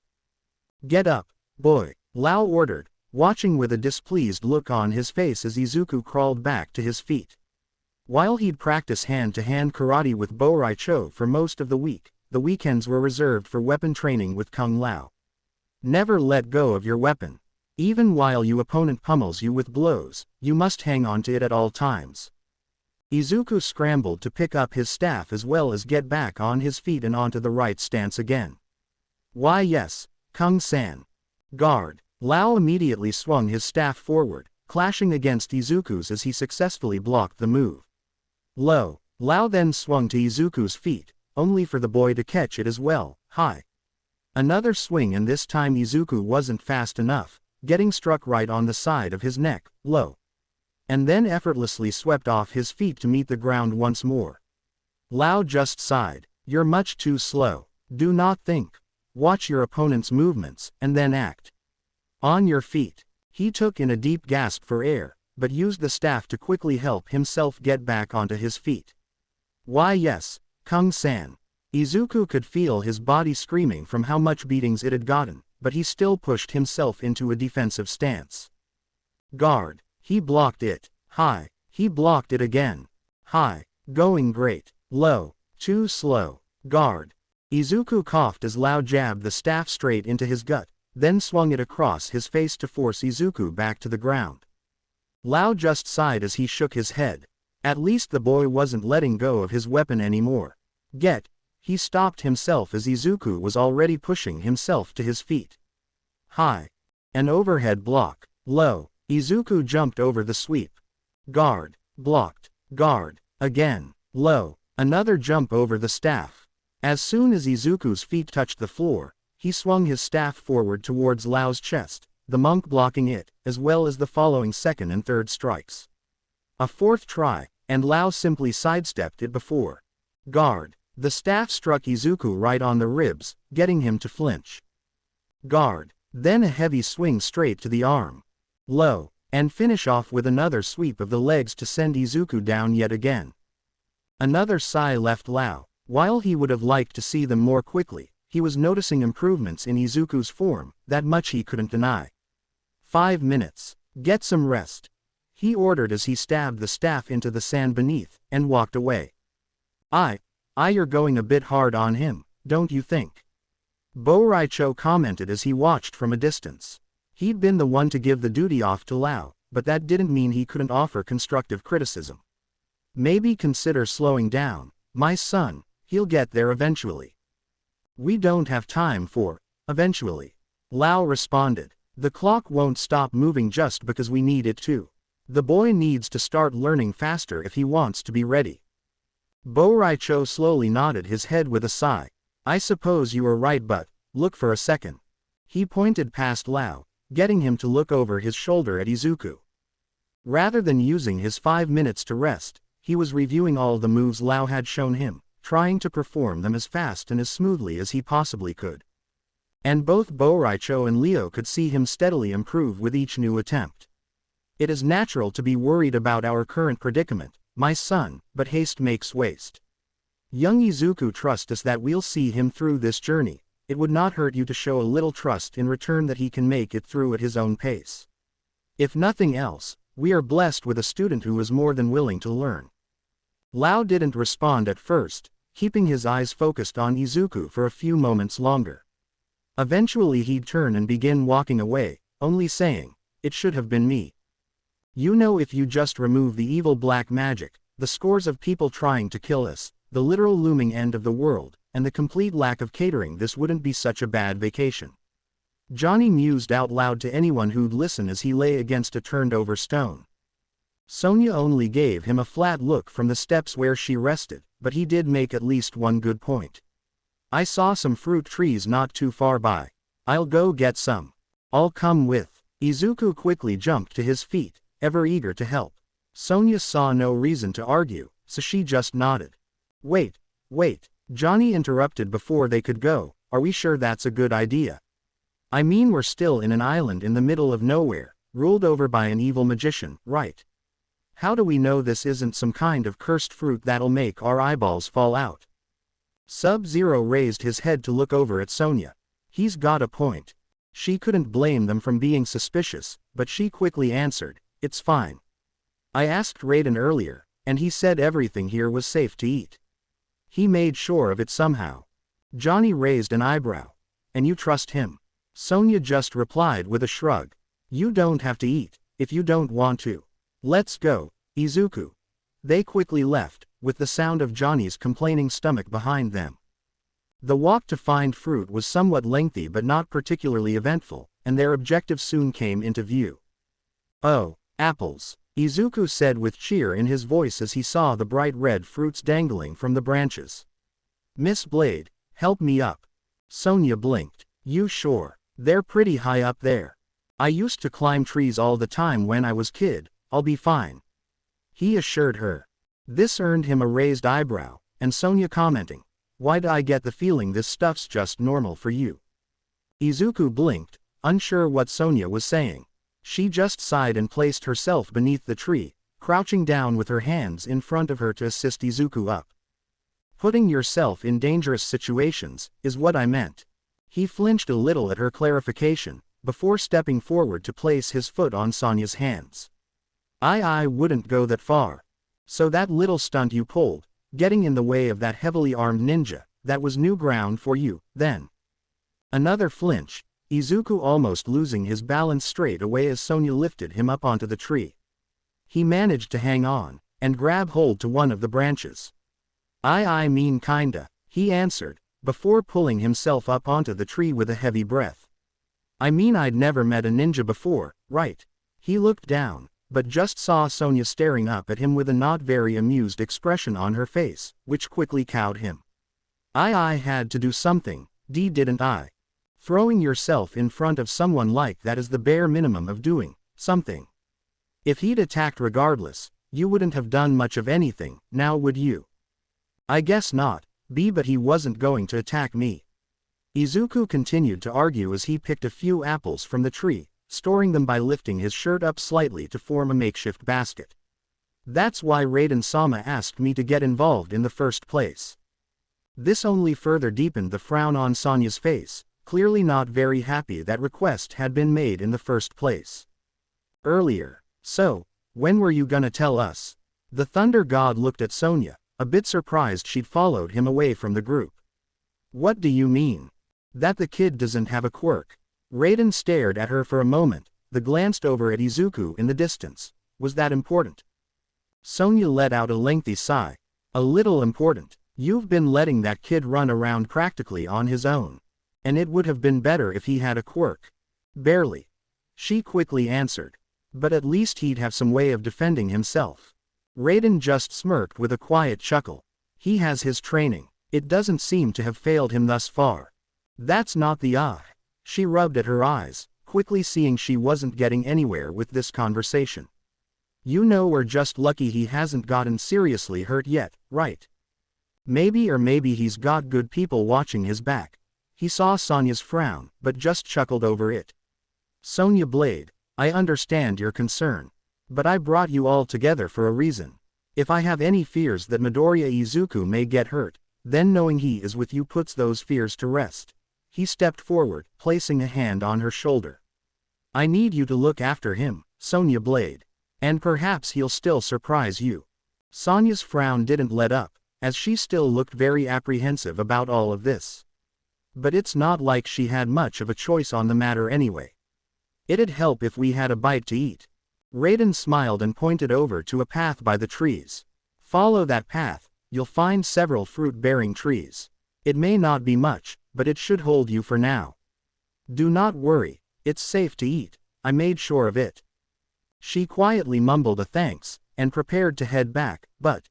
Get up, boy, Lao ordered, watching with a displeased look on his face as Izuku crawled back to his feet. While he'd practice hand-to-hand karate with Bo-Rai Cho for most of the week, the weekends were reserved for weapon training with Kung Lao. Never let go of your weapon. Even while your opponent pummels you with blows, you must hang on to it at all times. Izuku scrambled to pick up his staff as well as get back on his feet and onto the right stance again. Why yes, Kung-san. Guard. Lao immediately swung his staff forward, clashing against Izuku's as he successfully blocked the move. Low. Lao then swung to Izuku's feet, only for the boy to catch it as well. High. Another swing, and this time Izuku wasn't fast enough, getting struck right on the side of his neck. Low. And then effortlessly swept off his feet to meet the ground once more. Lao just sighed. You're much too slow. Do not think. Watch your opponent's movements, and then act. On your feet. He took in a deep gasp for air, but used the staff to quickly help himself get back onto his feet. Why yes, Kung-san. Izuku could feel his body screaming from how much beatings it had gotten, but he still pushed himself into a defensive stance. Guard. He blocked it. High. He blocked it again. High. Going great. Low. Too slow. Guard. Izuku coughed as Lao jabbed the staff straight into his gut, then swung it across his face to force Izuku back to the ground. Lao just sighed as he shook his head. At least the boy wasn't letting go of his weapon anymore. He stopped himself as Izuku was already pushing himself to his feet. High. An overhead block. Low. Izuku jumped over the sweep. Guard. Blocked. Guard. Again. Low. Another jump over the staff. As soon as Izuku's feet touched the floor, he swung his staff forward towards Lao's chest, the monk blocking it, as well as the following second and third strikes. A fourth try, and Lao simply sidestepped it before. Guard. The staff struck Izuku right on the ribs, getting him to flinch. Guard. Then a heavy swing straight to the arm. Low. And finish off with another sweep of the legs to send Izuku down yet again. Another sigh left Lao. While he would have liked to see them more quickly, he was noticing improvements in Izuku's form, that much he couldn't deny. 5 minutes. Get some rest. He ordered as he stabbed the staff into the sand beneath, and walked away. You're going a bit hard on him, don't you think? Bo-Rai Cho commented as he watched from a distance. He'd been the one to give the duty off to Lao, but that didn't mean he couldn't offer constructive criticism. Maybe consider slowing down, my son, he'll get there eventually. We don't have time for eventually. Lao responded. The clock won't stop moving just because we need it to. The boy needs to start learning faster if he wants to be ready. Boraicho slowly nodded his head with a sigh. I suppose you are right, but look for a second. He pointed past Lao, getting him to look over his shoulder at Izuku. Rather than using his 5 minutes to rest, he was reviewing all the moves Lao had shown him, trying to perform them as fast and as smoothly as he possibly could. And both Boraicho and Leo could see him steadily improve with each new attempt. It is natural to be worried about our current predicament, my son, but haste makes waste. Young Izuku trusts us that we'll see him through this journey. It would not hurt you to show a little trust in return that he can make it through at his own pace. If nothing else, we are blessed with a student who is more than willing to learn. Lao didn't respond at first, keeping his eyes focused on Izuku for a few moments longer. Eventually he'd turn and begin walking away, only saying, "It should have been me." You know, if you just remove the evil black magic, the scores of people trying to kill us, the literal looming end of the world, and the complete lack of catering, this wouldn't be such a bad vacation. Johnny mused out loud to anyone who'd listen as he lay against a turned-over stone. Sonia only gave him a flat look from the steps where she rested, but he did make at least one good point. I saw some fruit trees not too far by. I'll go get some. I'll come with. Izuku quickly jumped to his feet, ever eager to help. Sonia saw no reason to argue, so she just nodded. Wait. Johnny interrupted before they could go. Are we sure that's a good idea? I mean, we're still in an island in the middle of nowhere, ruled over by an evil magician, right? How do we know this isn't some kind of cursed fruit that'll make our eyeballs fall out? Sub-Zero raised his head to look over at Sonia. He's got a point. She couldn't blame them from being suspicious, but she quickly answered, it's fine. I asked Raiden earlier, and he said everything here was safe to eat. He made sure of it somehow. Johnny raised an eyebrow. And you trust him? Sonia just replied with a shrug. You don't have to eat, if you don't want to. Let's go, Izuku. They quickly left, with the sound of Johnny's complaining stomach behind them. The walk to find fruit was somewhat lengthy but not particularly eventful, and their objective soon came into view. Oh, apples, Izuku said with cheer in his voice as he saw the bright red fruits dangling from the branches. Miss Blade, help me up. Sonia blinked. You sure? They're pretty high up there. I used to climb trees all the time when I was kid, I'll be fine. He assured her. This earned him a raised eyebrow, and Sonia commenting, why do I get the feeling this stuff's just normal for you? Izuku blinked, unsure what Sonia was saying. She just sighed and placed herself beneath the tree, crouching down with her hands in front of her to assist Izuku up. Putting yourself in dangerous situations, is what I meant. He flinched a little at her clarification, before stepping forward to place his foot on Sonia's hands. I wouldn't go that far. So that little stunt you pulled, getting in the way of that heavily armed ninja, that was new ground for you, then. Another flinch, Izuku almost losing his balance straight away as Sonia lifted him up onto the tree. He managed to hang on, and grab hold to one of the branches. I mean kinda, he answered, before pulling himself up onto the tree with a heavy breath. I mean, I'd never met a ninja before, right? He looked down, but just saw Sonia staring up at him with a not very amused expression on her face, which quickly cowed him. I had to do something, didn't I? Throwing yourself in front of someone like that is the bare minimum of doing something. If he'd attacked regardless, you wouldn't have done much of anything, now would you? I guess not, but he wasn't going to attack me. Izuku continued to argue as he picked a few apples from the tree, storing them by lifting his shirt up slightly to form a makeshift basket. That's why Raiden-sama asked me to get involved in the first place. This only further deepened the frown on Sonia's face, clearly not very happy that request had been made in the first place. Earlier. So, when were you gonna tell us? The Thunder God looked at Sonia, a bit surprised she'd followed him away from the group. What do you mean? That the kid doesn't have a quirk? Raiden stared at her for a moment, then glanced over at Izuku in the distance. Was that important? Sonia let out a lengthy sigh. A little important. You've been letting that kid run around practically on his own. And it would have been better if he had a quirk. Barely. she quickly answered. But at least he'd have some way of defending himself. Raiden just smirked with a quiet chuckle. He has his training. It doesn't seem to have failed him thus far. That's not the eye. She rubbed at her eyes, quickly seeing she wasn't getting anywhere with this conversation. You know, we're just lucky he hasn't gotten seriously hurt yet, right? Maybe he's got good people watching his back. He saw Sonya's frown, but just chuckled over it. Sonya Blade, I understand your concern. But I brought you all together for a reason. If I have any fears that Midoriya Izuku may get hurt, then knowing he is with you puts those fears to rest. He stepped forward, placing a hand on her shoulder. I need you to look after him, Sonya Blade. And perhaps he'll still surprise you. Sonya's frown didn't let up, as she still looked very apprehensive about all of this. But it's not like she had much of a choice on the matter anyway. It'd help if we had a bite to eat. Raiden smiled and pointed over to a path by the trees. Follow that path, you'll find several fruit-bearing trees. It may not be much, but it should hold you for now. Do not worry, it's safe to eat, I made sure of it. She quietly mumbled a thanks, and prepared to head back, but...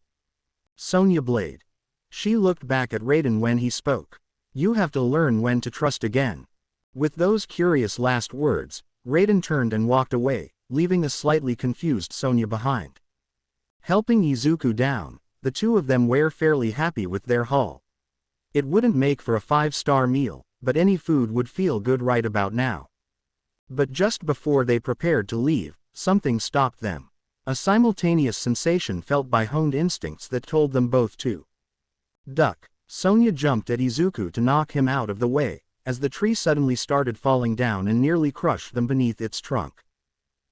Sonya Blade. She looked back at Raiden when he spoke. You have to learn when to trust again. With those curious last words, Raiden turned and walked away, leaving a slightly confused Sonya behind. Helping Izuku down, the two of them were fairly happy with their haul. It wouldn't make for a 5-star meal, but any food would feel good right about now. But just before they prepared to leave, something stopped them. A simultaneous sensation felt by honed instincts that told them both to duck. Sonya jumped at Izuku to knock him out of the way, as the tree suddenly started falling down and nearly crushed them beneath its trunk.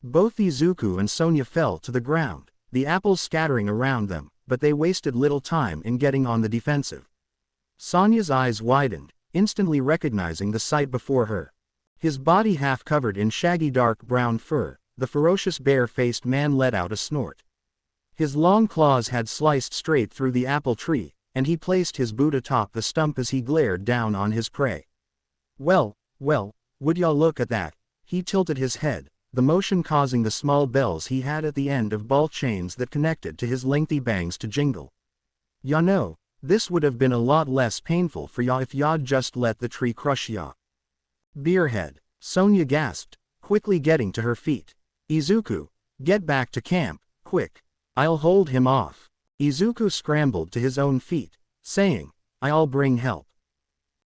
Both Izuku and Sonya fell to the ground, the apples scattering around them, but they wasted little time in getting on the defensive. Sonya's eyes widened, instantly recognizing the sight before her. His body half covered in shaggy dark brown fur, the ferocious bare-faced man let out a snort. His long claws had sliced straight through the apple tree, and he placed his boot atop the stump as he glared down on his prey. Well, would y'all look at that? He tilted his head, the motion causing the small bells he had at the end of ball chains that connected to his lengthy bangs to jingle. Ya know, this would have been a lot less painful for ya if y'ad just let the tree crush ya. Beerhead, Sonya gasped, quickly getting to her feet. Izuku, get back to camp, quick. I'll hold him off. Izuku scrambled to his own feet, saying, I'll bring help.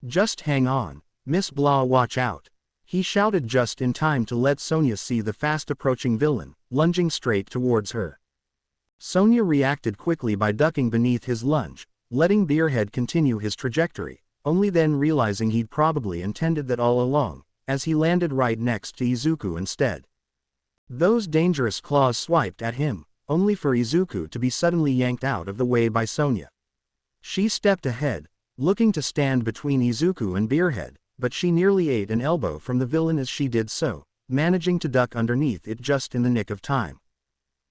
Just hang on, Miss Blah, watch out. He shouted just in time to let Sonya see the fast-approaching villain, lunging straight towards her. Sonya reacted quickly by ducking beneath his lunge, letting Beerhead continue his trajectory, only then realizing he'd probably intended that all along, as he landed right next to Izuku instead. Those dangerous claws swiped at him, only for Izuku to be suddenly yanked out of the way by Sonya. She stepped ahead, looking to stand between Izuku and Beerhead, but she nearly ate an elbow from the villain as she did so, managing to duck underneath it just in the nick of time.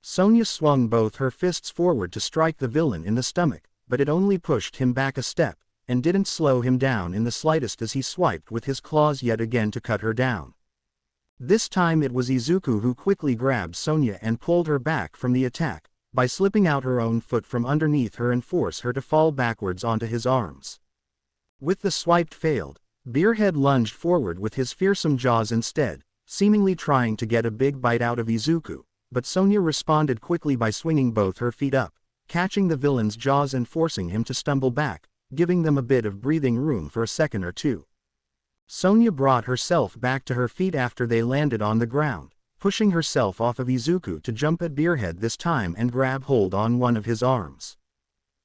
Sonya swung both her fists forward to strike the villain in the stomach, but it only pushed him back a step, and didn't slow him down in the slightest as he swiped with his claws yet again to cut her down. This time it was Izuku who quickly grabbed Sonya and pulled her back from the attack, by slipping out her own foot from underneath her and force her to fall backwards onto his arms. With the swipe failed, Beerhead lunged forward with his fearsome jaws instead, seemingly trying to get a big bite out of Izuku, but Sonya responded quickly by swinging both her feet up, catching the villain's jaws and forcing him to stumble back, giving them a bit of breathing room for a second or two. Sonya brought herself back to her feet after they landed on the ground, pushing herself off of Izuku to jump at Beerhead this time and grab hold on one of his arms.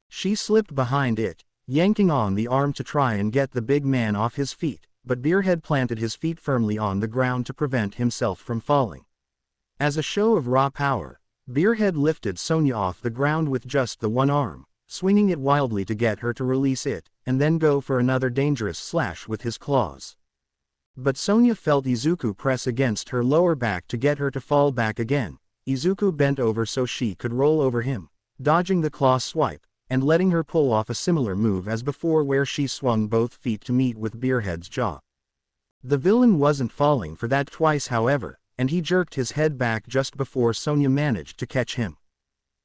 She slipped behind it, yanking on the arm to try and get the big man off his feet, but Beerhead planted his feet firmly on the ground to prevent himself from falling. As a show of raw power, Beerhead lifted Sonya off the ground with just the one arm, swinging it wildly to get her to release it, and then go for another dangerous slash with his claws. But Sonya felt Izuku press against her lower back to get her to fall back again. Izuku bent over so she could roll over him, dodging the claw swipe, and letting her pull off a similar move as before where she swung both feet to meet with Beerhead's jaw. The villain wasn't falling for that twice however, and he jerked his head back just before Sonya managed to catch him.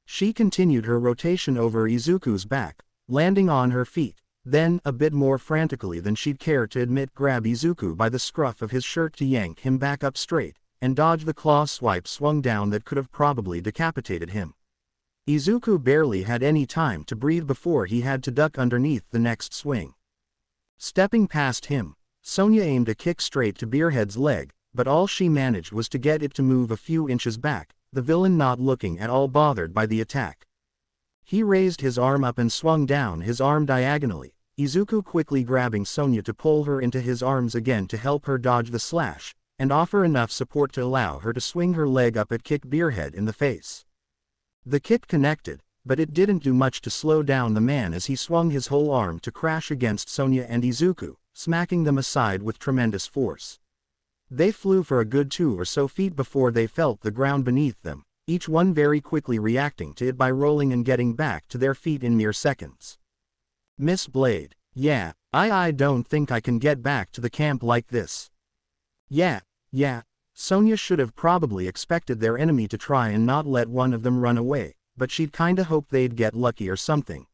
She continued her rotation over Izuku's back, landing on her feet, then, a bit more frantically than she'd care to admit, grab Izuku by the scruff of his shirt to yank him back up straight, and dodge the claw swipe swung down that could have probably decapitated him. Izuku barely had any time to breathe before he had to duck underneath the next swing. Stepping past him, Sonya aimed a kick straight to Beerhead's leg, but all she managed was to get it to move a few inches back, the villain not looking at all bothered by the attack. He raised his arm up and swung down his arm diagonally, Izuku quickly grabbing Sonya to pull her into his arms again to help her dodge the slash, and offer enough support to allow her to swing her leg up and kick Beerhead in the face. The kick connected, but it didn't do much to slow down the man as he swung his whole arm to crash against Sonya and Izuku, smacking them aside with tremendous force. They flew for a good 2 or so feet before they felt the ground beneath them, each one very quickly reacting to it by rolling and getting back to their feet in mere seconds. Miss Blade, yeah, I don't think I can get back to the camp like this. Yeah, Sonya should have probably expected their enemy to try and not let one of them run away, but she'd kinda hoped they'd get lucky or something.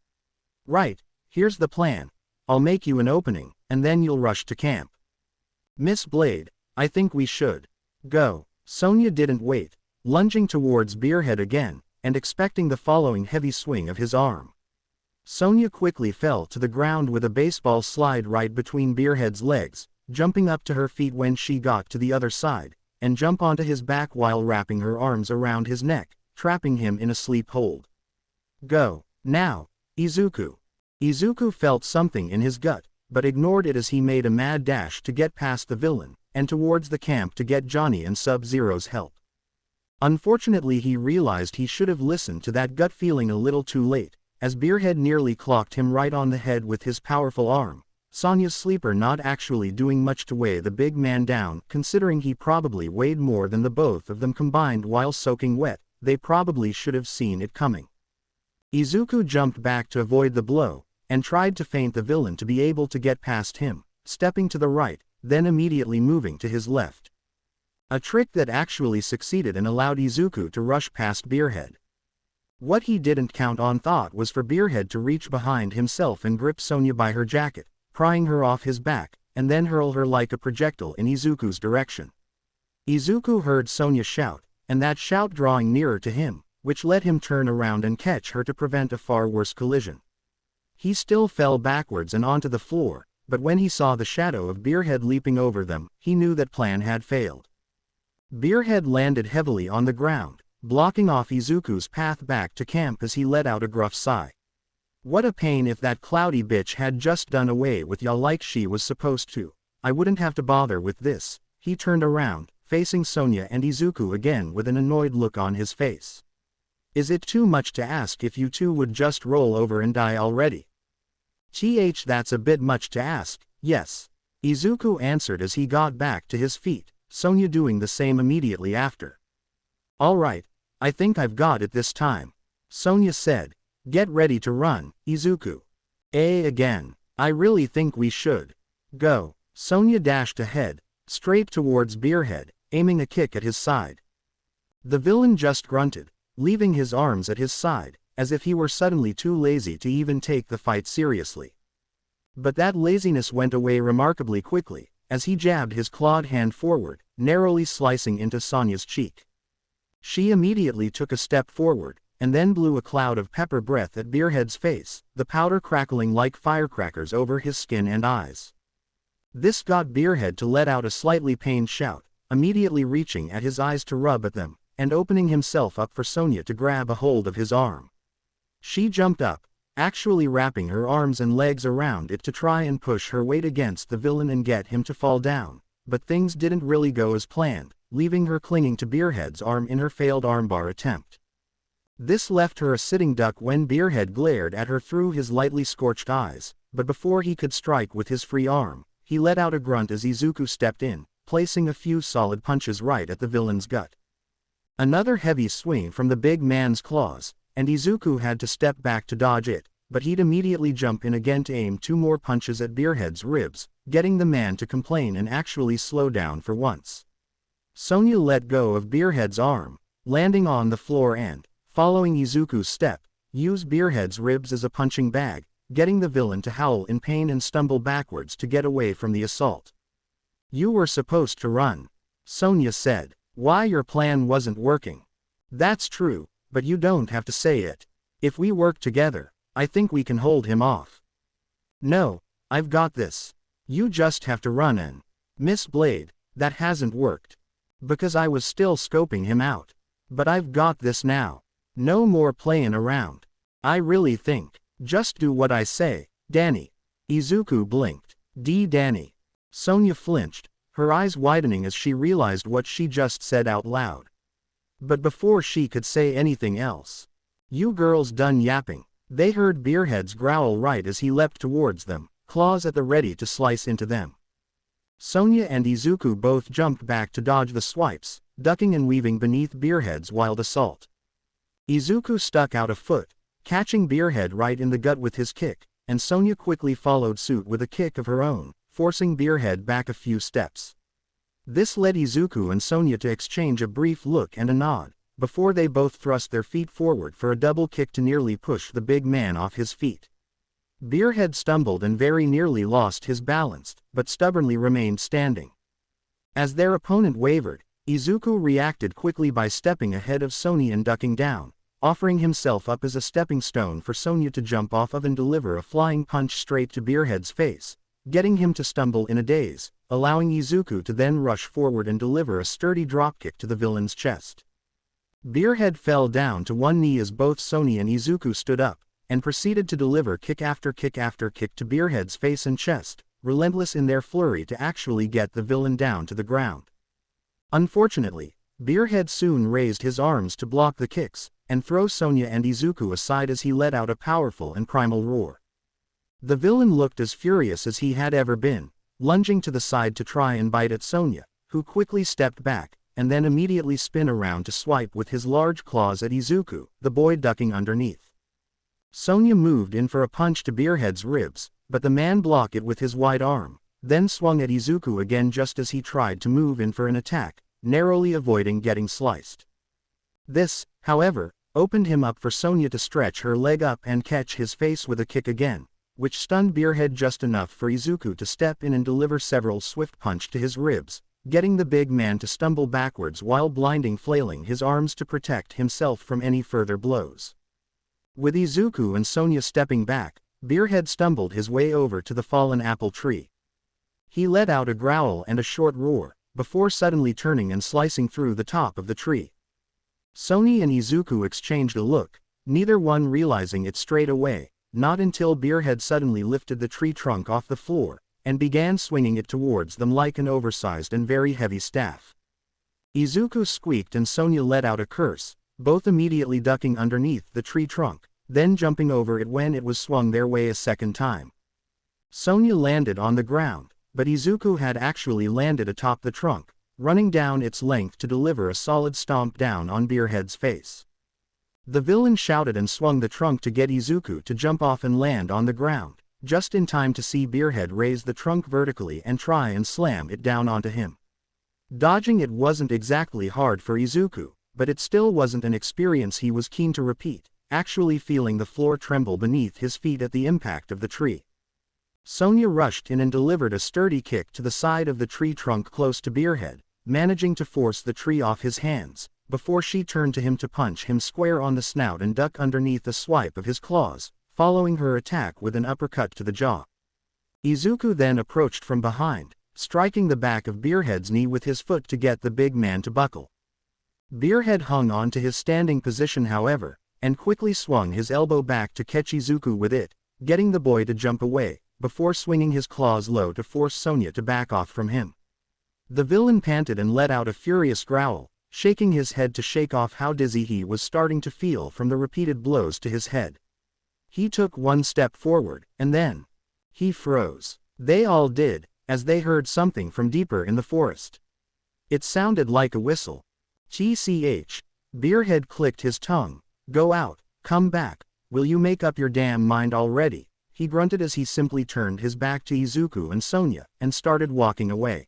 Right, here's the plan. I'll make you an opening, and then you'll rush to camp. Miss Blade, I think we should go. Sonya didn't wait, lunging towards Beerhead again, and expecting the following heavy swing of his arm. Sonya quickly fell to the ground with a baseball slide right between Beerhead's legs, jumping up to her feet when she got to the other side, and jump onto his back while wrapping her arms around his neck, trapping him in a sleep hold. Go, now, Izuku. Izuku felt something in his gut, but ignored it as he made a mad dash to get past the villain, and towards the camp to get Johnny and Sub-Zero's help. Unfortunately, he realized he should have listened to that gut feeling a little too late, as Beerhead nearly clocked him right on the head with his powerful arm, Sonya's sleeper not actually doing much to weigh the big man down, considering he probably weighed more than the both of them combined while soaking wet. They probably should have seen it coming. Izuku jumped back to avoid the blow, and tried to feint the villain to be able to get past him, stepping to the right, then immediately moving to his left. A trick that actually succeeded and allowed Izuku to rush past Beerhead. What he didn't count on was for Beerhead to reach behind himself and grip Sonya by her jacket, prying her off his back, and then hurl her like a projectile in Izuku's direction. Izuku heard Sonya shout, and that shout drawing nearer to him, which let him turn around and catch her to prevent a far worse collision. He still fell backwards and onto the floor, but when he saw the shadow of Beerhead leaping over them, he knew that plan had failed. Beerhead landed heavily on the ground, blocking off Izuku's path back to camp as he let out a gruff sigh. What a pain if that cloudy bitch had just done away with ya like she was supposed to. I wouldn't have to bother with this. He turned around, facing Sonya and Izuku again with an annoyed look on his face. Is it too much to ask if you two would just roll over and die already? That's a bit much to ask, yes. Izuku answered as he got back to his feet, Sonya doing the same immediately after. Alright, I think I've got it this time, Sonya said. Get ready to run, Izuku. Again. I really think we should go. Sonya dashed ahead, straight towards Beerhead, aiming a kick at his side. The villain just grunted, leaving his arms at his side, as if he were suddenly too lazy to even take the fight seriously. But that laziness went away remarkably quickly, as he jabbed his clawed hand forward, narrowly slicing into Sonya's cheek. She immediately took a step forward, and then blew a cloud of pepper breath at Beerhead's face, the powder crackling like firecrackers over his skin and eyes. This got Beerhead to let out a slightly pained shout, immediately reaching at his eyes to rub at them, and opening himself up for Sonya to grab a hold of his arm. She jumped up, actually wrapping her arms and legs around it to try and push her weight against the villain and get him to fall down, but things didn't really go as planned, leaving her clinging to Beerhead's arm in her failed armbar attempt. This left her a sitting duck when Beerhead glared at her through his lightly scorched eyes, but before he could strike with his free arm, he let out a grunt as Izuku stepped in, placing a few solid punches right at the villain's gut. Another heavy swing from the big man's claws, and Izuku had to step back to dodge it, but he'd immediately jump in again to aim 2 more punches at Beerhead's ribs, getting the man to complain and actually slow down for once. Sonya let go of Beerhead's arm, landing on the floor and, following Izuku's step, used Beerhead's ribs as a punching bag, getting the villain to howl in pain and stumble backwards to get away from the assault. "You were supposed to run," Sonya said. "Why your plan wasn't working?" "That's true, but you don't have to say it. If we work together, I think we can hold him off." "No, I've got this. You just have to run and..." "Miss Blade, that hasn't worked. Because I was still scoping him out. But I've got this now. No more playing around. I really think. Just do what I say, Danny." Izuku blinked. Danny." Sonya flinched, her eyes widening as she realized what she just said out loud. But before she could say anything else, "You girls done yapping," they heard Beerhead's growl right as he leapt towards them, claws at the ready to slice into them. Sonya and Izuku both jumped back to dodge the swipes, ducking and weaving beneath Beerhead's wild assault. Izuku stuck out a foot, catching Beerhead right in the gut with his kick, and Sonya quickly followed suit with a kick of her own, forcing Beerhead back a few steps. This led Izuku and Sonya to exchange a brief look and a nod, before they both thrust their feet forward for a double kick to nearly push the big man off his feet. Beerhead stumbled and very nearly lost his balance, but stubbornly remained standing. As their opponent wavered, Izuku reacted quickly by stepping ahead of Sonya and ducking down, offering himself up as a stepping stone for Sonya to jump off of and deliver a flying punch straight to Beerhead's face, getting him to stumble in a daze, allowing Izuku to then rush forward and deliver a sturdy dropkick to the villain's chest. Beerhead fell down to one knee as both Sonya and Izuku stood up, and proceeded to deliver kick after kick after kick to Beerhead's face and chest, relentless in their flurry to actually get the villain down to the ground. Unfortunately, Beerhead soon raised his arms to block the kicks, and throw Sonya and Izuku aside as he let out a powerful and primal roar. The villain looked as furious as he had ever been, lunging to the side to try and bite at Sonya, who quickly stepped back, and then immediately spin around to swipe with his large claws at Izuku, the boy ducking underneath. Sonya moved in for a punch to Beerhead's ribs, but the man blocked it with his wide arm, then swung at Izuku again just as he tried to move in for an attack, narrowly avoiding getting sliced. This, however, opened him up for Sonya to stretch her leg up and catch his face with a kick again, which stunned Beerhead just enough for Izuku to step in and deliver several swift punches to his ribs, getting the big man to stumble backwards while flailing his arms to protect himself from any further blows. With Izuku and Sonya stepping back, Beerhead stumbled his way over to the fallen apple tree. He let out a growl and a short roar, before suddenly turning and slicing through the top of the tree. Sonya and Izuku exchanged a look, neither one realizing it straight away, not until Beerhead suddenly lifted the tree trunk off the floor, and began swinging it towards them like an oversized and very heavy staff. Izuku squeaked and Sonya let out a curse, both immediately ducking underneath the tree trunk, then jumping over it when it was swung their way a second time. Sonya landed on the ground, but Izuku had actually landed atop the trunk, running down its length to deliver a solid stomp down on Beerhead's face. The villain shouted and swung the trunk to get Izuku to jump off and land on the ground, just in time to see Beerhead raise the trunk vertically and try and slam it down onto him. Dodging it wasn't exactly hard for Izuku, but it still wasn't an experience he was keen to repeat, actually feeling the floor tremble beneath his feet at the impact of the tree. Sonya rushed in and delivered a sturdy kick to the side of the tree trunk close to Beerhead, managing to force the tree off his hands, before she turned to him to punch him square on the snout and duck underneath a swipe of his claws, following her attack with an uppercut to the jaw. Izuku then approached from behind, striking the back of Beerhead's knee with his foot to get the big man to buckle. Beerhead hung on to his standing position however, and quickly swung his elbow back to catch Izuku with it, getting the boy to jump away, before swinging his claws low to force Sonya to back off from him. The villain panted and let out a furious growl, shaking his head to shake off how dizzy he was starting to feel from the repeated blows to his head. He took one step forward, and then he froze. They all did, as they heard something from deeper in the forest. It sounded like a whistle. "TCH. Beerhead clicked his tongue. Go out, come back, will you make up your damn mind already?" he grunted as he simply turned his back to Izuku and Sonya, and started walking away.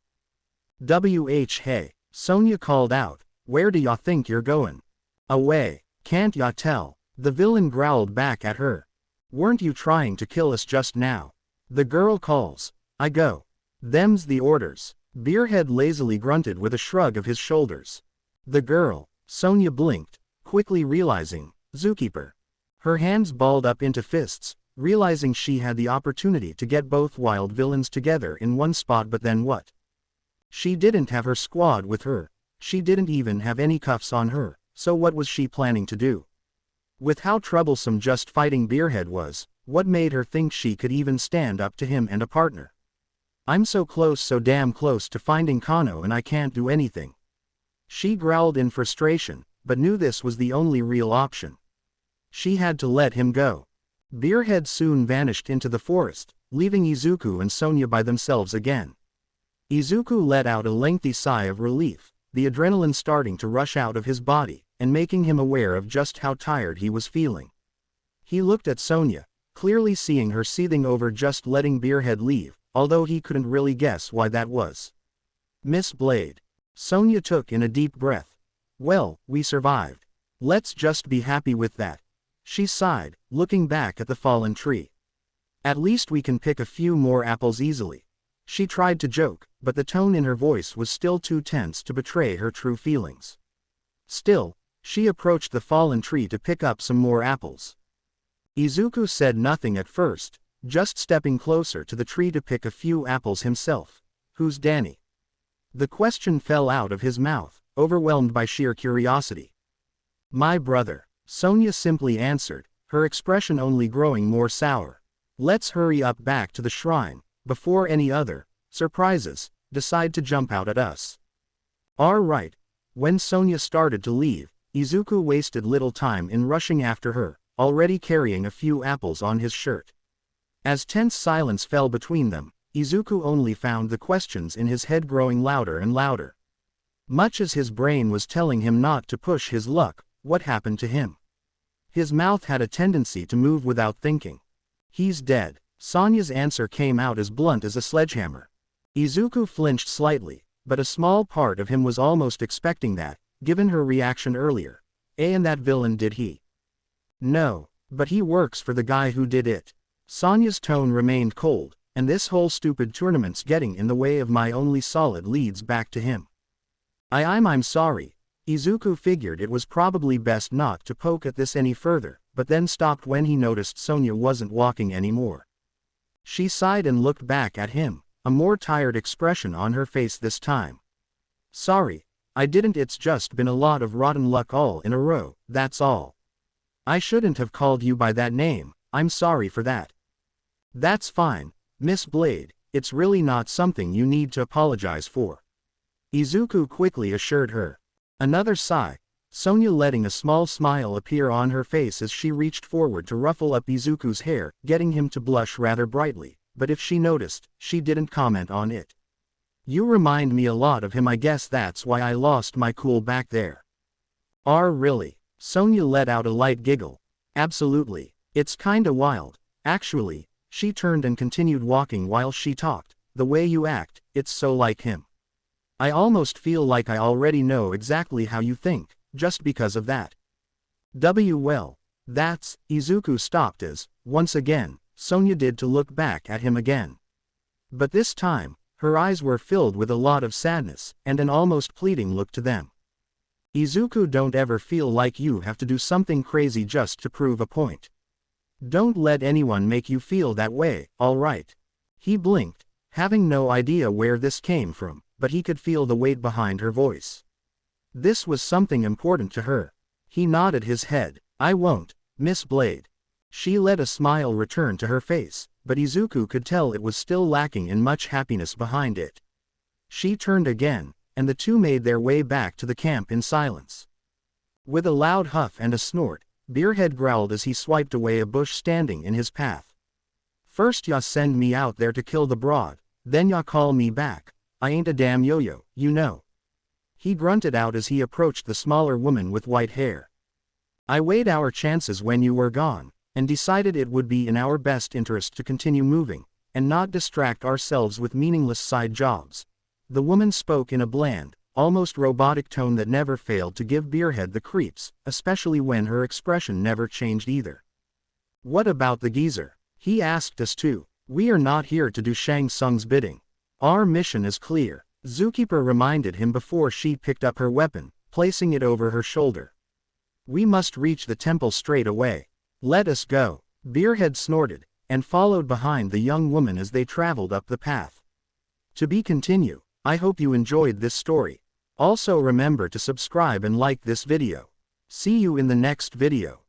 "Hey. Sonya called out, "Where do ya think you're goin'? Away, can't ya tell?" The villain growled back at her. "Weren't you trying to kill us just now?" The girl calls. "I go. Them's the orders." Beerhead lazily grunted with a shrug of his shoulders. The girl, Sonya blinked, quickly realizing, Zookeeper. Her hands balled up into fists, realizing she had the opportunity to get both wild villains together in one spot, but then what? She didn't have her squad with her. She didn't even have any cuffs on her, so what was she planning to do? With how troublesome just fighting Beerhead was, what made her think she could even stand up to him and a partner? "I'm so close, so damn close to finding Kano, and I can't do anything." She growled in frustration, but knew this was the only real option. She had to let him go. Beerhead soon vanished into the forest, leaving Izuku and Sonya by themselves again. Izuku let out a lengthy sigh of relief, the adrenaline starting to rush out of his body, and making him aware of just how tired he was feeling. He looked at Sonya, clearly seeing her seething over just letting Beerhead leave, although he couldn't really guess why that was. "Miss Blade." Sonya took in a deep breath. "Well, we survived. Let's just be happy with that." She sighed, looking back at the fallen tree. "At least we can pick a few more apples easily." She tried to joke, but the tone in her voice was still too tense to betray her true feelings. Still, she approached the fallen tree to pick up some more apples. Izuku said nothing at first, just stepping closer to the tree to pick a few apples himself. "Who's Danny?" The question fell out of his mouth, overwhelmed by sheer curiosity. "My brother," Sonya simply answered, her expression only growing more sour. "Let's hurry up back to the shrine, before any other surprises decide to jump out at us." "All right." When Sonya started to leave, Izuku wasted little time in rushing after her, already carrying a few apples on his shirt. As tense silence fell between them, Izuku only found the questions in his head growing louder and louder. Much as his brain was telling him not to push his luck, what happened to him? His mouth had a tendency to move without thinking. "He's dead." Sonya's answer came out as blunt as a sledgehammer. Izuku flinched slightly, but a small part of him was almost expecting that, given her reaction earlier. And that villain, did he? No, but he works for the guy who did it. Sonya's tone remained cold, and this whole stupid tournament's getting in the way of my only solid leads back to him. I'm sorry. Izuku figured it was probably best not to poke at this any further, but then stopped when he noticed Sonya wasn't walking anymore. She sighed and looked back at him, a more tired expression on her face this time. "Sorry, I didn't. It's just been a lot of rotten luck all in a row, that's all. I shouldn't have called you by that name, I'm sorry for that." "That's fine, Miss Blade, it's really not something you need to apologize for," Izuku quickly assured her. Another sigh, Sonya letting a small smile appear on her face as she reached forward to ruffle up Izuku's hair, getting him to blush rather brightly, but if she noticed, she didn't comment on it. "You remind me a lot of him. I guess that's why I lost my cool back there." Really?" Sonya let out a light giggle. "Absolutely. It's kinda wild, actually." She turned and continued walking while she talked. "The way you act, it's so like him. I almost feel like I already know exactly how you think, just because of that." Well, that's..." Izuku stopped as, once again, Sonya did to look back at him again. But this time, her eyes were filled with a lot of sadness, and an almost pleading look to them. "Izuku, don't ever feel like you have to do something crazy just to prove a point. Don't let anyone make you feel that way, alright?" He blinked, having no idea where this came from, but he could feel the weight behind her voice. This was something important to her. He nodded his head. "I won't, Miss Blade." She let a smile return to her face, but Izuku could tell it was still lacking in much happiness behind it. She turned again, and the two made their way back to the camp in silence. With a loud huff and a snort, Beerhead growled as he swiped away a bush standing in his path. "First ya send me out there to kill the broad, then ya call me back. I ain't a damn yo-yo, you know." He grunted out as he approached the smaller woman with white hair. "I weighed our chances when you were gone, and decided it would be in our best interest to continue moving, and not distract ourselves with meaningless side jobs." The woman spoke in a bland, almost robotic tone that never failed to give Beerhead the creeps, especially when her expression never changed either. "What about the geezer? He asked us to. We are not here to do Shang Tsung's bidding. Our mission is clear," Zookeeper reminded him before she picked up her weapon, placing it over her shoulder. "We must reach the temple straight away. Let us go." Beerhead snorted, and followed behind the young woman as they traveled up the path. To be continued. I hope you enjoyed this story. Also remember to subscribe and like this video. See you in the next video.